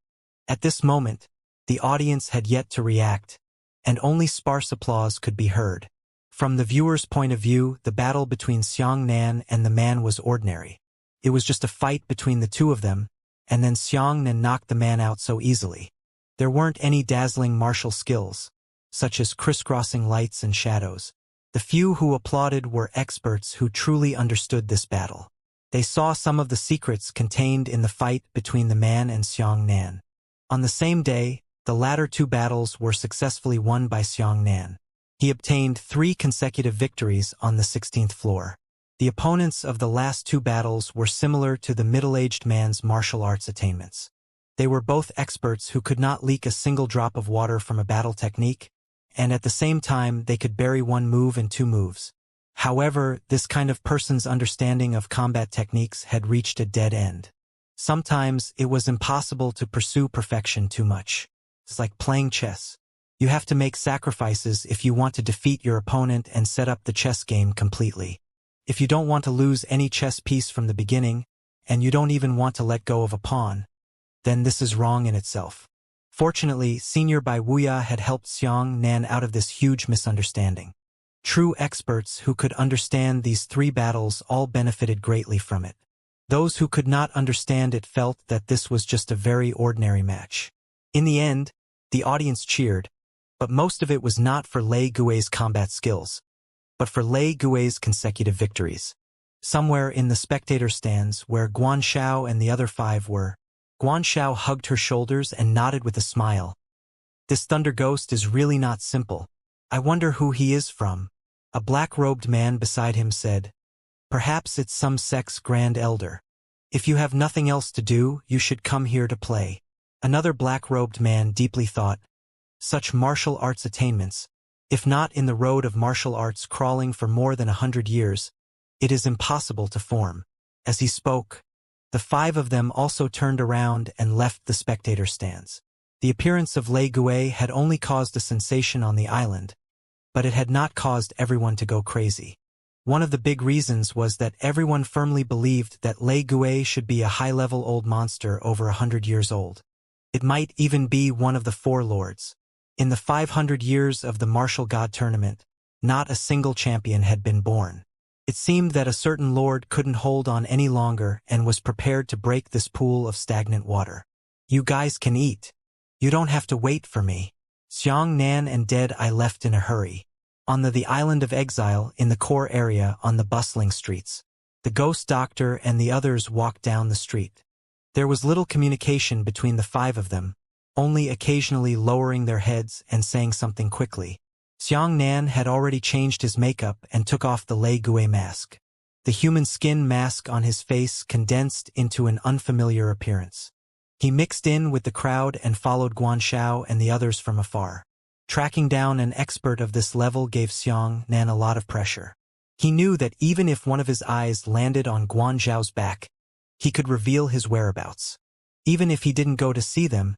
S1: At this moment, the audience had yet to react, and only sparse applause could be heard. From the viewer's point of view, the battle between Xiang Nan and the man was ordinary. It was just a fight between the two of them, and then Xiang Nan knocked the man out so easily. There weren't any dazzling martial skills, such as crisscrossing lights and shadows. The few who applauded were experts who truly understood this battle. They saw some of the secrets contained in the fight between the man and Xiang Nan. On the same day, the latter 2 battles were successfully won by Xiang Nan. He obtained 3 consecutive victories on the 16th floor. The opponents of the last 2 battles were similar to the middle-aged man's martial arts attainments. They were both experts who could not leak a single drop of water from a battle technique, and at the same time they could bury 1 move in 2 moves. However, this kind of person's understanding of combat techniques had reached a dead end. Sometimes it was impossible to pursue perfection too much. It's like playing chess. You have to make sacrifices if you want to defeat your opponent and set up the chess game completely. If you don't want to lose any chess piece from the beginning, and you don't even want to let go of a pawn, then this is wrong in itself. Fortunately, Senior Bai Wuya had helped Xianxia out of this huge misunderstanding. True experts who could understand these three battles all benefited greatly from it. Those who could not understand it felt that this was just a very ordinary match. In the end, the audience cheered, but most of it was not for Lei Gui's combat skills, but for Lei Gui's consecutive victories. Somewhere in the spectator stands where Guan Shao and the other five were, Guan Shao hugged her shoulders and nodded with a smile. This Thunder Ghost is really not simple. I wonder who he is from. A black-robed man beside him said, "Perhaps it's some sect's grand elder. If you have nothing else to do, you should come here to play." Another black-robed man deeply thought, "Such martial arts attainments, if not in the road of martial arts crawling for more than 100 years, it is impossible to form." As he spoke, the five of them also turned around and left the spectator stands. The appearance of Lei Gui had only caused a sensation on the island, but it had not caused everyone to go crazy. One of the big reasons was that everyone firmly believed that Lei Gui should be a high-level old monster over 100 years old. It might even be one of the four lords. In the 500 years of the martial god tournament, not a single champion had been born. It seemed that a certain lord couldn't hold on any longer and was prepared to break this pool of stagnant water. "You guys can eat. You don't have to wait for me." Xianxia and Dead-Eye left in a hurry. On the island of exile, in the core area on the bustling streets, the ghost doctor and the others walked down the street. There was little communication between the five of them, only occasionally lowering their heads and saying something quickly. Xianxia had already changed his makeup and took off the Lei Gui mask. The human skin mask on his face condensed into an unfamiliar appearance. He mixed in with the crowd and followed Guan Shao and the others from afar. Tracking down an expert of this level gave Xianxia a lot of pressure. He knew that even if one of his eyes landed on Guan Zhao's back, he could reveal his whereabouts. Even if he didn't go to see them,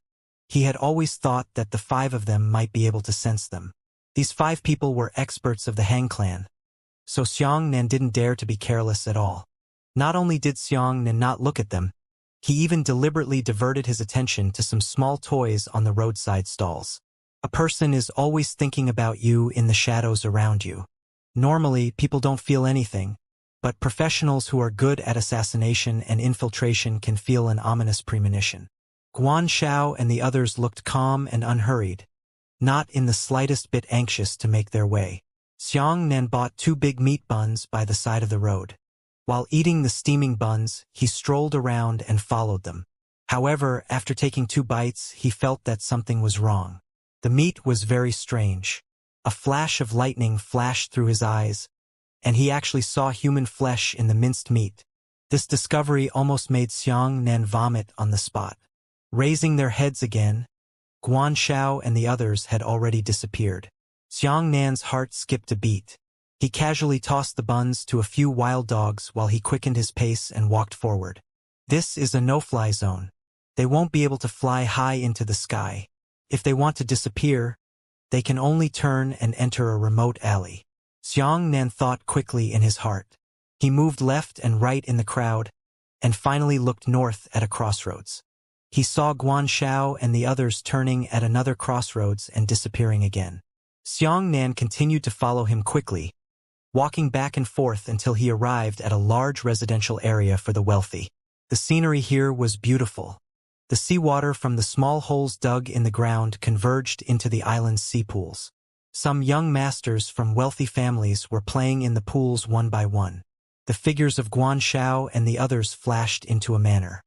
S1: he had always thought that the five of them might be able to sense them. These five people were experts of the Han clan, so Xianxia didn't dare to be careless at all. Not only did Xianxia not look at them, he even deliberately diverted his attention to some small toys on the roadside stalls. A person is always thinking about you in the shadows around you. Normally, people don't feel anything, but professionals who are good at assassination and infiltration can feel an ominous premonition. Guan Shao and the others looked calm and unhurried, not in the slightest bit anxious to make their way. Xianxia bought 2 big meat buns by the side of the road. While eating the steaming buns, he strolled around and followed them. However, after taking 2 bites, he felt that something was wrong. The meat was very strange. A flash of lightning flashed through his eyes, and he actually saw human flesh in the minced meat. This discovery almost made Xianxia vomit on the spot. Raising their heads again, Guan Shao and the others had already disappeared. Xianxia's heart skipped a beat. He casually tossed the buns to a few wild dogs while he quickened his pace and walked forward. This is a no-fly zone. They won't be able to fly high into the sky. If they want to disappear, they can only turn and enter a remote alley. Xianxia thought quickly in his heart. He moved left and right in the crowd, and finally looked north at a crossroads. He saw Guan Shao and the others turning at another crossroads and disappearing again. Xianxia continued to follow him quickly, walking back and forth until he arrived at a large residential area for the wealthy. The scenery here was beautiful. The seawater from the small holes dug in the ground converged into the island's sea pools. Some young masters from wealthy families were playing in the pools one by one. The figures of Guan Shao and the others flashed into a manor.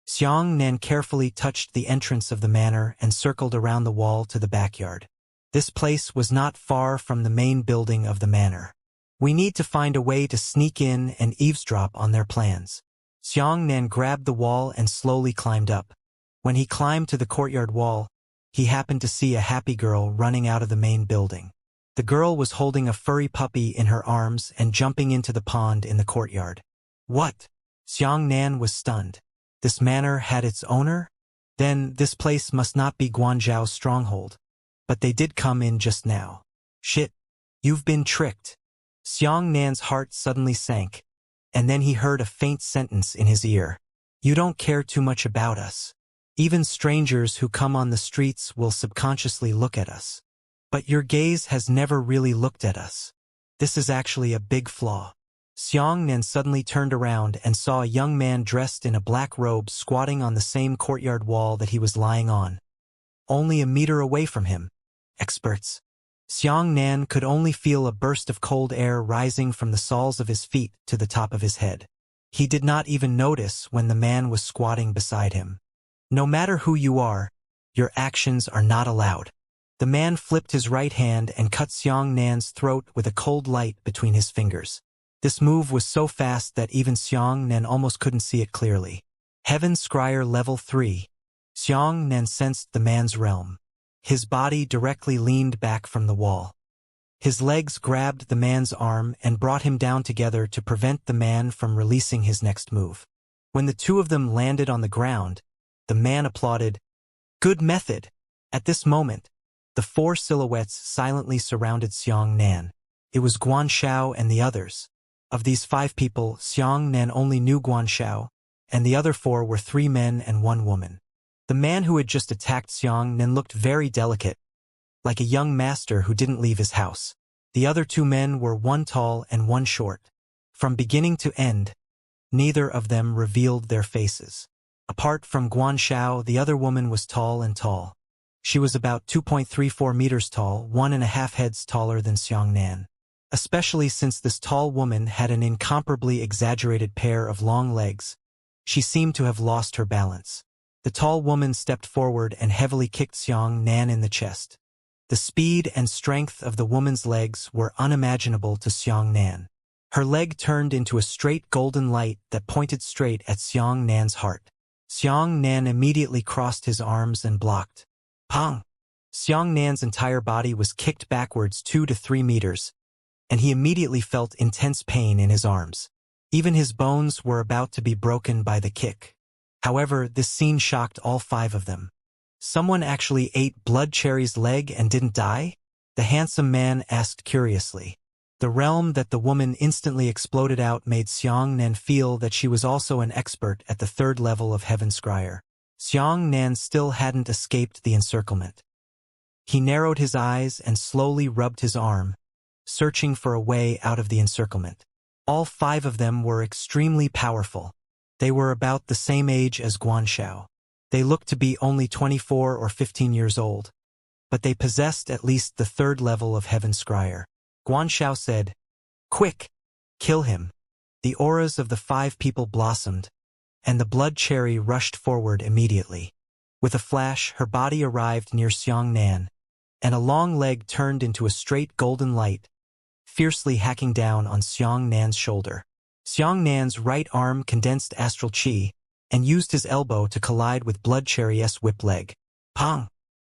S1: Xianxia carefully touched the entrance of the manor and circled around the wall to the backyard. This place was not far from the main building of the manor. We need to find a way to sneak in and eavesdrop on their plans. Xianxia grabbed the wall and slowly climbed up. When he climbed to the courtyard wall, he happened to see a happy girl running out of the main building. The girl was holding a furry puppy in her arms and jumping into the pond in the courtyard. What? Xianxia was stunned. This manor had its owner? Then this place must not be Guanzhou's stronghold. But they did come in just now. Shit. You've been tricked. Xianxia's heart suddenly sank, and then he heard a faint sentence in his ear. You don't care too much about us. Even strangers who come on the streets will subconsciously look at us. But your gaze has never really looked at us. This is actually a big flaw. Xianxia suddenly turned around and saw a young man dressed in a black robe squatting on the same courtyard wall that he was lying on. Only a meter away from him. Experts. Xianxia could only feel a burst of cold air rising from the soles of his feet to the top of his head. He did not even notice when the man was squatting beside him. No matter who you are, your actions are not allowed. The man flipped his right hand and cut Xianxia's throat with a cold light between his fingers. This move was so fast that even Xianxia almost couldn't see it clearly. Heaven Scryer Level 3. Xianxia sensed the man's realm. His body directly leaned back from the wall. His legs grabbed the man's arm and brought him down together to prevent the man from releasing his next move. When the two of them landed on the ground, the man applauded. Good method! At this moment, the four silhouettes silently surrounded Xianxia. It was Guanxiao and the others. Of these 5 people, Xianxia only knew Guanxiao, and the other 4 were 3 men and 1 woman. The man who had just attacked Xianxia looked very delicate, like a young master who didn't leave his house. The other 2 men were 1 tall and 1 short. From beginning to end, neither of them revealed their faces. Apart from Guanxiao, the other woman was tall and tall. She was about 2.34 meters tall, 1.5 heads taller than Xianxia. Especially since this tall woman had an incomparably exaggerated pair of long legs, she seemed to have lost her balance. The tall woman stepped forward and heavily kicked Xianxia in the chest. The speed and strength of the woman's legs were unimaginable to Xianxia. Her leg turned into a straight golden light that pointed straight at Xianxia's heart. Xianxia immediately crossed his arms and blocked. Pang! Xianxia's entire body was kicked backwards 2 to 3 meters, and he immediately felt intense pain in his arms. Even his bones were about to be broken by the kick. However, this scene shocked all 5 of them. Someone actually ate Blood Cherry's leg and didn't die? The handsome man asked curiously. The realm that the woman instantly exploded out made Xianxia feel that she was also an expert at the 3rd level of Heaven Scryer. Xianxia still hadn't escaped the encirclement. He narrowed his eyes and slowly rubbed his arm, searching for a way out of the encirclement. All 5 of them were extremely powerful. They were about the same age as Guanxiao. They looked to be only 24 or 15 years old, but they possessed at least the 3rd level of Heaven Scryer. Guanxiao said, "Quick! Kill him." The auras of the 5 people blossomed, and the Blood Cherry rushed forward immediately. With a flash, her body arrived near Xianxia, and a long leg turned into a straight golden light, fiercely hacking down on Xianxia's shoulder. Xianxia's right arm condensed astral chi and used his elbow to collide with Blood Cherry's whip leg. Pang!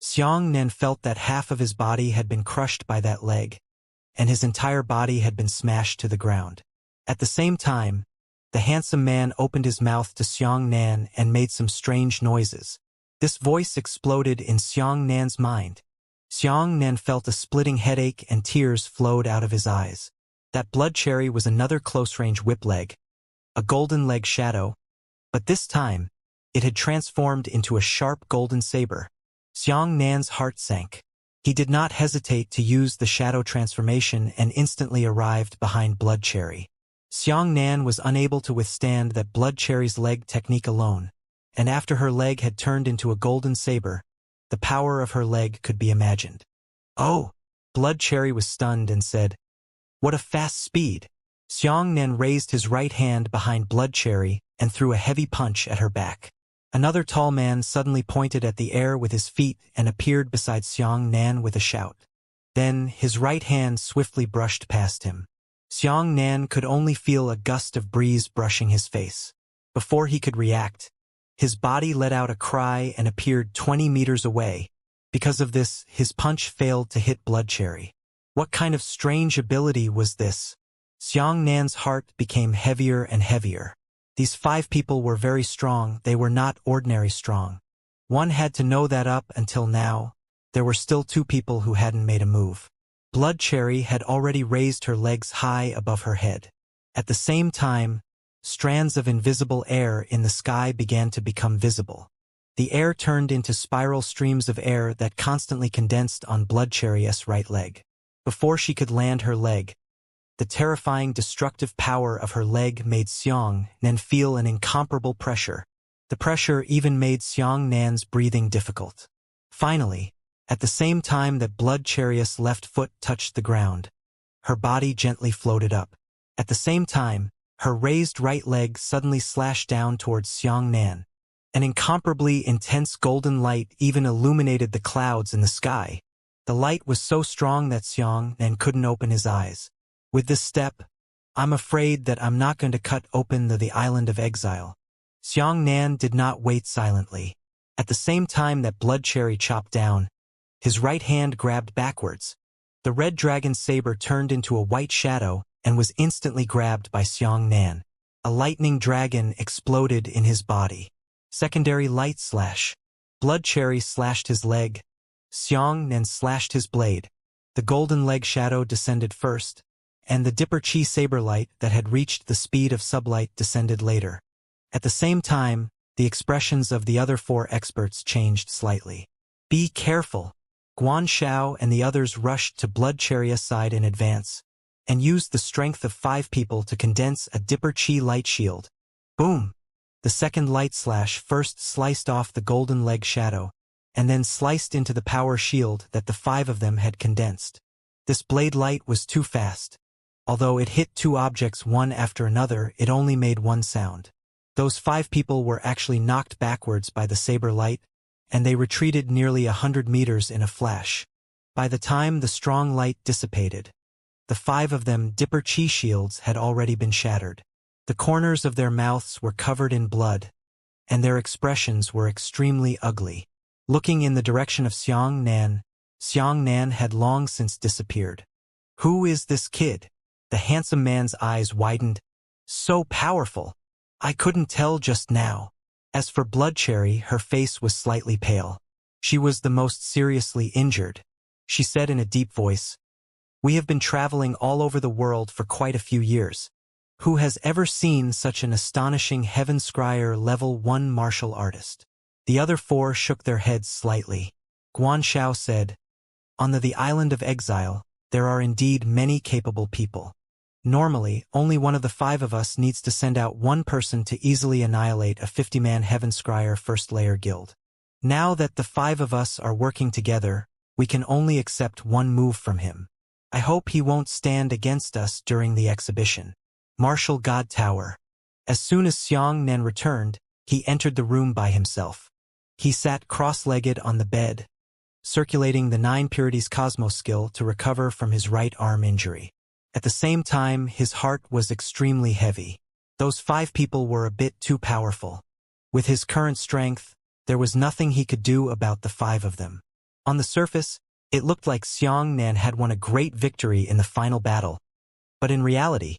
S1: Xianxia felt that half of his body had been crushed by that leg, and his entire body had been smashed to the ground. At the same time, the handsome man opened his mouth to Xianxia and made some strange noises. This voice exploded in Xianxia's mind. Xianxia felt a splitting headache and tears flowed out of his eyes. That Blood Cherry was another close-range whip leg, a golden leg shadow, but this time, it had transformed into a sharp golden saber. Xianxia's heart sank. He did not hesitate to use the shadow transformation and instantly arrived behind Blood Cherry. Xianxia was unable to withstand that Blood Cherry's leg technique alone, and after her leg had turned into a golden saber, the power of her leg could be imagined. Oh! Blood Cherry was stunned and said, "What a fast speed!" Xianxia raised his right hand behind Blood Cherry and threw a heavy punch at her back. Another tall man suddenly pointed at the air with his feet and appeared beside Xianxia with a shout. Then his right hand swiftly brushed past him. Xianxia could only feel a gust of breeze brushing his face. Before he could react, his body let out a cry and appeared 20 meters away. Because of this, his punch failed to hit Blood Cherry. What kind of strange ability was this? Xianxia's heart became heavier and heavier. These 5 people were very strong. They were not ordinary strong. One had to know that up until now, there were still 2 people who hadn't made a move. Blood Cherry had already raised her legs high above her head. At the same time, strands of invisible air in the sky began to become visible. The air turned into spiral streams of air that constantly condensed on Bloodcherry's right leg. Before she could land her leg, the terrifying destructive power of her leg made Xianxia feel an incomparable pressure. The pressure even made Xianxia's breathing difficult. Finally, at the same time that Bloodcherry's left foot touched the ground, her body gently floated up. At the same time, her raised right leg suddenly slashed down towards Xianxia. An incomparably intense golden light even illuminated the clouds in the sky. The light was so strong that Xianxia couldn't open his eyes. With this step, I'm afraid that I'm not going to cut open the island of exile. Xianxia did not wait silently. At the same time that Bloodcherry chopped down, his right hand grabbed backwards. The red dragon's saber turned into a white shadow and was instantly grabbed by Xianxia. A lightning dragon exploded in his body. Secondary light slash. Bloodcherry slashed his leg. Xianxia slashed his blade. The golden leg shadow descended first, and the Dipper Chi saber light that had reached the speed of sublight descended later. At the same time, the expressions of the other 4 experts changed slightly. Be careful! Guan Shao and the others rushed to Bloodcherry's side in advance, and used the strength of 5 people to condense a Dipper Chi light shield. Boom! The second light slash first sliced off the golden leg shadow, and then sliced into the power shield that the 5 of them had condensed. This blade light was too fast. Although it hit 2 objects one after another, it only made 1 sound. Those 5 people were actually knocked backwards by the saber light, and they retreated nearly 100 meters in a flash. By the time the strong light dissipated, the 5 of them Dipper Chi shields had already been shattered. The corners of their mouths were covered in blood, and their expressions were extremely ugly. Looking in the direction of Xianxia had long since disappeared. Who is this kid? The handsome man's eyes widened. So powerful! I couldn't tell just now. As for Bloodcherry, her face was slightly pale. She was the most seriously injured. She said in a deep voice, "We have been traveling all over the world for quite a few years. Who has ever seen such an astonishing Heaven Scryer level 1 martial artist?" The other 4 shook their heads slightly. Guan Shao said, "On the island of exile, there are indeed many capable people. Normally, only one of the 5 of us needs to send out 1 person to easily annihilate a 50-man Heaven Scryer first layer guild. Now that the 5 of us are working together, we can only accept 1 move from him. I hope he won't stand against us during the exhibition." Martial God Tower. As soon as Xianxia returned, he entered the room by himself. He sat cross-legged on the bed, circulating the 9 Purities Cosmos skill to recover from his right arm injury. At the same time, his heart was extremely heavy. Those 5 people were a bit too powerful. With his current strength, there was nothing he could do about the 5 of them. On the surface, it looked like Xianxia had won a great victory in the final battle. But in reality,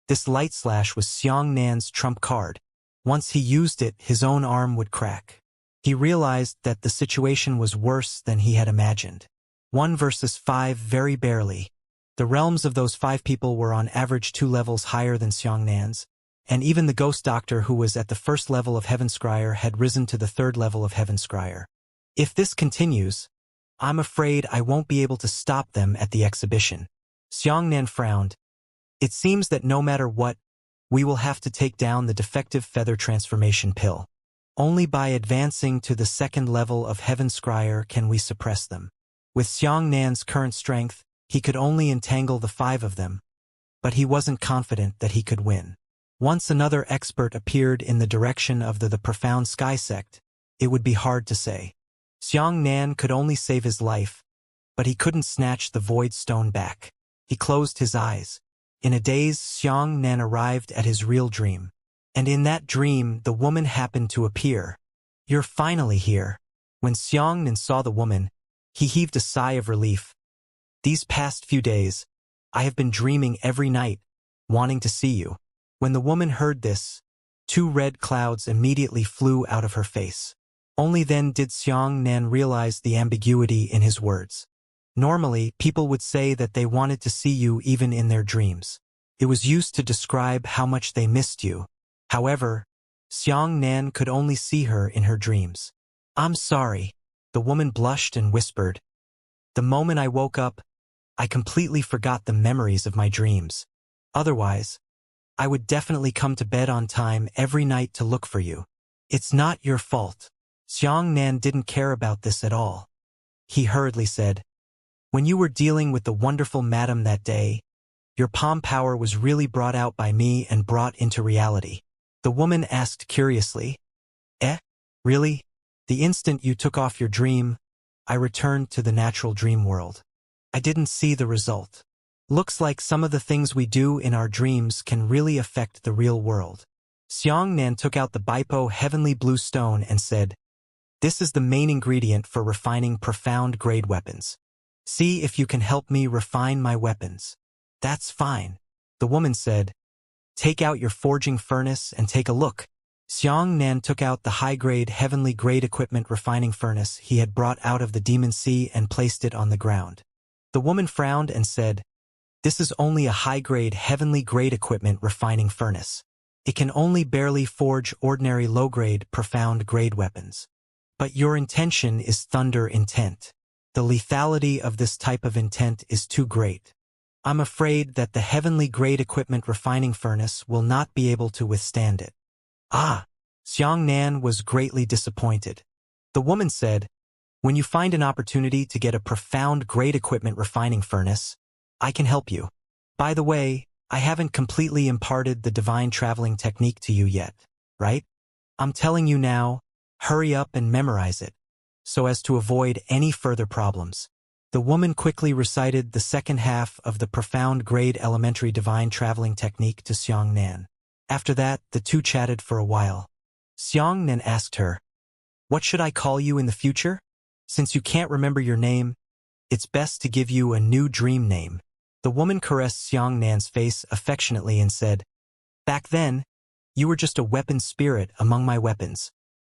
S1: this light slash was Xianxia's trump card. Once he used it, his own arm would crack. He realized that the situation was worse than he had imagined. 1 versus 5 very barely. The realms of those 5 people were on average 2 levels higher than Xianxia's, and even the ghost doctor who was at the 1st level of Heaven Scryer had risen to the 3rd level of Heaven Scryer. If this continues, I'm afraid I won't be able to stop them at the exhibition. Xianxia frowned. It seems that no matter what, we will have to take down the defective feather transformation pill. Only by advancing to the 2nd level of Heaven Scryer can we suppress them. With Xianxia's current strength, he could only entangle the 5 of them, but he wasn't confident that he could win. Once another expert appeared in the direction of the profound sky sect, it would be hard to say. Xianxia could only save his life, but he couldn't snatch the void stone back. He closed his eyes. In a daze, Xianxia arrived at his real dream. And in that dream, the woman happened to appear. "You're finally here." When Xianxia saw the woman, he heaved a sigh of relief. "These past few days, I have been dreaming every night, wanting to see you." When the woman heard this, 2 red clouds immediately flew out of her face. Only then did Xianxia realize the ambiguity in his words. Normally, people would say that they wanted to see you even in their dreams. It was used to describe how much they missed you. However, Xianxia could only see her in her dreams. I'm sorry. The woman blushed and whispered. The moment I woke up, I completely forgot the memories of my dreams. Otherwise, I would definitely come to bed on time every night to look for you. It's not your fault. Xianxia didn't care about this at all. He hurriedly said, when you were dealing with the wonderful madam that day, your palm power was really brought out by me and brought into reality. The woman asked curiously, Eh? Really? The instant you took off your dream, I returned to the natural dream world. I didn't see the result. Looks like some of the things we do in our dreams can really affect the real world. Xianxia took out the Baipo heavenly blue stone and said, this is the main ingredient for refining profound grade weapons. See if you can help me refine my weapons. That's fine. The woman said, take out your forging furnace and take a look. Xianxia took out the high-grade heavenly grade equipment refining furnace he had brought out of the demon sea and placed it on the ground. The woman frowned and said, this is only a high-grade heavenly grade equipment refining furnace. It can only barely forge ordinary low-grade profound grade weapons. But your intention is thunder intent. The lethality of this type of intent is too great. I'm afraid that the heavenly grade equipment refining furnace will not be able to withstand it. Ah! Xianxia was greatly disappointed. The woman said, when you find an opportunity to get a profound grade equipment refining furnace, I can help you. By the way, I haven't completely imparted the divine traveling technique to you yet, right? I'm telling you now, hurry up and memorize it, so as to avoid any further problems. The woman quickly recited the second half of the profound grade elementary divine traveling technique to Xianxia. After that, the two chatted for a while. Xianxia asked her, what should I call you in the future? Since you can't remember your name, it's best to give you a new dream name. The woman caressed Xianxia's face affectionately and said, back then, you were just a weapon spirit among my weapons.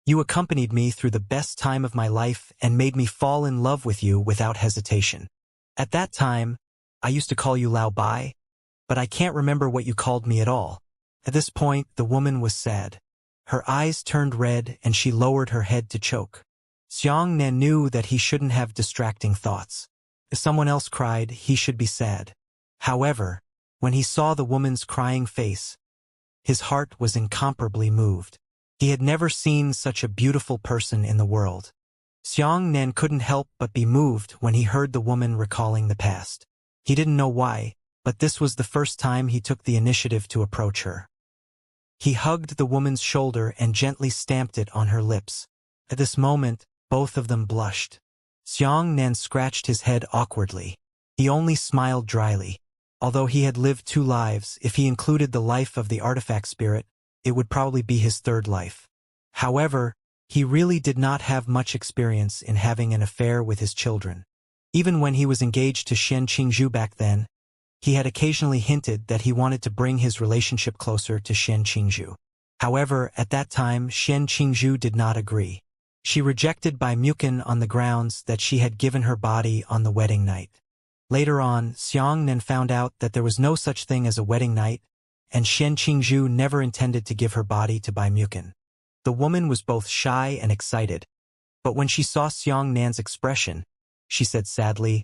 S1: You accompanied me through the best time of my life and made me fall in love with you without hesitation. At that time, I used to call you Lao Bai, but I can't remember what you called me at all. At this point, the woman was sad. Her eyes turned red and she lowered her head to choke. Xianxia knew that he shouldn't have distracting thoughts. If someone else cried, he should be sad. However, when he saw the woman's crying face, his heart was incomparably moved. He had never seen such a beautiful person in the world. Xianxia couldn't help but be moved when he heard the woman recalling the past. He didn't know why, but this was the first time he took the initiative to approach her. He hugged the woman's shoulder and gently stamped it on her lips. At this moment, both of them blushed. Xianxia scratched his head awkwardly. He only smiled dryly. Although he had lived 2 lives, if he included the life of the artifact spirit, it would probably be his 3rd life. However, he really did not have much experience in having an affair with his children. Even when he was engaged to Xianxia back then, he had occasionally hinted that he wanted to bring his relationship closer to Xianxia. However, at that time, Xianxia did not agree. She rejected Bai Mukin on the grounds that she had given her body on the wedding night. Later on, Xianxia found out that there was no such thing as a wedding night, and Xianxia never intended to give her body to Bai Mukin. The woman was both shy and excited, but when she saw Xianxia's expression, she said sadly,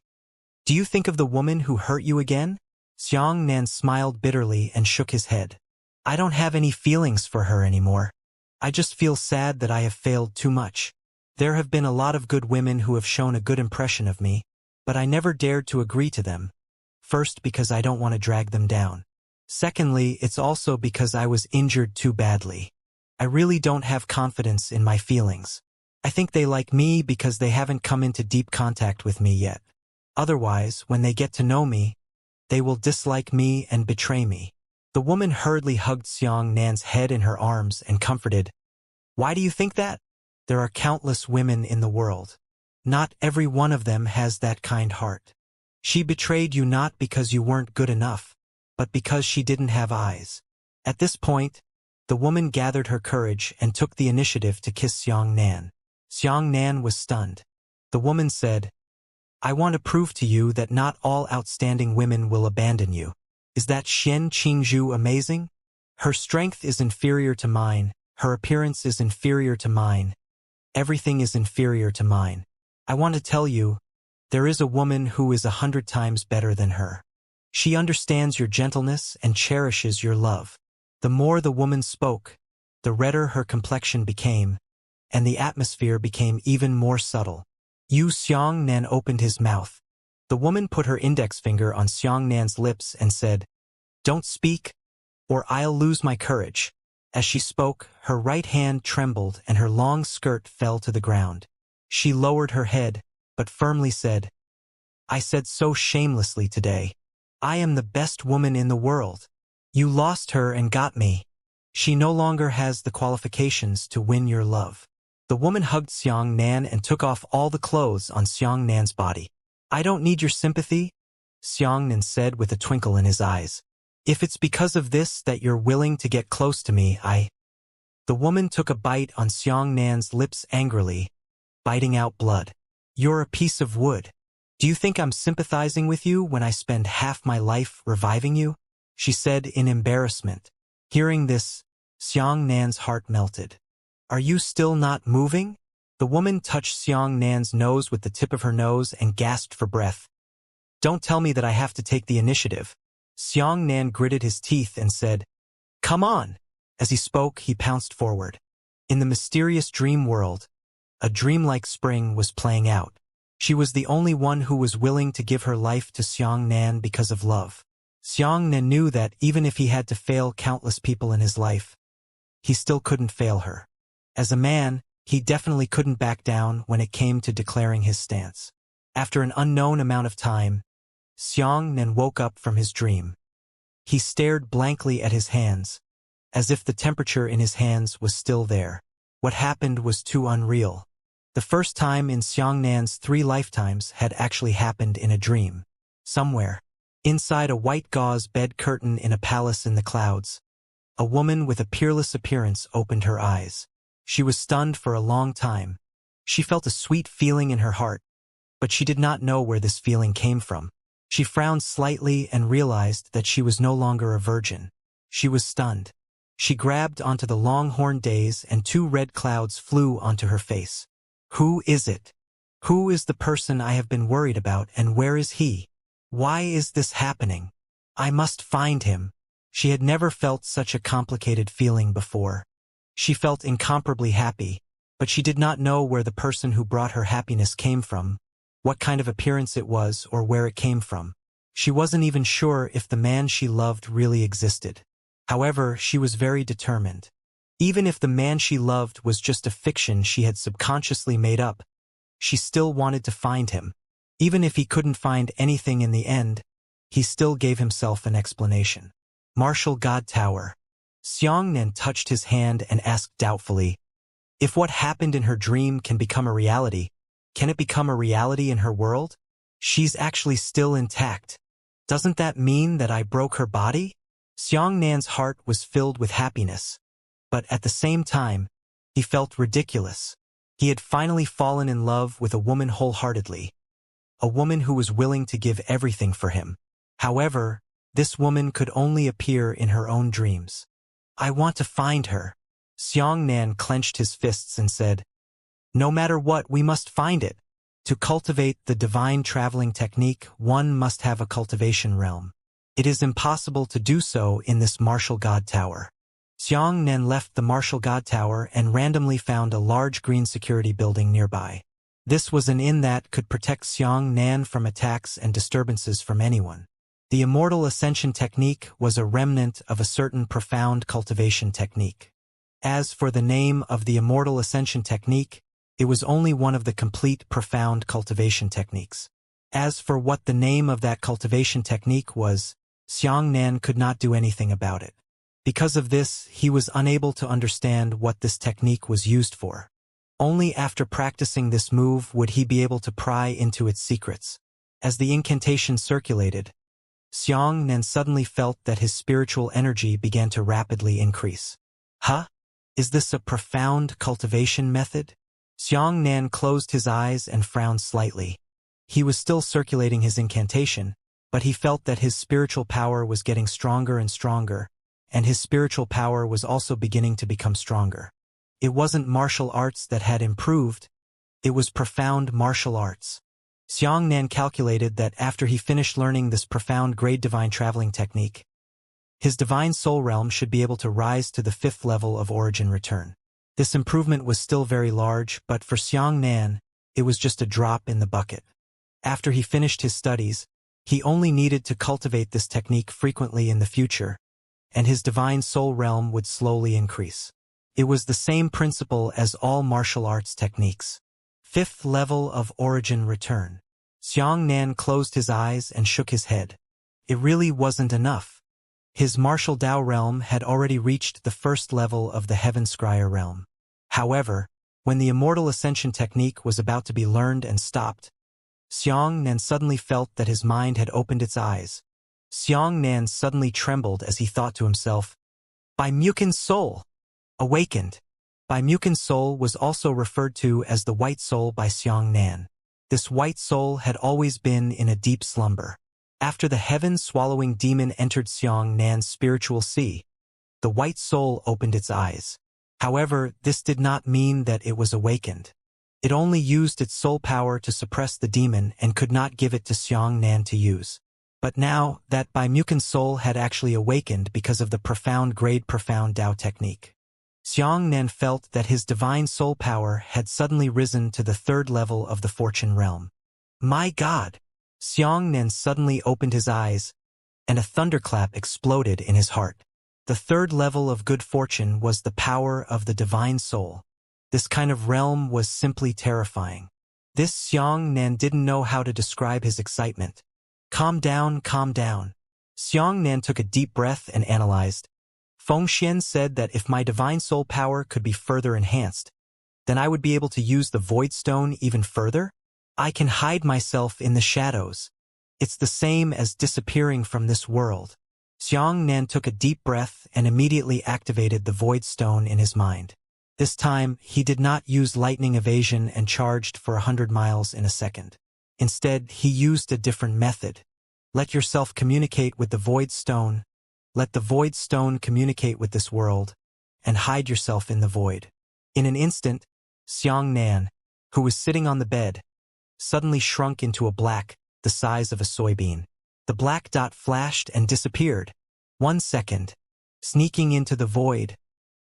S1: do you think of the woman who hurt you again? Xianxia smiled bitterly and shook his head. I don't have any feelings for her anymore. I just feel sad that I have failed too much. There have been a lot of good women who have shown a good impression of me, but I never dared to agree to them. First, because I don't want to drag them down. Secondly, it's also because I was injured too badly. I really don't have confidence in my feelings. I think they like me because they haven't come into deep contact with me yet. Otherwise, when they get to know me, they will dislike me and betray me. The woman hurriedly hugged Xianxia's head in her arms and comforted, why do you think that? There are countless women in the world. Not every one of them has that kind heart. She betrayed you not because you weren't good enough, but because she didn't have eyes. At this point, the woman gathered her courage and took the initiative to kiss Xianxia. Xianxia was stunned. The woman said, I want to prove to you that not all outstanding women will abandon you. Is that Xianxia amazing? Her strength is inferior to mine, her appearance is inferior to mine, Everything is inferior to mine. I want to tell you, there is a woman who is 100 times better than her. She understands your gentleness and cherishes your love." The more the woman spoke, the redder her complexion became, and the atmosphere became even more subtle. Xiangnan opened his mouth. The woman put her index finger on Xiangnan's lips and said, "Don't speak, or I'll lose my courage." As she spoke, her right hand trembled and her long skirt fell to the ground. She lowered her head, but firmly said, "I said so shamelessly today. I am the best woman in the world. You lost her and got me. She no longer has the qualifications to win your love." The woman hugged Xiangnan and took off all the clothes on Xiangnan's body. "I don't need your sympathy," Xiangnan said with a twinkle in his eyes. "If it's because of this that you're willing to get close to me, The woman took a bite on Xiangnan's lips angrily, biting out blood. "You're a piece of wood. Do you think I'm sympathizing with you when I spend half my life reviving you?" she said in embarrassment. Hearing this, Xiangnan's heart melted. "Are you still not moving?" The woman touched Xiangnan's nose with the tip of her nose and gasped for breath. "Don't tell me that I have to take the initiative." Xiangnan gritted his teeth and said, "Come on." As he spoke, he pounced forward. In the mysterious dream world, a dreamlike spring was playing out. She was the only one who was willing to give her life to Xiangnan because of love. Xiangnan knew that even if he had to fail countless people in his life, he still couldn't fail her. As a man, he definitely couldn't back down when it came to declaring his stance. After an unknown amount of time, Xiangnan woke up from his dream. He stared blankly at his hands, as if the temperature in his hands was still there. What happened was too unreal. The first time in Xiangnan's 3 lifetimes had actually happened in a dream. Somewhere, inside a white gauze bed curtain in a palace in the clouds, a woman with a peerless appearance opened her eyes. She was stunned for a long time. She felt a sweet feeling in her heart, but she did not know where this feeling came from. She frowned slightly and realized that she was no longer a virgin. She was stunned. She grabbed onto the long-horned days and 2 red clouds flew onto her face. "Who is it? Who is the person I have been worried about, and where is he? Why is this happening? I must find him." She had never felt such a complicated feeling before. She felt incomparably happy, but she did not know where the person who brought her happiness came from, what kind of appearance it was, or where it came from. She wasn't even sure if the man she loved really existed. However, she was very determined. Even if the man she loved was just a fiction she had subconsciously made up, she still wanted to find him. Even if he couldn't find anything in the end, he still gave himself an explanation. Martial God Tower. Xiangnan touched his hand and asked doubtfully, "If what happened in her dream can become a reality, can it become a reality in her world? She's actually still intact. Doesn't that mean that I broke her body?" Xiangnan's heart was filled with happiness, but at the same time, he felt ridiculous. He had finally fallen in love with a woman wholeheartedly, a woman who was willing to give everything for him. However, this woman could only appear in her own dreams. "I want to find her." Xiangnan clenched his fists and said, "No matter what, we must find it. To cultivate the divine traveling technique, one must have a cultivation realm. It is impossible to do so in this martial god tower." Xiangnan left the martial god tower and randomly found a large green security building nearby. This was an inn that could protect Xiangnan from attacks and disturbances from anyone. The Immortal Ascension technique was a remnant of a certain profound cultivation technique. As for the name of the Immortal Ascension technique, it was only one of the complete profound cultivation techniques. As for what the name of that cultivation technique was, Xiangnan could not do anything about it. Because of this, he was unable to understand what this technique was used for. Only after practicing this move would he be able to pry into its secrets. As the incantation circulated, Xiangnan suddenly felt that his spiritual energy began to rapidly increase. "Huh? Is this a profound cultivation method?" Xiangnan closed his eyes and frowned slightly. He was still circulating his incantation, but he felt that his spiritual power was getting stronger and stronger, and his spiritual power was also beginning to become stronger. It wasn't martial arts that had improved, it was profound martial arts. Xianxia calculated that after he finished learning this profound grade divine traveling technique, his divine soul realm should be able to rise to the 5th level of origin return. This improvement was still very large, but for Xianxia, it was just a drop in the bucket. After he finished his studies, he only needed to cultivate this technique frequently in the future, and his divine soul realm would slowly increase. It was the same principle as all martial arts techniques. 5th level of origin return. Xianxia closed his eyes and shook his head. It really wasn't enough. His martial Tao realm had already reached the 1st level of the Heaven Scryer realm. However, when the Immortal Ascension technique was about to be learned and stopped, Xianxia suddenly felt that his mind had opened its eyes. Xianxia suddenly trembled as he thought to himself, "By Mukin's soul!" Awakened. By Mukin's soul was also referred to as the white soul by Xianxia. This white soul had always been in a deep slumber. After the heaven-swallowing demon entered Xianxia's spiritual sea, the white soul opened its eyes. However, this did not mean that it was awakened. It only used its soul power to suppress the demon and could not give it to Xianxia to use. But now that Bai Mukin's soul had actually awakened because of the profound grade profound Tao technique, Xianxia felt that his divine soul power had suddenly risen to the 3rd level of the fortune realm. My God! Xianxia suddenly opened his eyes, and a thunderclap exploded in his heart. The 3rd level of good fortune was the power of the divine soul. This kind of realm was simply terrifying. This Xianxia didn't know how to describe his excitement. Calm down, calm down. Xianxia took a deep breath and analyzed. Fengxian said that if my divine soul power could be further enhanced, then I would be able to use the Void Stone even further? I can hide myself in the shadows. It's the same as disappearing from this world. Xianxia took a deep breath and immediately activated the Void Stone in his mind. This time, he did not use lightning evasion and charged for 100 miles in a second. Instead, he used a different method. Let yourself communicate with the Void Stone. Let the Void Stone communicate with this world, and hide yourself in the void. In an instant, Xianxia, who was sitting on the bed, suddenly shrunk into a black, the size of a soybean. The black dot flashed and disappeared. 1 second, sneaking into the void,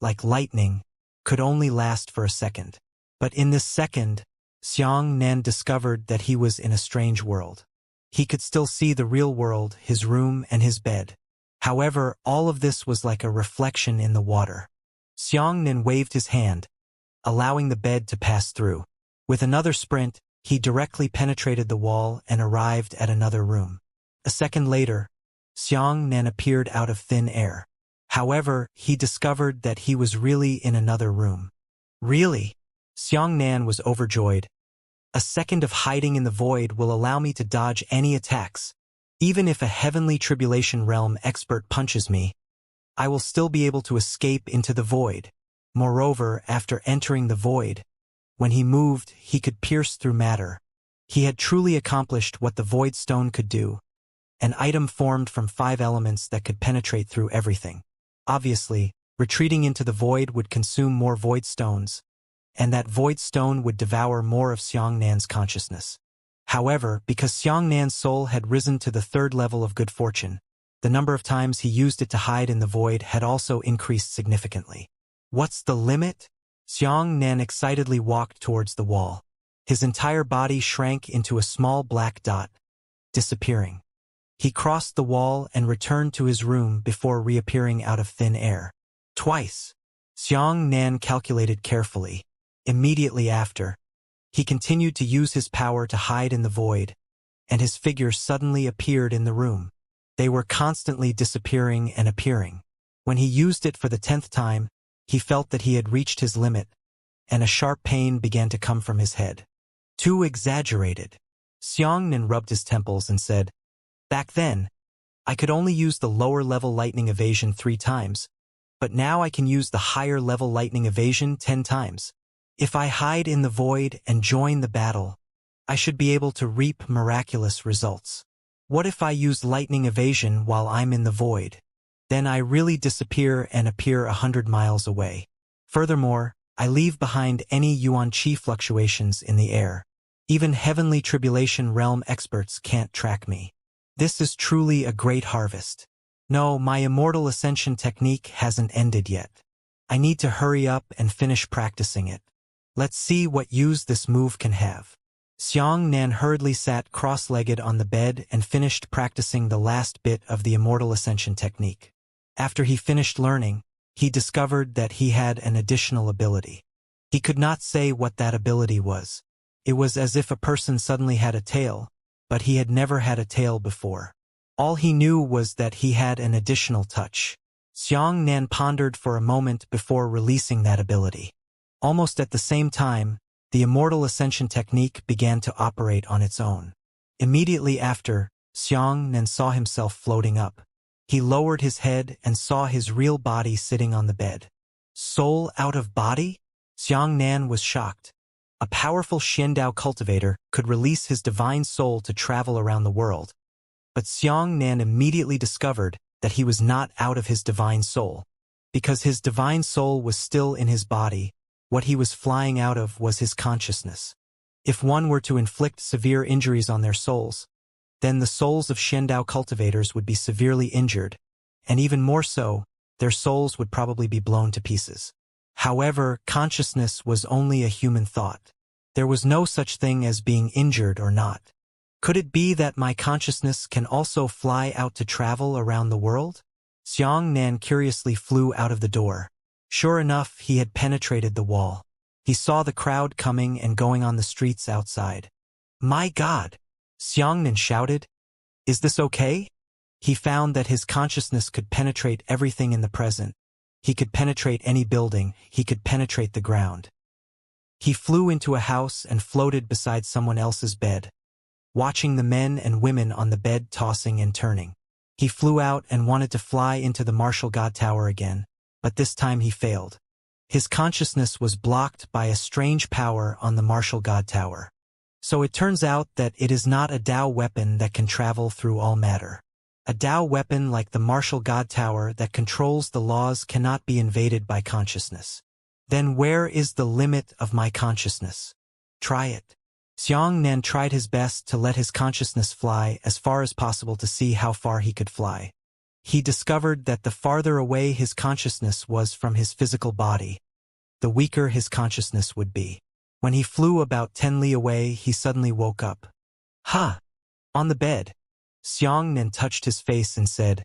S1: like lightning, could only last for a second. But in this second, Xianxia discovered that he was in a strange world. He could still see the real world, his room and his bed. However, all of this was like a reflection in the water. Xianxia waved his hand, allowing the bed to pass through. With another sprint, he directly penetrated the wall and arrived at another room. A second later, Xianxia appeared out of thin air. However, he discovered that he was really in another room. Really? Xianxia was overjoyed. A second of hiding in the void will allow me to dodge any attacks. Even if a heavenly tribulation realm expert punches me, I will still be able to escape into the void. Moreover, after entering the void, when he moved, he could pierce through matter. He had truly accomplished what the Void Stone could do, an item formed from 5 elements that could penetrate through everything. Obviously, retreating into the void would consume more Void Stones, and that Void Stone would devour more of Xianxia's consciousness. However, because Xianxia's soul had risen to the 3rd level of good fortune, the number of times he used it to hide in the void had also increased significantly. What's the limit? Xianxia excitedly walked towards the wall. His entire body shrank into a small black dot, disappearing. He crossed the wall and returned to his room before reappearing out of thin air. Twice. Xianxia calculated carefully. Immediately after, he continued to use his power to hide in the void, and his figure suddenly appeared in the room. They were constantly disappearing and appearing. When he used it for the 10th time, he felt that he had reached his limit, and a sharp pain began to come from his head. Too exaggerated. Xianxia rubbed his temples and said, "Back then, I could only use the lower-level lightning evasion 3 times, but now I can use the higher-level lightning evasion 10 times. If I hide in the void and join the battle, I should be able to reap miraculous results. What if I use lightning evasion while I'm in the void? Then I really disappear and appear 100 miles away. Furthermore, I leave behind any yuan qi fluctuations in the air. Even heavenly tribulation realm experts can't track me. This is truly a great harvest. No, my immortal ascension technique hasn't ended yet. I need to hurry up and finish practicing it. Let's see what use this move can have. Xianxia hurriedly sat cross-legged on the bed and finished practicing the last bit of the immortal ascension technique. After he finished learning, he discovered that he had an additional ability. He could not say what that ability was. It was as if a person suddenly had a tail, but he had never had a tail before. All he knew was that he had an additional touch. Xianxia pondered for a moment before releasing that ability. Almost at the same time, the immortal ascension technique began to operate on its own. Immediately after, Xianxia saw himself floating up. He lowered his head and saw his real body sitting on the bed. Soul out of body? Xianxia was shocked. A powerful Xiandao cultivator could release his divine soul to travel around the world. But Xianxia immediately discovered that he was not out of his divine soul. Because his divine soul was still in his body, what he was flying out of was his consciousness. If one were to inflict severe injuries on their souls, then the souls of Xiandao cultivators would be severely injured, and even more so, their souls would probably be blown to pieces. However, consciousness was only a human thought. There was no such thing as being injured or not. Could it be that my consciousness can also fly out to travel around the world? Xianxia curiously flew out of the door. Sure enough, he had penetrated the wall. He saw the crowd coming and going on the streets outside. My God! Xianxia shouted. Is this okay? He found that his consciousness could penetrate everything in the present. He could penetrate any building, he could penetrate the ground. He flew into a house and floated beside someone else's bed, watching the men and women on the bed tossing and turning. He flew out and wanted to fly into the martial god tower again, but this time he failed. His consciousness was blocked by a strange power on the martial god tower. So it turns out that it is not a Tao weapon that can travel through all matter. A Tao weapon like the martial god tower that controls the laws cannot be invaded by consciousness. Then where is the limit of my consciousness? Try it. Xianxia tried his best to let his consciousness fly as far as possible to see how far he could fly. He discovered that the farther away his consciousness was from his physical body, the weaker his consciousness would be. When he flew about 10 li away, he suddenly woke up. Ha! On the bed. Xianxia touched his face and said,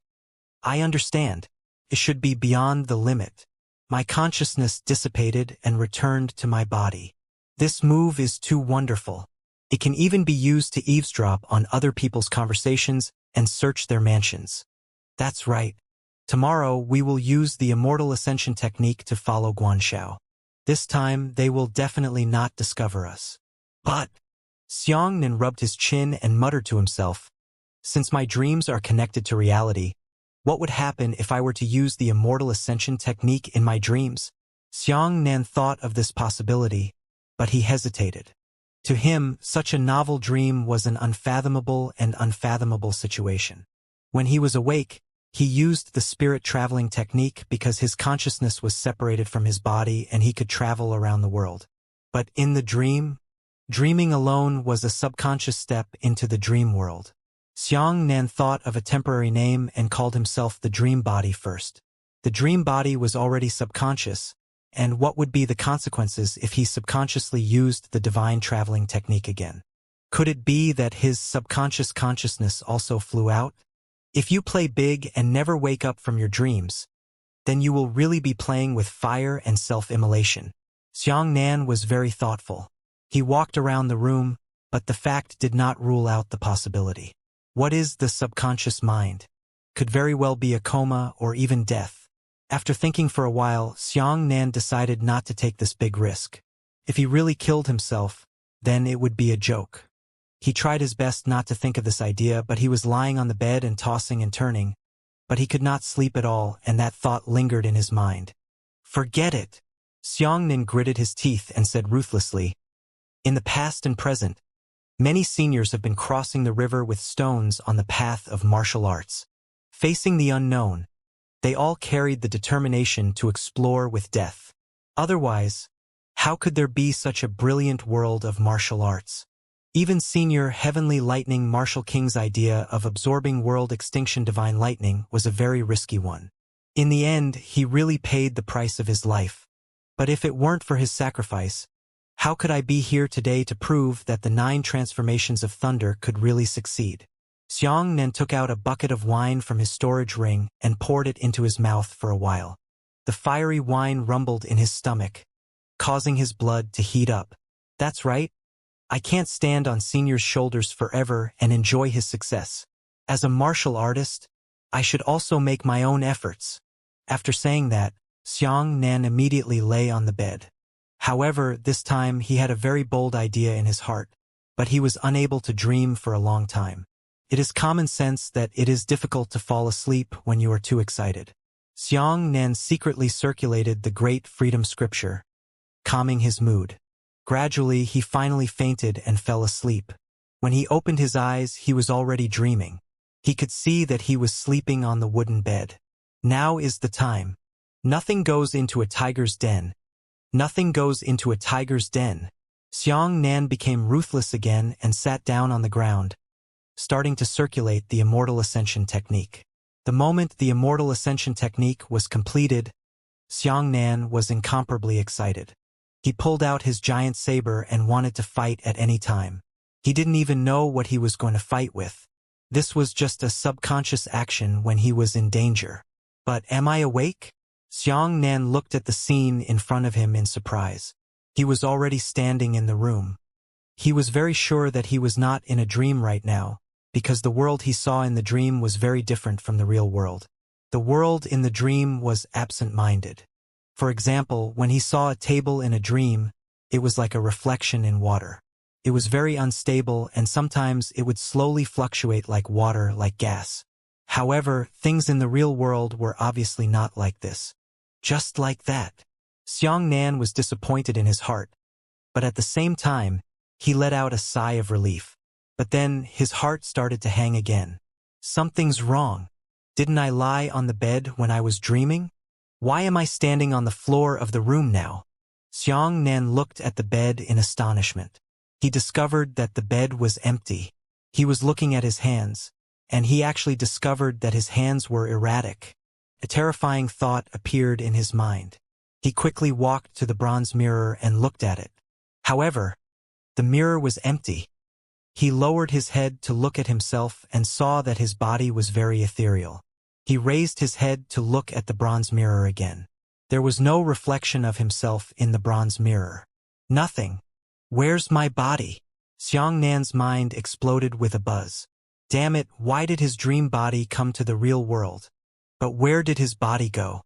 S1: I understand. It should be beyond the limit. My consciousness dissipated and returned to my body. This move is too wonderful. It can even be used to eavesdrop on other people's conversations and search their mansions. That's right. Tomorrow we will use the immortal ascension technique to follow Guanxiao. This time they will definitely not discover us. But Xianxia rubbed his chin and muttered to himself, since my dreams are connected to reality, what would happen if I were to use the immortal ascension technique in my dreams? Xianxia thought of this possibility, but he hesitated. To him, such a novel dream was an unfathomable and unfathomable situation. When he was awake, he used the spirit traveling technique because his consciousness was separated from his body and he could travel around the world. But in the dream, dreaming alone was a subconscious step into the dream world. Xianxia thought of a temporary name and called himself the dream body first. The dream body was already subconscious, and what would be the consequences if he subconsciously used the divine traveling technique again? Could it be that his subconscious consciousness also flew out? If you play big and never wake up from your dreams, then you will really be playing with fire and self-immolation. Xianxia was very thoughtful. He walked around the room, but the fact did not rule out the possibility. What is the subconscious mind? Could very well be a coma or even death. After thinking for a while, Xianxia decided not to take this big risk. If he really killed himself, then it would be a joke. He tried his best not to think of this idea, but he was lying on the bed and tossing and turning. But he could not sleep at all, and that thought lingered in his mind. Forget it. Xianxia gritted his teeth and said ruthlessly, in the past and present, many seniors have been crossing the river with stones on the path of martial arts. Facing the unknown, they all carried the determination to explore with death. Otherwise, How could there be such a brilliant world of martial arts? Even senior Heavenly Lightning Martial King's idea of absorbing world extinction divine lightning was a very risky one. In the end, he really paid the price of his life. But if it weren't for his sacrifice, how could I be here today to prove that the 9 transformations of thunder could really succeed? Xianxia took out a bucket of wine from his storage ring and poured it into his mouth for a while. The fiery wine rumbled in his stomach, causing his blood to heat up. That's right. I can't stand on Senior's shoulders forever and enjoy his success. As a martial artist, I should also make my own efforts. After saying that, Xianxia immediately lay on the bed. However, this time he had a very bold idea in his heart, but he was unable to dream for a long time. It is common sense that it is difficult to fall asleep when you are too excited. Xianxia secretly circulated the great freedom scripture, calming his mood. Gradually, he finally fainted and fell asleep. When he opened his eyes, he was already dreaming. He could see that he was sleeping on the wooden bed. Now is the time. Nothing goes into a tiger's den. Nothing goes into a tiger's den. Xianxia became ruthless again and sat down on the ground, starting to circulate the Immortal Ascension technique. The moment the Immortal Ascension technique was completed, Xianxia was incomparably excited. He pulled out his giant saber and wanted to fight at any time. He didn't even know what he was going to fight with. This was just a subconscious action when he was in danger. But am I awake? Xianxia looked at the scene in front of him in surprise. He was already standing in the room. He was very sure that he was not in a dream right now, because the world he saw in the dream was very different from the real world. The world in the dream was absent-minded. For example, when he saw a table in a dream, it was like a reflection in water. It was very unstable, and sometimes it would slowly fluctuate like water, like gas. However, things in the real world were obviously not like this. Just like that. Xianxia was disappointed in his heart, but at the same time, he let out a sigh of relief. But then his heart started to hang again. Something's wrong. Didn't I lie on the bed when I was dreaming? Why am I standing on the floor of the room now? Xianxia looked at the bed in astonishment. He discovered that the bed was empty. He was looking at his hands, and he actually discovered that his hands were erratic. A terrifying thought appeared in his mind. He quickly walked to the bronze mirror and looked at it. However, the mirror was empty. He lowered his head to look at himself and saw that his body was very ethereal. He raised his head to look at the bronze mirror again. There was no reflection of himself in the bronze mirror. Nothing. Where's my body? Xianxia's mind exploded with a buzz. Damn it, why did his dream body come to the real world? But where did his body go?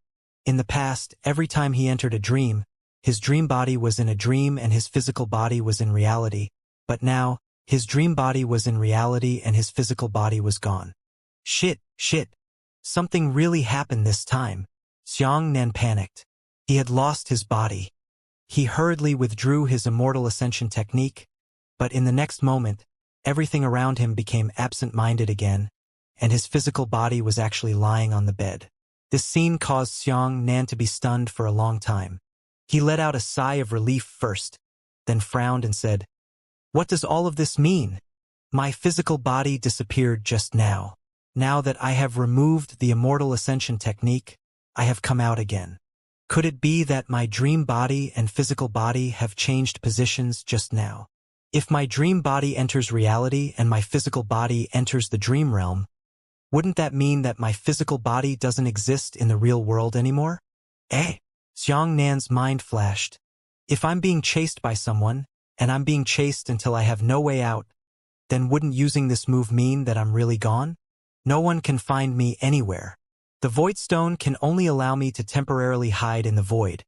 S1: In the past, every time he entered a dream, his dream body was in a dream and his physical body was in reality. But now, his dream body was in reality and his physical body was gone. Shit. Something really happened this time. Xianxia panicked. He had lost his body. He hurriedly withdrew his Immortal Ascension technique, but in the next moment, everything around him became absent-minded again, and his physical body was actually lying on the bed. This scene caused Xianxia to be stunned for a long time. He let out a sigh of relief first, then frowned and said, "What does all of this mean? My physical body disappeared just now. Now that I have removed the Immortal Ascension technique, I have come out again. Could it be that my dream body and physical body have changed positions just now? If my dream body enters reality and my physical body enters the dream realm, wouldn't that mean that my physical body doesn't exist in the real world anymore?" Xianxia's mind flashed. If I'm being chased by someone, and I'm being chased until I have no way out, then wouldn't using this move mean that I'm really gone? No one can find me anywhere. The Void Stone can only allow me to temporarily hide in the void,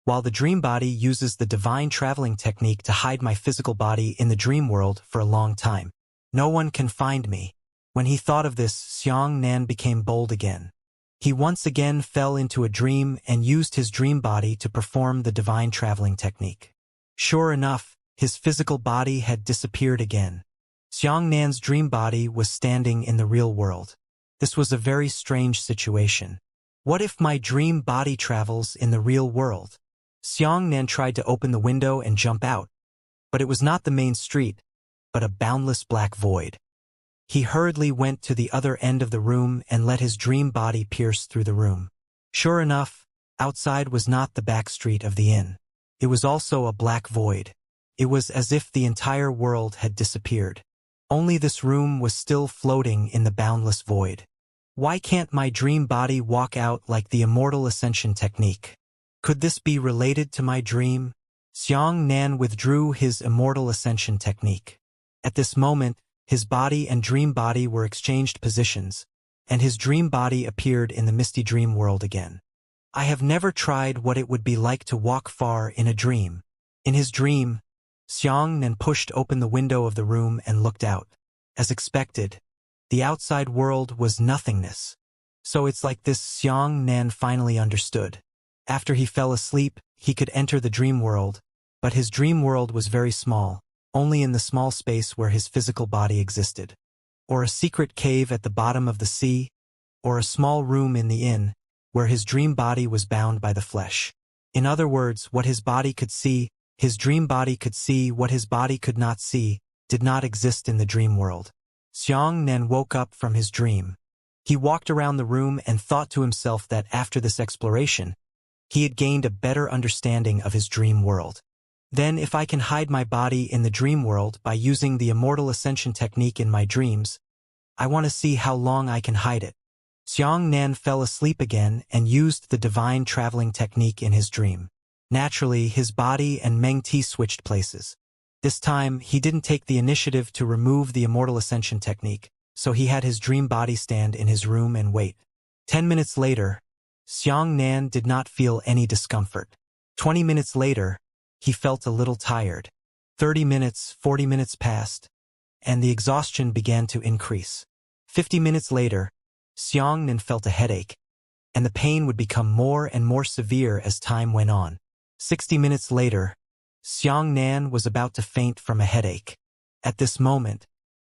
S1: while the dream body uses the divine traveling technique to hide my physical body in the dream world for a long time. No one can find me. When he thought of this, Xianxia became bold again. He once again fell into a dream and used his dream body to perform the divine traveling technique. Sure enough, his physical body had disappeared again. Xianxia's dream body was standing in the real world. This was a very strange situation. What if my dream body travels in the real world? Xiangnan tried to open the window and jump out, but it was not the main street, but a boundless black void. He hurriedly went to the other end of the room and let his dream body pierce through the room. Sure enough, outside was not the back street of the inn. It was also a black void. It was as if the entire world had disappeared. Only this room was still floating in the boundless void. Why can't my dream body walk out like the Immortal Ascension technique? Could this be related to my dream? Xiangnan withdrew his Immortal Ascension technique. At this moment, his body and dream body were exchanged positions, and his dream body appeared in the misty dream world again. I have never tried what it would be like to walk far in a dream. In his dream, Xiangnan pushed open the window of the room and looked out. As expected, the outside world was nothingness. So it's like this. Xiangnan finally understood. After he fell asleep, he could enter the dream world, but his dream world was very small, only in the small space where his physical body existed. Or a secret cave at the bottom of the sea, or a small room in the inn, where his dream body was bound by the flesh. In other words, what his body could see, his dream body could see. What his body could not see, did not exist in the dream world. Xiangnan woke up from his dream. He walked around the room and thought to himself that after this exploration, he had gained a better understanding of his dream world. Then if I can hide my body in the dream world by using the Immortal Ascension technique in my dreams, I want to see how long I can hide it. Xiangnan fell asleep again and used the divine traveling technique in his dream. Naturally, his body and Meng Ti switched places. This time, he didn't take the initiative to remove the Immortal Ascension technique, so he had his dream body stand in his room and wait. 10 minutes later, Xiangnan did not feel any discomfort. 20 minutes later, he felt a little tired. 30 minutes, 40 minutes passed, and the exhaustion began to increase. 50 minutes later, Xiangnan felt a headache, and the pain would become more and more severe as time went on. 60 minutes later, Xiangnan was about to faint from a headache. At this moment,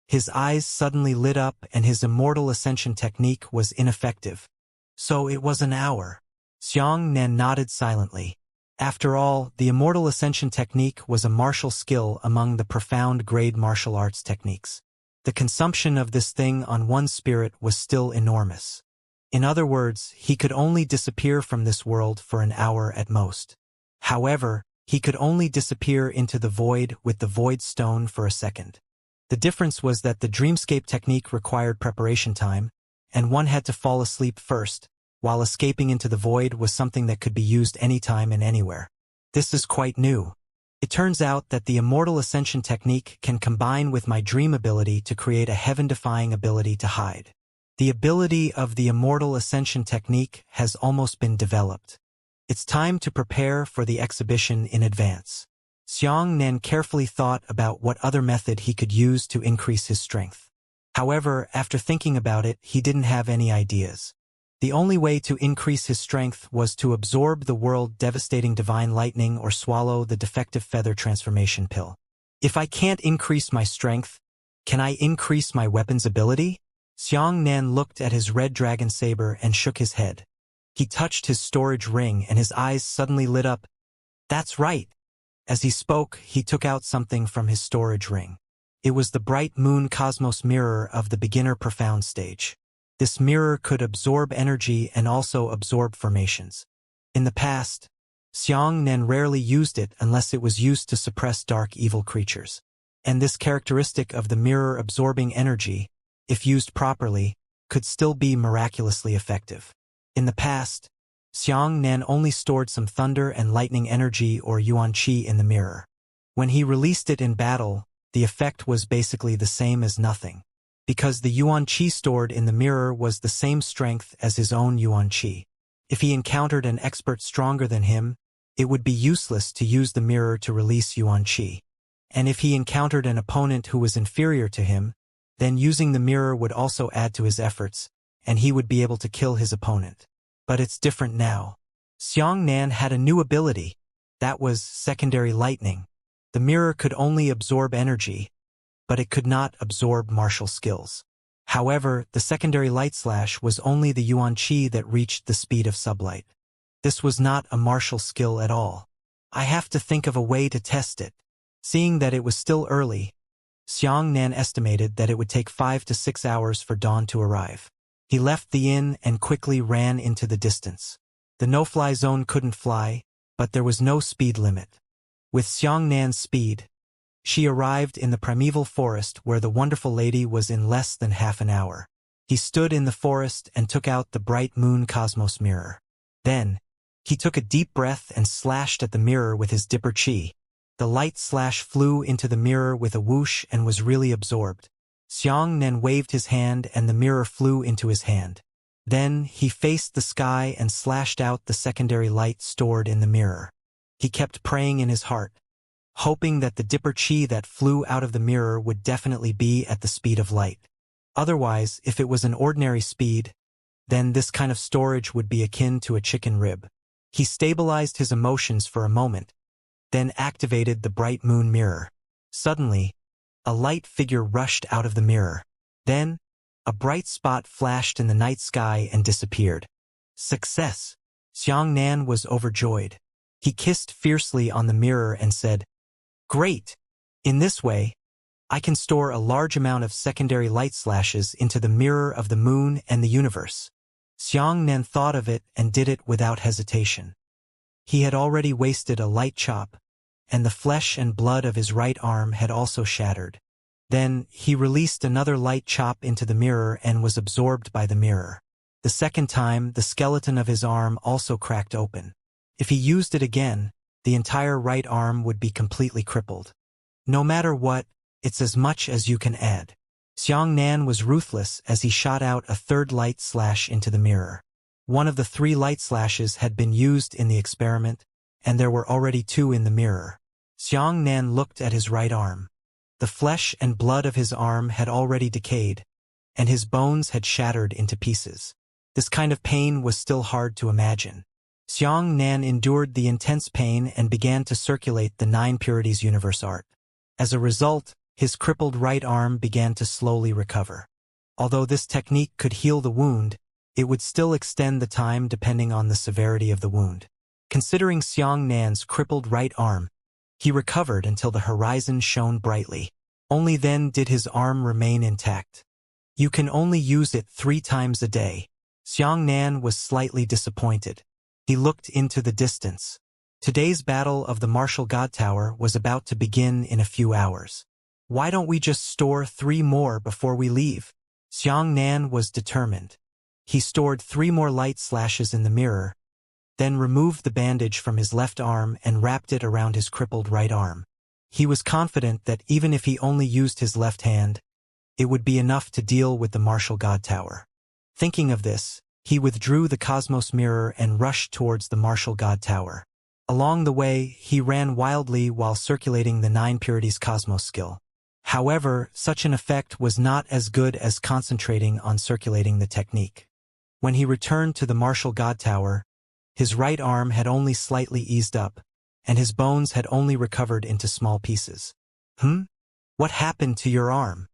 S1: his eyes suddenly lit up and his Immortal Ascension technique was ineffective. So it was an hour. Xiangnan nodded silently. After all, the Immortal Ascension technique was a martial skill among the profound grade martial arts techniques. The consumption of this thing on one's spirit was still enormous. In other words, he could only disappear from this world for an hour at most. However, he could only disappear into the void with the void stone for a second. The difference was that the dreamscape technique required preparation time, and one had to fall asleep first, while escaping into the void was something that could be used anytime and anywhere. This is quite new. It turns out that the Immortal Ascension technique can combine with my dream ability to create a heaven-defying ability to hide. The ability of the Immortal Ascension technique has almost been developed. It's time to prepare for the exhibition in advance. Xiangnan carefully thought about what other method he could use to increase his strength. However, after thinking about it, he didn't have any ideas. The only way to increase his strength was to absorb the world-devastating divine lightning or swallow the defective feather transformation pill. If I can't increase my strength, can I increase my weapon's ability? Xiangnan looked at his red dragon saber and shook his head. He touched his storage ring and his eyes suddenly lit up. That's right. As he spoke, he took out something from his storage ring. It was the bright moon cosmos mirror of the beginner profound stage. This mirror could absorb energy and also absorb formations. In the past, Xiangnan rarely used it unless it was used to suppress dark evil creatures. And this characteristic of the mirror absorbing energy, if used properly, could still be miraculously effective. In the past, Xiangnan only stored some thunder and lightning energy or yuan qi in the mirror. When he released it in battle, the effect was basically the same as nothing. Because the yuan qi stored in the mirror was the same strength as his own yuan qi. If he encountered an expert stronger than him, it would be useless to use the mirror to release yuan qi. And if he encountered an opponent who was inferior to him, then using the mirror would also add to his efforts, and he would be able to kill his opponent. But it's different now. Xiangnan had a new ability. That was secondary lightning. The mirror could only absorb energy, but it could not absorb martial skills. However, the secondary light slash was only the yuan qi that reached the speed of sublight. This was not a martial skill at all. I have to think of a way to test it. Seeing that it was still early, Xianxia estimated that it would take 5 to 6 hours for dawn to arrive. He left the inn and quickly ran into the distance. The no-fly zone couldn't fly, but there was no speed limit. With Xiangxia's speed, she arrived in the primeval forest where the wonderful lady was in less than half an hour. He stood in the forest and took out the bright moon cosmos mirror. Then, he took a deep breath and slashed at the mirror with his dipper chi. The light slash flew into the mirror with a whoosh and was really absorbed. Xianxia waved his hand and the mirror flew into his hand. Then, he faced the sky and slashed out the secondary light stored in the mirror. He kept praying in his heart, hoping that the dipper chi that flew out of the mirror would definitely be at the speed of light. Otherwise, if it was an ordinary speed, then this kind of storage would be akin to a chicken rib. He stabilized his emotions for a moment, then activated the bright moon mirror. Suddenly, a light figure rushed out of the mirror. Then, a bright spot flashed in the night sky and disappeared. Success! Xianxia was overjoyed. He kissed fiercely on the mirror and said, "Great! In this way, I can store a large amount of secondary light slashes into the mirror of the moon and the universe." Xianxia thought of it and did it without hesitation. He had already wasted a light chop, and the flesh and blood of his right arm had also shattered. Then, he released another light chop into the mirror and was absorbed by the mirror. The second time, the skeleton of his arm also cracked open. If he used it again, the entire right arm would be completely crippled. No matter what, it's as much as you can add. Xianxia was ruthless as he shot out a third light slash into the mirror. One of the 3 light slashes had been used in the experiment, and there were already 2 in the mirror. Xianxia looked at his right arm. The flesh and blood of his arm had already decayed, and his bones had shattered into pieces. This kind of pain was still hard to imagine. Xianxia endured the intense pain and began to circulate the 9 purities universe art. As a result, his crippled right arm began to slowly recover. Although this technique could heal the wound, it would still extend the time depending on the severity of the wound. Considering Xianxia's crippled right arm, he recovered until the horizon shone brightly. Only then did his arm remain intact. You can only use it 3 times a day. Xianxia was slightly disappointed. He looked into the distance. Today's battle of the Martial God Tower was about to begin in a few hours. Why don't we just store 3 more before we leave? Xianxia was determined. He stored 3 more light slashes in the mirror, then removed the bandage from his left arm and wrapped it around his crippled right arm. He was confident that even if he only used his left hand, it would be enough to deal with the Martial God Tower. Thinking of this, he withdrew the Cosmos Mirror and rushed towards the Martial God Tower. Along the way, he ran wildly while circulating the 9 Purities Cosmos skill. However, such an effect was not as good as concentrating on circulating the technique. When he returned to the Martial God Tower, his right arm had only slightly eased up, and his bones had only recovered into small pieces. What happened to your arm?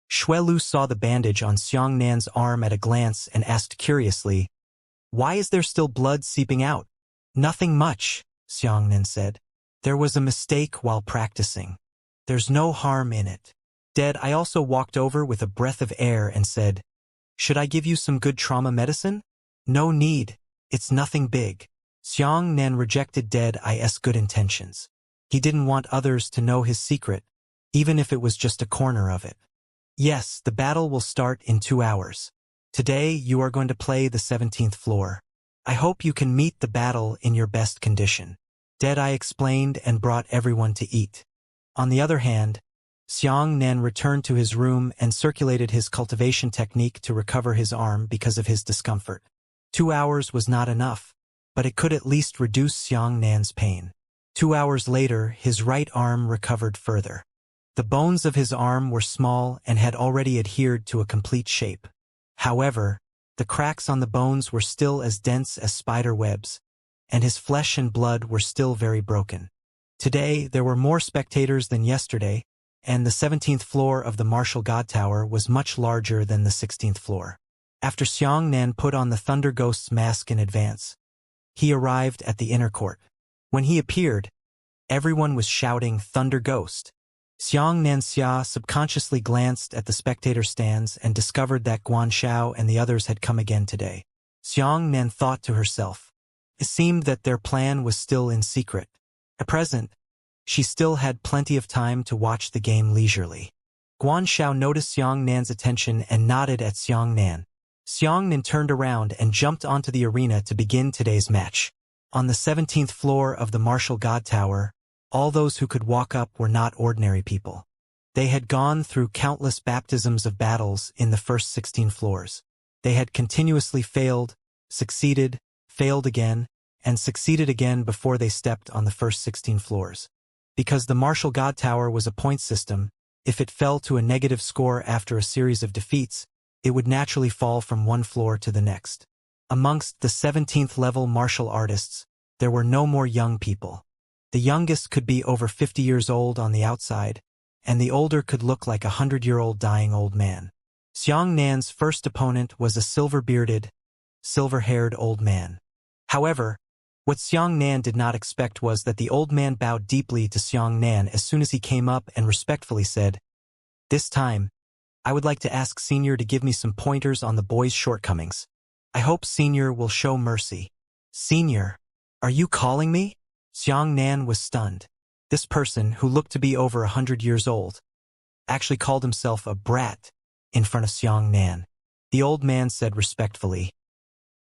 S1: Xuelu saw the bandage on Xianxia's arm at a glance and asked curiously, "Why is there still blood seeping out?" "Nothing much," Xianxia said. "There was a mistake while practicing. There's no harm in it." Dead, I also walked over with a breath of air and said, "Should I give you some good trauma medicine?" "No need. It's nothing big." Xianxia rejected Dead-I's good intentions. He didn't want others to know his secret, even if it was just a corner of it. "Yes, the battle will start in 2 hours. Today you are going to play the 17th floor. I hope you can meet the battle in your best condition." Dead-Eye explained and brought everyone to eat. On the other hand, Xianxia returned to his room and circulated his cultivation technique to recover his arm because of his discomfort. 2 hours was not enough, but it could at least reduce Xianxia's pain. 2 hours later, his right arm recovered further. The bones of his arm were small and had already adhered to a complete shape. However, the cracks on the bones were still as dense as spider webs, and his flesh and blood were still very broken. Today, there were more spectators than yesterday, and the 17th floor of the Martial God Tower was much larger than the 16th floor. After Xianxia put on the Thunder Ghost's mask in advance, he arrived at the inner court. When he appeared, Everyone was shouting, "Thunder Ghost!" Xianxia subconsciously glanced at the spectator stands and discovered that Guanxiao and the others had come again today. Xiangnan thought to herself. It seemed that their plan was still in secret. At present, she still had plenty of time to watch the game leisurely. Guanxiao noticed Xiangnan's attention and nodded at Xiangnan. Xiangnan turned around and jumped onto the arena to begin today's match. On the 17th floor of the Martial God Tower, all those who could walk up were not ordinary people. They had gone through countless baptisms of battles in the first 16 floors. They had continuously failed, succeeded, failed again, and succeeded again before they stepped on the first 16 floors. Because the Martial God Tower was a point system, if it fell to a negative score after a series of defeats, it would naturally fall from one floor to the next. Amongst the 17th level martial artists, there were no more young people. The youngest could be over 50 years old on the outside, and the older could look like a 100-year-old dying old man. Xiangnan's first opponent was a silver-bearded, silver-haired old man. However, what Xiangnan did not expect was that the old man bowed deeply to Xiangnan as soon as he came up and respectfully said, "This time, I would like to ask Senior to give me some pointers on the boy's shortcomings. I hope Senior will show mercy." "Senior, are you calling me?" Xiangnan was stunned. This person, who looked to be over 100 years old, actually called himself a brat in front of Xiangnan. The old man said respectfully,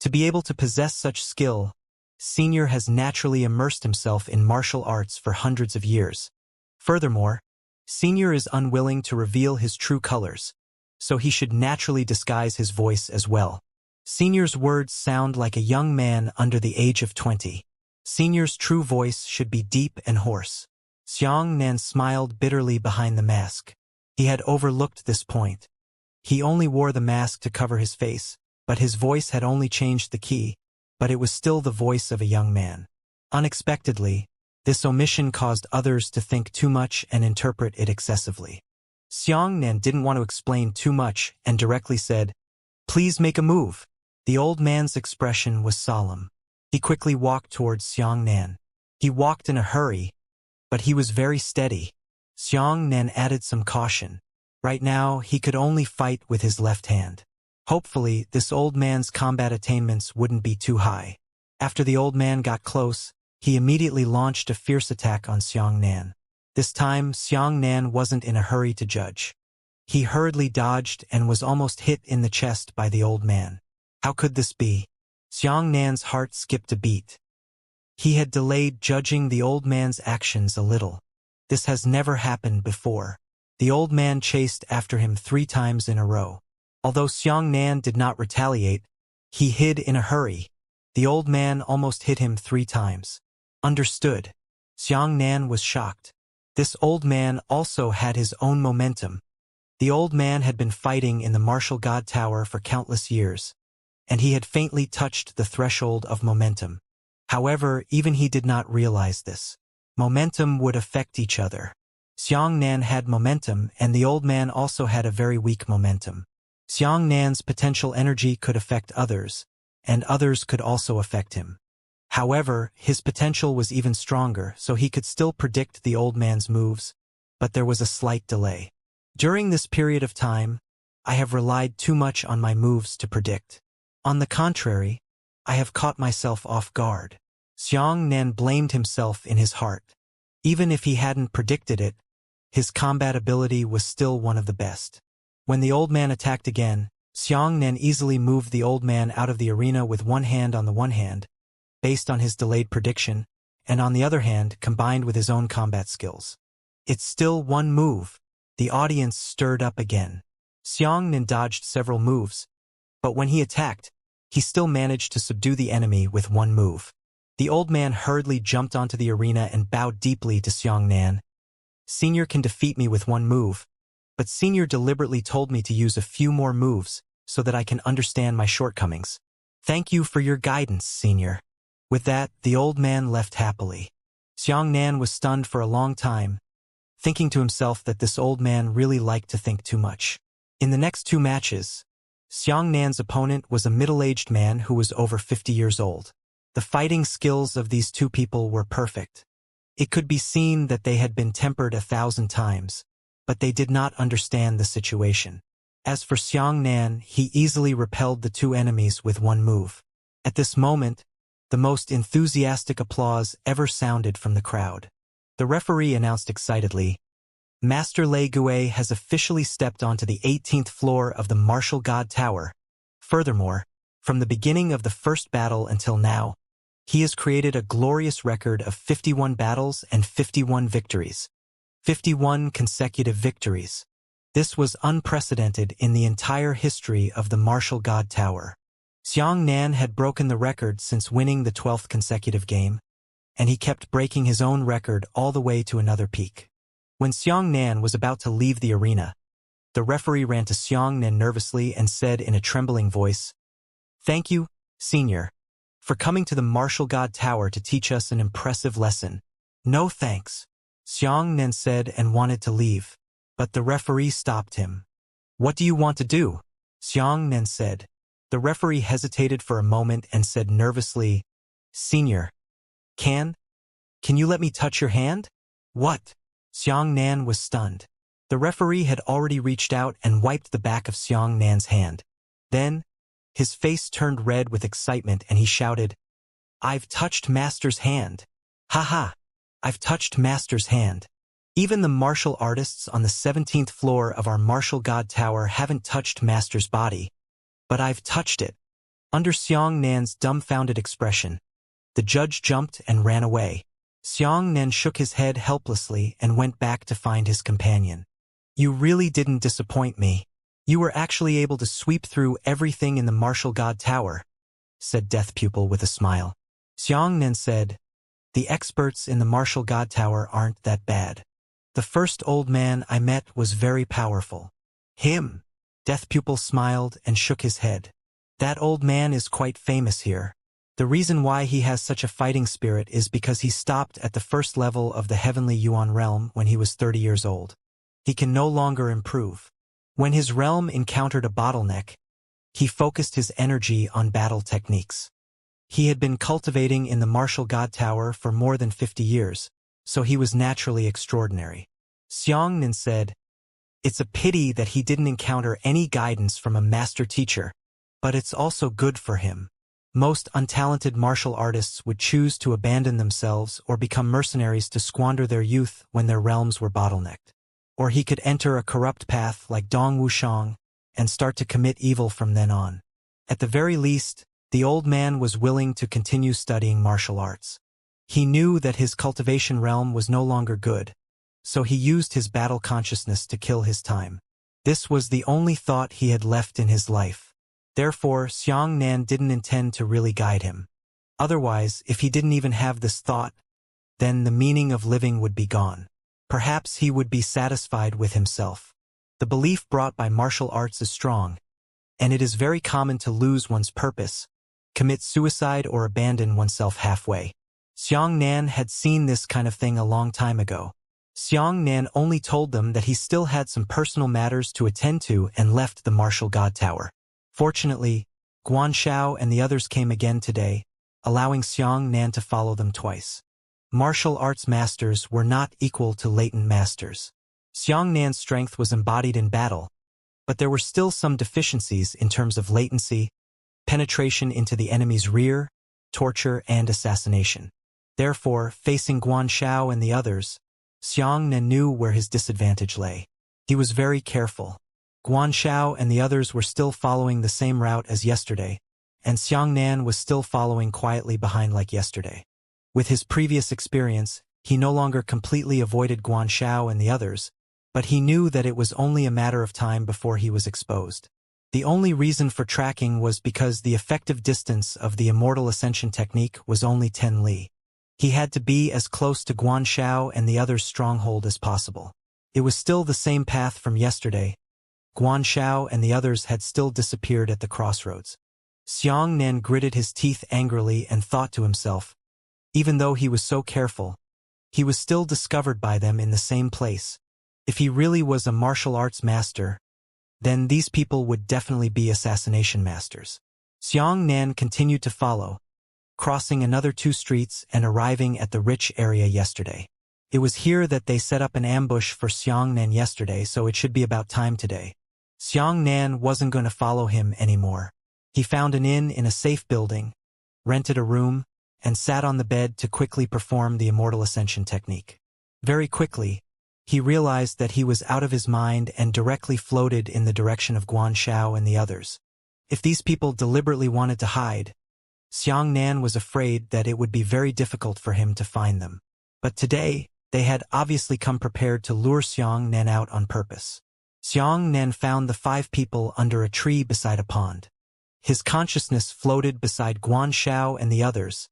S1: "To be able to possess such skill, Senior has naturally immersed himself in martial arts for hundreds of years. Furthermore, Senior is unwilling to reveal his true colors, so he should naturally disguise his voice as well. Senior's words sound like a young man under the age of 20. Senior's true voice should be deep and hoarse." Xiangnan smiled bitterly behind the mask. He had overlooked this point. He only wore the mask to cover his face, but his voice had only changed the key, but it was still the voice of a young man. Unexpectedly, this omission caused others to think too much and interpret it excessively. Xiangnan didn't want to explain too much and directly said, "Please make a move." The old man's expression was solemn. He quickly walked towards Xiangnan. He walked in a hurry, but he was very steady. Xiangnan added some caution. Right now, he could only fight with his left hand. Hopefully, this old man's combat attainments wouldn't be too high. After the old man got close, he immediately launched a fierce attack on Xiangnan. This time, Xiangnan wasn't in a hurry to judge. He hurriedly dodged and was almost hit in the chest by the old man. How could this be? Xiangnan's heart skipped a beat. He had delayed judging the old man's actions a little. This has never happened before. The old man chased after him 3 times in a row. Although Xiangnan did not retaliate, he hid in a hurry. The old man almost hit him 3 times. Understood. Xiangnan was shocked. This old man also had his own momentum. The old man had been fighting in the Martial God Tower for countless years, and he had faintly touched the threshold of momentum. However, even he did not realize this. Momentum would affect each other. Xiangnan had momentum, and the old man also had a very weak momentum. Xiangnan's potential energy could affect others, and others could also affect him. However, his potential was even stronger, so he could still predict the old man's moves, but there was a slight delay. During this period of time, I have relied too much on my moves to predict. On the contrary, I have caught myself off guard. Xiangnan blamed himself in his heart. Even if he hadn't predicted it, his combat ability was still one of the best. When the old man attacked again, Xiangnan easily moved the old man out of the arena with one hand on the one hand, based on his delayed prediction, and on the other hand combined with his own combat skills. It's still one move. The audience stirred up again. Xiangnan dodged several moves, but when he attacked, he still managed to subdue the enemy with one move. The old man hurriedly jumped onto the arena and bowed deeply to Xiangnan. "Senior can defeat me with one move, but Senior deliberately told me to use a few more moves so that I can understand my shortcomings. Thank you for your guidance, Senior." With that, the old man left happily. Xiangnan was stunned for a long time, thinking to himself that this old man really liked to think too much. In the next 2 matches, Xiangnan's opponent was a middle-aged man who was over 50 years old. The fighting skills of these 2 people were perfect. It could be seen that they had been tempered 1,000 times, but they did not understand the situation. As for Xianxia, he easily repelled the two enemies with one move. At this moment, the most enthusiastic applause ever sounded from the crowd. The referee announced excitedly, "Master Lei Gui has officially stepped onto the 18th floor of the Martial God Tower. Furthermore, from the beginning of the first battle until now, he has created a glorious record of 51 battles and 51 victories. 51 consecutive victories. This was unprecedented in the entire history of the Martial God Tower." Xianxia had broken the record since winning the 12th consecutive game, and he kept breaking his own record all the way to another peak. When Xianxia was about to leave the arena, the referee ran to Xianxia nervously and said in a trembling voice, "Thank you, Senior, for coming to the Martial God Tower to teach us an impressive lesson." "No thanks," Xianxia said and wanted to leave, but the referee stopped him. "What do you want to do?" Xianxia said. The referee hesitated for a moment and said nervously, "Senior, can you let me touch your hand?" "What?" Xianxia was stunned. The referee had already reached out and wiped the back of Xianxia's hand. Then, his face turned red with excitement and he shouted, "I've touched Master's hand. Ha! I've touched Master's hand. Even the martial artists on the 17th floor of our Martial God Tower haven't touched Master's body. But I've touched it." Under Xianxia's dumbfounded expression, the judge jumped and ran away. Xianxia shook his head helplessly and went back to find his companion. "You really didn't disappoint me. You were actually able to sweep through everything in the Martial God Tower," said Death Pupil with a smile. Xianxia said, "The experts in the Martial God Tower aren't that bad. The first old man I met was very powerful." "Him?" Death Pupil smiled and shook his head. "That old man is quite famous here. The reason why he has such a fighting spirit is because he stopped at the first level of the Heavenly Yuan realm when he was 30 years old. He can no longer improve. When his realm encountered a bottleneck, he focused his energy on battle techniques. He had been cultivating in the Martial God Tower for more than 50 years, so he was naturally extraordinary." Xianxia said, "It's a pity that he didn't encounter any guidance from a master teacher, but it's also good for him. Most untalented martial artists would choose to abandon themselves or become mercenaries to squander their youth when their realms were bottlenecked. Or he could enter a corrupt path like Dong Wuxiang and start to commit evil from then on. At the very least, the old man was willing to continue studying martial arts. He knew that his cultivation realm was no longer good, so he used his battle consciousness to kill his time. This was the only thought he had left in his life. Therefore, Xianxia didn't intend to really guide him. Otherwise, if he didn't even have this thought, then the meaning of living would be gone. Perhaps he would be satisfied with himself. The belief brought by martial arts is strong, and it is very common to lose one's purpose, commit suicide or abandon oneself halfway. Xianxia had seen this kind of thing a long time ago. Xianxia only told them that he still had some personal matters to attend to and left the Martial God Tower. Fortunately, Guanxiao and the others came again today, allowing Xianxia to follow them twice. Martial arts masters were not equal to latent masters. Xianxia's strength was embodied in battle, but there were still some deficiencies in terms of latency, penetration into the enemy's rear, torture, and assassination. Therefore, facing Guanxiao and the others, Xianxia knew where his disadvantage lay. He was very careful. Guanxiao and the others were still following the same route as yesterday, and Xianxia was still following quietly behind like yesterday. With his previous experience, he no longer completely avoided Guanxiao and the others, but he knew that it was only a matter of time before he was exposed. The only reason for tracking was because the effective distance of the Immortal Ascension technique was only 10 li. He had to be as close to Guanxiao and the others' stronghold as possible. It was still the same path from yesterday. Guanxiao and the others had still disappeared at the crossroads. Xianxia gritted his teeth angrily and thought to himself, even though he was so careful, he was still discovered by them in the same place. If he really was a martial arts master, then these people would definitely be assassination masters. Xianxia continued to follow, crossing another 2 streets and arriving at the rich area yesterday. It was here that they set up an ambush for Xiangnan yesterday, so it should be about time today. Xiangnan wasn't going to follow him anymore. He found an inn in a safe building, rented a room, and sat on the bed to quickly perform the Immortal Ascension technique. Very quickly, he realized that he was out of his mind and directly floated in the direction of Guanxiao and the others. If these people deliberately wanted to hide, Xiangnan was afraid that it would be very difficult for him to find them. But today, they had obviously come prepared to lure Xiangnan out on purpose. Xiangnan found the 5 people under a tree beside a pond. His consciousness floated beside Guanxiao and the others,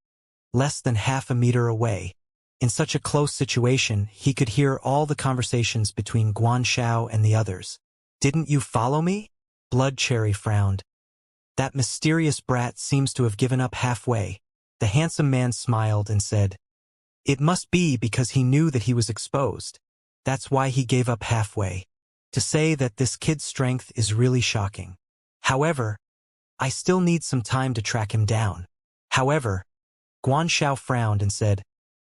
S1: less than half a meter away. In such a close situation, he could hear all the conversations between Guanxiao and the others. "Didn't you follow me?" Blood Cherry frowned. "That mysterious brat seems to have given up halfway." The handsome man smiled and said, "It must be because he knew that he was exposed. That's why he gave up halfway. To say that this kid's strength is really shocking. However, I still need some time to track him down." However, Guanxiao frowned and said,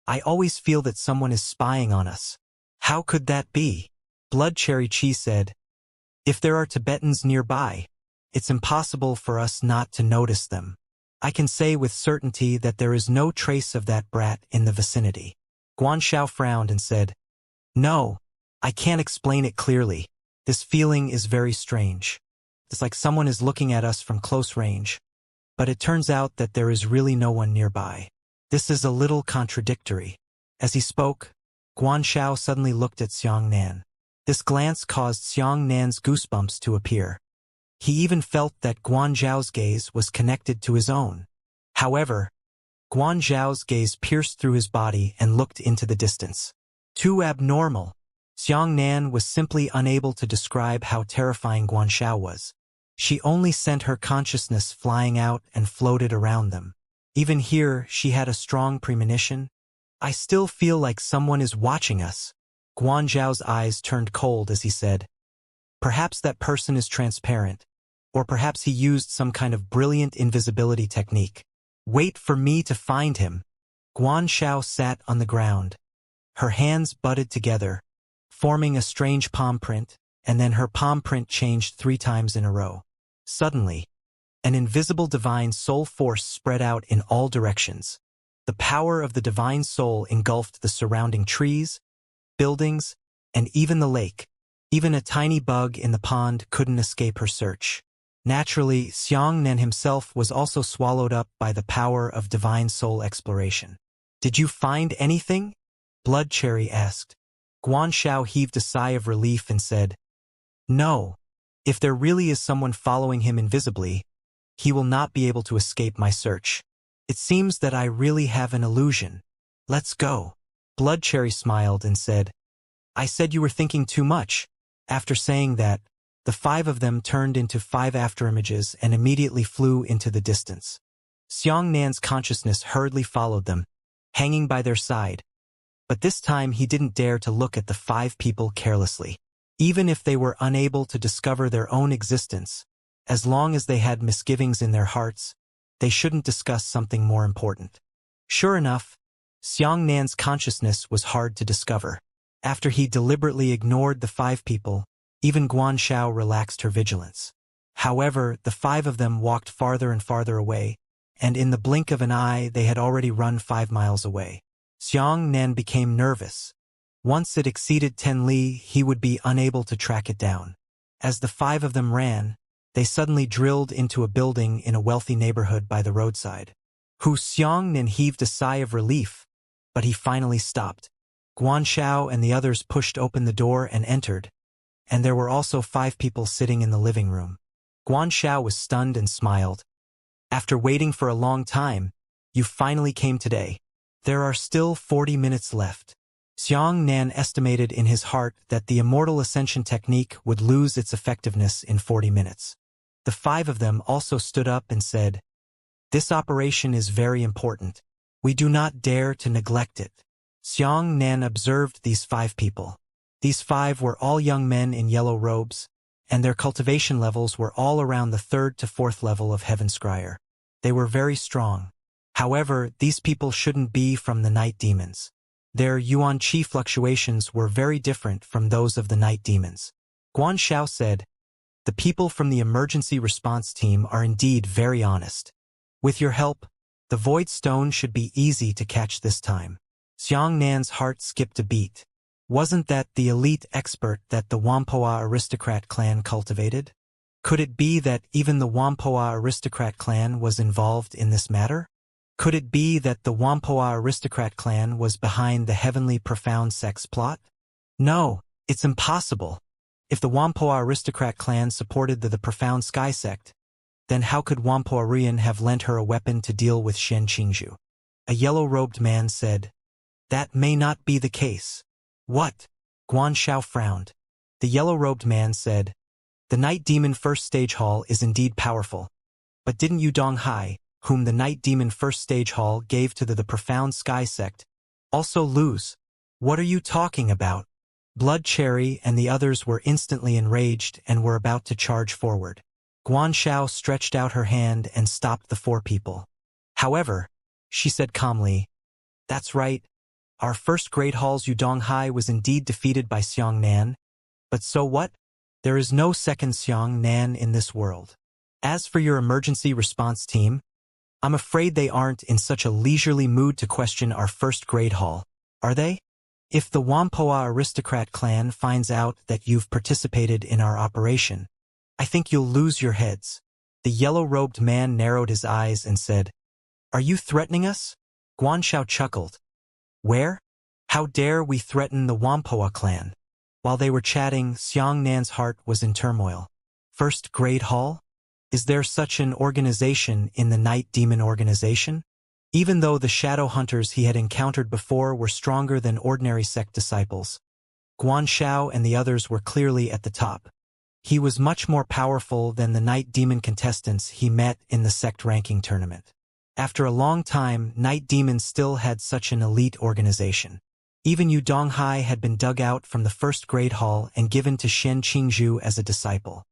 S1: "I always feel that someone is spying on us." "How could that be?" Blood Cherry Chi said, "If there are Tibetans nearby, it's impossible for us not to notice them. I can say with certainty that there is no trace of that brat in the vicinity." Guanxiao frowned and said, "No, I can't explain it clearly. This feeling is very strange. It's like someone is looking at us from close range, but it turns out that there is really no one nearby. This is a little contradictory." As he spoke, Guanxiao suddenly looked at Xiangnan. This glance caused Xiangnan's goosebumps to appear. He even felt that Guanzhao's gaze was connected to his own. However, Guanzhao's gaze pierced through his body and looked into the distance. Too abnormal. Xiangnan was simply unable to describe how terrifying Guanxiao was. She only sent her consciousness flying out and floated around them. Even here, she had a strong premonition. "I still feel like someone is watching us." Guanzhao's eyes turned cold as he said, "Perhaps that person is transparent. Or perhaps he used some kind of brilliant invisibility technique. Wait for me to find him." Guanxiao sat on the ground. Her hands butted together, forming a strange palm print, and then her palm print changed 3 times in a row. Suddenly, an invisible divine soul force spread out in all directions. The power of the divine soul engulfed the surrounding trees, buildings, and even the lake. Even a tiny bug in the pond couldn't escape her search. Naturally, Xiangnan himself was also swallowed up by the power of divine soul exploration. "Did you find anything?" Blood Cherry asked. Guanxiao heaved a sigh of relief and said, "No. If there really is someone following him invisibly, he will not be able to escape my search. It seems that I really have an illusion. Let's go." Blood Cherry smiled and said, "I said you were thinking too much." After saying that, the 5 of them turned into 5 afterimages and immediately flew into the distance. Xiangnan's consciousness hurriedly followed them, hanging by their side. But this time he didn't dare to look at the 5 people carelessly. Even if they were unable to discover their own existence, as long as they had misgivings in their hearts, they shouldn't discuss something more important. Sure enough, Xiangnan's consciousness was hard to discover. After he deliberately ignored the 5 people, even Guanxiao relaxed her vigilance. However, the 5 of them walked farther and farther away, and in the blink of an eye they had already run 5 miles away. Xiangnan became nervous. Once it exceeded 10 li, he would be unable to track it down. As the 5 of them ran, they suddenly drilled into a building in a wealthy neighborhood by the roadside. Xiangnan heaved a sigh of relief, but he finally stopped. Guanxiao and the others pushed open the door and entered, and there were also 5 people sitting in the living room. Guanxiao was stunned and smiled. "After waiting for a long time, you finally came today. There are still 40 minutes left." Xiangnan estimated in his heart that the Immortal Ascension technique would lose its effectiveness in 40 minutes. The 5 of them also stood up and said, "This operation is very important. We do not dare to neglect it." Xiangnan observed these 5 people. These 5 were all young men in yellow robes, and their cultivation levels were all around the 3rd to 4th level of Heaven Scryer. They were very strong. However, these people shouldn't be from the night demons. Their yuan qi fluctuations were very different from those of the night demons. Guan Xiao said, "The people from the emergency response team are indeed very honest. With your help, the void stone should be easy to catch this time." Xiang Nan's heart skipped a beat. Wasn't that the elite expert that the Wampoa aristocrat clan cultivated? Could it be that even the Wampoa aristocrat clan was involved in this matter? Could it be that the Wampoa aristocrat clan was behind the heavenly profound sex plot? No, it's impossible. If the Wampoa aristocrat clan supported the profound sky sect, then how could Wampoa Rian have lent her a weapon to deal with Shen Qingzhu? A yellow-robed man said, "That may not be the case." "What?" Guan Xiao frowned. The yellow-robed man said, "The Night Demon First Stage Hall is indeed powerful. But didn't Yu Donghai, whom the Night Demon First Stage Hall gave to the Profound Sky Sect, also lose?" "What are you talking about?" Blood Cherry and the others were instantly enraged and were about to charge forward. Guan Xiao stretched out her hand and stopped the four people. However, she said calmly, "That's right. Our first Great Hall's Yu Donghai was indeed defeated by Xiang Nan. But so what? There is no second Xiang Nan in this world. As for your emergency response team, I'm afraid they aren't in such a leisurely mood to question our first Great Hall, are they? If the Wampoa aristocrat clan finds out that you've participated in our operation, I think you'll lose your heads." The yellow-robed man narrowed his eyes and said, "Are you threatening us?" Guan Xiao chuckled. "Where? How dare we threaten the Wampoa clan?" While they were chatting, Xiang Nan's heart was in turmoil. First Great Hall? Is there such an organization in the Night Demon organization? Even though the shadow hunters he had encountered before were stronger than ordinary sect disciples, Guan Xiao and the others were clearly at the top. He was much more powerful than the Night Demon contestants he met in the sect ranking tournament. After a long time, Night Demons still had such an elite organization. Even Yu Donghai had been dug out from the first Great Hall and given to Shen Qingzhu as a disciple.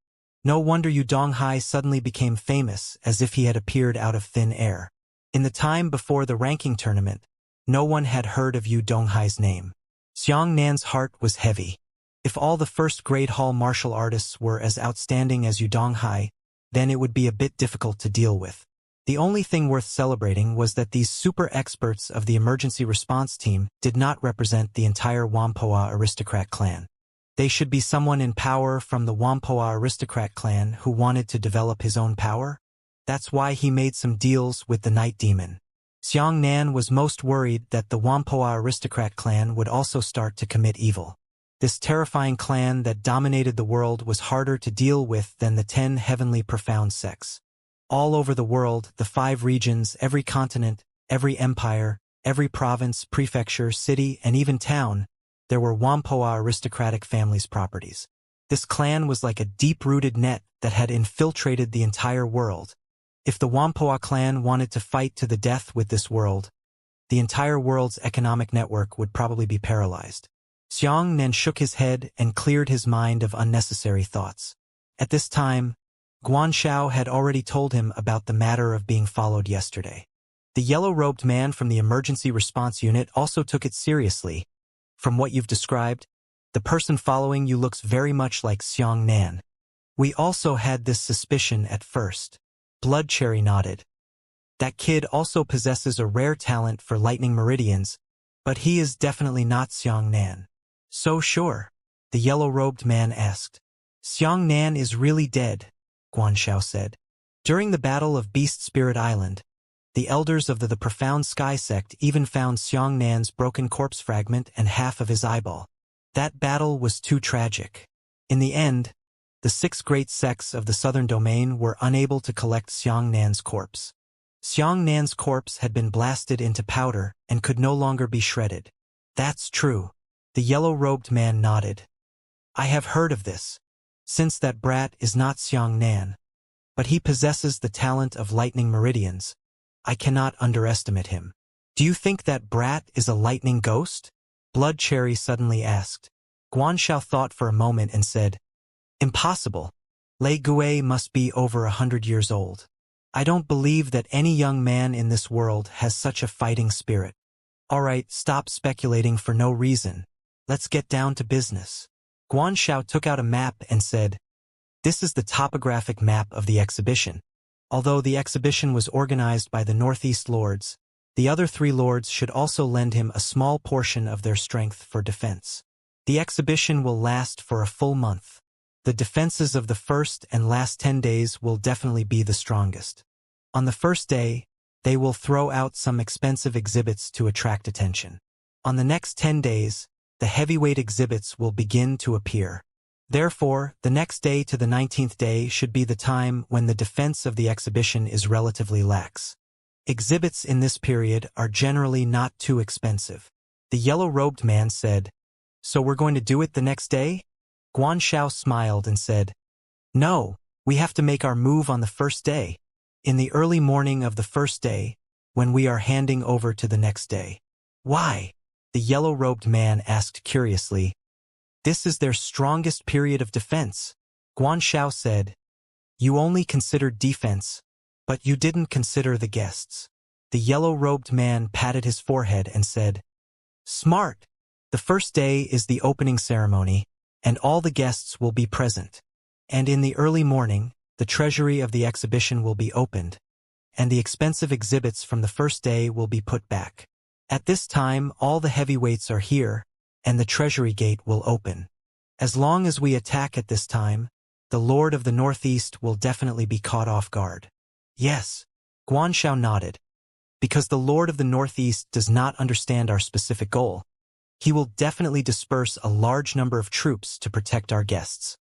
S1: No wonder Yu Donghai suddenly became famous, as if he had appeared out of thin air. In the time before the ranking tournament, no one had heard of Yu Donghai's name. Xiang Nan's heart was heavy. If all the first Great Hall martial artists were as outstanding as Yu Donghai, then it would be a bit difficult to deal with. The only thing worth celebrating was that these super experts of the emergency response team did not represent the entire Wampoa aristocrat clan. They should be someone in power from the Wampoa aristocrat clan who wanted to develop his own power. That's why he made some deals with the Night Demon. Xiang Nan was most worried that the Wampoa aristocrat clan would also start to commit evil. This terrifying clan that dominated the world was harder to deal with than the 10 heavenly profound sects. All over the world, the 5 regions, every continent, every empire, every province, prefecture, city, and even town, there were Wampoa aristocratic families' properties. This clan was like a deep-rooted net that had infiltrated the entire world. If the Wampoa clan wanted to fight to the death with this world, the entire world's economic network would probably be paralyzed. Xiang Nan shook his head and cleared his mind of unnecessary thoughts. At this time, Guan Xiao had already told him about the matter of being followed yesterday. The yellow-robed man from the emergency response unit also took it seriously. "From what you've described, the person following you looks very much like Xiang Nan. We also had this suspicion at first." Blood Cherry nodded. "That kid also possesses a rare talent for lightning meridians, but he is definitely not Xiang Nan." "So sure?" the yellow-robed man asked. "Xiang Nan is really dead," Guan Xiao said. "During the Battle of Beast Spirit Island, the elders of the Profound Sky Sect even found Xiang Nan's broken corpse fragment and half of his eyeball. That battle was too tragic. In the end, the 6 great sects of the Southern Domain were unable to collect Xiang Nan's corpse. Xiang Nan's corpse had been blasted into powder and could no longer be shredded." "That's true." The yellow-robed man nodded. "I have heard of this. Since that brat is not Xiang Nan, but he possesses the talent of lightning meridians, I cannot underestimate him." "Do you think that brat is a lightning ghost?" Blood Cherry suddenly asked. Guan Xiao thought for a moment and said, "Impossible. Lei Gui must be over 100 years old." I don't believe that any young man in this world has such a fighting spirit. Alright, stop speculating for no reason. Let's get down to business. Guanxiao took out a map and said, "This is the topographic map of the exhibition. Although the exhibition was organized by the Northeast Lords, the other 3 lords should also lend him a small portion of their strength for defense. The exhibition will last for a full month. The defenses of the first and last 10 days will definitely be the strongest. On the first day, they will throw out some expensive exhibits to attract attention. On the next 10 days, the heavyweight exhibits will begin to appear. Therefore, the next day to the 19th day should be the time when the defense of the exhibition is relatively lax. Exhibits in this period are generally not too expensive." The yellow-robed man said, "So we're going to do it the next day?" Guanxiao smiled and said, "No, we have to make our move on the first day, in the early morning of the first day, when we are handing over to the next day." "Why?" the yellow-robed man asked curiously. "This is their strongest period of defense." Guanxiao said, "You only considered defense, but you didn't consider the guests." The yellow-robed man patted his forehead and said, "Smart. The first day is the opening ceremony, and all the guests will be present. And in the early morning, the treasury of the exhibition will be opened, and the expensive exhibits from the first day will be put back. At this time, all the heavyweights are here, and the treasury gate will open. As long as we attack at this time, the Lord of the Northeast will definitely be caught off guard." "Yes," Guanxiao nodded, "because the Lord of the Northeast does not understand our specific goal. He will definitely disperse a large number of troops to protect our guests.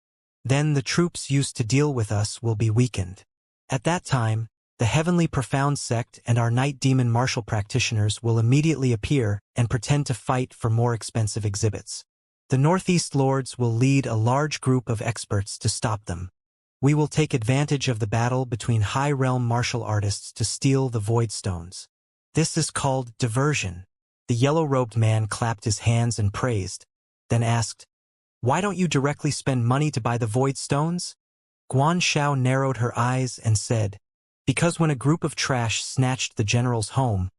S1: Then the troops used to deal with us will be weakened. At that time, the Heavenly Profound Sect and our Night Demon Martial Practitioners will immediately appear and pretend to fight for more expensive exhibits. The Northeast Lords will lead a large group of experts to stop them. We will take advantage of the battle between high-realm martial artists to steal the Void Stones. This is called diversion." The yellow-robed man clapped his hands and praised, then asked, "Why don't you directly spend money to buy the Void Stones?" Guanxiao narrowed her eyes and said, "Because when a group of trash snatched the general's home,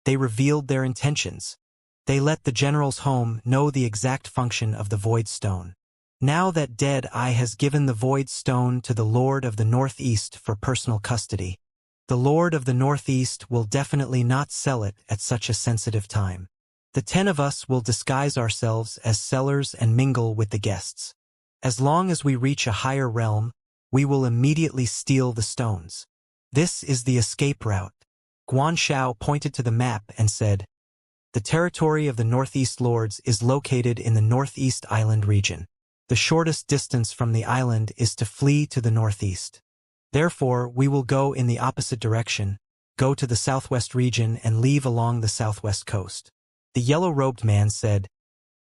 S1: they revealed their intentions. They let the general's home know the exact function of the Void Stone. Now that Dead-Eye has given the Void Stone to the Lord of the Northeast for personal custody, the Lord of the Northeast will definitely not sell it at such a sensitive time. The 10 of us will disguise ourselves as sellers and mingle with the guests. As long as we reach a higher realm, we will immediately steal the stones. This is the escape route." Guanxiao pointed to the map and said, "The territory of the Northeast Lords is located in the Northeast Island region. The shortest distance from the island is to flee to the northeast. Therefore, we will go in the opposite direction, go to the southwest region and leave along the southwest coast." The yellow-robed man said,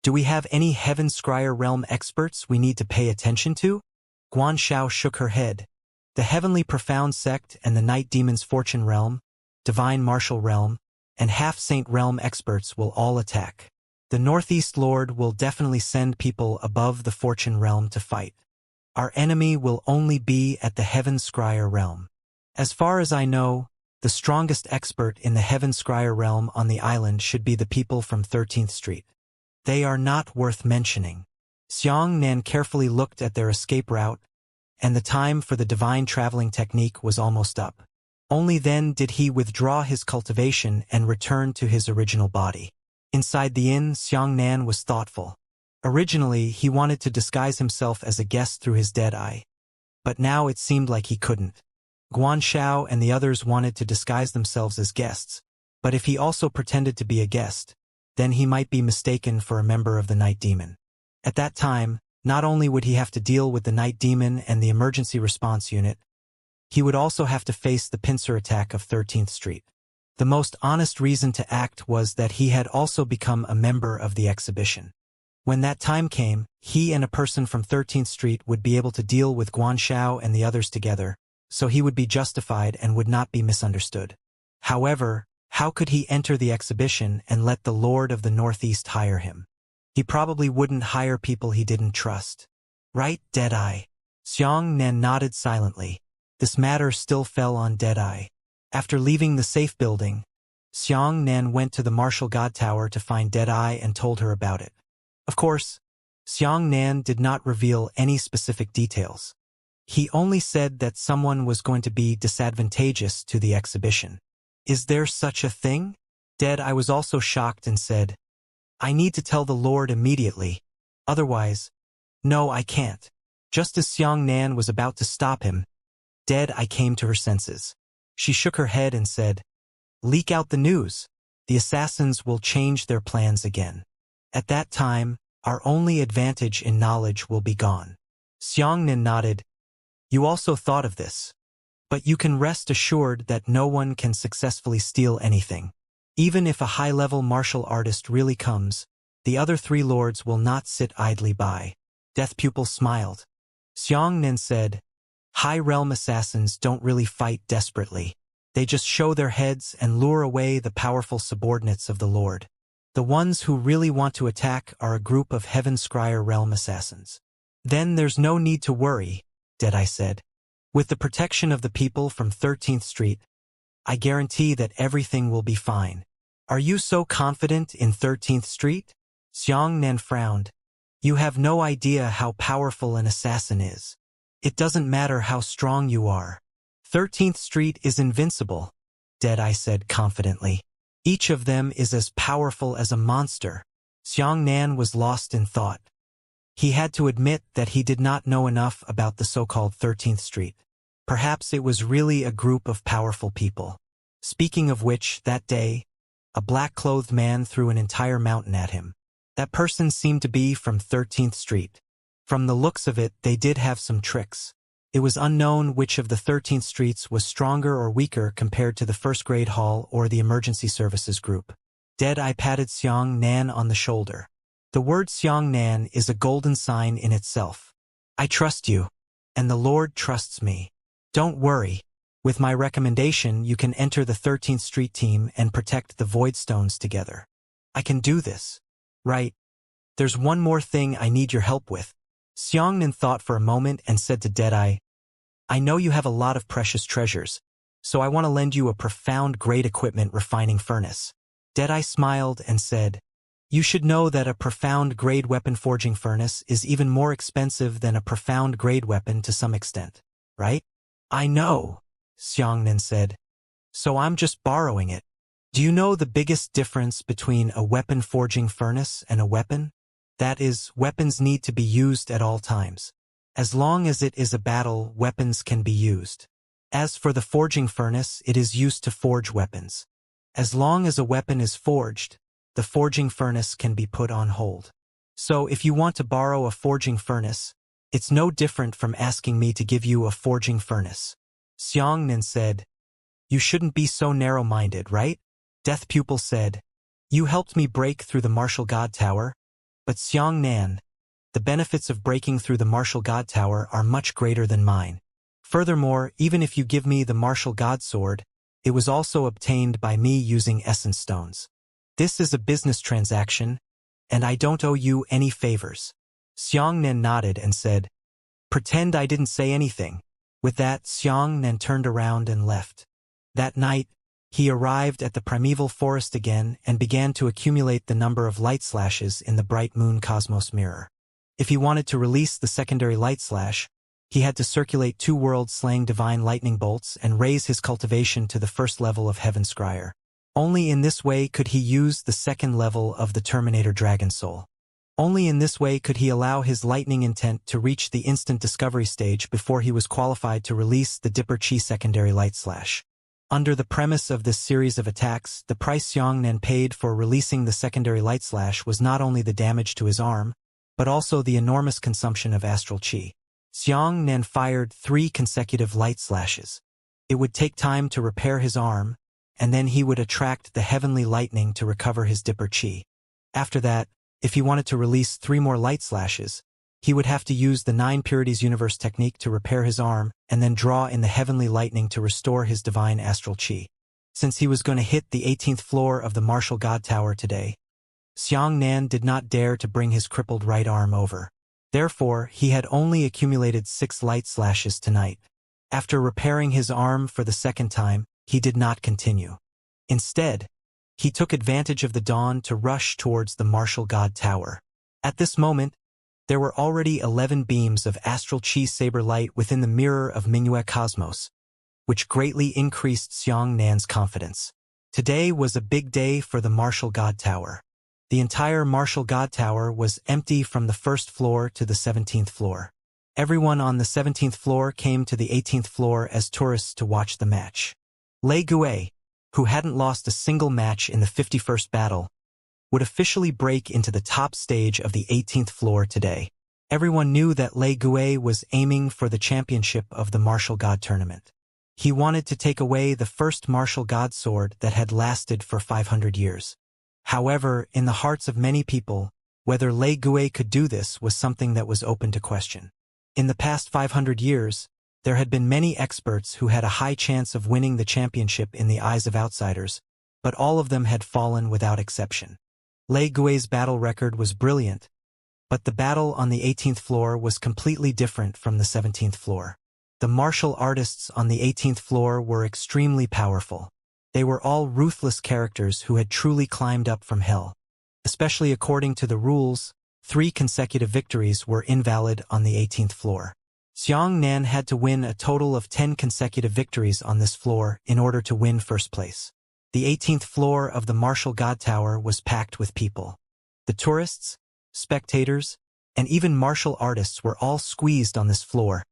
S1: "Do we have any Heaven Scryer realm experts we need to pay attention to?" Guanxiao shook her head. "The Heavenly Profound Sect and the Night Demon's Fortune Realm, Divine Martial Realm, and Half-Saint Realm experts will all attack. The Northeast Lord will definitely send people above the Fortune Realm to fight. Our enemy will only be at the Heaven Scryer Realm. As far as I know, the strongest expert in the Heaven Scryer Realm on the island should be the people from 13th Street. They are not worth mentioning." Xianxia carefully looked at their escape route, and the time for the divine traveling technique was almost up. Only then did he withdraw his cultivation and return to his original body. Inside the inn, Xianxia was thoughtful. Originally, he wanted to disguise himself as a guest through his dead eye, but now it seemed like he couldn't. Guanxiao and the others wanted to disguise themselves as guests, but if he also pretended to be a guest, then he might be mistaken for a member of the Night Demon. At that time, not only would he have to deal with the Night Demon and the emergency response unit, he would also have to face the pincer attack of 13th Street. The most honest reason to act was that he had also become a member of the exhibition. When that time came, he and a person from 13th Street would be able to deal with Guanxiao and the others together, so he would be justified and would not be misunderstood. However, how could he enter the exhibition and let the Lord of the Northeast hire him? He probably wouldn't hire people he didn't trust. Right, Deadeye? Xianxia nodded silently. this matter still fell on Deadeye. After leaving the safe building, Xianxia went to the Martial God Tower to find Deadeye and told her about it. Of course, Xianxia did not reveal any specific details. He only said that someone was going to be disadvantageous to the exhibition. Is there such a thing? Deadeye was also shocked and said, I need to tell the Lord immediately. Otherwise, no, I can't. Just as Xianxia was about to stop him, Deadeye came to her senses. She shook her head and said, leak out the news. The assassins will change their plans again. At that time, our only advantage in knowledge will be gone. Xianxia nodded. You also thought of this. But you can rest assured that no one can successfully steal anything. Even if a high-level martial artist really comes, the other three lords will not sit idly by. Death Pupil smiled. Xianxia said, high-realm assassins don't really fight desperately. They just show their heads and lure away the powerful subordinates of the Lord. The ones who really want to attack are a group of Heaven Scryer realm assassins. Then there's no need to worry, Deadeye said. With the protection of the people from 13th Street, I guarantee that everything will be fine. Are you so confident in 13th Street? Xianxia frowned. You have no idea how powerful an assassin is. It doesn't matter how strong you are. 13th Street is invincible, Deadeye said confidently. Each of them is as powerful as a monster. Xianxia was lost in thought. He had to admit that he did not know enough about the so-called 13th Street. Perhaps it was really a group of powerful people. Speaking of which, that day, a black-clothed man threw an entire mountain at him. That person seemed to be from 13th Street. From the looks of it, they did have some tricks. It was unknown which of the 13th Streets was stronger or weaker compared to the first-grade hall or the emergency services group. Deadeye patted Xianxia on the shoulder. The word Xianxia is a golden sign in itself. I trust you, and the Lord trusts me. Don't worry. With my recommendation, you can enter the 13th Street team and protect the Voidstones together. I can do this. Right. There's one more thing I need your help with. Xianxia thought for a moment and said to Deadeye, I know you have a lot of precious treasures, so I want to lend you a profound grade equipment refining furnace. Deadeye smiled and said, you should know that a profound grade weapon forging furnace is even more expensive than a profound grade weapon to some extent, right? I know, Xianxia said. So I'm just borrowing it. Do you know the biggest difference between a weapon forging furnace and a weapon? That is, weapons need to be used at all times. As long as it is a battle, weapons can be used. As for the forging furnace, it is used to forge weapons. As long as a weapon is forged, the forging furnace can be put on hold. So if you want to borrow a forging furnace, it's no different from asking me to give you a forging furnace. Xianxia said, you shouldn't be so narrow-minded, right? Death Pupil said, you helped me break through the Martial God Tower, but Xianxia, the benefits of breaking through the Martial God Tower are much greater than mine. Furthermore, even if you give me the Martial God Sword, it was also obtained by me using essence stones. This is a business transaction, and I don't owe you any favors. Xianxia nodded and said, pretend I didn't say anything. With that, Xianxia turned around and left. That night, he arrived at the primeval forest again and began to accumulate the number of light slashes in the bright moon cosmos mirror. If he wanted to release the secondary light slash, he had to circulate 2 world-slaying divine lightning bolts and raise his cultivation to the first level of Heaven Scryer. Only in this way could he use the second level of the Terminator Dragon Soul. Only in this way could he allow his lightning intent to reach the instant discovery stage before he was qualified to release the Dipper Chi secondary light slash. Under the premise of this series of attacks, the price Xianxia paid for releasing the secondary light slash was not only the damage to his arm, but also the enormous consumption of astral chi. Xianxia fired 3 consecutive light slashes. It would take time to repair his arm, and then he would attract the heavenly lightning to recover his Dipper Chi. After that, if he wanted to release 3 more light slashes, he would have to use the 9 Purities Universe technique to repair his arm and then draw in the heavenly lightning to restore his divine astral chi. Since he was going to hit the 18th floor of the Martial God Tower today, Xianxia did not dare to bring his crippled right arm over. Therefore, he had only accumulated 6 light slashes tonight. After repairing his arm for the second time, he did not continue. Instead, he took advantage of the dawn to rush towards the martial god tower. At this moment, there were already 11 beams of astral chi saber light within the mirror of Mingyue Cosmos, which greatly increased Xiang Nan's confidence. Today was a big day for the martial god tower. The entire martial god tower was empty from the first floor to the 17th floor. Everyone on the 17th floor came to the 18th floor as tourists to watch the match. Lei Gue, who hadn't lost a single match in the 51st battle, would officially break into the top stage of the 18th floor today. Everyone knew that Lei Gue was aiming for the championship of the martial god tournament. He wanted to take away the first martial god sword that had lasted for 500 years. However, in the hearts of many people, whether Lei Gue could do this was something that was open to question. In the past 500 years, there had been many experts who had a high chance of winning the championship in the eyes of outsiders, but all of them had fallen without exception. Lei Gue's battle record was brilliant, but the battle on the 18th floor was completely different from the 17th floor. The martial artists on the 18th floor were extremely powerful. They were all ruthless characters who had truly climbed up from hell. Especially according to the rules, 3 consecutive victories were invalid on the 18th floor. Xiang Nan had to win a total of 10 consecutive victories on this floor in order to win first place. The 18th floor of the martial god tower was packed with people. The tourists, spectators, and even martial artists were all squeezed on this floor,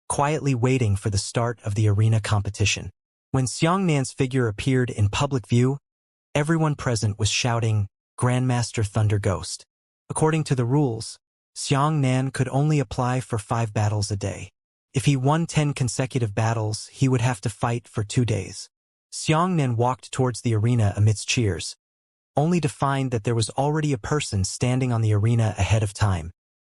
S1: quietly waiting for the start of the arena competition. When Xiang Nan's figure appeared in public view, everyone present was shouting, "Grandmaster Thunder Ghost." According to the rules, Xiang Nan could only apply for 5 battles a day. If he won 10 consecutive battles, he would have to fight for 2 days. Xiang Nan walked towards the arena amidst cheers, only to find that there was already a person standing on the arena ahead of time.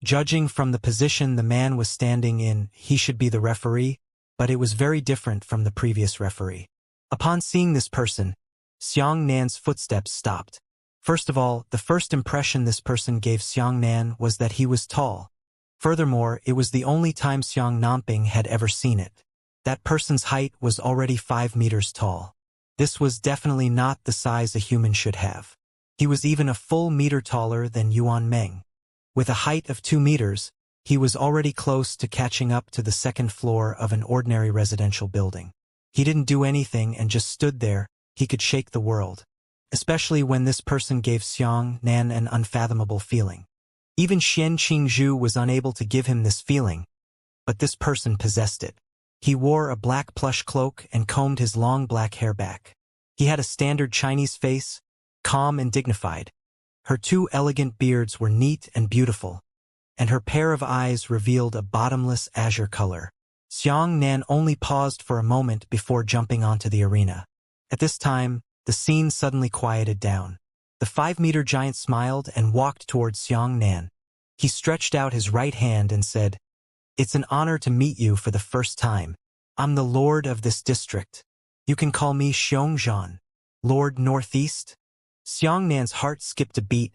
S1: Judging from the position the man was standing in, he should be the referee, but it was very different from the previous referee. Upon seeing this person, Xiang Nan's footsteps stopped. First of all, the first impression this person gave Xiang Nan was that he was tall. Furthermore, it was the only time Xiang Nanping had ever seen it. That person's height was already 5 meters tall. This was definitely not the size a human should have. He was even a full meter taller than Yuan Meng. With a height of 2 meters, he was already close to catching up to the 2nd floor of an ordinary residential building. He didn't do anything and just stood there. He could shake the world. Especially when this person gave Xiang Nan an unfathomable feeling. Even Xian Qingzhu was unable to give him this feeling, but this person possessed it. He wore a black plush cloak and combed his long black hair back. He had a standard Chinese face, calm and dignified. Her 2 elegant beards were neat and beautiful, and her pair of eyes revealed a bottomless azure color. Xiang Nan only paused for a moment before jumping onto the arena. At this time, the scene suddenly quieted down. The 5-meter giant smiled and walked towards Xiang Nan. He stretched out his right hand and said, "It's an honor to meet you for the first time. I'm the Lord of this district. You can call me Xiongzhan, Lord Northeast." Xiang Nan's heart skipped a beat,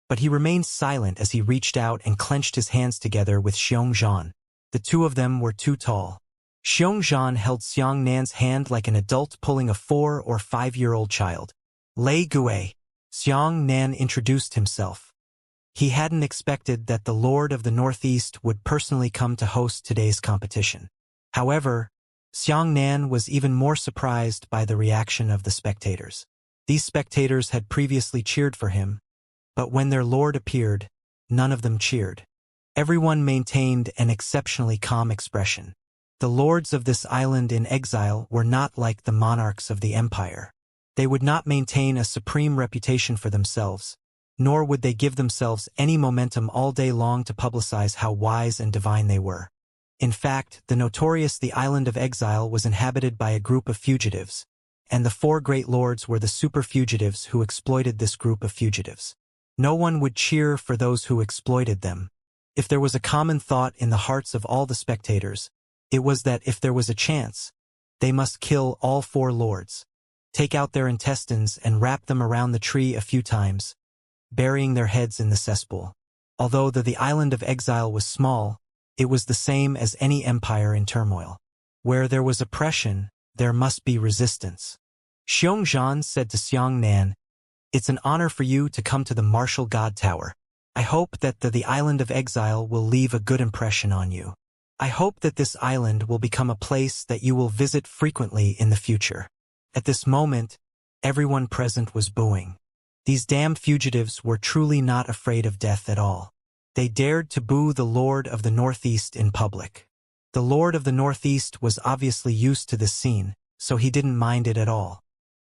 S1: but he remained silent as he reached out and clenched his hands together with Xiongzhan. The 2 of them were too tall. Xiongzhan held Xiang Nan's hand like an adult pulling a 4- or 5-year-old child. Lei Gue. Xiang Nan introduced himself. He hadn't expected that the Lord of the Northeast would personally come to host today's competition. However, Xiang Nan was even more surprised by the reaction of the spectators. These spectators had previously cheered for him, but when their lord appeared, none of them cheered. Everyone maintained an exceptionally calm expression. The lords of this island in exile were not like the monarchs of the empire. They would not maintain a supreme reputation for themselves, nor would they give themselves any momentum all day long to publicize how wise and divine they were. In fact, the island of exile was inhabited by a group of fugitives, and the 4 great lords were the super fugitives who exploited this group of fugitives. No one would cheer for those who exploited them. If there was a common thought in the hearts of all the spectators, it was that if there was a chance, they must kill all 4 lords, take out their intestines and wrap them around the tree a few times, burying their heads in the cesspool. Although the island of exile was small, it was the same as any empire in turmoil. Where there was oppression, there must be resistance. Xiongzhan said to Xiangnan, "It's an honor for you to come to the martial god tower. I hope that the island of exile will leave a good impression on you. I hope that this island will become a place that you will visit frequently in the future." At this moment, everyone present was booing. These damn fugitives were truly not afraid of death at all. They dared to boo the Lord of the Northeast in public. The Lord of the Northeast was obviously used to this scene, so he didn't mind it at all.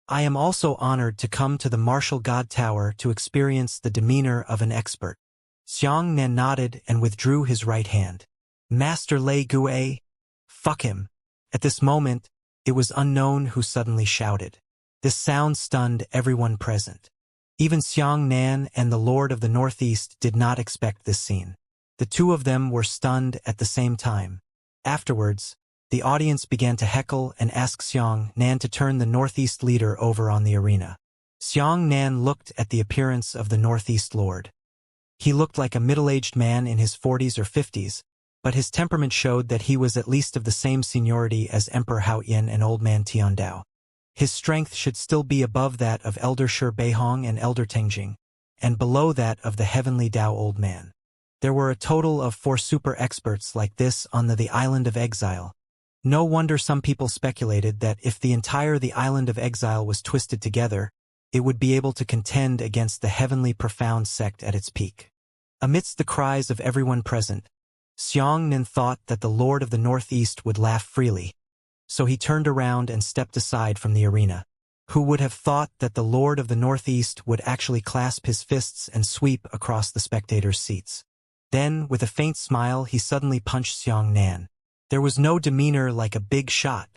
S1: "I am also honored to come to the martial god tower to experience the demeanor of an expert." Xiangnan nodded and withdrew his right hand. "Master Lei Gue? Fuck him." At this moment, it was unknown who suddenly shouted. This sound stunned everyone present. Even Xiangnan and the Lord of the Northeast did not expect this scene. The two of them were stunned at the same time. Afterwards, the audience began to heckle and ask Xiangnan to turn the Northeast leader over on the arena. Xiangnan looked at the appearance of the Northeast Lord. He looked like a middle-aged man in his 40s or 50s, but his temperament showed that he was at least of the same seniority as Emperor Haoyan and Old Man Tiandao. His strength should still be above that of Elder Shi Beihong and Elder Tengjing, and below that of the Heavenly Dao Old Man. There were a total of 4 super experts like this on the island of exile. No wonder some people speculated that if the island of exile was twisted together, it would be able to contend against the heavenly profound sect at its peak. Amidst the cries of everyone present, Xiangnan thought that the Lord of the Northeast would laugh freely, so he turned around and stepped aside from the arena. Who would have thought that the Lord of the Northeast would actually clasp his fists and sweep across the spectators' seats? Then, with a faint smile, he suddenly punched Xiangnan. There was no demeanor like a big shot.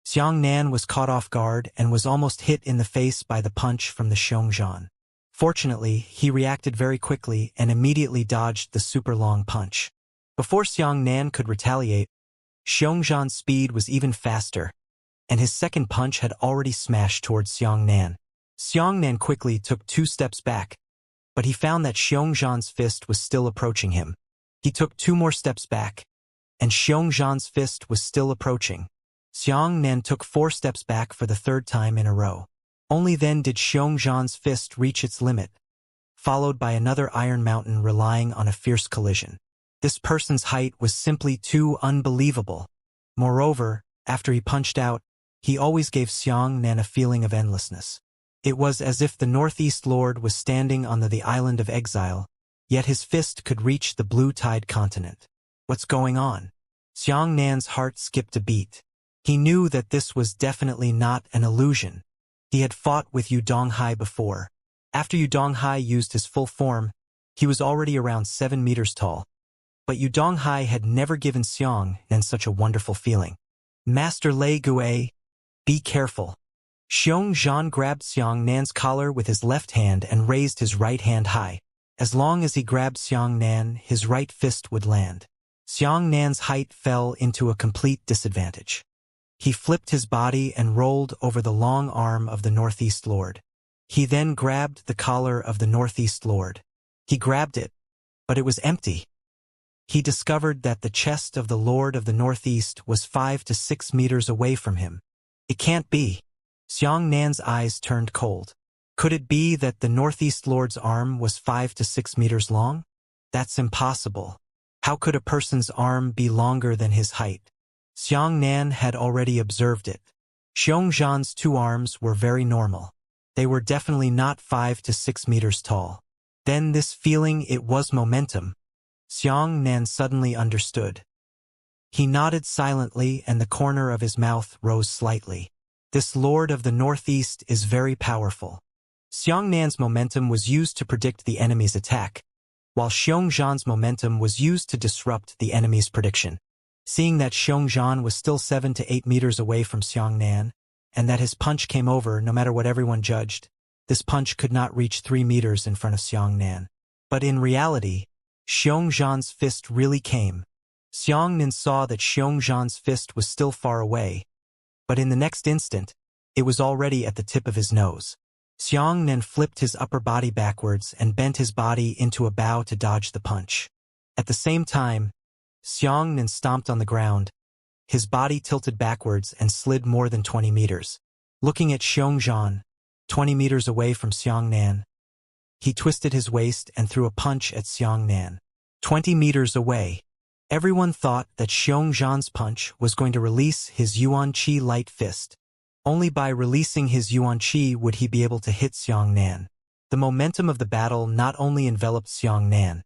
S1: Xiangnan was caught off guard and was almost hit in the face by the punch from the Xiongzhan. Fortunately, he reacted very quickly and immediately dodged the super long punch. Before Xiangnan could retaliate, Xiongzhan's speed was even faster, and his second punch had already smashed towards Xiangnan. Xiangnan quickly took 2 steps back, but he found that Xiongzhan's fist was still approaching him. He took 2 more steps back, and Xiongzhan's fist was still approaching. Xiangnan took 4 steps back for the 3rd time in a row. Only then did Xiongzhan's fist reach its limit, followed by another iron mountain relying on a fierce collision. This person's height was simply too unbelievable. Moreover, after he punched out, he always gave Xiangnan a feeling of endlessness. It was as if the Northeast Lord was standing on the island of exile, yet his fist could reach the blue tide continent. What's going on? Xiangnan's heart skipped a beat. He knew that this was definitely not an illusion. He had fought with Yu Donghai before. After Yu Donghai used his full form, he was already around 7 meters tall. But Yu Donghai had never given Xiangnan such a wonderful feeling. "Master Lei Gue, be careful." Xiongzhan grabbed Xiangnan's collar with his left hand and raised his right hand high. As long as he grabbed Xiangnan, his right fist would land. Xiangnan's height fell into a complete disadvantage. He flipped his body and rolled over the long arm of the Northeast Lord. He then grabbed the collar of the Northeast Lord. He grabbed it, but it was empty. He discovered that the chest of the Lord of the Northeast was 5 to 6 meters away from him. It can't be. Xiangnan's eyes turned cold. Could it be that the Northeast Lord's arm was 5 to 6 meters long? That's impossible. How could a person's arm be longer than his height? Xiangnan had already observed it. Xiongzhan's 2 arms were very normal. They were definitely not 5 to 6 meters tall. Then this feeling, it was momentum. Xiangnan suddenly understood. He nodded silently and the corner of his mouth rose slightly. This Lord of the Northeast is very powerful. Xiangnan's momentum was used to predict the enemy's attack, while Xiongzhan's momentum was used to disrupt the enemy's prediction. Seeing that Xiongzhan was still 7 to 8 meters away from Xiangnan, and that his punch came over no matter what everyone judged, this punch could not reach 3 meters in front of Xiangnan. But in reality, Xiongzhan's fist really came. Xiangnan saw that Xiongzhan's fist was still far away, but in the next instant, it was already at the tip of his nose. Xiangnan flipped his upper body backwards and bent his body into a bow to dodge the punch. At the same time, Xiangnan stomped on the ground, His body tilted backwards and slid more than 20 meters. Looking at Xianxia, 20 meters away from Xiangnan, he twisted his waist and threw a punch at Xiangnan. 20 meters away. Everyone thought that Xiangxia's punch was going to release his Yuan Qi light fist. Only by releasing his Yuan Qi would he be able to hit Xiangnan. The momentum of the battle not only enveloped Xiangnan,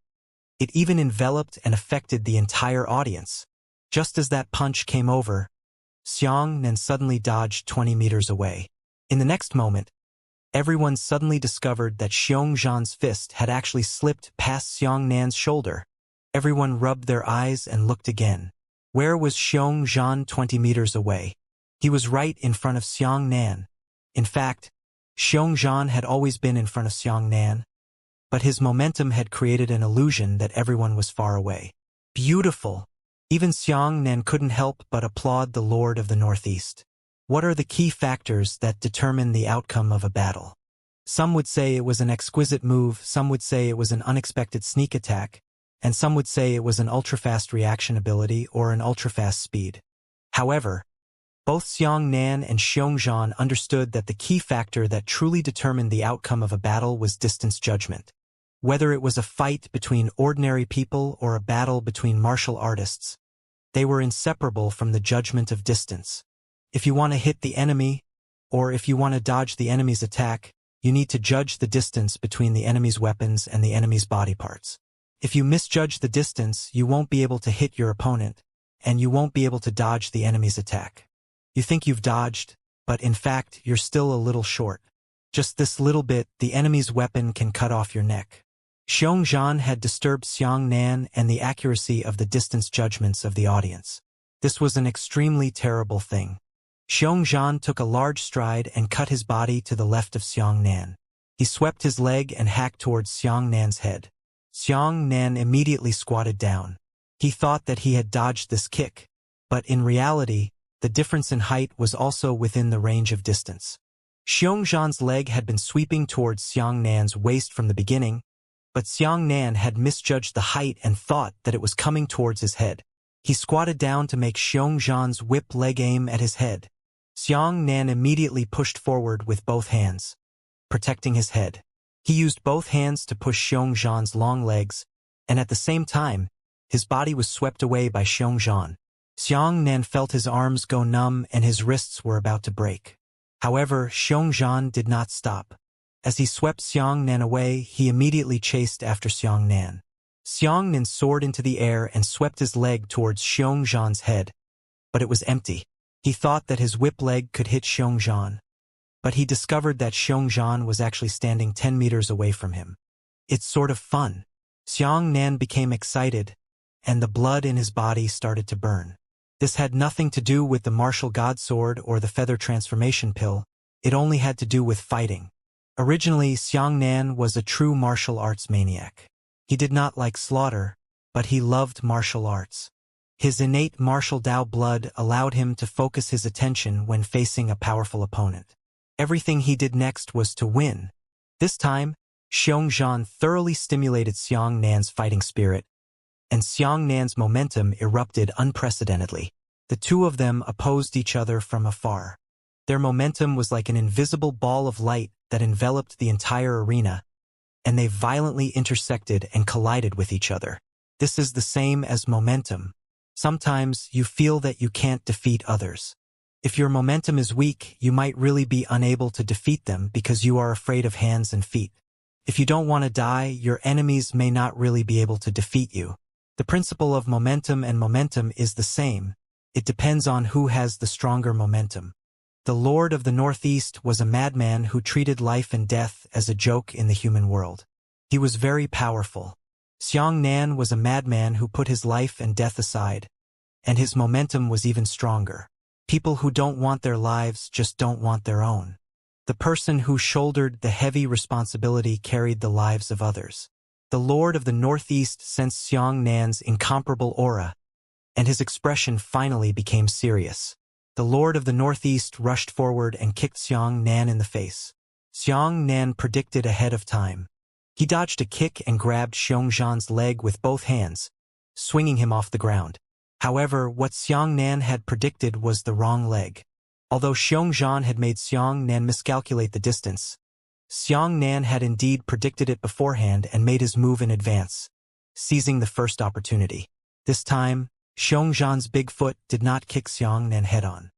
S1: it even enveloped and affected the entire audience. Just as that punch came over, Xiangnan suddenly dodged 20 meters away. In the next moment, everyone suddenly discovered that Xiangxia's fist had actually slipped past Xiangnan's shoulder. Everyone rubbed their eyes and looked again. Where was Xiangxia 20 meters away? He was right in front of Xiangnan. In fact, Xiangxia had always been in front of Xiangnan, but his momentum had created an illusion that everyone was far away. Beautiful! Even Xiangnan couldn't help but applaud the Lord of the Northeast. What are the key factors that determine the outcome of a battle? Some would say it was an exquisite move, some would say it was an unexpected sneak attack, and some would say it was an ultra-fast reaction ability or an ultra-fast speed. However, both Xiangnan and Xiangxia understood that the key factor that truly determined the outcome of a battle was distance judgment. Whether it was a fight between ordinary people or a battle between martial artists, they were inseparable from the judgment of distance. If you want to hit the enemy, or if you want to dodge the enemy's attack, you need to judge the distance between the enemy's weapons and the enemy's body parts. If you misjudge the distance, you won't be able to hit your opponent, and you won't be able to dodge the enemy's attack. You think you've dodged, but in fact, you're still a little short. Just this little bit, the enemy's weapon can cut off your neck. Xiangxia had disturbed Xiangnan and the accuracy of the distance judgments of the audience. This was an extremely terrible thing. Xiangxia took a large stride and cut his body to the left of Xiangnan. He swept his leg and hacked towards Xiangnan's head. Xiangnan immediately squatted down. He thought that he had dodged this kick, but in reality, the difference in height was also within the range of distance. Xiangxia's leg had been sweeping towards Xiangnan's waist from the beginning, but Xiangnan had misjudged the height and thought that it was coming towards his head. He squatted down to make Xiangxia's whip leg aim at his head. Xiangnan immediately pushed forward with both hands, protecting his head. He used both hands to push Xiangxia's long legs, and at the same time, his body was swept away by Xiangxia. Xiangnan felt his arms go numb and his wrists were about to break. However, Xiangxia did not stop. As he swept Xiangnan away, he immediately chased after Xiangnan. Xiangnan soared into the air and swept his leg towards Xiangxia's head, but it was empty. He thought that his whip leg could hit Xiangxia, but he discovered that Xiangxia was actually standing 10 meters away from him. It's sort of fun. Xiangnan became excited, and the blood in his body started to burn. This had nothing to do with the martial god sword or the feather transformation pill, it only had to do with fighting. Originally, Xiangnan was a true martial arts maniac. He did not like slaughter, but he loved martial arts. His innate martial Dao blood allowed him to focus his attention when facing a powerful opponent. Everything he did next was to win. This time, Xiangxia thoroughly stimulated Xiangnan's fighting spirit, and Xiangnan's momentum erupted unprecedentedly. The two of them opposed each other from afar. Their momentum was like an invisible ball of light that enveloped the entire arena, and they violently intersected and collided with each other. This is the same as momentum. Sometimes you feel that you can't defeat others. If your momentum is weak, you might really be unable to defeat them because you are afraid of hands and feet. If you don't want to die, your enemies may not really be able to defeat you. The principle of momentum and momentum is the same. It depends on who has the stronger momentum. The Lord of the Northeast was a madman who treated life and death as a joke in the human world. He was very powerful. Xiangnan was a madman who put his life and death aside, and his momentum was even stronger. People who don't want their lives just don't want their own. The person who shouldered the heavy responsibility carried the lives of others. The Lord of the Northeast sensed Xiangnan's incomparable aura, and his expression finally became serious. The Lord of the Northeast rushed forward and kicked Xiangnan in the face. Xiangnan predicted ahead of time. He dodged a kick and grabbed Xiangxia's leg with both hands, swinging him off the ground. However, what Xiang Nan had predicted was the wrong leg. Although Xiongzhan had made Xiang Nan miscalculate the distance, Xiang Nan had indeed predicted it beforehand and made his move in advance, seizing the first opportunity. This time, Xiongzhan's big foot did not kick Xiang Nan head-on.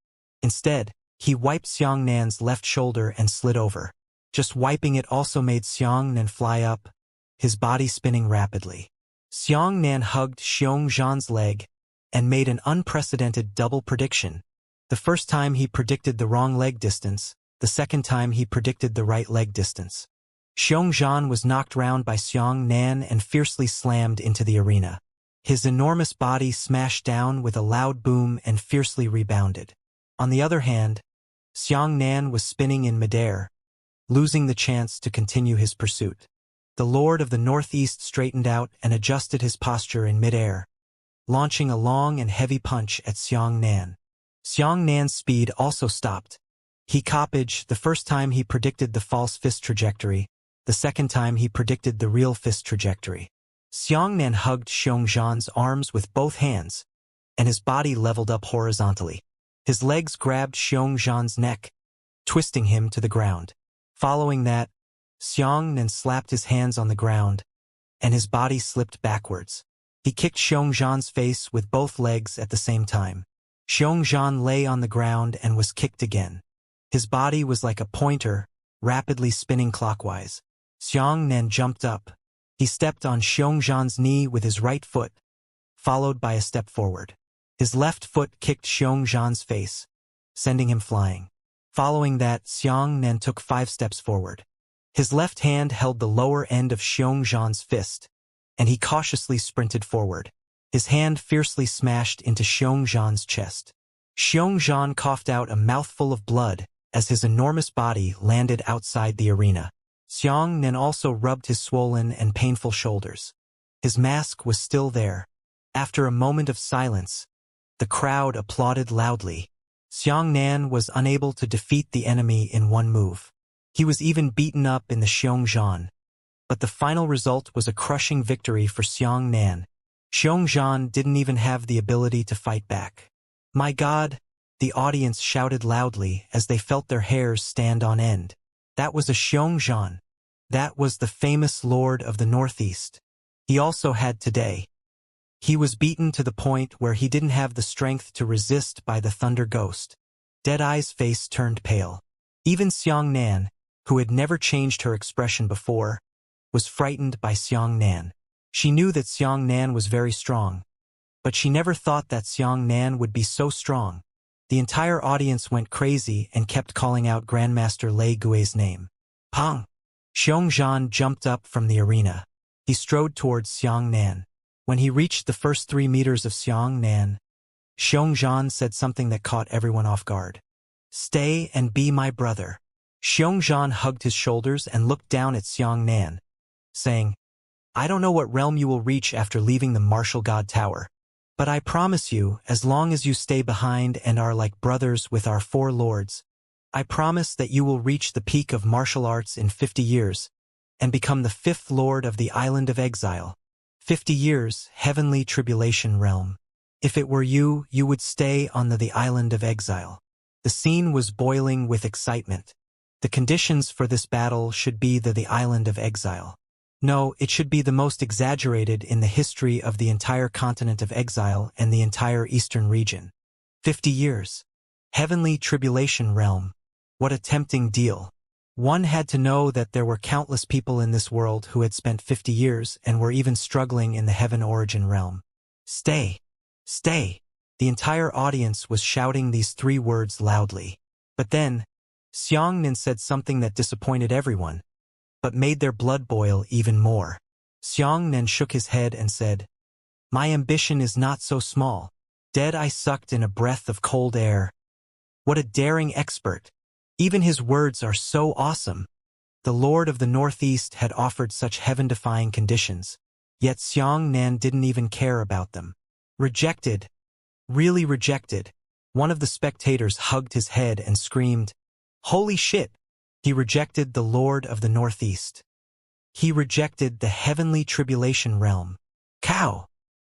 S1: Instead, he wiped Xiang Nan's left shoulder and slid over. Just wiping it also made Xiang Nan fly up, his body spinning rapidly. Xiang Nan hugged Xiongzhan's leg and made an unprecedented double prediction. The first time he predicted the wrong leg distance, the second time he predicted the right leg distance. Xiongzhan was knocked round by Xiang Nan and fiercely slammed into the arena. His enormous body smashed down with a loud boom and fiercely rebounded. On the other hand, Xiang Nan was spinning in midair, losing the chance to continue his pursuit. The Lord of the Northeast straightened out and adjusted his posture in midair, launching a long and heavy punch at Xiang Nan. Xiang Nan's speed also stopped. He copied the first time he predicted the false fist trajectory, the second time he predicted the real fist trajectory. Xiang Nan hugged Xiongzhan's arms with both hands, and his body leveled up horizontally. His legs grabbed Xiongzhan's neck, twisting him to the ground. Following that, Xiang Nan slapped his hands on the ground, and his body slipped backwards. He kicked Xiongzhan's face with both legs at the same time. Xiongzhan lay on the ground and was kicked again. His body was like a pointer, rapidly spinning clockwise. Xiang Nan jumped up. He stepped on Xiongzhan's knee with his right foot, followed by a step forward. His left foot kicked Xiongzhan's face, sending him flying. Following that, Xiang Nan took 5 steps forward. His left hand held the lower end of Xiongzhan's fist, and he cautiously sprinted forward. His hand fiercely smashed into Xiongzhan's chest. Xiongzhan coughed out a mouthful of blood as his enormous body landed outside the arena. Xiang Nan also rubbed his swollen and painful shoulders. His mask was still there. After a moment of silence, the crowd applauded loudly. Xiang Nan was unable to defeat the enemy in one move. He was even beaten up in the Xiongzhan. But the final result was a crushing victory for Xiang Nan. Xiongzhan didn't even have the ability to fight back. "My God!" the audience shouted loudly as they felt their hairs stand on end. That was a Xiongzhan. That was the famous Lord of the Northeast. He also had today. He was beaten to the point where he didn't have the strength to resist by the Thunder Ghost. Deadeye's face turned pale. Even Xiang Nan, who had never changed her expression before, was frightened by Xiang Nan. She knew that Xiang Nan was very strong, but she never thought that Xiang Nan would be so strong. The entire audience went crazy and kept calling out Grandmaster Lei Gui's name. Pang! Xiongzhan jumped up from the arena. He strode towards Xiang Nan. When he reached the first 3 meters of Xiang Nan, Xiongzhan said something that caught everyone off guard. "Stay and be my brother." Xiongzhan hugged his shoulders and looked down at Xiang Nan, saying, "I don't know what realm you will reach after leaving the Martial God Tower, but I promise you, as long as you stay behind and are like brothers with our 4 lords, I promise that you will reach the peak of martial arts in 50 years, and become the 5th lord of the Island of Exile. 50 years, heavenly tribulation realm. If it were you, you would stay on the Island of Exile." The scene was boiling with excitement. The conditions for this battle should be the Island of Exile. No, it should be the most exaggerated in the history of the entire continent of exile and the entire eastern region. 50 years. Heavenly tribulation realm. What a tempting deal. One had to know that there were countless people in this world who had spent 50 years and were even struggling in the heaven origin realm. Stay. Stay. The entire audience was shouting these 3 words loudly. But then, Xiang Nan said something that disappointed everyone, but made their blood boil even more. Xiang Nan shook his head and said, "My ambition is not so small." Deadeye sucked in a breath of cold air. What a daring expert. Even his words are so awesome. The Lord of the Northeast had offered such heaven-defying conditions, yet Xiang Nan didn't even care about them. Rejected. Really rejected. One of the spectators hugged his head and screamed, "Holy shit!" He rejected the Lord of the Northeast. He rejected the heavenly tribulation realm. Cow!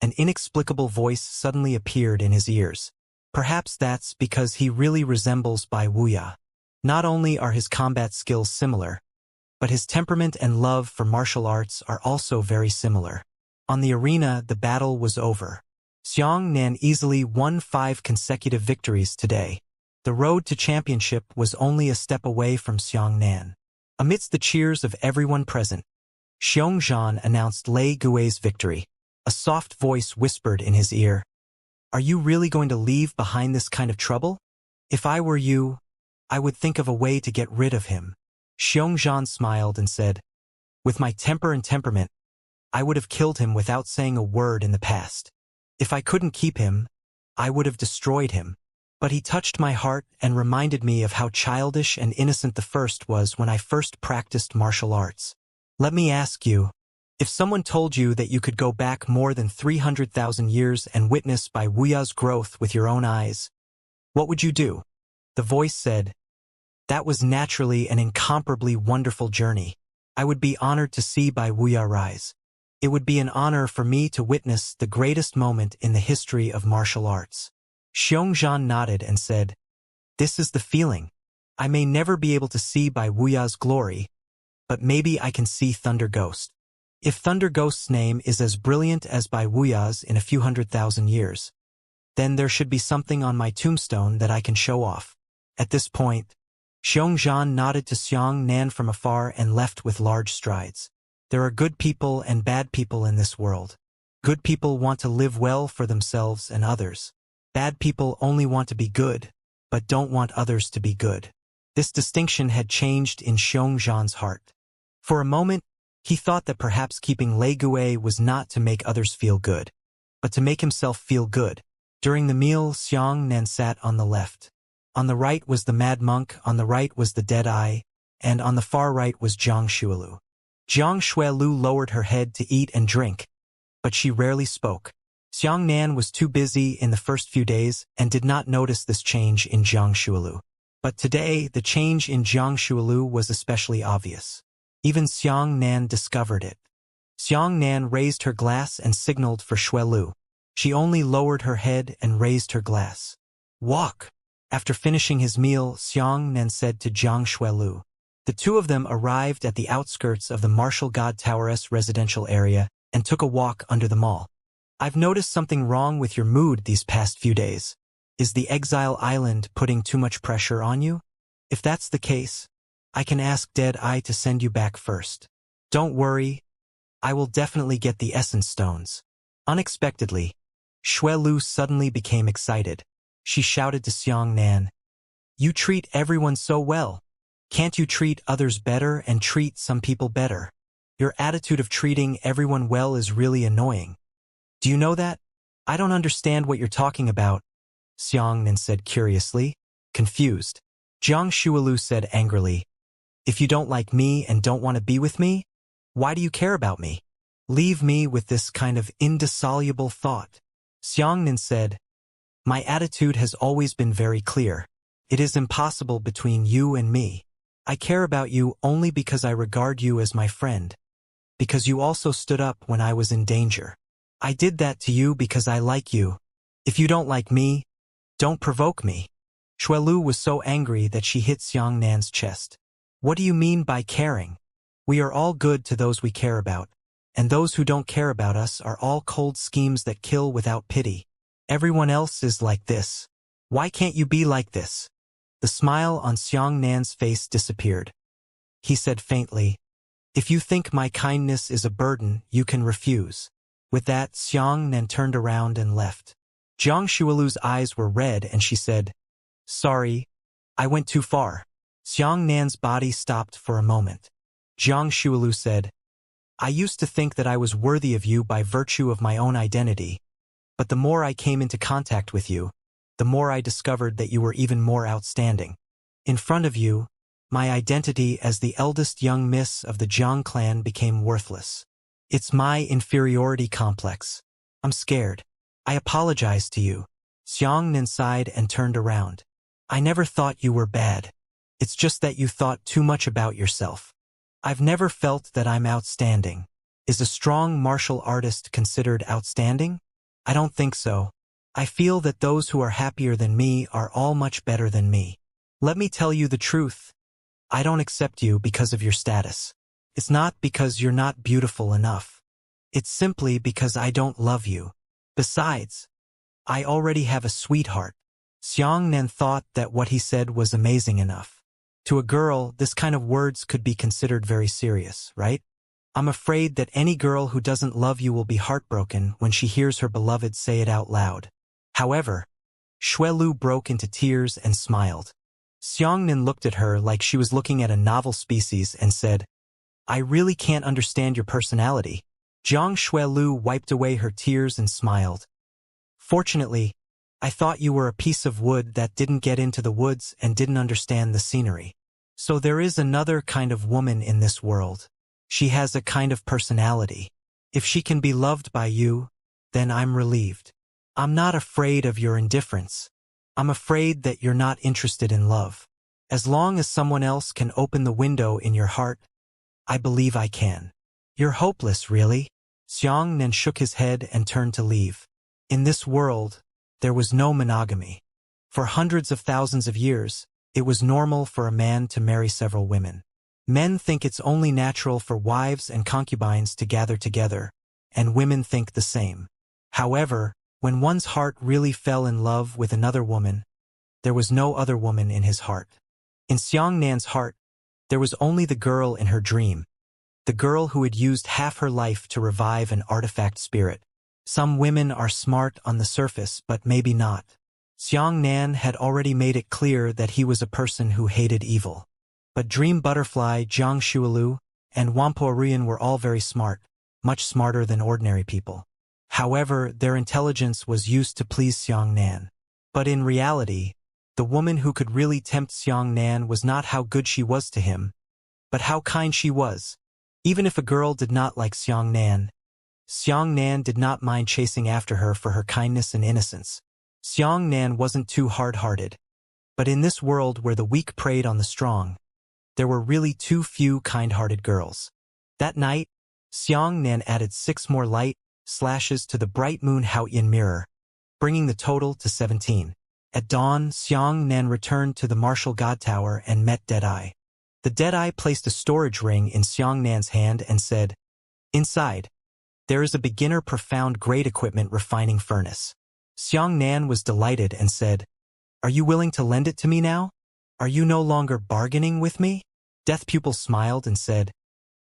S1: An inexplicable voice suddenly appeared in his ears. Perhaps that's because he really resembles Bai Wuya. Not only are his combat skills similar, but his temperament and love for martial arts are also very similar. On the arena, the battle was over. Xianxia easily won 5 consecutive victories today. The road to championship was only a step away from Xianxia. Amidst the cheers of everyone present, Xiongzhan announced Lei Gui's victory. A soft voice whispered in his ear, "Are you really going to leave behind this kind of trouble? If I were you, I would think of a way to get rid of him." Xiongzhan smiled and said, "With my temper and temperament, I would have killed him without saying a word in the past. If I couldn't keep him, I would have destroyed him. But he touched my heart and reminded me of how childish and innocent the first was when I first practiced martial arts. Let me ask you, if someone told you that you could go back more than 300,000 years and witness Bai Wuya's growth with your own eyes, what would you do?" The voice said, "That was naturally an incomparably wonderful journey. I would be honored to see Bai Wuya rise. It would be an honor for me to witness the greatest moment in the history of martial arts." Xiongzhan nodded and said, "This is the feeling. I may never be able to see Bai Wuya's glory, but maybe I can see Thunder Ghost. If Thunder Ghost's name is as brilliant as Bai Wuya's in a few 100,000 years, then there should be something on my tombstone that I can show off." At this point, Xiongzhan nodded to Xianxia from afar and left with large strides. There are good people and bad people in this world. Good people want to live well for themselves and others. Bad people only want to be good, but don't want others to be good. This distinction had changed in Xiongzhan's heart. For a moment, he thought that perhaps keeping Lei Gui was not to make others feel good, but to make himself feel good. During the meal, Xianxia sat on the left. On the right was the Mad Monk, on the right was the Dead Eye, and on the far right was Jiang Shuilu. Jiang Shuilu lowered her head to eat and drink, but she rarely spoke. Xianxia was too busy in the first few days and did not notice this change in Jiang Shuilu. But today, the change in Jiang Shuilu was especially obvious. Even Xianxia discovered it. Xianxia raised her glass and signaled for Shuilu. She only lowered her head and raised her glass. "Walk." After finishing his meal, Xianxia said to Jiang Shuilu. The two of them arrived at the outskirts of the Martial God Tower's residential area and took a walk under the mall. "I've noticed something wrong with your mood these past few days. Is the Exile Island putting too much pressure on you? If that's the case, I can ask Dead Eye to send you back first. Don't worry, I will definitely get the essence stones." Unexpectedly, Shuilu suddenly became excited. She shouted to Xianxia, "You treat everyone so well. Can't you treat others better and treat some people better? Your attitude of treating everyone well is really annoying. Do you know that? I don't understand what you're talking about," Xianxia said curiously, confused. Jiang Shuilu said angrily, "If you don't like me and don't want to be with me, why do you care about me? Leave me with this kind of indissoluble thought." Xianxia said, "My attitude has always been very clear. It is impossible between you and me. I care about you only because I regard you as my friend, because you also stood up when I was in danger. I did that to you because I like you. If you don't like me, don't provoke me." Shuilu was so angry that she hit Xianxia's chest. "What do you mean by caring? We are all good to those we care about, and those who don't care about us are all cold schemes that kill without pity. Everyone else is like this. Why can't you be like this?" The smile on Xianxia's face disappeared. He said faintly, "If you think my kindness is a burden, you can refuse." With that, Xianxia turned around and left. Jiang Shuilu's eyes were red and she said, "Sorry, I went too far." Xianxia's body stopped for a moment. Jiang Shuilu said, "I used to think that I was worthy of you by virtue of my own identity, but the more I came into contact with you, the more I discovered that you were even more outstanding. In front of you, my identity as the eldest young miss of the Jiang clan became worthless. It's my inferiority complex. I'm scared. I apologize to you." Xianxia sighed and turned around. "I never thought you were bad. It's just that you thought too much about yourself. I've never felt that I'm outstanding. Is a strong martial artist considered outstanding? I don't think so. I feel that those who are happier than me are all much better than me. Let me tell you the truth. I don't accept you because of your status. It's not because you're not beautiful enough. It's simply because I don't love you. Besides, I already have a sweetheart. Xianxia thought that what he said was amazing enough. To a girl, this kind of words could be considered very serious, right? I'm afraid that any girl who doesn't love you will be heartbroken when she hears her beloved say it out loud. However, Xuelu broke into tears and smiled. Xianxia looked at her like she was looking at a novel species and said, I really can't understand your personality. Jiang Xuelu wiped away her tears and smiled. Fortunately, I thought you were a piece of wood that didn't get into the woods and didn't understand the scenery. So there is another kind of woman in this world. She has a kind of personality. If she can be loved by you, then I'm relieved. I'm not afraid of your indifference. I'm afraid that you're not interested in love. As long as someone else can open the window in your heart, I believe I can. You're hopeless, really? Xianxia shook his head and turned to leave. In this world, there was no monogamy. For hundreds of thousands of years, it was normal for a man to marry several women. Men think it's only natural for wives and concubines to gather together, and women think the same. However, when one's heart really fell in love with another woman, there was no other woman in his heart. In Xiangxia's heart, there was only the girl in her dream, the girl who had used half her life to revive an artifact spirit. Some women are smart on the surface, but maybe not. Xiangxia had already made it clear that he was a person who hated evil. But Dream Butterfly, Jiang Xuelu, and Wampo Arian were all very smart, much smarter than ordinary people. However, their intelligence was used to please Xiangxia. But in reality, the woman who could really tempt Xiangxia was not how good she was to him, but how kind she was. Even if a girl did not like Xiangxia did not mind chasing after her for her kindness and innocence. Xiangxia wasn't too hard-hearted. But in this world where the weak preyed on the strong, there were really too few kind-hearted girls. That night, Xiangxia added 6 more light slashes to the bright moon Haotian mirror, bringing the total to 17. At dawn, Xiangxia returned to the martial god tower and met Deadeye. The Deadeye placed a storage ring in Xiangxia's hand and said, Inside, there is a beginner profound grade equipment refining furnace. Xiangxia was delighted and said, Are you willing to lend it to me now? Are you no longer bargaining with me? Death Pupil smiled and said,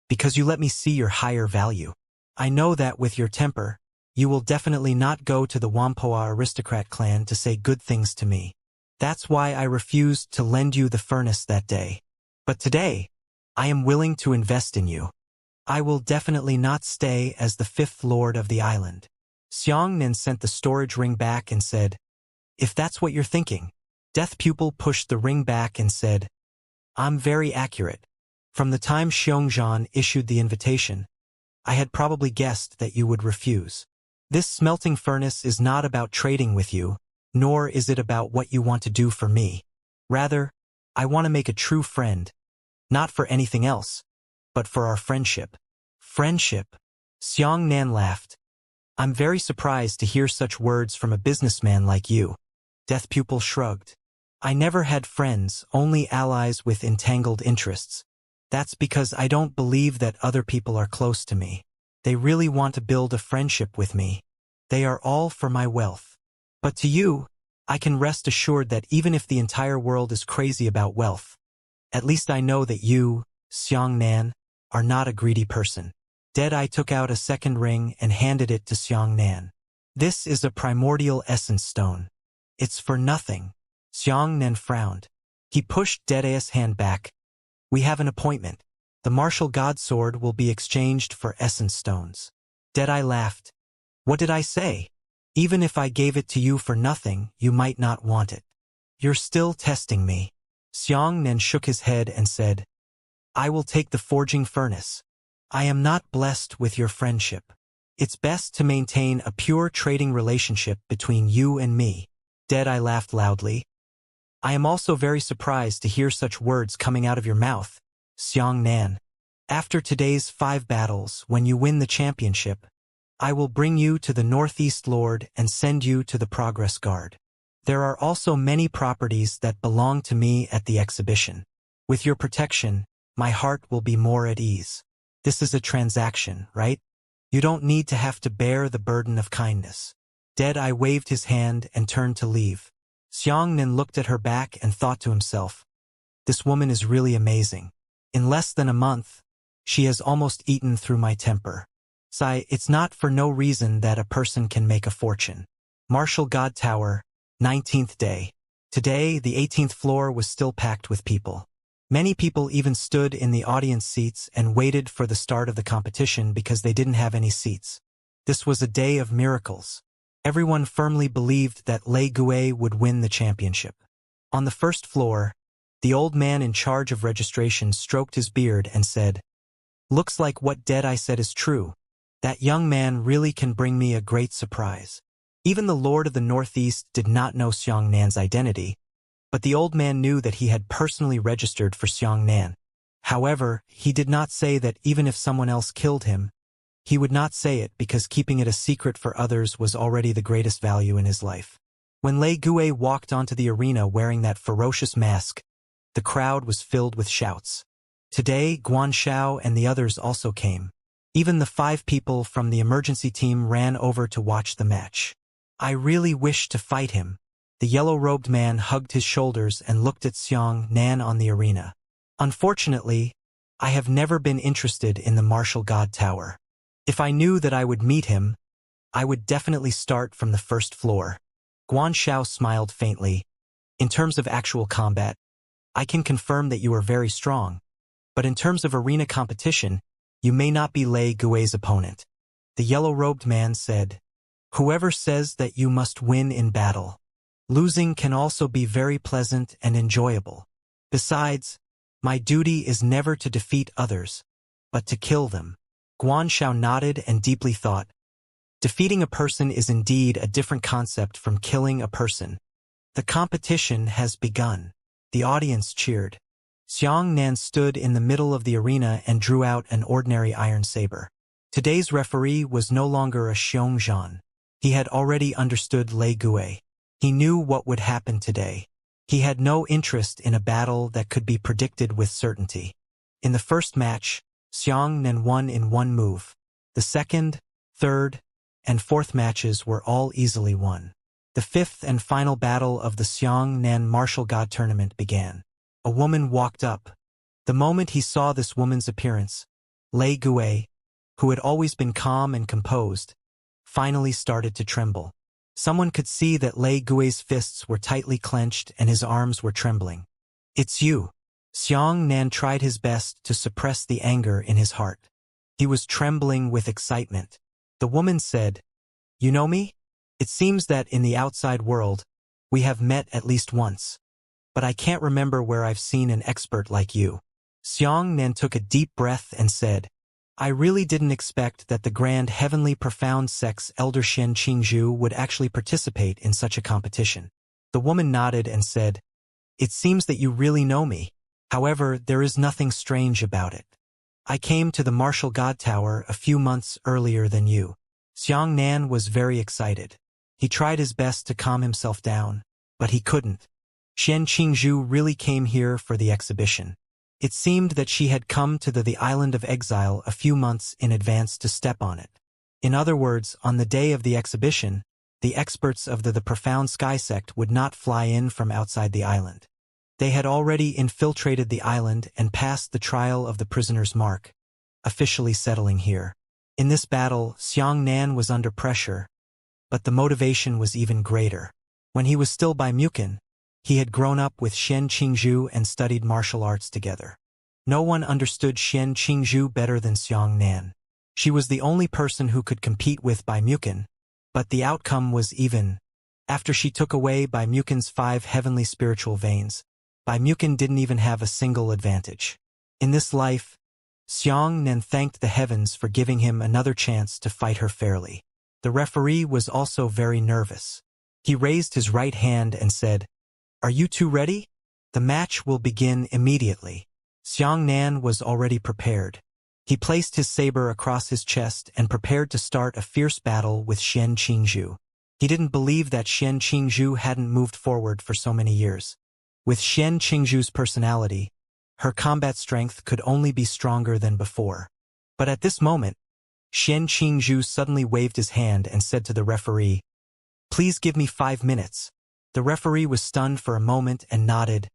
S1: Because you let me see your higher value. I know that with your temper, you will definitely not go to the Wampoa aristocrat clan to say good things to me. That's why I refused to lend you the furnace that day. But today, I am willing to invest in you. I will definitely not stay as the 5th lord of the island. Xiangxia sent the storage ring back and said, If that's what you're thinking. Death Pupil pushed the ring back and said, I'm very accurate. From the time Xiongzhan issued the invitation, I had probably guessed that you would refuse. This smelting furnace is not about trading with you, nor is it about what you want to do for me. Rather, I want to make a true friend. Not for anything else, but for our friendship. Friendship? Xiangxia laughed. I'm very surprised to hear such words from a businessman like you. Death Pupil shrugged. I never had friends, only allies with entangled interests. That's because I don't believe that other people are close to me. They really want to build a friendship with me. They are all for my wealth. But to you, I can rest assured that even if the entire world is crazy about wealth, at least I know that you, Xiangxia, are not a greedy person. Deadeye took out a second ring and handed it to Xiangxia. This is a primordial essence stone. It's for nothing. Xiangxia frowned. He pushed Deadeye's hand back. We have an appointment. The martial god sword will be exchanged for essence stones. Deadeye laughed. What did I say? Even if I gave it to you for nothing, you might not want it. You're still testing me. Xiangxia shook his head and said, I will take the forging furnace. I am not blessed with your friendship. It's best to maintain a pure trading relationship between you and me. Deadeye laughed loudly. I am also very surprised to hear such words coming out of your mouth, Xiangxia. After today's 5 battles, when you win the championship, I will bring you to the Northeast Lord and send you to the Progress Guard. There are also many properties that belong to me at the exhibition. With your protection, my heart will be more at ease. This is a transaction, right? You don't need to have to bear the burden of kindness. Deadeye waved his hand and turned to leave. Xianxia looked at her back and thought to himself, this woman is really amazing. In less than a month, she has almost eaten through my temper. It's not for no reason that a person can make a fortune. Martial God Tower, 19th day. Today, the 18th floor was still packed with people. Many people even stood in the audience seats and waited for the start of the competition because they didn't have any seats. This was a day of miracles. Everyone firmly believed that Lei Gui would win the championship. On the first floor, the old man in charge of registration stroked his beard and said, "Looks like what Deadeye said is true. That young man really can bring me a great surprise." Even the Lord of the Northeast did not know Xianxia's identity, but the old man knew that he had personally registered for Xianxia. However, he did not say that even if someone else killed him, he would not say it because keeping it a secret for others was already the greatest value in his life. When Lei Gui walked onto the arena wearing that ferocious mask, the crowd was filled with shouts. Today, Guanxiao and the others also came. Even the 5 people from the emergency team ran over to watch the match. I really wish to fight him. The yellow-robed man hugged his shoulders and looked at Xianxia on the arena. Unfortunately, I have never been interested in the Martial God Tower. If I knew that I would meet him, I would definitely start from the first floor. Guanxiao smiled faintly. In terms of actual combat, I can confirm that you are very strong. But in terms of arena competition, you may not be Lei Gui's opponent. The yellow-robed man said, "Whoever says that you must win in battle. Losing can also be very pleasant and enjoyable. Besides, my duty is never to defeat others, but to kill them." Guanxiao nodded and deeply thought. Defeating a person is indeed a different concept from killing a person. The competition has begun. The audience cheered. Xianxia stood in the middle of the arena and drew out an ordinary iron saber. Today's referee was no longer a Xiongzhan. He had already understood Lei Gui. He knew what would happen today. He had no interest in a battle that could be predicted with certainty. In the first match, Xianxia won in one move. The second, third, and fourth matches were all easily won. The fifth and final battle of the Xianxia Martial God Tournament began. A woman walked up. The moment he saw this woman's appearance, Lei Gui, who had always been calm and composed, finally started to tremble. Someone could see that Lei Gui's fists were tightly clenched and his arms were trembling. "It's you." Xianxia tried his best to suppress the anger in his heart. He was trembling with excitement. The woman said, "You know me? It seems that in the outside world, we have met at least once. But I can't remember where I've seen an expert like you." Xianxia took a deep breath and said, "I really didn't expect that the grand heavenly profound sex elder Xianxia would actually participate in such a competition." The woman nodded and said, "It seems that you really know me. However, there is nothing strange about it. I came to the Martial God Tower a few months earlier than you." Xianxia was very excited. He tried his best to calm himself down, but he couldn't. Xianxia really came here for the exhibition. It seemed that she had come to the island of exile a few months in advance to step on it. In other words, on the day of the exhibition, the experts of the profound sky sect would not fly in from outside the island. They had already infiltrated the island and passed the trial of the prisoner's mark, officially settling here. In this battle, Xianxia was under pressure, but the motivation was even greater. When he was still by Mukin, he had grown up with Xianxia and studied martial arts together. No one understood Xianxia better than Xianxia. She was the only person who could compete with Bai Mukin, but the outcome was even. After she took away Bai Mukin's 5 heavenly spiritual veins, Bai Mukin didn't even have a single advantage. In this life, Xianxia thanked the heavens for giving him another chance to fight her fairly. The referee was also very nervous. He raised his right hand and said, "Are you two ready? The match will begin immediately." Xianxia was already prepared. He placed his saber across his chest and prepared to start a fierce battle with Xian Qingzhu. He didn't believe that Xian Qingzhu hadn't moved forward for so many years. With Xian Qingzhu's personality, her combat strength could only be stronger than before. But at this moment, Xian Qingzhu suddenly waved his hand and said to the referee, "Please give me 5 minutes." The referee was stunned for a moment and nodded.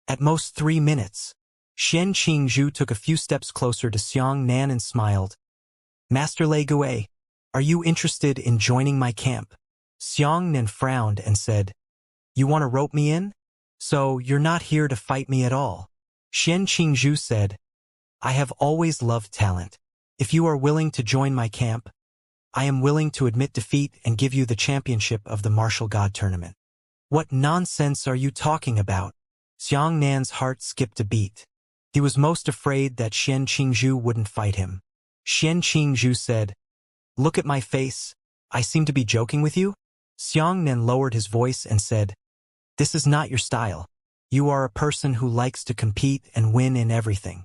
S1: "At most 3 minutes." Xian Qingzhu took a few steps closer to Xiang Nan and smiled. "Master Lei Gui, are you interested in joining my camp?" Xiang Nan frowned and said, "You want to rope me in? So you're not here to fight me at all." Xian Qingzhu said, "I have always loved talent. If you are willing to join my camp, I am willing to admit defeat and give you the championship of the Martial God Tournament." "What nonsense are you talking about?" Xiang Nan's heart skipped a beat. He was most afraid that Xian Qingzhu wouldn't fight him. Xian Qingzhu said, "Look at my face. I seem to be joking with you?" Xiang Nan lowered his voice and said, "This is not your style. You are a person who likes to compete and win in everything.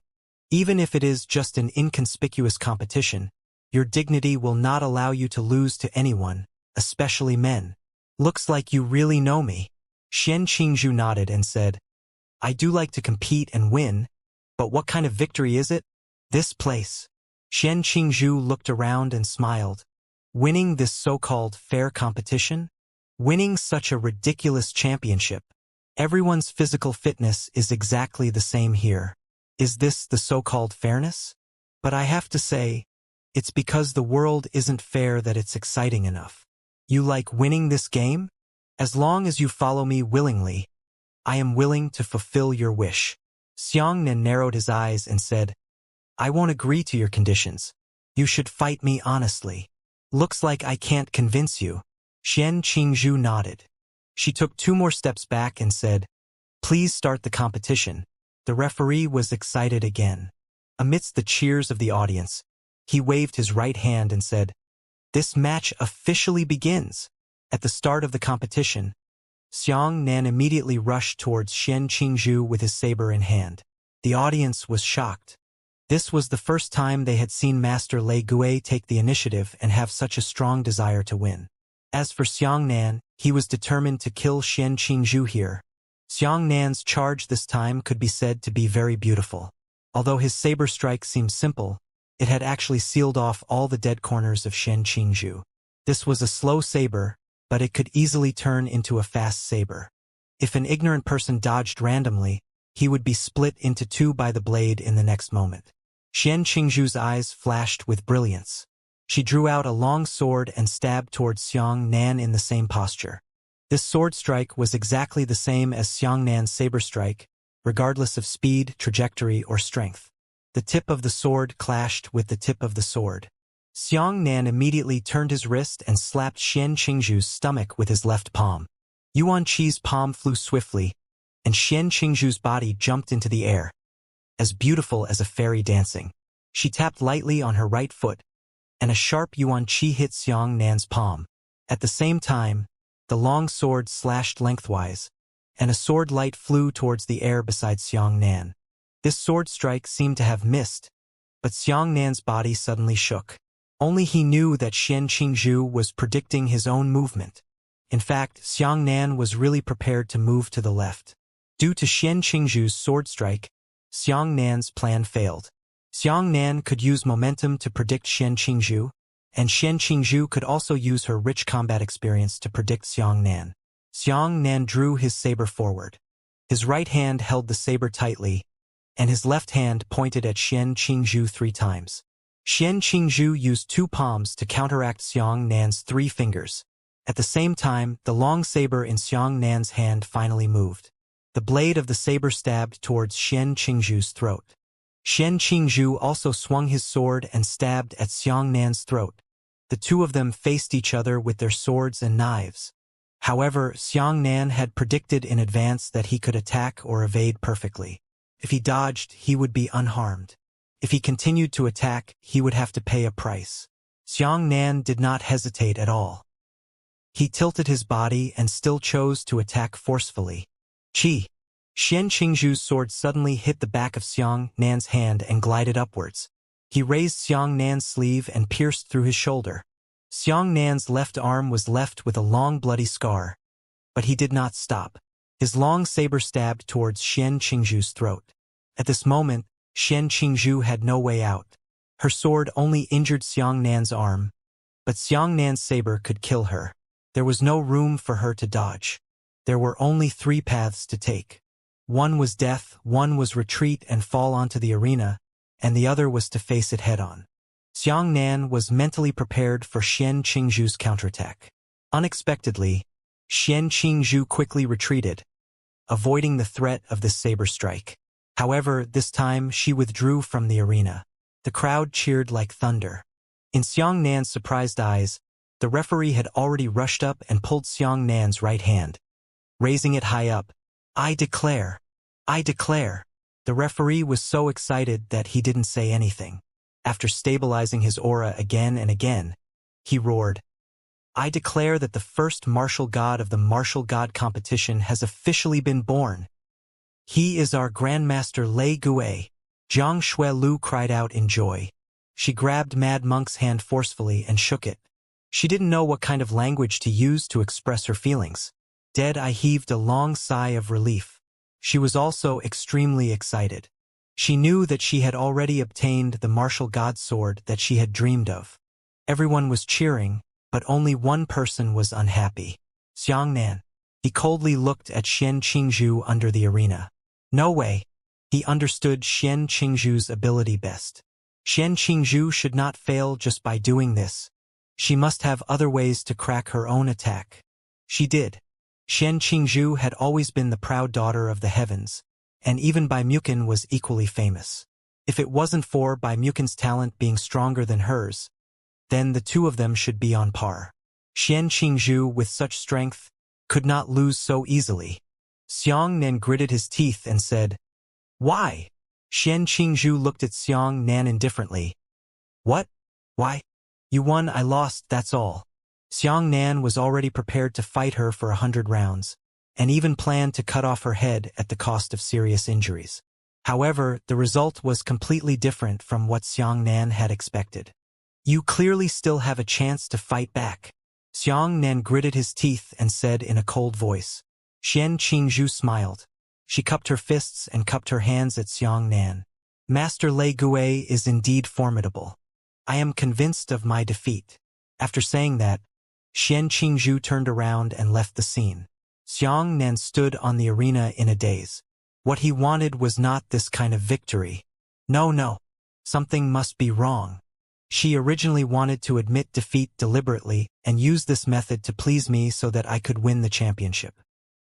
S1: Even if it is just an inconspicuous competition, your dignity will not allow you to lose to anyone, especially men. Looks like you really know me." Xian Qingzhu nodded and said, "I do like to compete and win, but what kind of victory is it? This place." Xian Qingzhu looked around and smiled. Winning this so-called fair competition? Winning such a ridiculous championship? Everyone's physical fitness is exactly the same here. Is this the so-called fairness? But I have to say, it's because the world isn't fair that it's exciting enough. You like winning this game? As long as you follow me willingly, I am willing to fulfill your wish." Xiang Nan narrowed his eyes and said, "I won't agree to your conditions. You should fight me honestly." "Looks like I can't convince you." Xian Qingzhu nodded. She took 2 more steps back and said, "Please start the competition." The referee was excited again. Amidst the cheers of the audience, he waved his right hand and said, "This match officially begins." At the start of the competition, Xiang Nan immediately rushed towards Xian Qingzhu with his saber in hand. The audience was shocked. This was the first time they had seen Master Lei Gui take the initiative and have such a strong desire to win. As for Xiang Nan, he was determined to kill Xian Qingzhu here. Xiang Nan's charge this time could be said to be very beautiful. Although his saber strike seemed simple, it had actually sealed off all the dead corners of Xian Qingzhu. This was a slow saber, but it could easily turn into a fast saber. If an ignorant person dodged randomly, he would be split into 2 by the blade in the next moment. Xian Qingzhu's eyes flashed with brilliance. She drew out a long sword and stabbed towards Xiang Nan in the same posture. This sword strike was exactly the same as Xiang Nan's saber strike, regardless of speed, trajectory, or strength. The tip of the sword clashed with the tip of the sword. Xiang Nan immediately turned his wrist and slapped Xian Qingzhu's stomach with his left palm. Yuan Qi's palm flew swiftly, and Xian Qingzhu's body jumped into the air, as beautiful as a fairy dancing. She tapped lightly on her right foot, and a sharp Yuan Qi hit Xiang Nan's palm. At the same time, the long sword slashed lengthwise, and a sword light flew towards the air beside Xiang Nan. This sword strike seemed to have missed, but Xiang Nan's body suddenly shook. Only he knew that Xian Qingzhu was predicting his own movement. In fact, Xiang Nan was really prepared to move to the left. Due to Xian Qingzhu's sword strike, Xiang Nan's plan failed. Xiang Nan could use momentum to predict Xian Qingzhu, and Xian Qingzhu could also use her rich combat experience to predict Xiang Nan. Xiang Nan drew his saber forward. His right hand held the saber tightly, and his left hand pointed at Xian Qingzhu 3 times. Xian Qingzhu used 2 palms to counteract Xiang Nan's 3 fingers. At the same time, the long saber in Xiang Nan's hand finally moved. The blade of the saber stabbed towards Xian Qingzhu's throat. Xian Qingzhu also swung his sword and stabbed at Xiang Nan's throat. The 2 of them faced each other with their swords and knives. However, Xiang Nan had predicted in advance that he could attack or evade perfectly. If he dodged, he would be unharmed. If he continued to attack, he would have to pay a price. Xiang Nan did not hesitate at all. He tilted his body and still chose to attack forcefully. Qi! Xian Qingzhu's sword suddenly hit the back of Xiang Nan's hand and glided upwards. He raised Xiang Nan's sleeve and pierced through his shoulder. Xiang Nan's left arm was left with a long bloody scar. But he did not stop. His long saber stabbed towards Xian Qingzhu's throat. At this moment, Xian Qingzhu had no way out. Her sword only injured Xiang Nan's arm, but Xiang Nan's saber could kill her. There was no room for her to dodge. There were only 3 paths to take. One was death, one was retreat and fall onto the arena, and the other was to face it head-on. Xiang Nan was mentally prepared for Xian Qingzhu's counterattack. Unexpectedly, Xian Qingzhu quickly retreated, avoiding the threat of this saber strike. However, this time she withdrew from the arena. The crowd cheered like thunder. In Xiang Nan's surprised eyes, the referee had already rushed up and pulled Xiang Nan's right hand, raising it high up. I declare. I declare. The referee was so excited that he didn't say anything. After stabilizing his aura again and again, he roared, I declare that the first martial god of the martial god competition has officially been born. He is our Grandmaster Lei Gui. Zhang Xuelu cried out in joy. She grabbed Mad Monk's hand forcefully and shook it. She didn't know what kind of language to use to express her feelings. Dead-Eye heaved a long sigh of relief. She was also extremely excited. She knew that she had already obtained the martial god sword that she had dreamed of. Everyone was cheering, but only one person was unhappy. Xiang Nan. He coldly looked at Xian Qingzhu under the arena. No way. He understood Xian Qingzhu's ability best. Xian Qingzhu should not fail just by doing this. She must have other ways to crack her own attack. She did. Xian Qingzhu had always been the proud daughter of the heavens, and even Bai Muqin was equally famous. If it wasn't for Bai Muqin's talent being stronger than hers, then the two of them should be on par. Xian Qingzhu, with such strength, could not lose so easily. Xiang Nan gritted his teeth and said, Why? Xian Qingzhu looked at Xiang Nan indifferently. What? Why? You won, I lost, that's all. Xiang Nan was already prepared to fight her for 100 rounds, and even planned to cut off her head at the cost of serious injuries. However, the result was completely different from what Xiang Nan had expected. You clearly still have a chance to fight back. Xiang Nan gritted his teeth and said in a cold voice. Xian Qingzhu smiled. She cupped her fists and cupped her hands at Xiang Nan. Master Lei Gui is indeed formidable. I am convinced of my defeat. After saying that, Xian Qingzhu turned around and left the scene. Xiang Nan stood on the arena in a daze. What he wanted was not this kind of victory. No. Something must be wrong. She originally wanted to admit defeat deliberately and use this method to please me so that I could win the championship.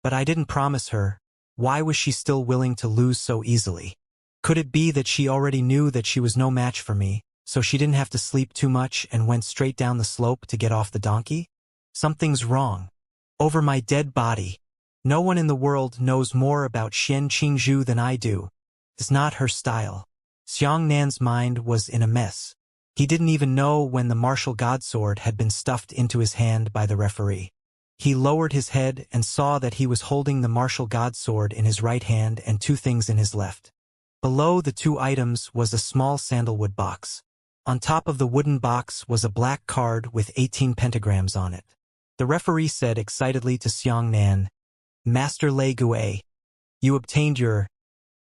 S1: But I didn't promise her. Why was she still willing to lose so easily? Could it be that she already knew that she was no match for me, so she didn't have to sleep too much and went straight down the slope to get off the donkey? Something's wrong. Over my dead body. No one in the world knows more about Xian Qingzhu than I do. It's not her style. Xiang Nan's mind was in a mess. He didn't even know when the martial god sword had been stuffed into his hand by the referee. He lowered his head and saw that he was holding the martial god sword in his right hand and 2 things in his left. Below the 2 items was a small sandalwood box. On top of the wooden box was a black card with 18 pentagrams on it. The referee said excitedly to Xiang Nan, Master Lei Gui, you obtained your...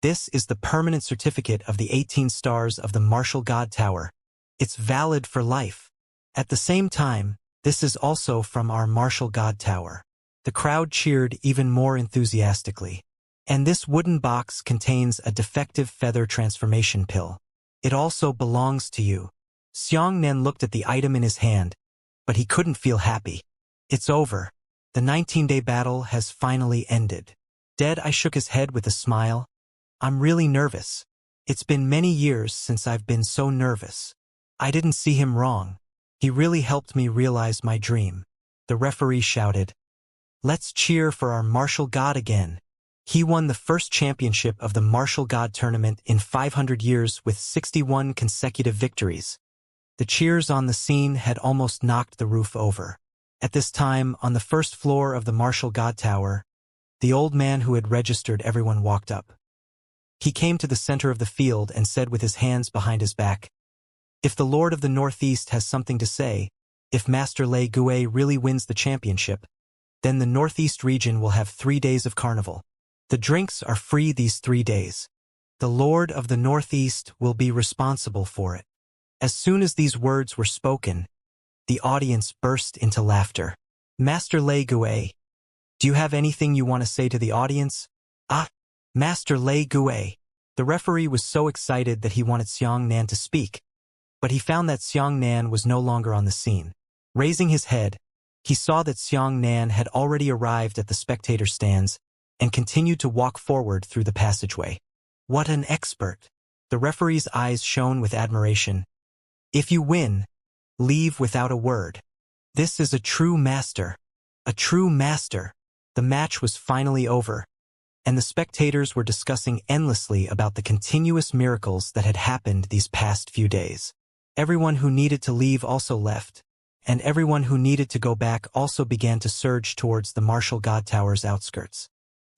S1: This is the permanent certificate of the 18 stars of the martial god tower. It's valid for life. At the same time, this is also from our martial god tower. The crowd cheered even more enthusiastically. And this wooden box contains a defective feather transformation pill. It also belongs to you. Xiang Nan looked at the item in his hand, but he couldn't feel happy. It's over. The 19-day battle has finally ended. Dead-Eye shook his head with a smile. I'm really nervous. It's been many years since I've been so nervous. I didn't see him wrong. He really helped me realize my dream. The referee shouted, Let's cheer for our martial god again. He won the first championship of the martial god tournament in 500 years with 61 consecutive victories. The cheers on the scene had almost knocked the roof over. At this time, on the first floor of the martial god tower, the old man who had registered everyone walked up. He came to the center of the field and said with his hands behind his back, If the Lord of the Northeast has something to say, if Master Lei Gue really wins the championship, then the Northeast region will have 3 days of carnival. The drinks are free these 3 days. The Lord of the Northeast will be responsible for it. As soon as these words were spoken, the audience burst into laughter. Master Lei Gue, do you have anything you want to say to the audience? Ah, Master Lei Gue. The referee was so excited that he wanted Xianxia to speak, but he found that Xianxia was no longer on the scene. Raising his head, he saw that Xianxia had already arrived at the spectator stands and continued to walk forward through the passageway. What an expert! The referee's eyes shone with admiration. If you win, leave without a word. This is a true master. A true master. The match was finally over, and the spectators were discussing endlessly about the continuous miracles that had happened these past few days. Everyone who needed to leave also left, and everyone who needed to go back also began to surge towards the martial god tower's outskirts.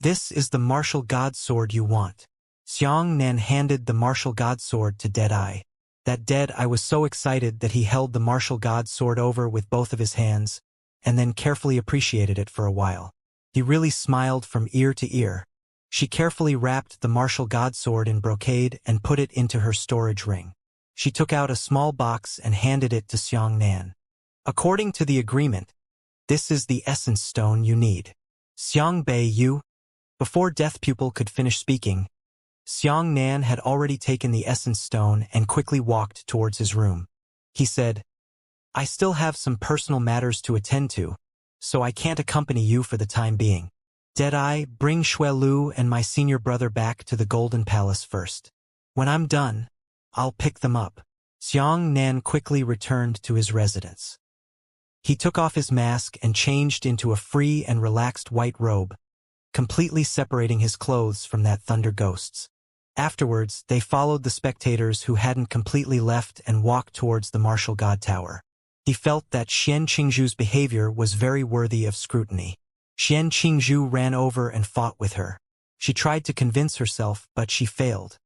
S1: This is the martial god sword you want. Xianxia handed the martial god sword to Deadeye. That Deadeye was so excited that he held the martial god sword over with both of his hands, and then carefully appreciated it for a while. He really smiled from ear to ear. She carefully wrapped the martial god sword in brocade and put it into her storage ring. She took out a small box and handed it to Xianxia. According to the agreement, this is the essence stone you need. Xiangbei Yu. Before Death Pupil could finish speaking, Xianxia had already taken the essence stone and quickly walked towards his room. He said, I still have some personal matters to attend to, so I can't accompany you for the time being. Deadeye, bring Xuelu and my senior brother back to the Golden Palace first. When I'm done, I'll pick them up. Xianxia quickly returned to his residence. He took off his mask and changed into a free and relaxed white robe, completely separating his clothes from that thunder ghost's. Afterwards, they followed the spectators who hadn't completely left and walked towards the martial god tower. He felt that Xian Qingzhu's behavior was very worthy of scrutiny. Xian Qingzhu ran over and fought with her. She tried to convince herself, but she failed.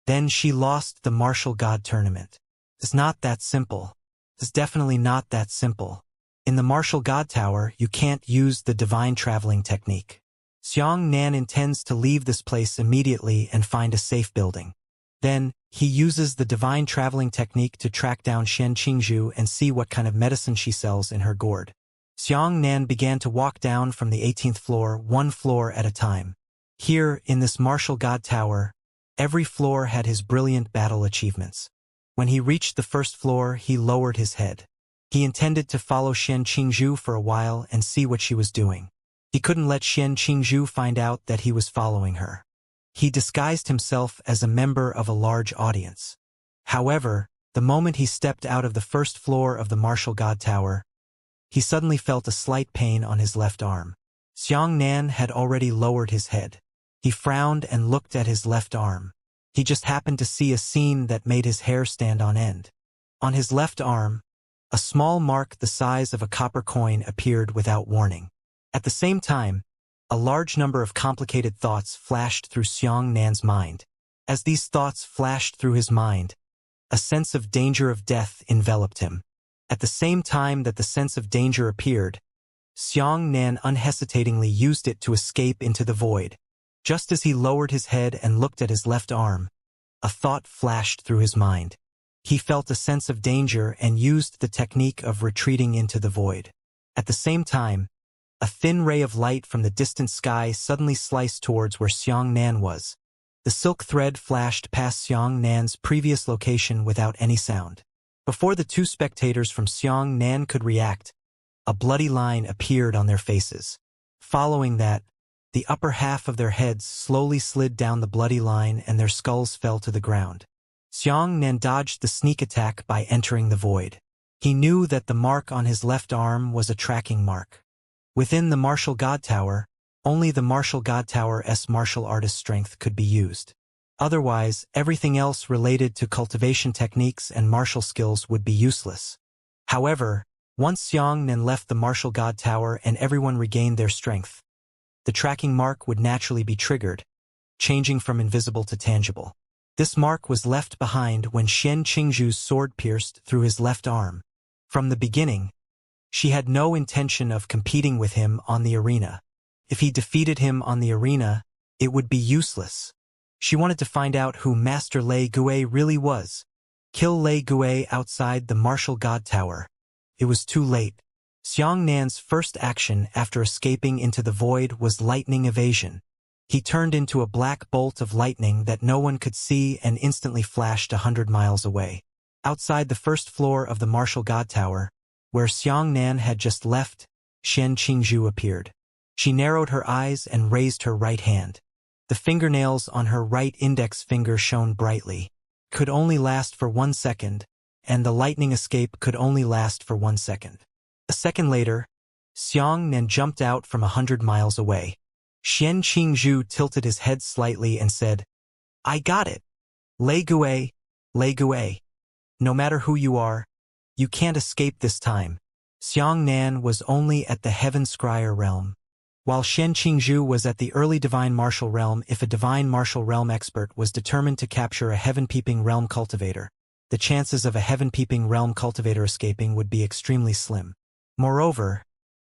S1: Then she lost the martial god tournament. It's not that simple. It's definitely not that simple. In the martial god tower, you can't use the divine traveling technique. Xianxia intends to leave this place immediately and find a safe building. Then, he uses the divine traveling technique to track down Xian Qingzhu and see what kind of medicine she sells in her gourd. Xianxia began to walk down from the 18th floor, one floor at a time. Here, in this martial god tower, every floor had his brilliant battle achievements. When he reached the first floor, he lowered his head. He intended to follow Xian Qingzhu for a while and see what she was doing. He couldn't let Xian Qingzhu find out that he was following her. He disguised himself as a member of a large audience. However, the moment he stepped out of the first floor of the martial god tower, he suddenly felt a slight pain on his left arm. Xianxia had already lowered his head. He frowned and looked at his left arm. He just happened to see a scene that made his hair stand on end. On his left arm, a small mark the size of a copper coin appeared without warning. At the same time, a large number of complicated thoughts flashed through Xianxia's mind. As these thoughts flashed through his mind, a sense of danger of death enveloped him. At the same time that the sense of danger appeared, Xianxia unhesitatingly used it to escape into the void. Just as he lowered his head and looked at his left arm, a thought flashed through his mind. He felt a sense of danger and used the technique of retreating into the void. At the same time, a thin ray of light from the distant sky suddenly sliced towards where Xianxia was. The silk thread flashed past Xianxia's previous location without any sound. Before the two spectators from Xianxia could react, a bloody line appeared on their faces. Following that, the upper half of their heads slowly slid down the bloody line and their skulls fell to the ground. Xianxia dodged the sneak attack by entering the void. He knew that the mark on his left arm was a tracking mark. Within the martial god tower, only the martial god tower's martial artist strength could be used. Otherwise, everything else related to cultivation techniques and martial skills would be useless. However, once Xianxia left the martial god tower and everyone regained their strength, the tracking mark would naturally be triggered, changing from invisible to tangible. This mark was left behind when Xian Qingzhu's sword pierced through his left arm. From the beginning, she had no intention of competing with him on the arena. If he defeated him on the arena, it would be useless. She wanted to find out who Master Lei Gui really was. Kill Lei Gui outside the martial god tower. It was too late. Xiang Nan's first action after escaping into the void was lightning evasion. He turned into a black bolt of lightning that no one could see and instantly flashed 100 miles away. Outside the first floor of the martial god tower, where Xiang Nan had just left, Xian Qingzhu appeared. She narrowed her eyes and raised her right hand. The fingernails on her right index finger shone brightly. Could only last for 1 second, and the lightning escape could only last for 1 second. A second later, Xiang Nan jumped out from 100 miles away. Xian Qingzhu tilted his head slightly and said, "I got it. Lei Gui, Lei Gui. No matter who you are, you can't escape this time." Xiang Nan was only at the Heaven Scryer realm, while Xian Qingzhu was at the early Divine Martial realm. If a Divine Martial realm expert was determined to capture a Heaven-peeping realm cultivator, the chances of a Heaven-peeping realm cultivator escaping would be extremely slim. Moreover,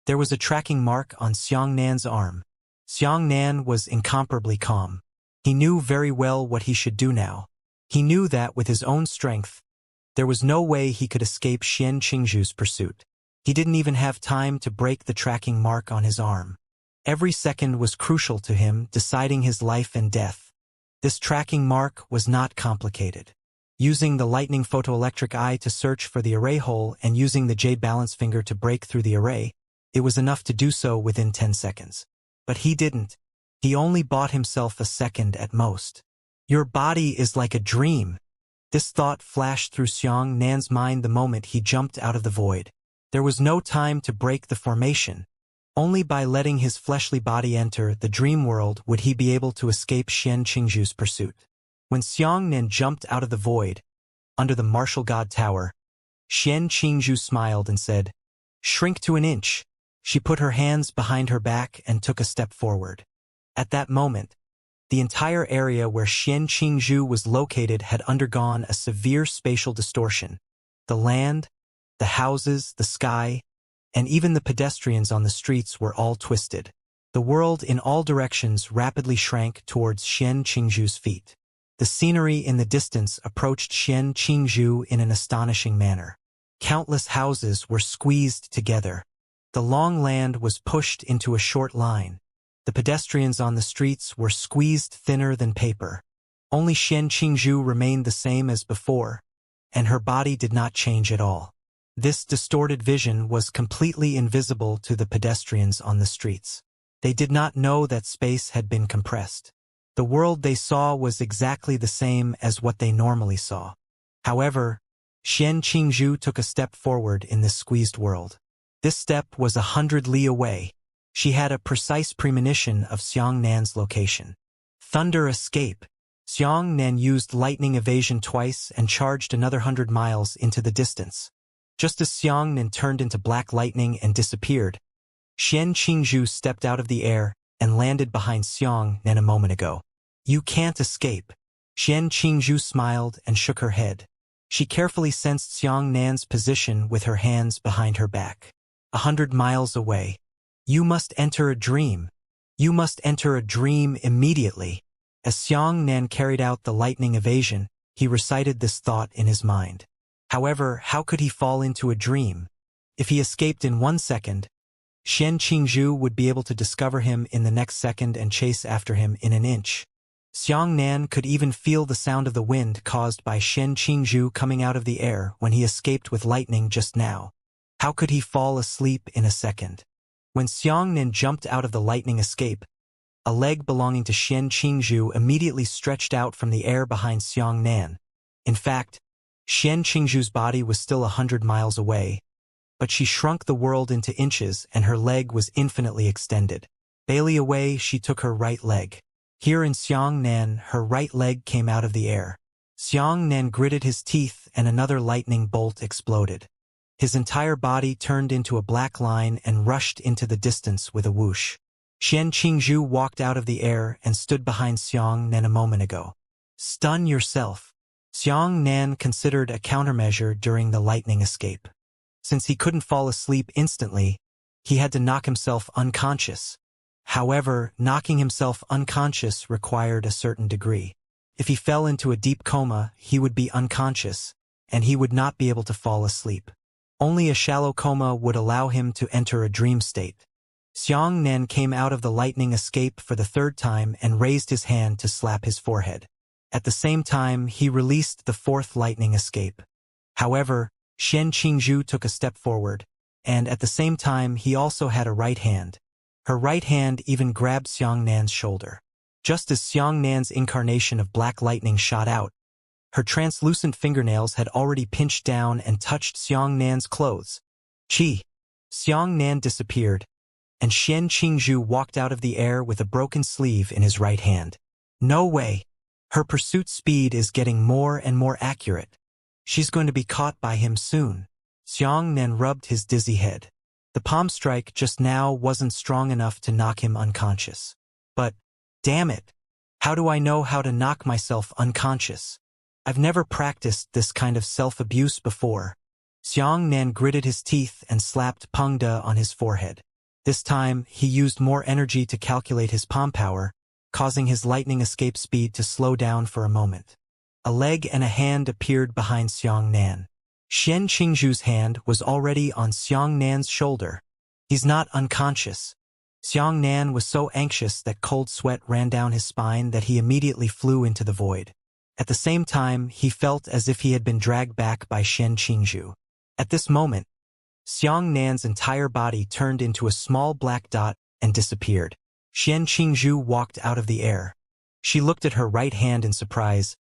S1: there was a tracking mark on Xiang Nan's arm. Xiang Nan was incomparably calm. He knew very well what he should do now. He knew that with his own strength, there was no way he could escape Xian Qingzhu's pursuit. He didn't even have time to break the tracking mark on his arm. Every second was crucial to him, deciding his life and death. This tracking mark was not complicated. Using the lightning photoelectric eye to search for the array hole and using the J balance finger to break through the array, it was enough to do so within 10 seconds. But he didn't. He only bought himself a second at most. Your body is like a dream. This thought flashed through Xiang Nan's mind the moment he jumped out of the void. There was no time to break the formation. Only by letting his fleshly body enter the dream world would he be able to escape Xian Qingzhu's pursuit. When Xiang Nan jumped out of the void, under the martial god tower, Xian Qingzhu smiled and said, "Shrink to an inch." She put her hands behind her back and took a step forward. At that moment, the entire area where Xian Qingzhu was located had undergone a severe spatial distortion. The land, the houses, the sky, and even the pedestrians on the streets were all twisted. The world in all directions rapidly shrank towards Xian Qingzhu's feet. The scenery in the distance approached Xian Qingzhu in an astonishing manner. Countless houses were squeezed together. The long land was pushed into a short line. The pedestrians on the streets were squeezed thinner than paper. Only Xian Qingzhu remained the same as before, and her body did not change at all. This distorted vision was completely invisible to the pedestrians on the streets. They did not know that space had been compressed. The world they saw was exactly the same as what they normally saw. However, Xian Qingzhu took a step forward in this squeezed world. This step was 100 li away. She had a precise premonition of Xiang Nan's location. Thunder escape. Xiang Nan used lightning evasion twice and charged another 100 miles into the distance. Just as Xiang Nan turned into black lightning and disappeared, Xian Qingzhu stepped out of the air and landed behind Xiang Nan a moment ago. "You can't escape." Xian Qingzhu smiled and shook her head. She carefully sensed Xiang Nan's position with her hands behind her back. 100 miles away. "You must enter a dream. You must enter a dream immediately." As Xiang Nan carried out the lightning evasion, he recited this thought in his mind. However, how could he fall into a dream? If he escaped in 1 second, Xian Qingzhu would be able to discover him in the next second and chase after him in an inch. Xiang Nan could even feel the sound of the wind caused by Xian Qingzhu coming out of the air when he escaped with lightning just now. How could he fall asleep in a second? When Xiang Nan jumped out of the lightning escape, a leg belonging to Xian Qingzhu immediately stretched out from the air behind Xiang Nan. In fact, Xian Qingzhu's body was still 100 miles away, but she shrunk the world into inches and her leg was infinitely extended. Barely away, she took her right leg. Here in Xiang Nan, her right leg came out of the air. Xiang Nan gritted his teeth and another lightning bolt exploded. His entire body turned into a black line and rushed into the distance with a whoosh. Xian Qingzhu walked out of the air and stood behind Xiang Nan a moment ago. Stun yourself. Xiang Nan considered a countermeasure during the lightning escape. Since he couldn't fall asleep instantly, he had to knock himself unconscious. However, knocking himself unconscious required a certain degree. If he fell into a deep coma, he would be unconscious, and he would not be able to fall asleep. Only a shallow coma would allow him to enter a dream state. Xiang Nan came out of the lightning escape for the third time and raised his hand to slap his forehead. At the same time, he released the fourth lightning escape. However, Xian Qingzhu took a step forward, and at the same time he also had a right hand. Her right hand even grabbed Xiang Nan's shoulder. Just as Xiang Nan's incarnation of black lightning shot out, her translucent fingernails had already pinched down and touched Xiang Nan's clothes. Chi! Xiang Nan disappeared, and Xian Qingzhu walked out of the air with a broken sleeve in his right hand. No way! Her pursuit speed is getting more and more accurate. She's going to be caught by him soon. Xiang Nan rubbed his dizzy head. The palm strike just now wasn't strong enough to knock him unconscious. But, damn it! How do I know how to knock myself unconscious? I've never practiced this kind of self-abuse before. Xiang Nan gritted his teeth and slapped Peng De on his forehead. This time, he used more energy to calculate his palm power, causing his lightning escape speed to slow down for a moment. A leg and a hand appeared behind Xiang Nan. Xian Qingzhu's hand was already on Xiang Nan's shoulder. He's not unconscious. Xiang Nan was so anxious that cold sweat ran down his spine that he immediately flew into the void. At the same time, he felt as if he had been dragged back by Xian Qingzhu. At this moment, Xiang Nan's entire body turned into a small black dot and disappeared. Xian Qingzhu walked out of the air. She looked at her right hand in surprise.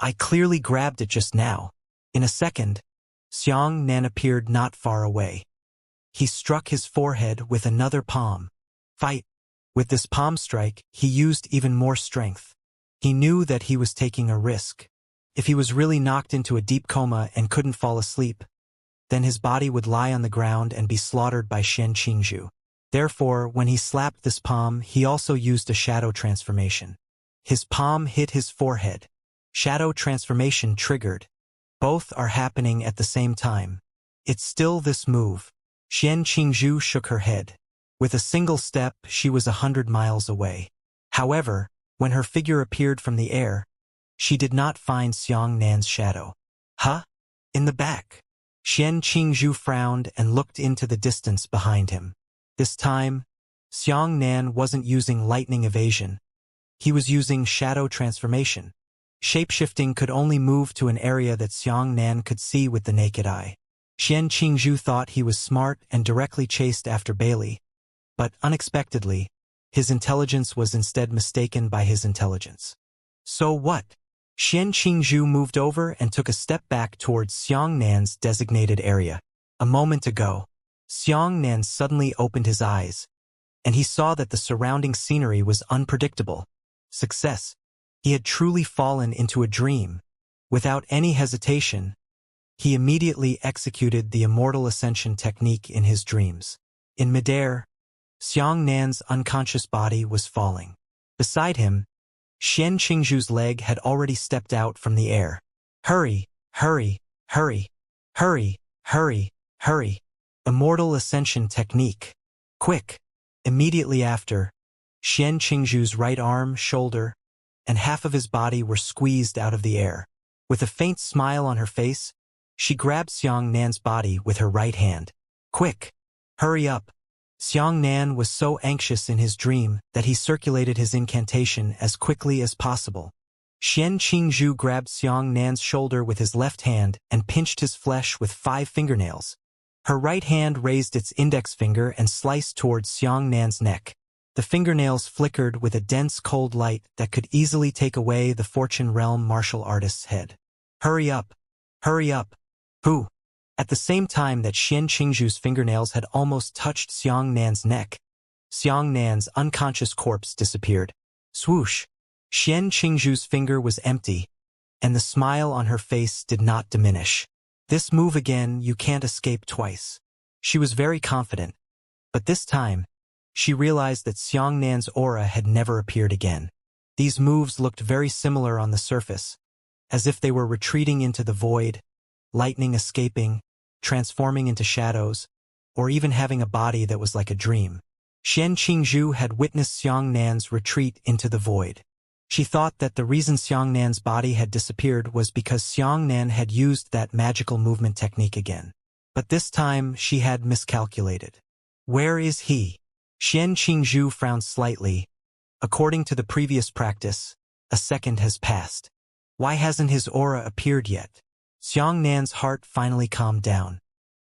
S1: I clearly grabbed it just now. In a second, Xiang Nan appeared not far away. He struck his forehead with another palm. Fight! With this palm strike, he used even more strength. He knew that he was taking a risk. If he was really knocked into a deep coma and couldn't fall asleep, then his body would lie on the ground and be slaughtered by Xian Qingzhu. Therefore, when he slapped this palm, he also used a shadow transformation. His palm hit his forehead. Shadow transformation triggered. Both are happening at the same time. It's still this move. Xian Qingzhu shook her head. With a single step, she was 100 miles away. However, when her figure appeared from the air, she did not find Xiang Nan's shadow. Huh? In the back. Xian Qingzhu frowned and looked into the distance behind him. This time, Xiang Nan wasn't using lightning evasion. He was using shadow transformation. Shapeshifting could only move to an area that Xiang Nan could see with the naked eye. Xian Qingzhu thought he was smart and directly chased after Bailey, but unexpectedly, his intelligence was instead mistaken by his intelligence. So what? Xian Qingzhu moved over and took a step back towards Xiang Nan's designated area. A moment ago, Xiang Nan suddenly opened his eyes, and he saw that the surrounding scenery was unpredictable. Success. He had truly fallen into a dream. Without any hesitation, he immediately executed the Immortal Ascension technique in his dreams. In midair, Xiang Nan's unconscious body was falling. Beside him, Xian Qingzhu's leg had already stepped out from the air. Hurry, hurry, hurry, hurry, hurry, hurry. Immortal Ascension technique. Quick. Immediately after, Xian Qingzhu's right arm, shoulder, and half of his body were squeezed out of the air. With a faint smile on her face, she grabbed Xiang Nan's body with her right hand. Quick! Hurry up! Xiang Nan was so anxious in his dream that he circulated his incantation as quickly as possible. Xian Qingzhu grabbed Xiang Nan's shoulder with his left hand and pinched his flesh with 5 fingernails. Her right hand raised its index finger and sliced towards Xiang Nan's neck. The fingernails flickered with a dense cold light that could easily take away the Fortune Realm martial artist's head. Hurry up! Hurry up! Who? At the same time that Xian Qingzhu's fingernails had almost touched Xiang Nan's neck, Xiang Nan's unconscious corpse disappeared. Swoosh! Xian Qingzhu's finger was empty, and the smile on her face did not diminish. This move again, you can't escape twice. She was very confident, but this time, she realized that Xiang Nan's aura had never appeared again. These moves looked very similar on the surface, as if they were retreating into the void, lightning escaping, transforming into shadows, or even having a body that was like a dream. Xian Qingzhu had witnessed Xiangnan's retreat into the void. She thought that the reason Xiangnan's body had disappeared was because Xiangnan had used that magical movement technique again. But this time she had miscalculated. Where is he? Xian Qingzhu frowned slightly. According to the previous practice, a second has passed. Why hasn't his aura appeared yet? Xiangnan's heart finally calmed down.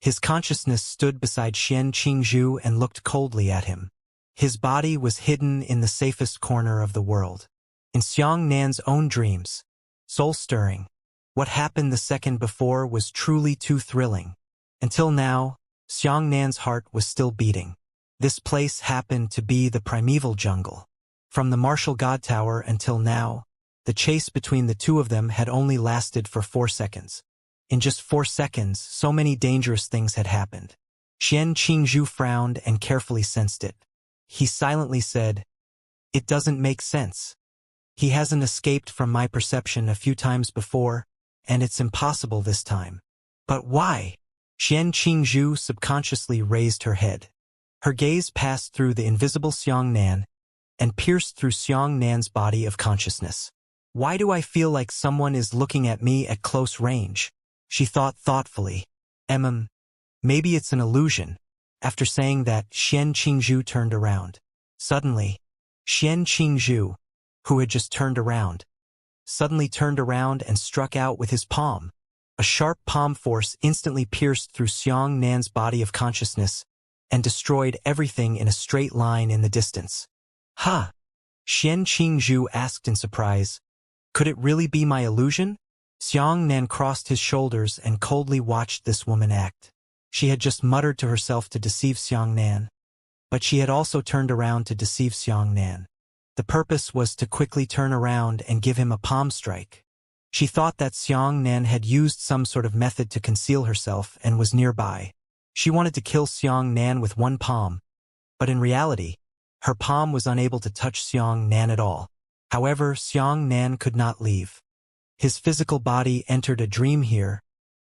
S1: His consciousness stood beside Xian Qingzhu and looked coldly at him. His body was hidden in the safest corner of the world. In Xiangnan's own dreams, soul-stirring. What happened the second before was truly too thrilling. Until now, Xiangnan's heart was still beating. This place happened to be the primeval jungle. From the martial god tower until now, the chase between the two of them had only lasted for 4 seconds. In just 4 seconds, so many dangerous things had happened. Xian Qingzhu frowned and carefully sensed it. He silently said, "It doesn't make sense. He hasn't escaped from my perception a few times before, and it's impossible this time." But why? Xian Qingzhu subconsciously raised her head. Her gaze passed through the invisible Xiangnan and pierced through Xiangnan's body of consciousness. Why do I feel like someone is looking at me at close range? She thought thoughtfully. Maybe it's an illusion. After saying that, Xian Qingzhu turned around. Suddenly, Xian Qingzhu, who had just turned around, suddenly turned around and struck out with his palm. A sharp palm force instantly pierced through Xiangnan's body of consciousness and destroyed everything in a straight line in the distance. "Huh?" Xian Qingzhu asked in surprise. Could it really be my illusion? Xiangnan crossed his shoulders and coldly watched this woman act. She had just muttered to herself to deceive Xiangnan, but she had also turned around to deceive Xiangnan. The purpose was to quickly turn around and give him a palm strike. She thought that Xiangnan had used some sort of method to conceal herself and was nearby. She wanted to kill Xiangnan with one palm, but in reality, her palm was unable to touch Xiangnan at all. However, Xiangnan could not leave. His physical body entered a dream here,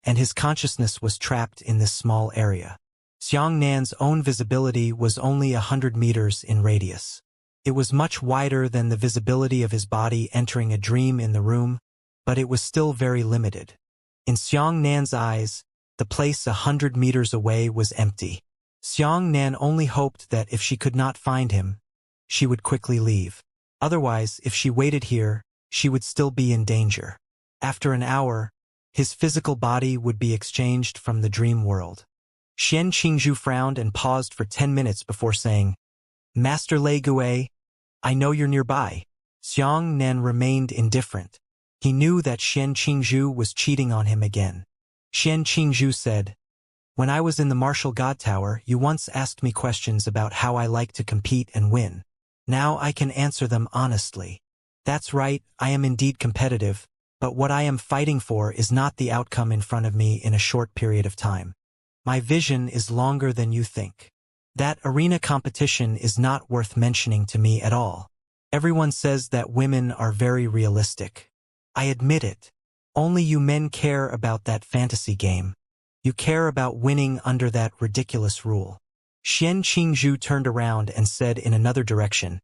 S1: and his consciousness was trapped in this small area. Xiangnan's own visibility was only 100 meters in radius. It was much wider than the visibility of his body entering a dream in the room, but it was still very limited. In Xiangnan's eyes, the place 100 meters away was empty. Xiangnan only hoped that if she could not find him, she would quickly leave. Otherwise, if she waited here, she would still be in danger. After an hour, his physical body would be exchanged from the dream world. Xian Qingzhu frowned and paused for 10 minutes before saying, "Master Lei Gui, I know you're nearby." Xiangnan remained indifferent. He knew that Xian Qingzhu was cheating on him again. Xian Qingzhu said, "When I was in the martial god tower, you once asked me questions about how I like to compete and win. Now I can answer them honestly. That's right, I am indeed competitive, but what I am fighting for is not the outcome in front of me in a short period of time. My vision is longer than you think. That arena competition is not worth mentioning to me at all. Everyone says that women are very realistic. I admit it. Only you men care about that fantasy game. You care about winning under that ridiculous rule." Xian Qingzhu turned around and said in another direction,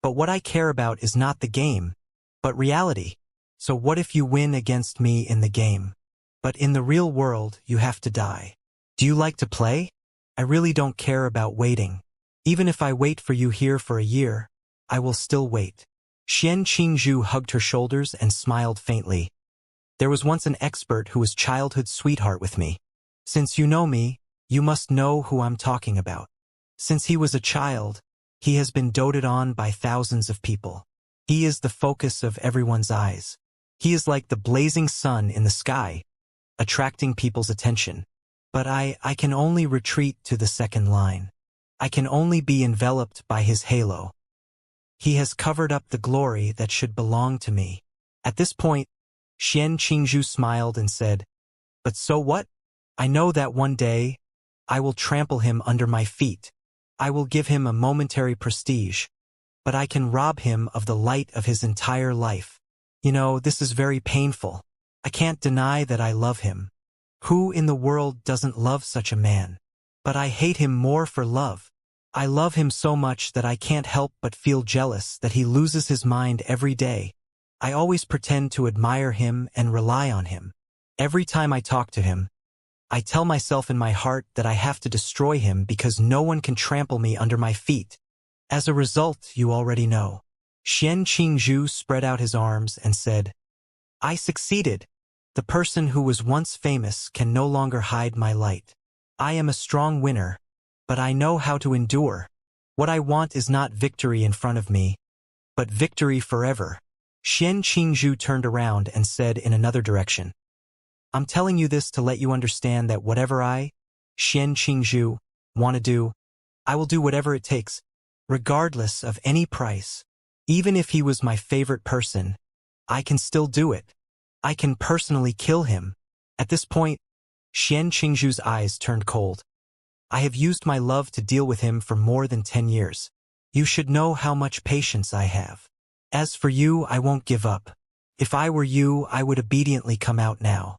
S1: "But what I care about is not the game, but reality. So what if you win against me in the game? But in the real world, you have to die. Do you like to play? I really don't care about waiting. Even if I wait for you here for a year, I will still wait." Xian Qingzhu hugged her shoulders and smiled faintly. "There was once an expert who was childhood sweetheart with me. Since you know me, you must know who I'm talking about. Since he was a child, he has been doted on by thousands of people. He is the focus of everyone's eyes. He is like the blazing sun in the sky, attracting people's attention. But I can only retreat to the second line. I can only be enveloped by his halo. He has covered up the glory that should belong to me." At this point, Xian Qingzhu smiled and said, "But so what? I know that one day, I will trample him under my feet. I will give him a momentary prestige. but I can rob him of the light of his entire life. You know, this is very painful. I can't deny that I love him. Who in the world doesn't love such a man? But I hate him more for love. I love him so much that I can't help but feel jealous that he loses his mind every day. I always pretend to admire him and rely on him. Every time I talk to him, I tell myself in my heart that I have to destroy him because no one can trample me under my feet. As a result, you already know. Xianxia spread out his arms and said, I succeeded. The person who was once famous can no longer hide my light. I am a strong winner, but I know how to endure. What I want is not victory in front of me, but victory forever. Xianxia turned around and said in another direction, I'm telling you this to let you understand that whatever I, Xianxia, want to do, I will do whatever it takes, regardless of any price. Even if he was my favorite person, I can still do it. I can personally kill him. At this point, Xianxia's eyes turned cold. I have used my love to deal with him for more than 10 years. You should know how much patience I have. As for you, I won't give up. If I were you, I would obediently come out now.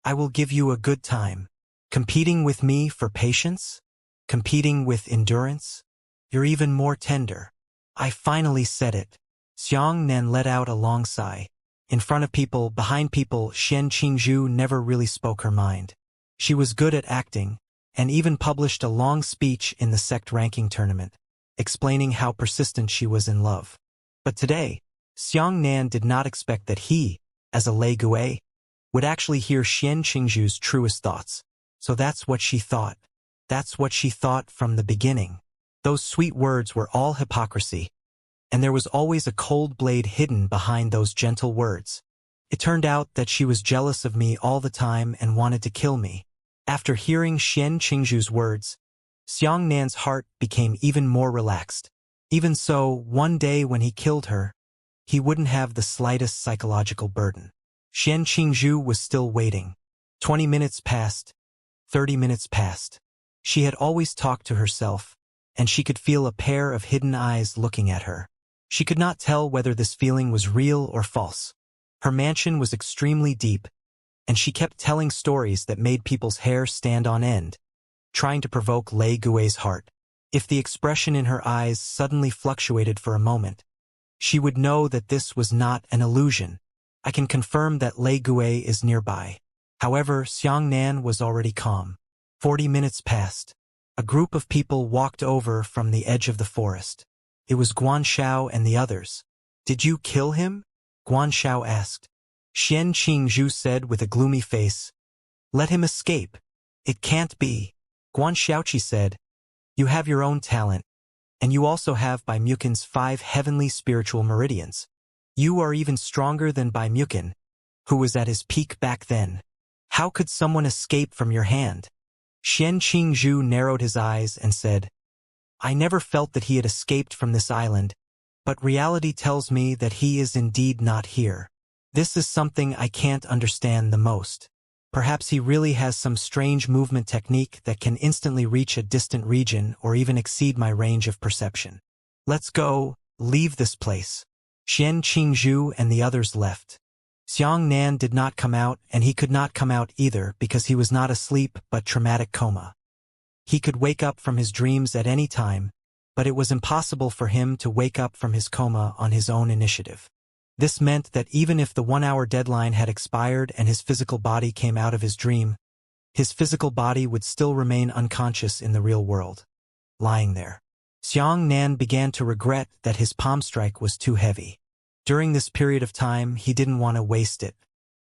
S1: I will give you a good time. Competing with me for patience? Competing with endurance? You're even more tender. I finally said it. Xianxia let out a long sigh. In front of people, behind people, Xianxia never really spoke her mind. She was good at acting, and even published a long speech in the sect ranking tournament, explaining how persistent she was in love. But today, Xianxia did not expect that he, as a lay Gui, would actually hear Xianxia's truest thoughts. So that's what she thought. That's what she thought from the beginning. Those sweet words were all hypocrisy, and there was always a cold blade hidden behind those gentle words. It turned out that she was jealous of me all the time and wanted to kill me. After hearing Xianxia's words, Xianxia's heart became even more relaxed. Even so, one day when he killed her, he wouldn't have the slightest psychological burden. Xianxia was still waiting. 20 minutes passed. 30 minutes passed. She had always talked to herself, and she could feel a pair of hidden eyes looking at her. She could not tell whether this feeling was real or false. Her mansion was extremely deep, and she kept telling stories that made people's hair stand on end, trying to provoke Lei Gui's heart. If the expression in her eyes suddenly fluctuated for a moment, she would know that this was not an illusion. I can confirm that Lei Gui is nearby. However, Xianxia was already calm. 40 minutes passed. A group of people walked over from the edge of the forest. It was Guanxiao and the others. Did you kill him? Guanxiao asked. Xianxia said with a gloomy face, Let him escape. It can't be. Guanxiao said, You have your own talent, and you also have Bai Mukin's 5 heavenly spiritual meridians. You are even stronger than Bai Mukin, who was at his peak back then. How could someone escape from your hand? Xianxia narrowed his eyes and said, I never felt that he had escaped from this island, but reality tells me that he is indeed not here. This is something I can't understand the most. Perhaps he really has some strange movement technique that can instantly reach a distant region or even exceed my range of perception. Let's go, leave this place. Xianxia and the others left. Xianxia did not come out, and he could not come out either because he was not asleep but traumatic coma. He could wake up from his dreams at any time, but it was impossible for him to wake up from his coma on his own initiative. This meant that even if the 1-hour deadline had expired and his physical body came out of his dream, his physical body would still remain unconscious in the real world, lying there. Xianxia began to regret that his palm strike was too heavy. During this period of time, he didn't want to waste it.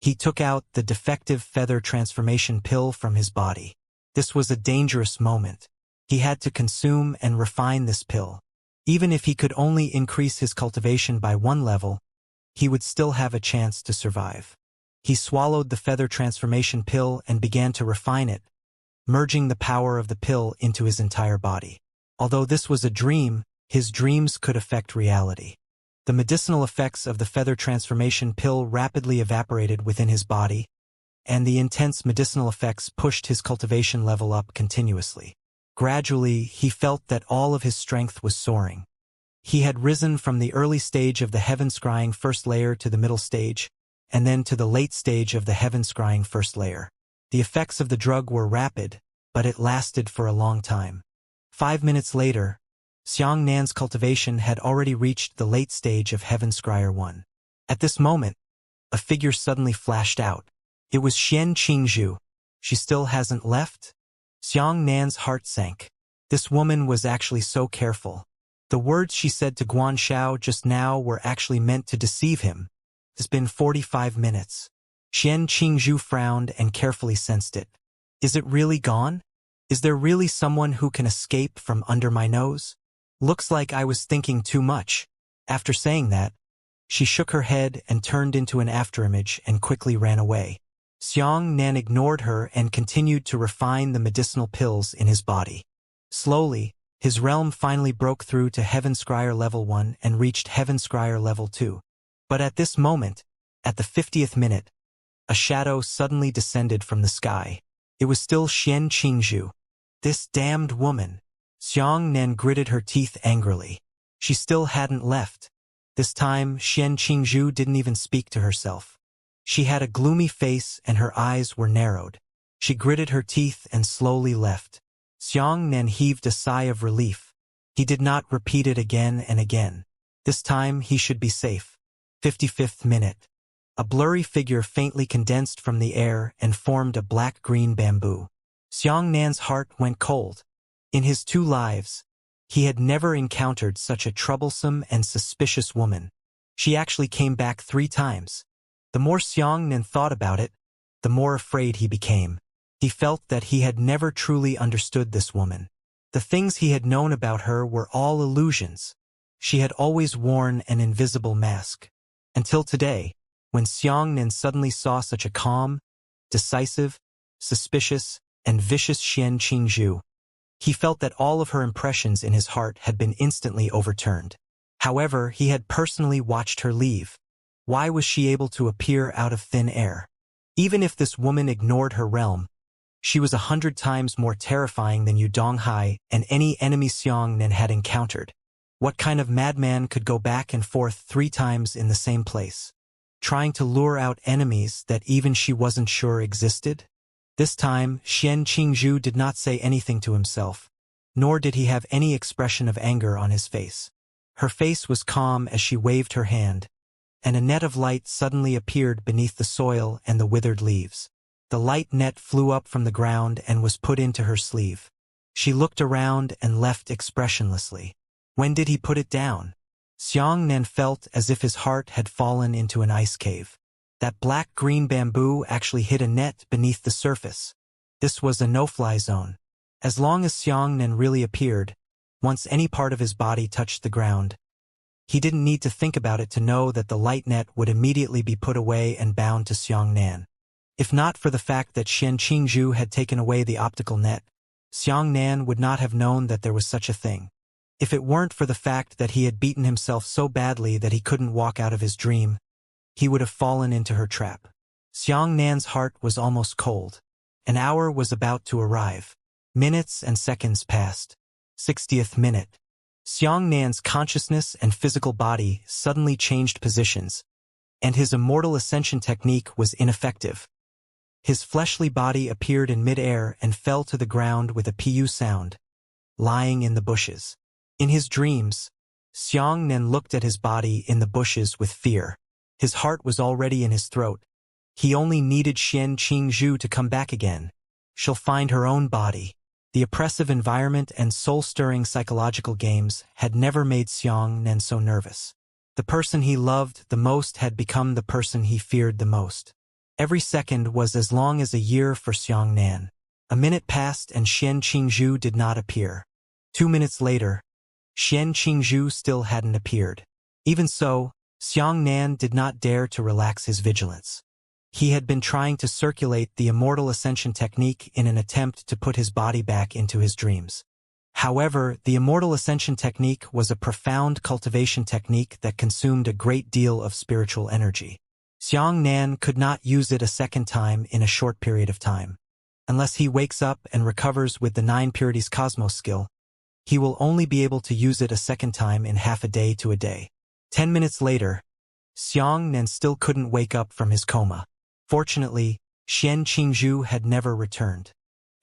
S1: He took out the defective feather transformation pill from his body. This was a dangerous moment. He had to consume and refine this pill. Even if he could only increase his cultivation by 1 level, he would still have a chance to survive. He swallowed the feather transformation pill and began to refine it, merging the power of the pill into his entire body. Although this was a dream, his dreams could affect reality. The medicinal effects of the feather transformation pill rapidly evaporated within his body, and the intense medicinal effects pushed his cultivation level up continuously. Gradually, he felt that all of his strength was soaring. He had risen from the early stage of the heaven-scrying first layer to the middle stage, and then to the late stage of the heaven-scrying first layer. The effects of the drug were rapid, but it lasted for a long time. 5 minutes later, Xianxia's cultivation had already reached the late stage of Heaven Scryer 1. At this moment, a figure suddenly flashed out. It was Xian Qingzhu. She still hasn't left? Xianxia's heart sank. This woman was actually so careful. The words she said to Guan Shao just now were actually meant to deceive him. It's been 45 minutes. Xian Qingzhu frowned and carefully sensed it. Is it really gone? Is there really someone who can escape from under my nose? Looks like I was thinking too much. After saying that, she shook her head and turned into an afterimage and quickly ran away. Xianxian ignored her and continued to refine the medicinal pills in his body. Slowly, his realm finally broke through to Heaven Scryer Level 1 and reached Heaven Scryer Level 2. But at this moment, at the 50th minute, a shadow suddenly descended from the sky. It was still Xian Qingzhu. This damned woman. Xianxian gritted her teeth angrily. She still hadn't left. This time, Xian Qingzhu didn't even speak to herself. She had a gloomy face and her eyes were narrowed. She gritted her teeth and slowly left. Xianxian heaved a sigh of relief. He did not repeat it again and again. This time he should be safe. 55th minute. A blurry figure faintly condensed from the air and formed a black-green bamboo. Xianxian's heart went cold. In his 2 lives, he had never encountered such a troublesome and suspicious woman. She actually came back 3 times. The more Xianxian thought about it, the more afraid he became. He felt that he had never truly understood this woman. The things he had known about her were all illusions. She had always worn an invisible mask. Until today, when Xianxian suddenly saw such a calm, decisive, suspicious, and vicious Xian Qingzhu, he felt that all of her impressions in his heart had been instantly overturned. However, he had personally watched her leave. Why was she able to appear out of thin air? Even if this woman ignored her realm, she was 100 times more terrifying than Yu Donghai and any enemy Xianxian had encountered. What kind of madman could go back and forth 3 times in the same place, trying to lure out enemies that even she wasn't sure existed? This time, Xian Qingzhu did not say anything to himself, nor did he have any expression of anger on his face. Her face was calm as she waved her hand, and a net of light suddenly appeared beneath the soil and the withered leaves. The light net flew up from the ground and was put into her sleeve. She looked around and left expressionlessly. When did he put it down? Xianxian felt as if his heart had fallen into an ice cave. That black-green bamboo actually hid a net beneath the surface. This was a no-fly zone. As long as Xianxian really appeared, once any part of his body touched the ground, he didn't need to think about it to know that the light net would immediately be put away and bound to Xianxian. If not for the fact that Xian Qingzhu had taken away the optical net, Xianxian would not have known that there was such a thing. If it weren't for the fact that he had beaten himself so badly that he couldn't walk out of his dream, he would have fallen into her trap. Xianxian's heart was almost cold. An hour was about to arrive. Minutes and seconds passed. 60th minute. Xianxian's consciousness and physical body suddenly changed positions, and his immortal ascension technique was ineffective. His fleshly body appeared in mid-air and fell to the ground with a pu sound, lying in the bushes. In his dreams, Xianxian looked at his body in the bushes with fear. His heart was already in his throat. He only needed Xian Qingzhu to come back again. She'll find her own body. The oppressive environment and soul-stirring psychological games had never made Xianxian so nervous. The person he loved the most had become the person he feared the most. Every second was as long as a year for Xianxian. A minute passed and Xian Qingzhu did not appear. 2 minutes later, Xian Qingzhu still hadn't appeared. Even so, Xianxian did not dare to relax his vigilance. He had been trying to circulate the Immortal Ascension technique in an attempt to put his body back into his dreams. However, the Immortal Ascension technique was a profound cultivation technique that consumed a great deal of spiritual energy. Xianxian could not use it a second time in a short period of time. Unless he wakes up and recovers with the 9 Purities Cosmos skill, He will only be able to use it a second time in half a day to a day. 10 minutes later, Xianxia still couldn't wake up from his coma. Fortunately, Qingzhu had never returned.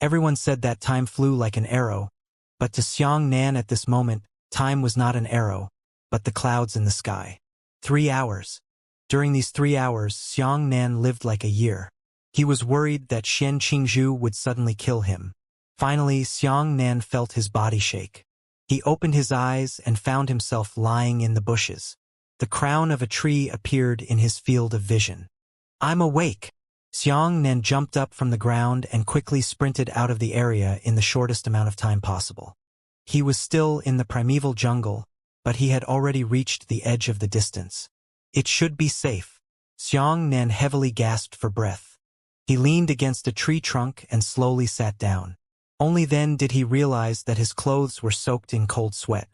S1: Everyone said that time flew like an arrow, but to Xianxia at this moment, time was not an arrow, but the clouds in the sky. 3 hours. During these 3 hours, Xianxia lived like a year. He was worried that Qingzhu would suddenly kill him. Finally, Xianxia felt his body shake. He opened his eyes and found himself lying in the bushes. The crown of a tree appeared in his field of vision. "I'm awake!" Xianxia jumped up from the ground and quickly sprinted out of the area in the shortest amount of time possible. He was still in the primeval jungle, but he had already reached the edge of the distance. It should be safe. Xianxia heavily gasped for breath. He leaned against a tree trunk and slowly sat down. Only then did he realize that his clothes were soaked in cold sweat.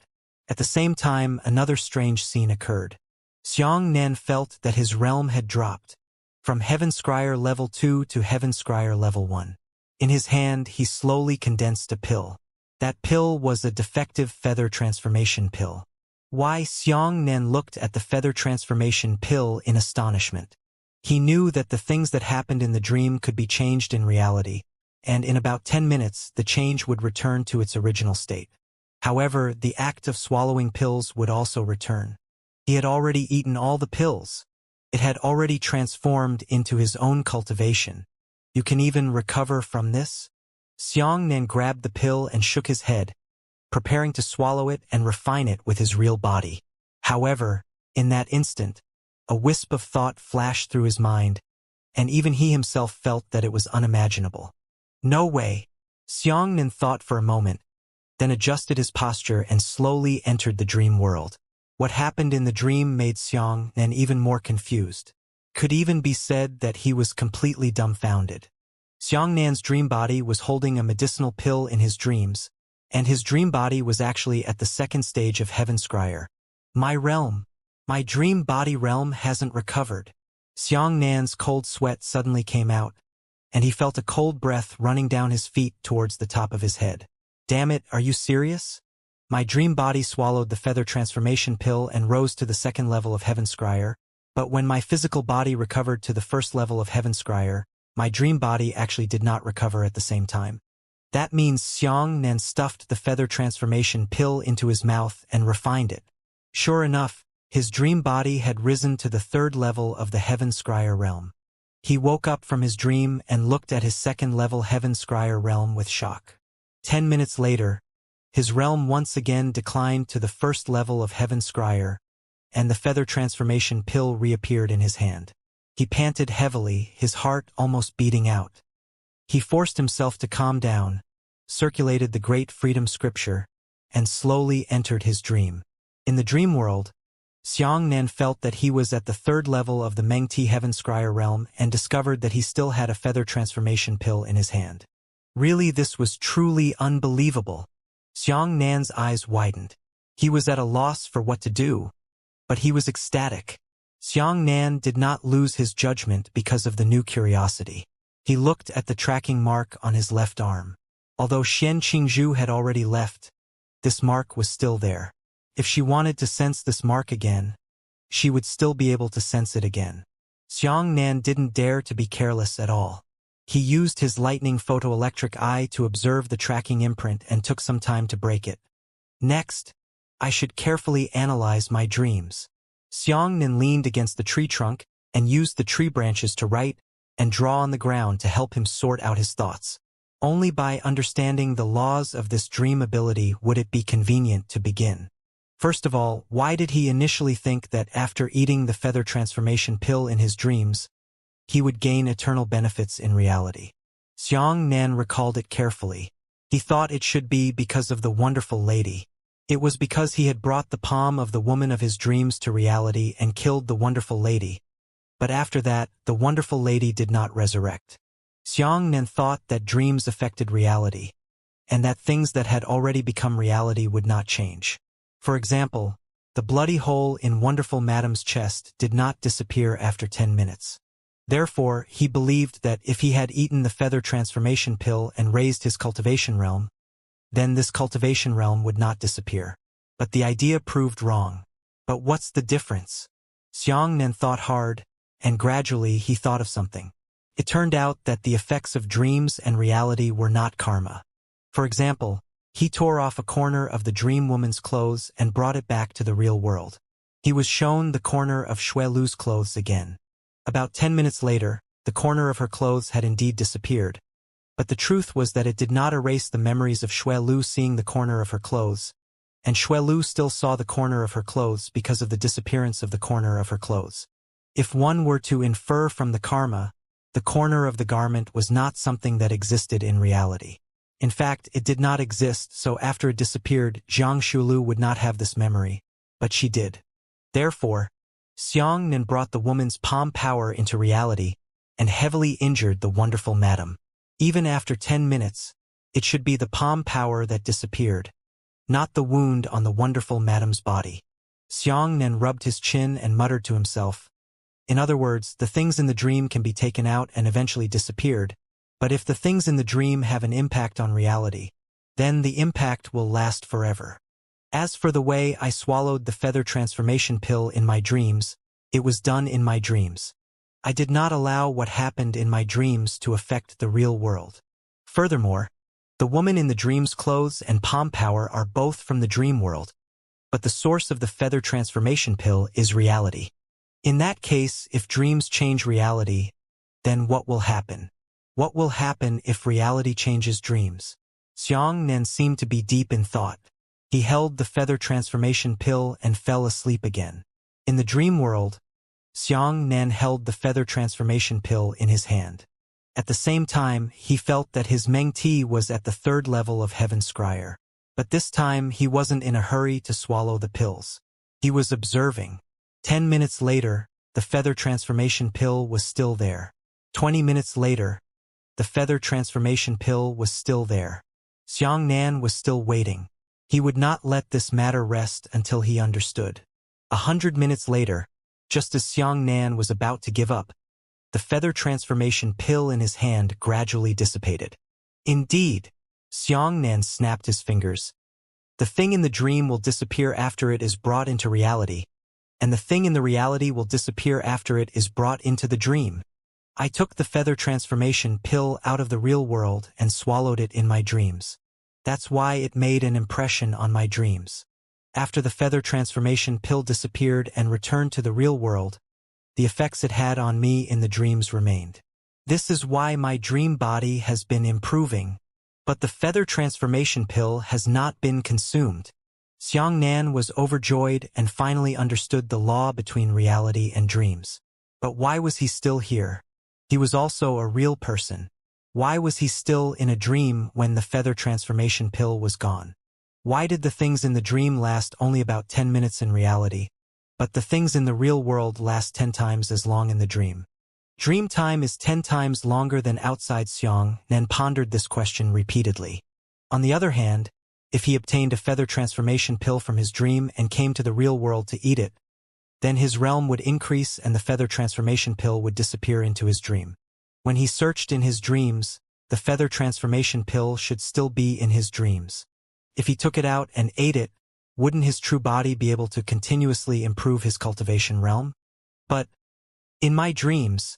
S1: At the same time, another strange scene occurred. Xianxia felt that his realm had dropped from Heaven Scryer Level 2 to Heaven Scryer Level 1. In his hand, he slowly condensed a pill. That pill was a defective feather transformation pill. Xianxia looked at the feather transformation pill in astonishment. He knew that the things that happened in the dream could be changed in reality, and in about 10 minutes the change would return to its original state. However, the act of swallowing pills would also return. He had already eaten all the pills. It had already transformed into his own cultivation. "You can even recover from this?" Xianxia grabbed the pill and shook his head, preparing to swallow it and refine it with his real body. However, in that instant, a wisp of thought flashed through his mind, and even he himself felt that it was unimaginable. "No way!" Xianxia thought for a moment, then adjusted his posture and slowly entered the dream world. What happened in the dream made Xianxia even more confused. Could even be said that he was completely dumbfounded. Xianxia's dream body was holding a medicinal pill in his dreams, and his dream body was actually at the second stage of Heaven Scryer. "My realm, my dream body realm hasn't recovered." Xianxia's cold sweat suddenly came out, and he felt a cold breath running down his feet towards the top of his head. "Damn it, are you serious?" My dream body swallowed the feather transformation pill and rose to the second level of Heaven Scryer, but when my physical body recovered to the first level of Heaven Scryer, my dream body actually did not recover at the same time. That means Xianxia stuffed the feather transformation pill into his mouth and refined it. Sure enough, his dream body had risen to the third level of the Heaven Scryer realm. He woke up from his dream and looked at his second level Heaven Scryer realm with shock. 10 minutes later, his realm once again declined to the first level of Heaven Scryer, and the feather transformation pill reappeared in his hand. He panted heavily, his heart almost beating out. He forced himself to calm down, circulated the great freedom scripture, and slowly entered his dream. In the dream world, Xianxia felt that he was at the third level of the Mengti Heaven Scryer realm and discovered that he still had a feather transformation pill in his hand. Really, this was truly unbelievable. Xianxia's eyes widened. He was at a loss for what to do, but he was ecstatic. Xianxia did not lose his judgment because of the new curiosity. He looked at the tracking mark on his left arm. Although Qingzhu had already left, this mark was still there. If she wanted to sense this mark again, she would still be able to sense it again. Xianxia didn't dare to be careless at all. He used his lightning photoelectric eye to observe the tracking imprint and took some time to break it. Next, I should carefully analyze my dreams. Xianxia leaned against the tree trunk and used the tree branches to write and draw on the ground to help him sort out his thoughts. Only by understanding the laws of this dream ability would it be convenient to begin. First of all, why did he initially think that after eating the feather transformation pill in his dreams, he would gain eternal benefits in reality? Xianxia recalled it carefully. He thought it should be because of the wonderful lady. It was because he had brought the palm of the woman of his dreams to reality and killed the wonderful lady. But after that, the wonderful lady did not resurrect. Xianxia thought that dreams affected reality, and that things that had already become reality would not change. For example, the bloody hole in Wonderful Madame's chest did not disappear after 10 minutes. Therefore, he believed that if he had eaten the feather transformation pill and raised his cultivation realm, then this cultivation realm would not disappear. But the idea proved wrong. But what's the difference? Xianxia thought hard, and gradually he thought of something. It turned out that the effects of dreams and reality were not karma. For example, he tore off a corner of the dream woman's clothes and brought it back to the real world. He was shown the corner of Shui Lu's clothes again. About 10 minutes later, the corner of her clothes had indeed disappeared. But the truth was that it did not erase the memories of Shui Lu seeing the corner of her clothes, and Shui Lu still saw the corner of her clothes because of the disappearance of the corner of her clothes. If one were to infer from the karma, the corner of the garment was not something that existed in reality. In fact, it did not exist, so after it disappeared, Xianxia Lu would not have this memory, but she did. Therefore, Xianxia brought the woman's palm power into reality and heavily injured the wonderful madam. Even after 10 minutes, it should be the palm power that disappeared, not the wound on the wonderful madam's body. Xianxia rubbed his chin and muttered to himself. In other words, the things in the dream can be taken out and eventually disappeared, but if the things in the dream have an impact on reality, then the impact will last forever. As for the way I swallowed the feather transformation pill in my dreams, it was done in my dreams. I did not allow what happened in my dreams to affect the real world. Furthermore, the woman in the dream's clothes and palm power are both from the dream world, but the source of the feather transformation pill is reality. In that case, if dreams change reality, then what will happen? What will happen if reality changes dreams? Xianxia seemed to be deep in thought. He held the feather transformation pill and fell asleep again. In the dream world, Xianxia held the feather transformation pill in his hand. At the same time, he felt that his Meng-Ti was at the 3rd level of Heaven Scryer. But this time, he wasn't in a hurry to swallow the pills. He was observing. 10 minutes later, the feather transformation pill was still there. 20 minutes later, the feather transformation pill was still there. Xianxia was still waiting. He would not let this matter rest until he understood. 100 minutes later, just as Xianxia was about to give up, the feather transformation pill in his hand gradually dissipated. Indeed, Xianxia snapped his fingers. The thing in the dream will disappear after it is brought into reality, and the thing in the reality will disappear after it is brought into the dream. I took the feather transformation pill out of the real world and swallowed it in my dreams. That's why it made an impression on my dreams. After the feather transformation pill disappeared and returned to the real world, the effects it had on me in the dreams remained. This is why my dream body has been improving, but the feather transformation pill has not been consumed. Xianxia was overjoyed and finally understood the law between reality and dreams. But why was he still here? He was also a real person. Why was he still in a dream when the feather transformation pill was gone? Why did the things in the dream last only about 10 minutes in reality, but the things in the real world last 10 times as long in the dream? Dream time is 10 times longer than outside. Xianxia pondered this question repeatedly. On the other hand, if he obtained a feather transformation pill from his dream and came to the real world to eat it, then his realm would increase and the feather transformation pill would disappear into his dream. When he searched in his dreams, the feather transformation pill should still be in his dreams. If he took it out and ate it, wouldn't his true body be able to continuously improve his cultivation realm? But in my dreams,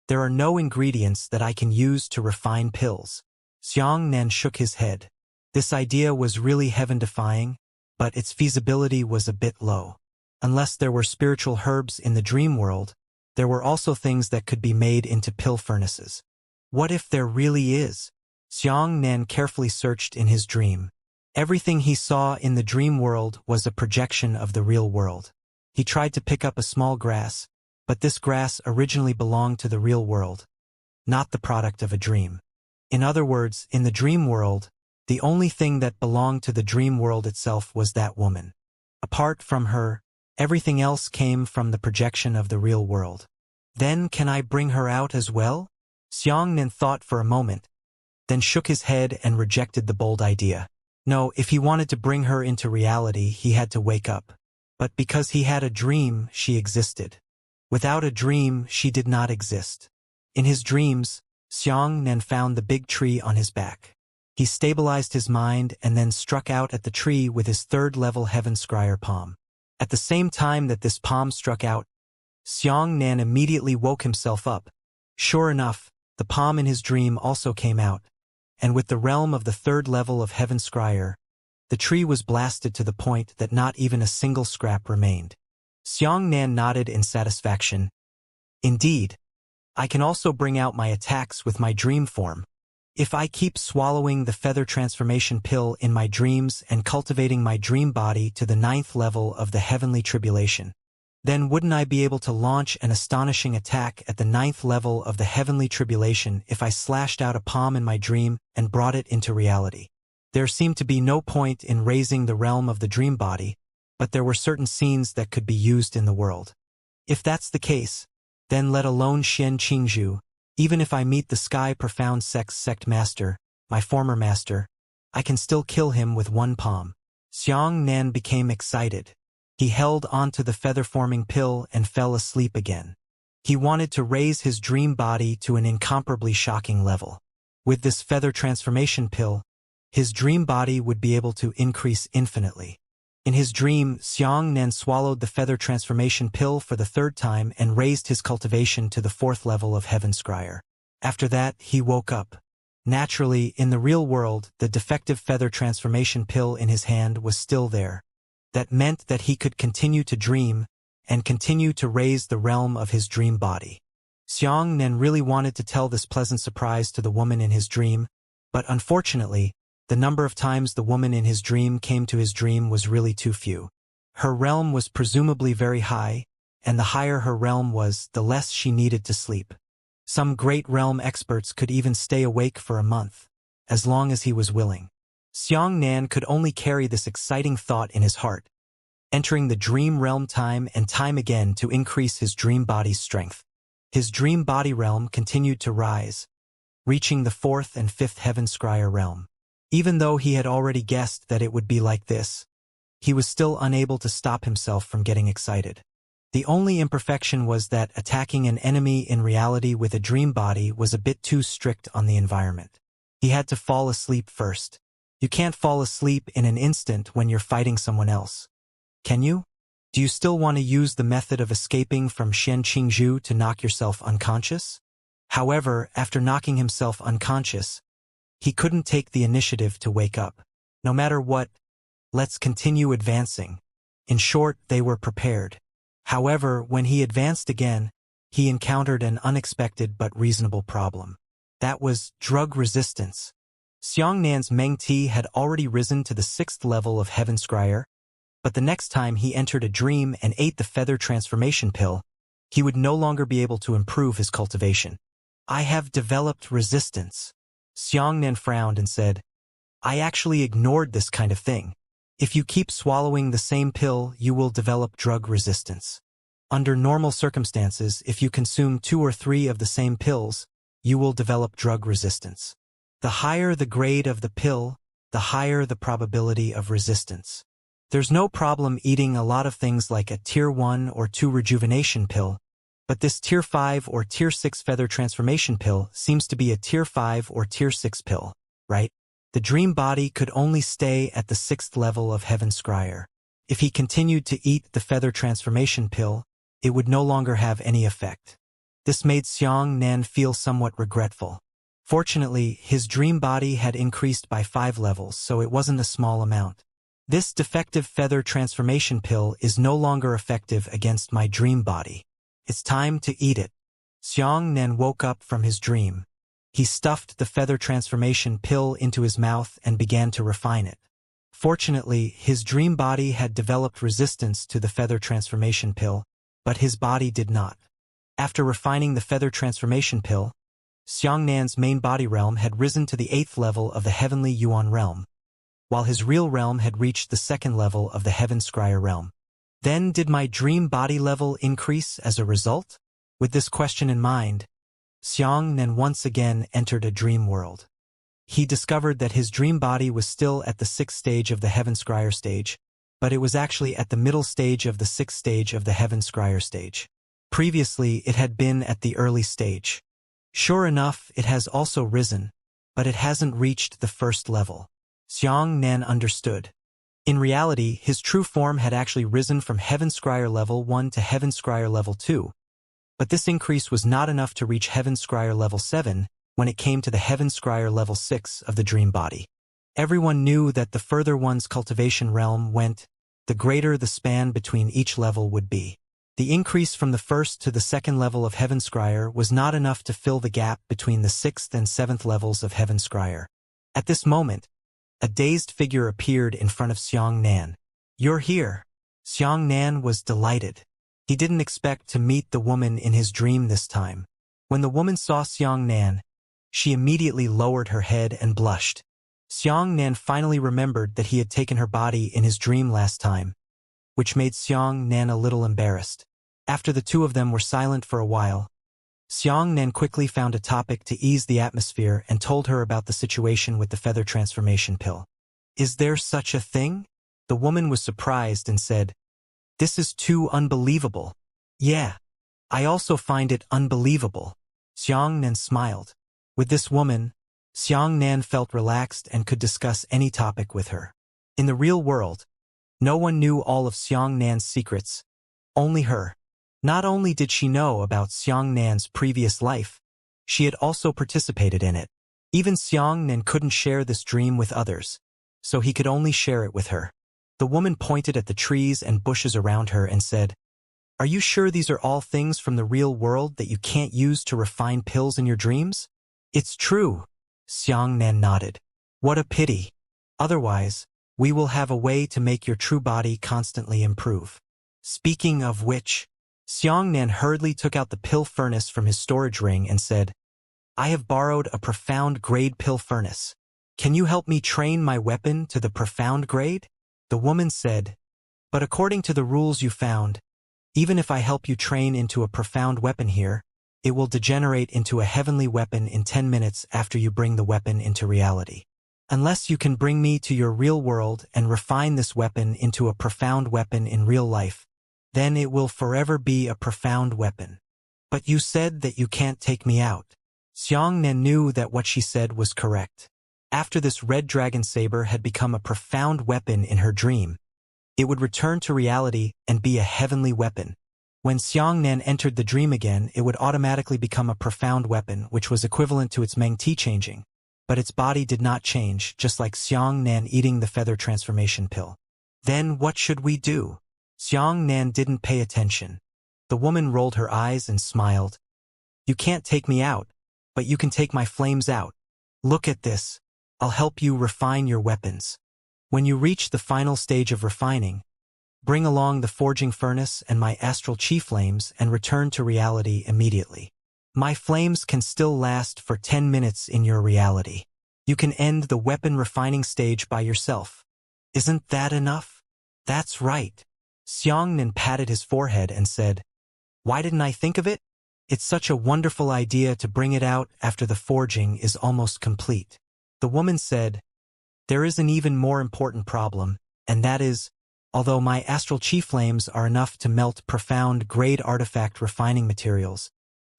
S1: there are no ingredients that I can use to refine pills. Xianxia shook his head. This idea was really heaven-defying, but its feasibility was a bit low. Unless there were spiritual herbs in the dream world, there were also things that could be made into pill furnaces. What if there really is? Xianxia carefully searched in his dream. Everything he saw in the dream world was a projection of the real world. He tried to pick up a small grass, but this grass originally belonged to the real world, not the product of a dream. In other words, in the dream world, the only thing that belonged to the dream world itself was that woman. Apart from her, everything else came from the projection of the real world. Then can I bring her out as well? Xianxia thought for a moment, then shook his head and rejected the bold idea. No, if he wanted to bring her into reality, he had to wake up. But because he had a dream, she existed. Without a dream, she did not exist. In his dreams, Xianxia found the big tree on his back. He stabilized his mind and then struck out at the tree with his third-level Heaven Scryer palm. At the same time that this palm struck out, Xianxia immediately woke himself up. Sure enough, the palm in his dream also came out, and with the realm of the third level of Heaven Scryer, the tree was blasted to the point that not even a single scrap remained. Xianxia nodded in satisfaction. Indeed, I can also bring out my attacks with my dream form. If I keep swallowing the feather transformation pill in my dreams and cultivating my dream body to the 9th level of the heavenly tribulation, then wouldn't I be able to launch an astonishing attack at the 9th level of the heavenly tribulation if I slashed out a palm in my dream and brought it into reality? There seemed to be no point in raising the realm of the dream body, but there were certain scenes that could be used in the world. If that's the case, then let alone Xianxia, even if I meet the Sky Profound Sex Sect Master, my former master, I can still kill him with one palm. Xianxia became excited. He held onto the feather-forming pill and fell asleep again. He wanted to raise his dream body to an incomparably shocking level. With this feather transformation pill, his dream body would be able to increase infinitely. In his dream, Xianxia swallowed the feather transformation pill for the 3rd time and raised his cultivation to the 4th level of Heaven Scryer. After that, he woke up. Naturally, in the real world, the defective feather transformation pill in his hand was still there. That meant that he could continue to dream and continue to raise the realm of his dream body. Xianxia really wanted to tell this pleasant surprise to the woman in his dream, but unfortunately, the number of times the woman in his dream came to his dream was really too few. Her realm was presumably very high, and the higher her realm was, the less she needed to sleep. Some great realm experts could even stay awake for a month, as long as he was willing. Xianxia could only carry this exciting thought in his heart, entering the dream realm time and time again to increase his dream body's strength. His dream body realm continued to rise, reaching the 4th and 5th Heaven Scryer realm. Even though he had already guessed that it would be like this, he was still unable to stop himself from getting excited. The only imperfection was that attacking an enemy in reality with a dream body was a bit too strict on the environment. He had to fall asleep first. You can't fall asleep in an instant when you're fighting someone else. Can you? Do you still want to use the method of escaping from Xianxia to knock yourself unconscious? However, after knocking himself unconscious, he couldn't take the initiative to wake up. No matter what, let's continue advancing. In short, they were prepared. However, when he advanced again, he encountered an unexpected but reasonable problem. That was drug resistance. Xianxia's Meng Ti had already risen to the 6th level of Heaven Scryer, but the next time he entered a dream and ate the feather transformation pill, he would no longer be able to improve his cultivation. I have developed resistance. Xianxia frowned and said, I actually ignored this kind of thing. If you keep swallowing the same pill, you will develop drug resistance. Under normal circumstances, if you consume 2 or 3 of the same pills, you will develop drug resistance. The higher the grade of the pill, the higher the probability of resistance. There's no problem eating a lot of things like a Tier 1 or 2 rejuvenation pill, but this Tier 5 or Tier 6 feather transformation pill seems to be a Tier 5 or Tier 6 pill, right? The dream body could only stay at the 6th level of Heaven Scryer. If he continued to eat the feather transformation pill, it would no longer have any effect. This made Xianxia feel somewhat regretful. Fortunately, his dream body had increased by 5 levels, so it wasn't a small amount. This defective feather transformation pill is no longer effective against my dream body. It's time to eat it. Xianxia woke up from his dream. He stuffed the feather transformation pill into his mouth and began to refine it. Fortunately, his dream body had developed resistance to the feather transformation pill, but his body did not. After refining the feather transformation pill, Xianxia's main body realm had risen to the 8th level of the heavenly Yuan realm, while his real realm had reached the 2nd level of the Heaven Scryer realm. Then did my dream body level increase as a result? With this question in mind, Xianxia once again entered a dream world. He discovered that his dream body was still at the 6th stage of the Heaven Scryer stage, but it was actually at the middle stage of the 6th stage of the Heaven Scryer stage. Previously, it had been at the early stage. Sure enough, it has also risen, but it hasn't reached the first level. Xianxia understood. In reality, his true form had actually risen from Heaven Scryer level 1 to Heaven Scryer level 2, but this increase was not enough to reach Heaven Scryer level 7 when it came to the Heaven Scryer level 6 of the dream body. Everyone knew that the further one's cultivation realm went, the greater the span between each level would be. The increase from the first to the second level of Heaven Scryer was not enough to fill the gap between the sixth and seventh levels of Heaven Scryer. At this moment, a dazed figure appeared in front of Xianxia. "You're here." Xianxia was delighted. He didn't expect to meet the woman in his dream this time. When the woman saw Xianxia, she immediately lowered her head and blushed. Xianxia finally remembered that he had taken her body in his dream last time, which made Xianxia a little embarrassed. After the two of them were silent for a while, Xianxia quickly found a topic to ease the atmosphere and told her about the situation with the feather transformation pill. "Is there such a thing?" The woman was surprised and said, "This is too unbelievable." "Yeah, I also find it unbelievable." Xianxia smiled. With this woman, Xianxia felt relaxed and could discuss any topic with her. In the real world, no one knew all of Xianxia's secrets, only her. Not only did she know about Xianxia's previous life, she had also participated in it. Even Xianxia couldn't share this dream with others, so he could only share it with her. The woman pointed at the trees and bushes around her and said, "Are you sure these are all things from the real world that you can't use to refine pills in your dreams?" "It's true," Xianxia nodded. "What a pity. Otherwise, we will have a way to make your true body constantly improve." Speaking of which, Xianxia hurriedly took out the pill furnace from his storage ring and said, "I have borrowed a profound grade pill furnace. Can you help me train my weapon to the profound grade?" The woman said, "But according to the rules you found, even if I help you train into a profound weapon here, it will degenerate into a heavenly weapon in 10 minutes after you bring the weapon into reality. Unless you can bring me to your real world and refine this weapon into a profound weapon in real life, then it will forever be a profound weapon." "But you said that you can't take me out." Xianxia knew that what she said was correct. After this red dragon saber had become a profound weapon in her dream, it would return to reality and be a heavenly weapon. When Xianxia entered the dream again, it would automatically become a profound weapon, which was equivalent to its Meng-Ti changing. But its body did not change, just like Xianxia eating the feather transformation pill. "Then what should we do?" Xianxia didn't pay attention. The woman rolled her eyes and smiled. "You can't take me out, but you can take my flames out. Look at this. I'll help you refine your weapons. When you reach the final stage of refining, bring along the forging furnace and my astral chi flames and return to reality immediately. My flames can still last for 10 minutes in your reality. You can end the weapon refining stage by yourself. Isn't that enough?" "That's right." Xianxia patted his forehead and said, "Why didn't I think of it? It's such a wonderful idea to bring it out after the forging is almost complete." The woman said, "There is an even more important problem, and that is, although my astral chi flames are enough to melt profound grade artifact refining materials,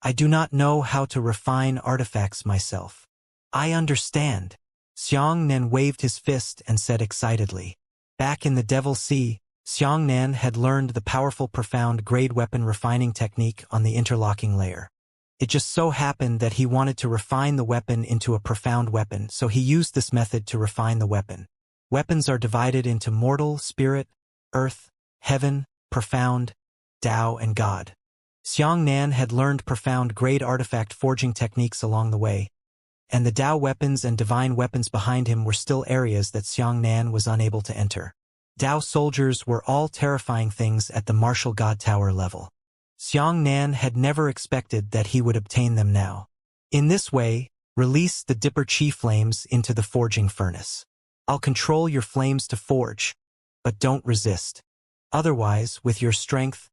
S1: I do not know how to refine artifacts myself." "I understand." Xianxia waved his fist and said excitedly. Back in the Devil's Sea, Xianxia had learned the powerful profound grade weapon refining technique on the interlocking layer. It just so happened that he wanted to refine the weapon into a profound weapon, so he used this method to refine the weapon. Weapons are divided into mortal, spirit, earth, heaven, profound, Tao, and God. Xianxia had learned profound grade artifact forging techniques along the way, and the Tao weapons and divine weapons behind him were still areas that Xianxia was unable to enter. Tao soldiers were all terrifying things at the martial god tower level. Xianxia had never expected that he would obtain them now. In this way, release the Dipper Chi flames into the forging furnace. I'll control your flames to forge, but don't resist. Otherwise, with your strength,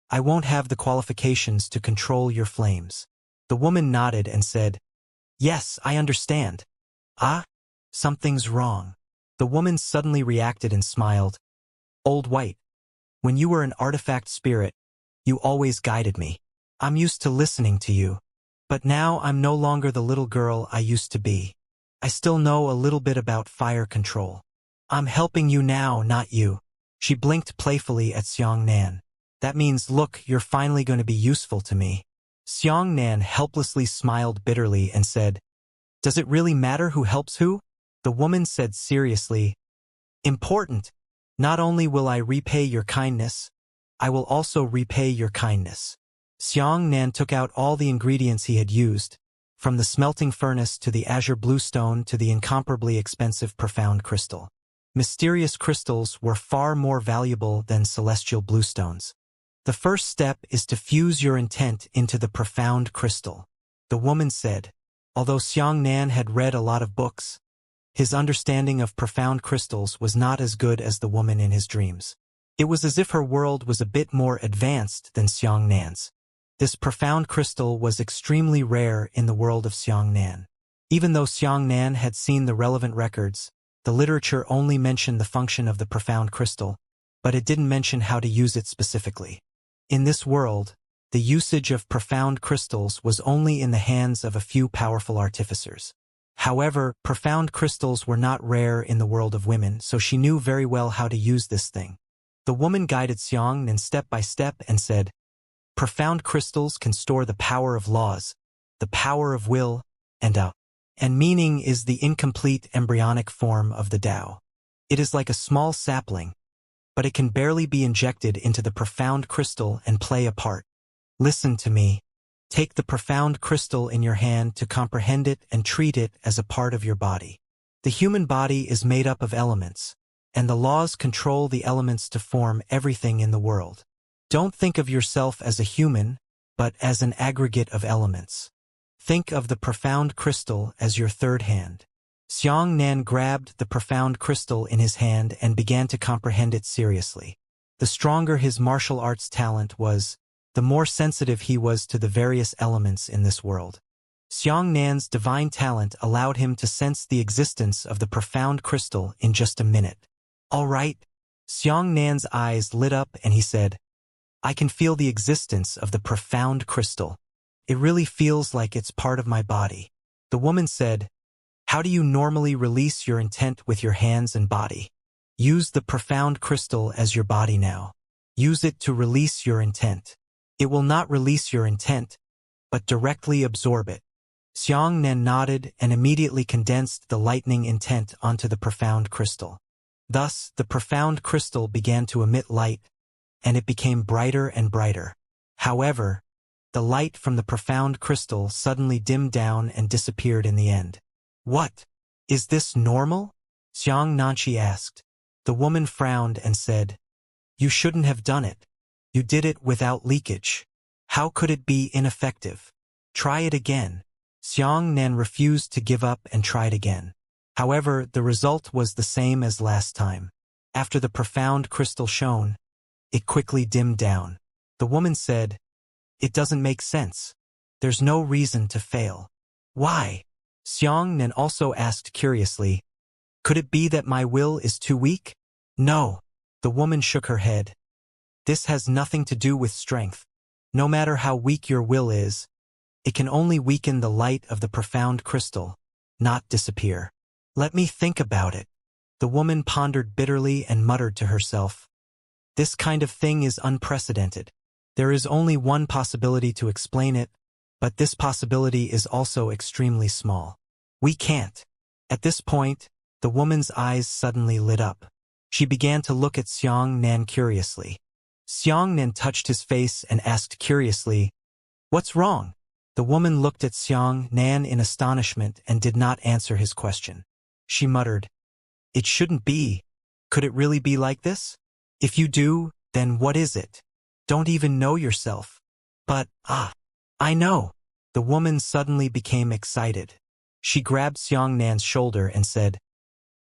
S1: I won't have the qualifications to control your flames. The woman nodded and said, "Yes, I understand." "Ah, something's wrong." The woman suddenly reacted and smiled. "Old White, when you were an artifact spirit, you always guided me. I'm used to listening to you. But now I'm no longer the little girl I used to be. I still know a little bit about fire control. I'm helping you now, not you. She blinked playfully at Xianxia. That means, look, you're finally going to be useful to me. Xianxia helplessly smiled bitterly and said, does it really matter who helps who? The woman said seriously, important. Not only will I repay your kindness, I will also repay your kindness. Xianxia took out all the ingredients he had used, from the smelting furnace to the azure bluestone to the incomparably expensive profound crystal. Mysterious crystals were far more valuable than celestial bluestones. The first step is to fuse your intent into the profound crystal, the woman said. Although Xianxia had read a lot of books, his understanding of profound crystals was not as good as the woman in his dreams. It was as if her world was a bit more advanced than Xianxia's. This profound crystal was extremely rare in the world of Xianxia. Even though Xianxia had seen the relevant records, the literature only mentioned the function of the profound crystal, but it didn't mention how to use it specifically. In this world, the usage of profound crystals was only in the hands of a few powerful artificers. However, profound crystals were not rare in the world of women, so she knew very well how to use this thing. The woman guided Xianxia step by step and said, profound crystals can store the power of laws, the power of will, and meaning is the incomplete embryonic form of the Tao. It is like a small sapling, but it can barely be injected into the profound crystal and play a part. Listen to me. Take the profound crystal in your hand to comprehend it and treat it as a part of your body. The human body is made up of elements, and the laws control the elements to form everything in the world. Don't think of yourself as a human, but as an aggregate of elements. Think of the profound crystal as your third hand. Xianxia grabbed the profound crystal in his hand and began to comprehend it seriously. The stronger his martial arts talent was, the more sensitive he was to the various elements in this world. Xianxia's divine talent allowed him to sense the existence of the profound crystal in just a minute. All right. Xianxia's eyes lit up and he said, I can feel the existence of the profound crystal. It really feels like it's part of my body. The woman said, how do you normally release your intent with your hands and body? Use the profound crystal as your body now. Use it to release your intent. It will not release your intent, but directly absorb it. Xianxia nodded and immediately condensed the lightning intent onto the profound crystal. Thus, the profound crystal began to emit light, and it became brighter and brighter. However, the light from the profound crystal suddenly dimmed down and disappeared in the end. What? Is this normal? Xianxia asked. The woman frowned and said, you shouldn't have done it. You did it without leakage. How could it be ineffective? Try it again. Xianxia refused to give up and tried again. However, the result was the same as last time. After the profound crystal shone, it quickly dimmed down. The woman said, it doesn't make sense. There's no reason to fail. Why? Xianxia also asked curiously, could it be that my will is too weak? No. The woman shook her head. This has nothing to do with strength. No matter how weak your will is, it can only weaken the light of the profound crystal, not disappear. Let me think about it. The woman pondered bitterly and muttered to herself. This kind of thing is unprecedented. There is only one possibility to explain it, but this possibility is also extremely small. We can't. At this point, the woman's eyes suddenly lit up. She began to look at Xianxia curiously. Xianxia touched his face and asked curiously, what's wrong? The woman looked at Xianxia in astonishment and did not answer his question. She muttered, it shouldn't be. Could it really be like this? If you do, then what is it? Don't even know yourself. But, I know. The woman suddenly became excited. She grabbed Xianxia's shoulder and said,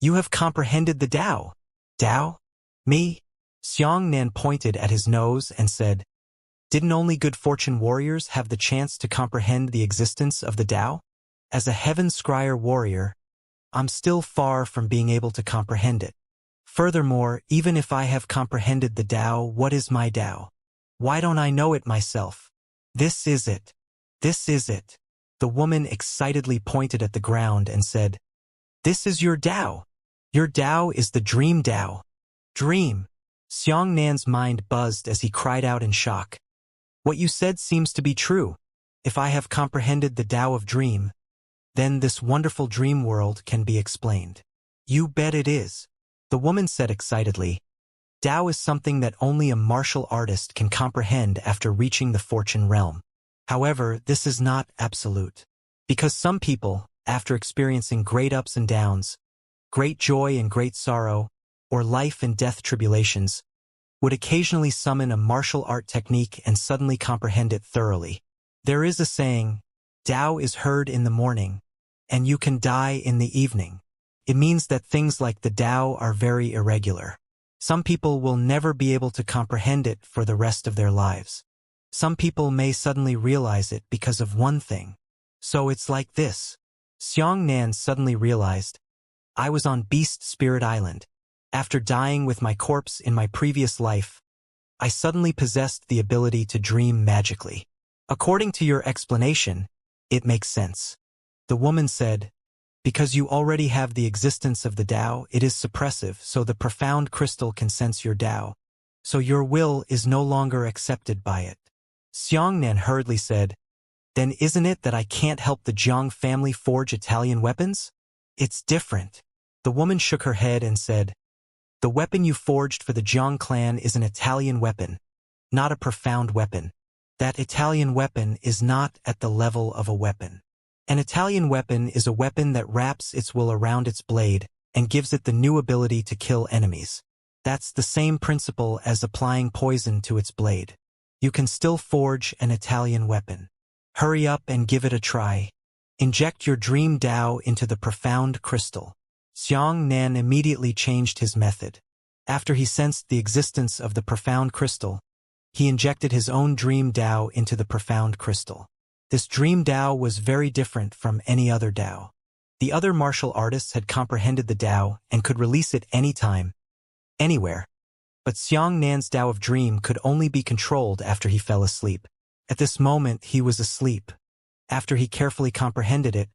S1: you have comprehended the Tao. Tao? Me? Xianxia pointed at his nose and said, didn't only good fortune warriors have the chance to comprehend the existence of the Tao? As a heaven scryer warrior, I'm still far from being able to comprehend it. Furthermore, even if I have comprehended the Tao, what is my Tao? Why don't I know it myself? This is it. This is it. The woman excitedly pointed at the ground and said, This is your Tao. Your Tao is the dream Tao. Dream. Xiangnan's mind buzzed as he cried out in shock. What you said seems to be true. If I have comprehended the Tao of dream, then this wonderful dream world can be explained. You bet it is. The woman said excitedly. Tao is something that only a martial artist can comprehend after reaching the fortune realm. However, this is not absolute. Because some people, after experiencing great ups and downs, great joy and great sorrow, or life and death tribulations, would occasionally summon a martial art technique and suddenly comprehend it thoroughly. There is a saying, Tao is heard in the morning, and you can die in the evening. It means that things like the Tao are very irregular. Some people will never be able to comprehend it for the rest of their lives. Some people may suddenly realize it because of one thing. So it's like this. Xiangnan suddenly realized, I was on Beast Spirit Island. After dying with my corpse in my previous life, I suddenly possessed the ability to dream magically. According to your explanation, it makes sense. The woman said, because you already have the existence of the Tao, it is suppressive, so the profound crystal can sense your Tao. So your will is no longer accepted by it. Xiangnan hurriedly said, then isn't it that I can't help the Jiang family forge Italian weapons? It's different. The woman shook her head and said, the weapon you forged for the Jiang clan is an Italian weapon, not a profound weapon. That Italian weapon is not at the level of a weapon. An Italian weapon is a weapon that wraps its will around its blade and gives it the new ability to kill enemies. That's the same principle as applying poison to its blade. You can still forge an Italian weapon. Hurry up and give it a try. Inject your dream Tao into the profound crystal. Xiangnan immediately changed his method. After he sensed the existence of the profound crystal, he injected his own dream Tao into the profound crystal. This dream Tao was very different from any other Tao. The other martial artists had comprehended the Tao and could release it anytime, anywhere. But Xiangnan's Tao of dream could only be controlled after he fell asleep. At this moment he was asleep. After he carefully comprehended it,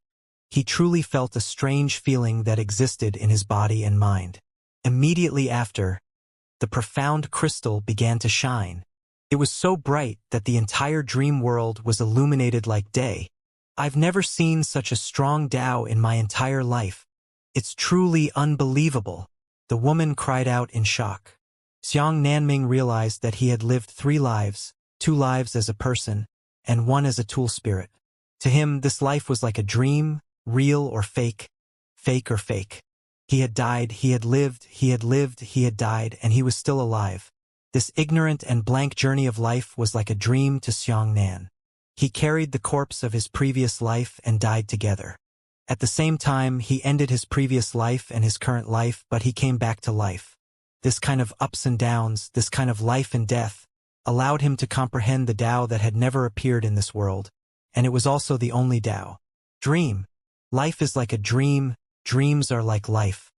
S1: he truly felt a strange feeling that existed in his body and mind. Immediately after, the profound crystal began to shine. It was so bright that the entire dream world was illuminated like day. I've never seen such a strong Tao in my entire life. It's truly unbelievable. The woman cried out in shock. Xiang Nanming realized that he had lived 3 lives, 2 lives as a person, and 1 as a tool spirit. To him, this life was like a dream, real or fake, fake or fake. He had died, he had lived, he had lived, he had died, and he was still alive. This ignorant and blank journey of life was like a dream to Xiang Nan. He carried the corpse of his previous life and died together. At the same time, he ended his previous life and his current life, but he came back to life. This kind of ups and downs, this kind of life and death, allowed him to comprehend the Tao that had never appeared in this world, and it was also the only Tao. Dream. Life is like a dream, dreams are like life.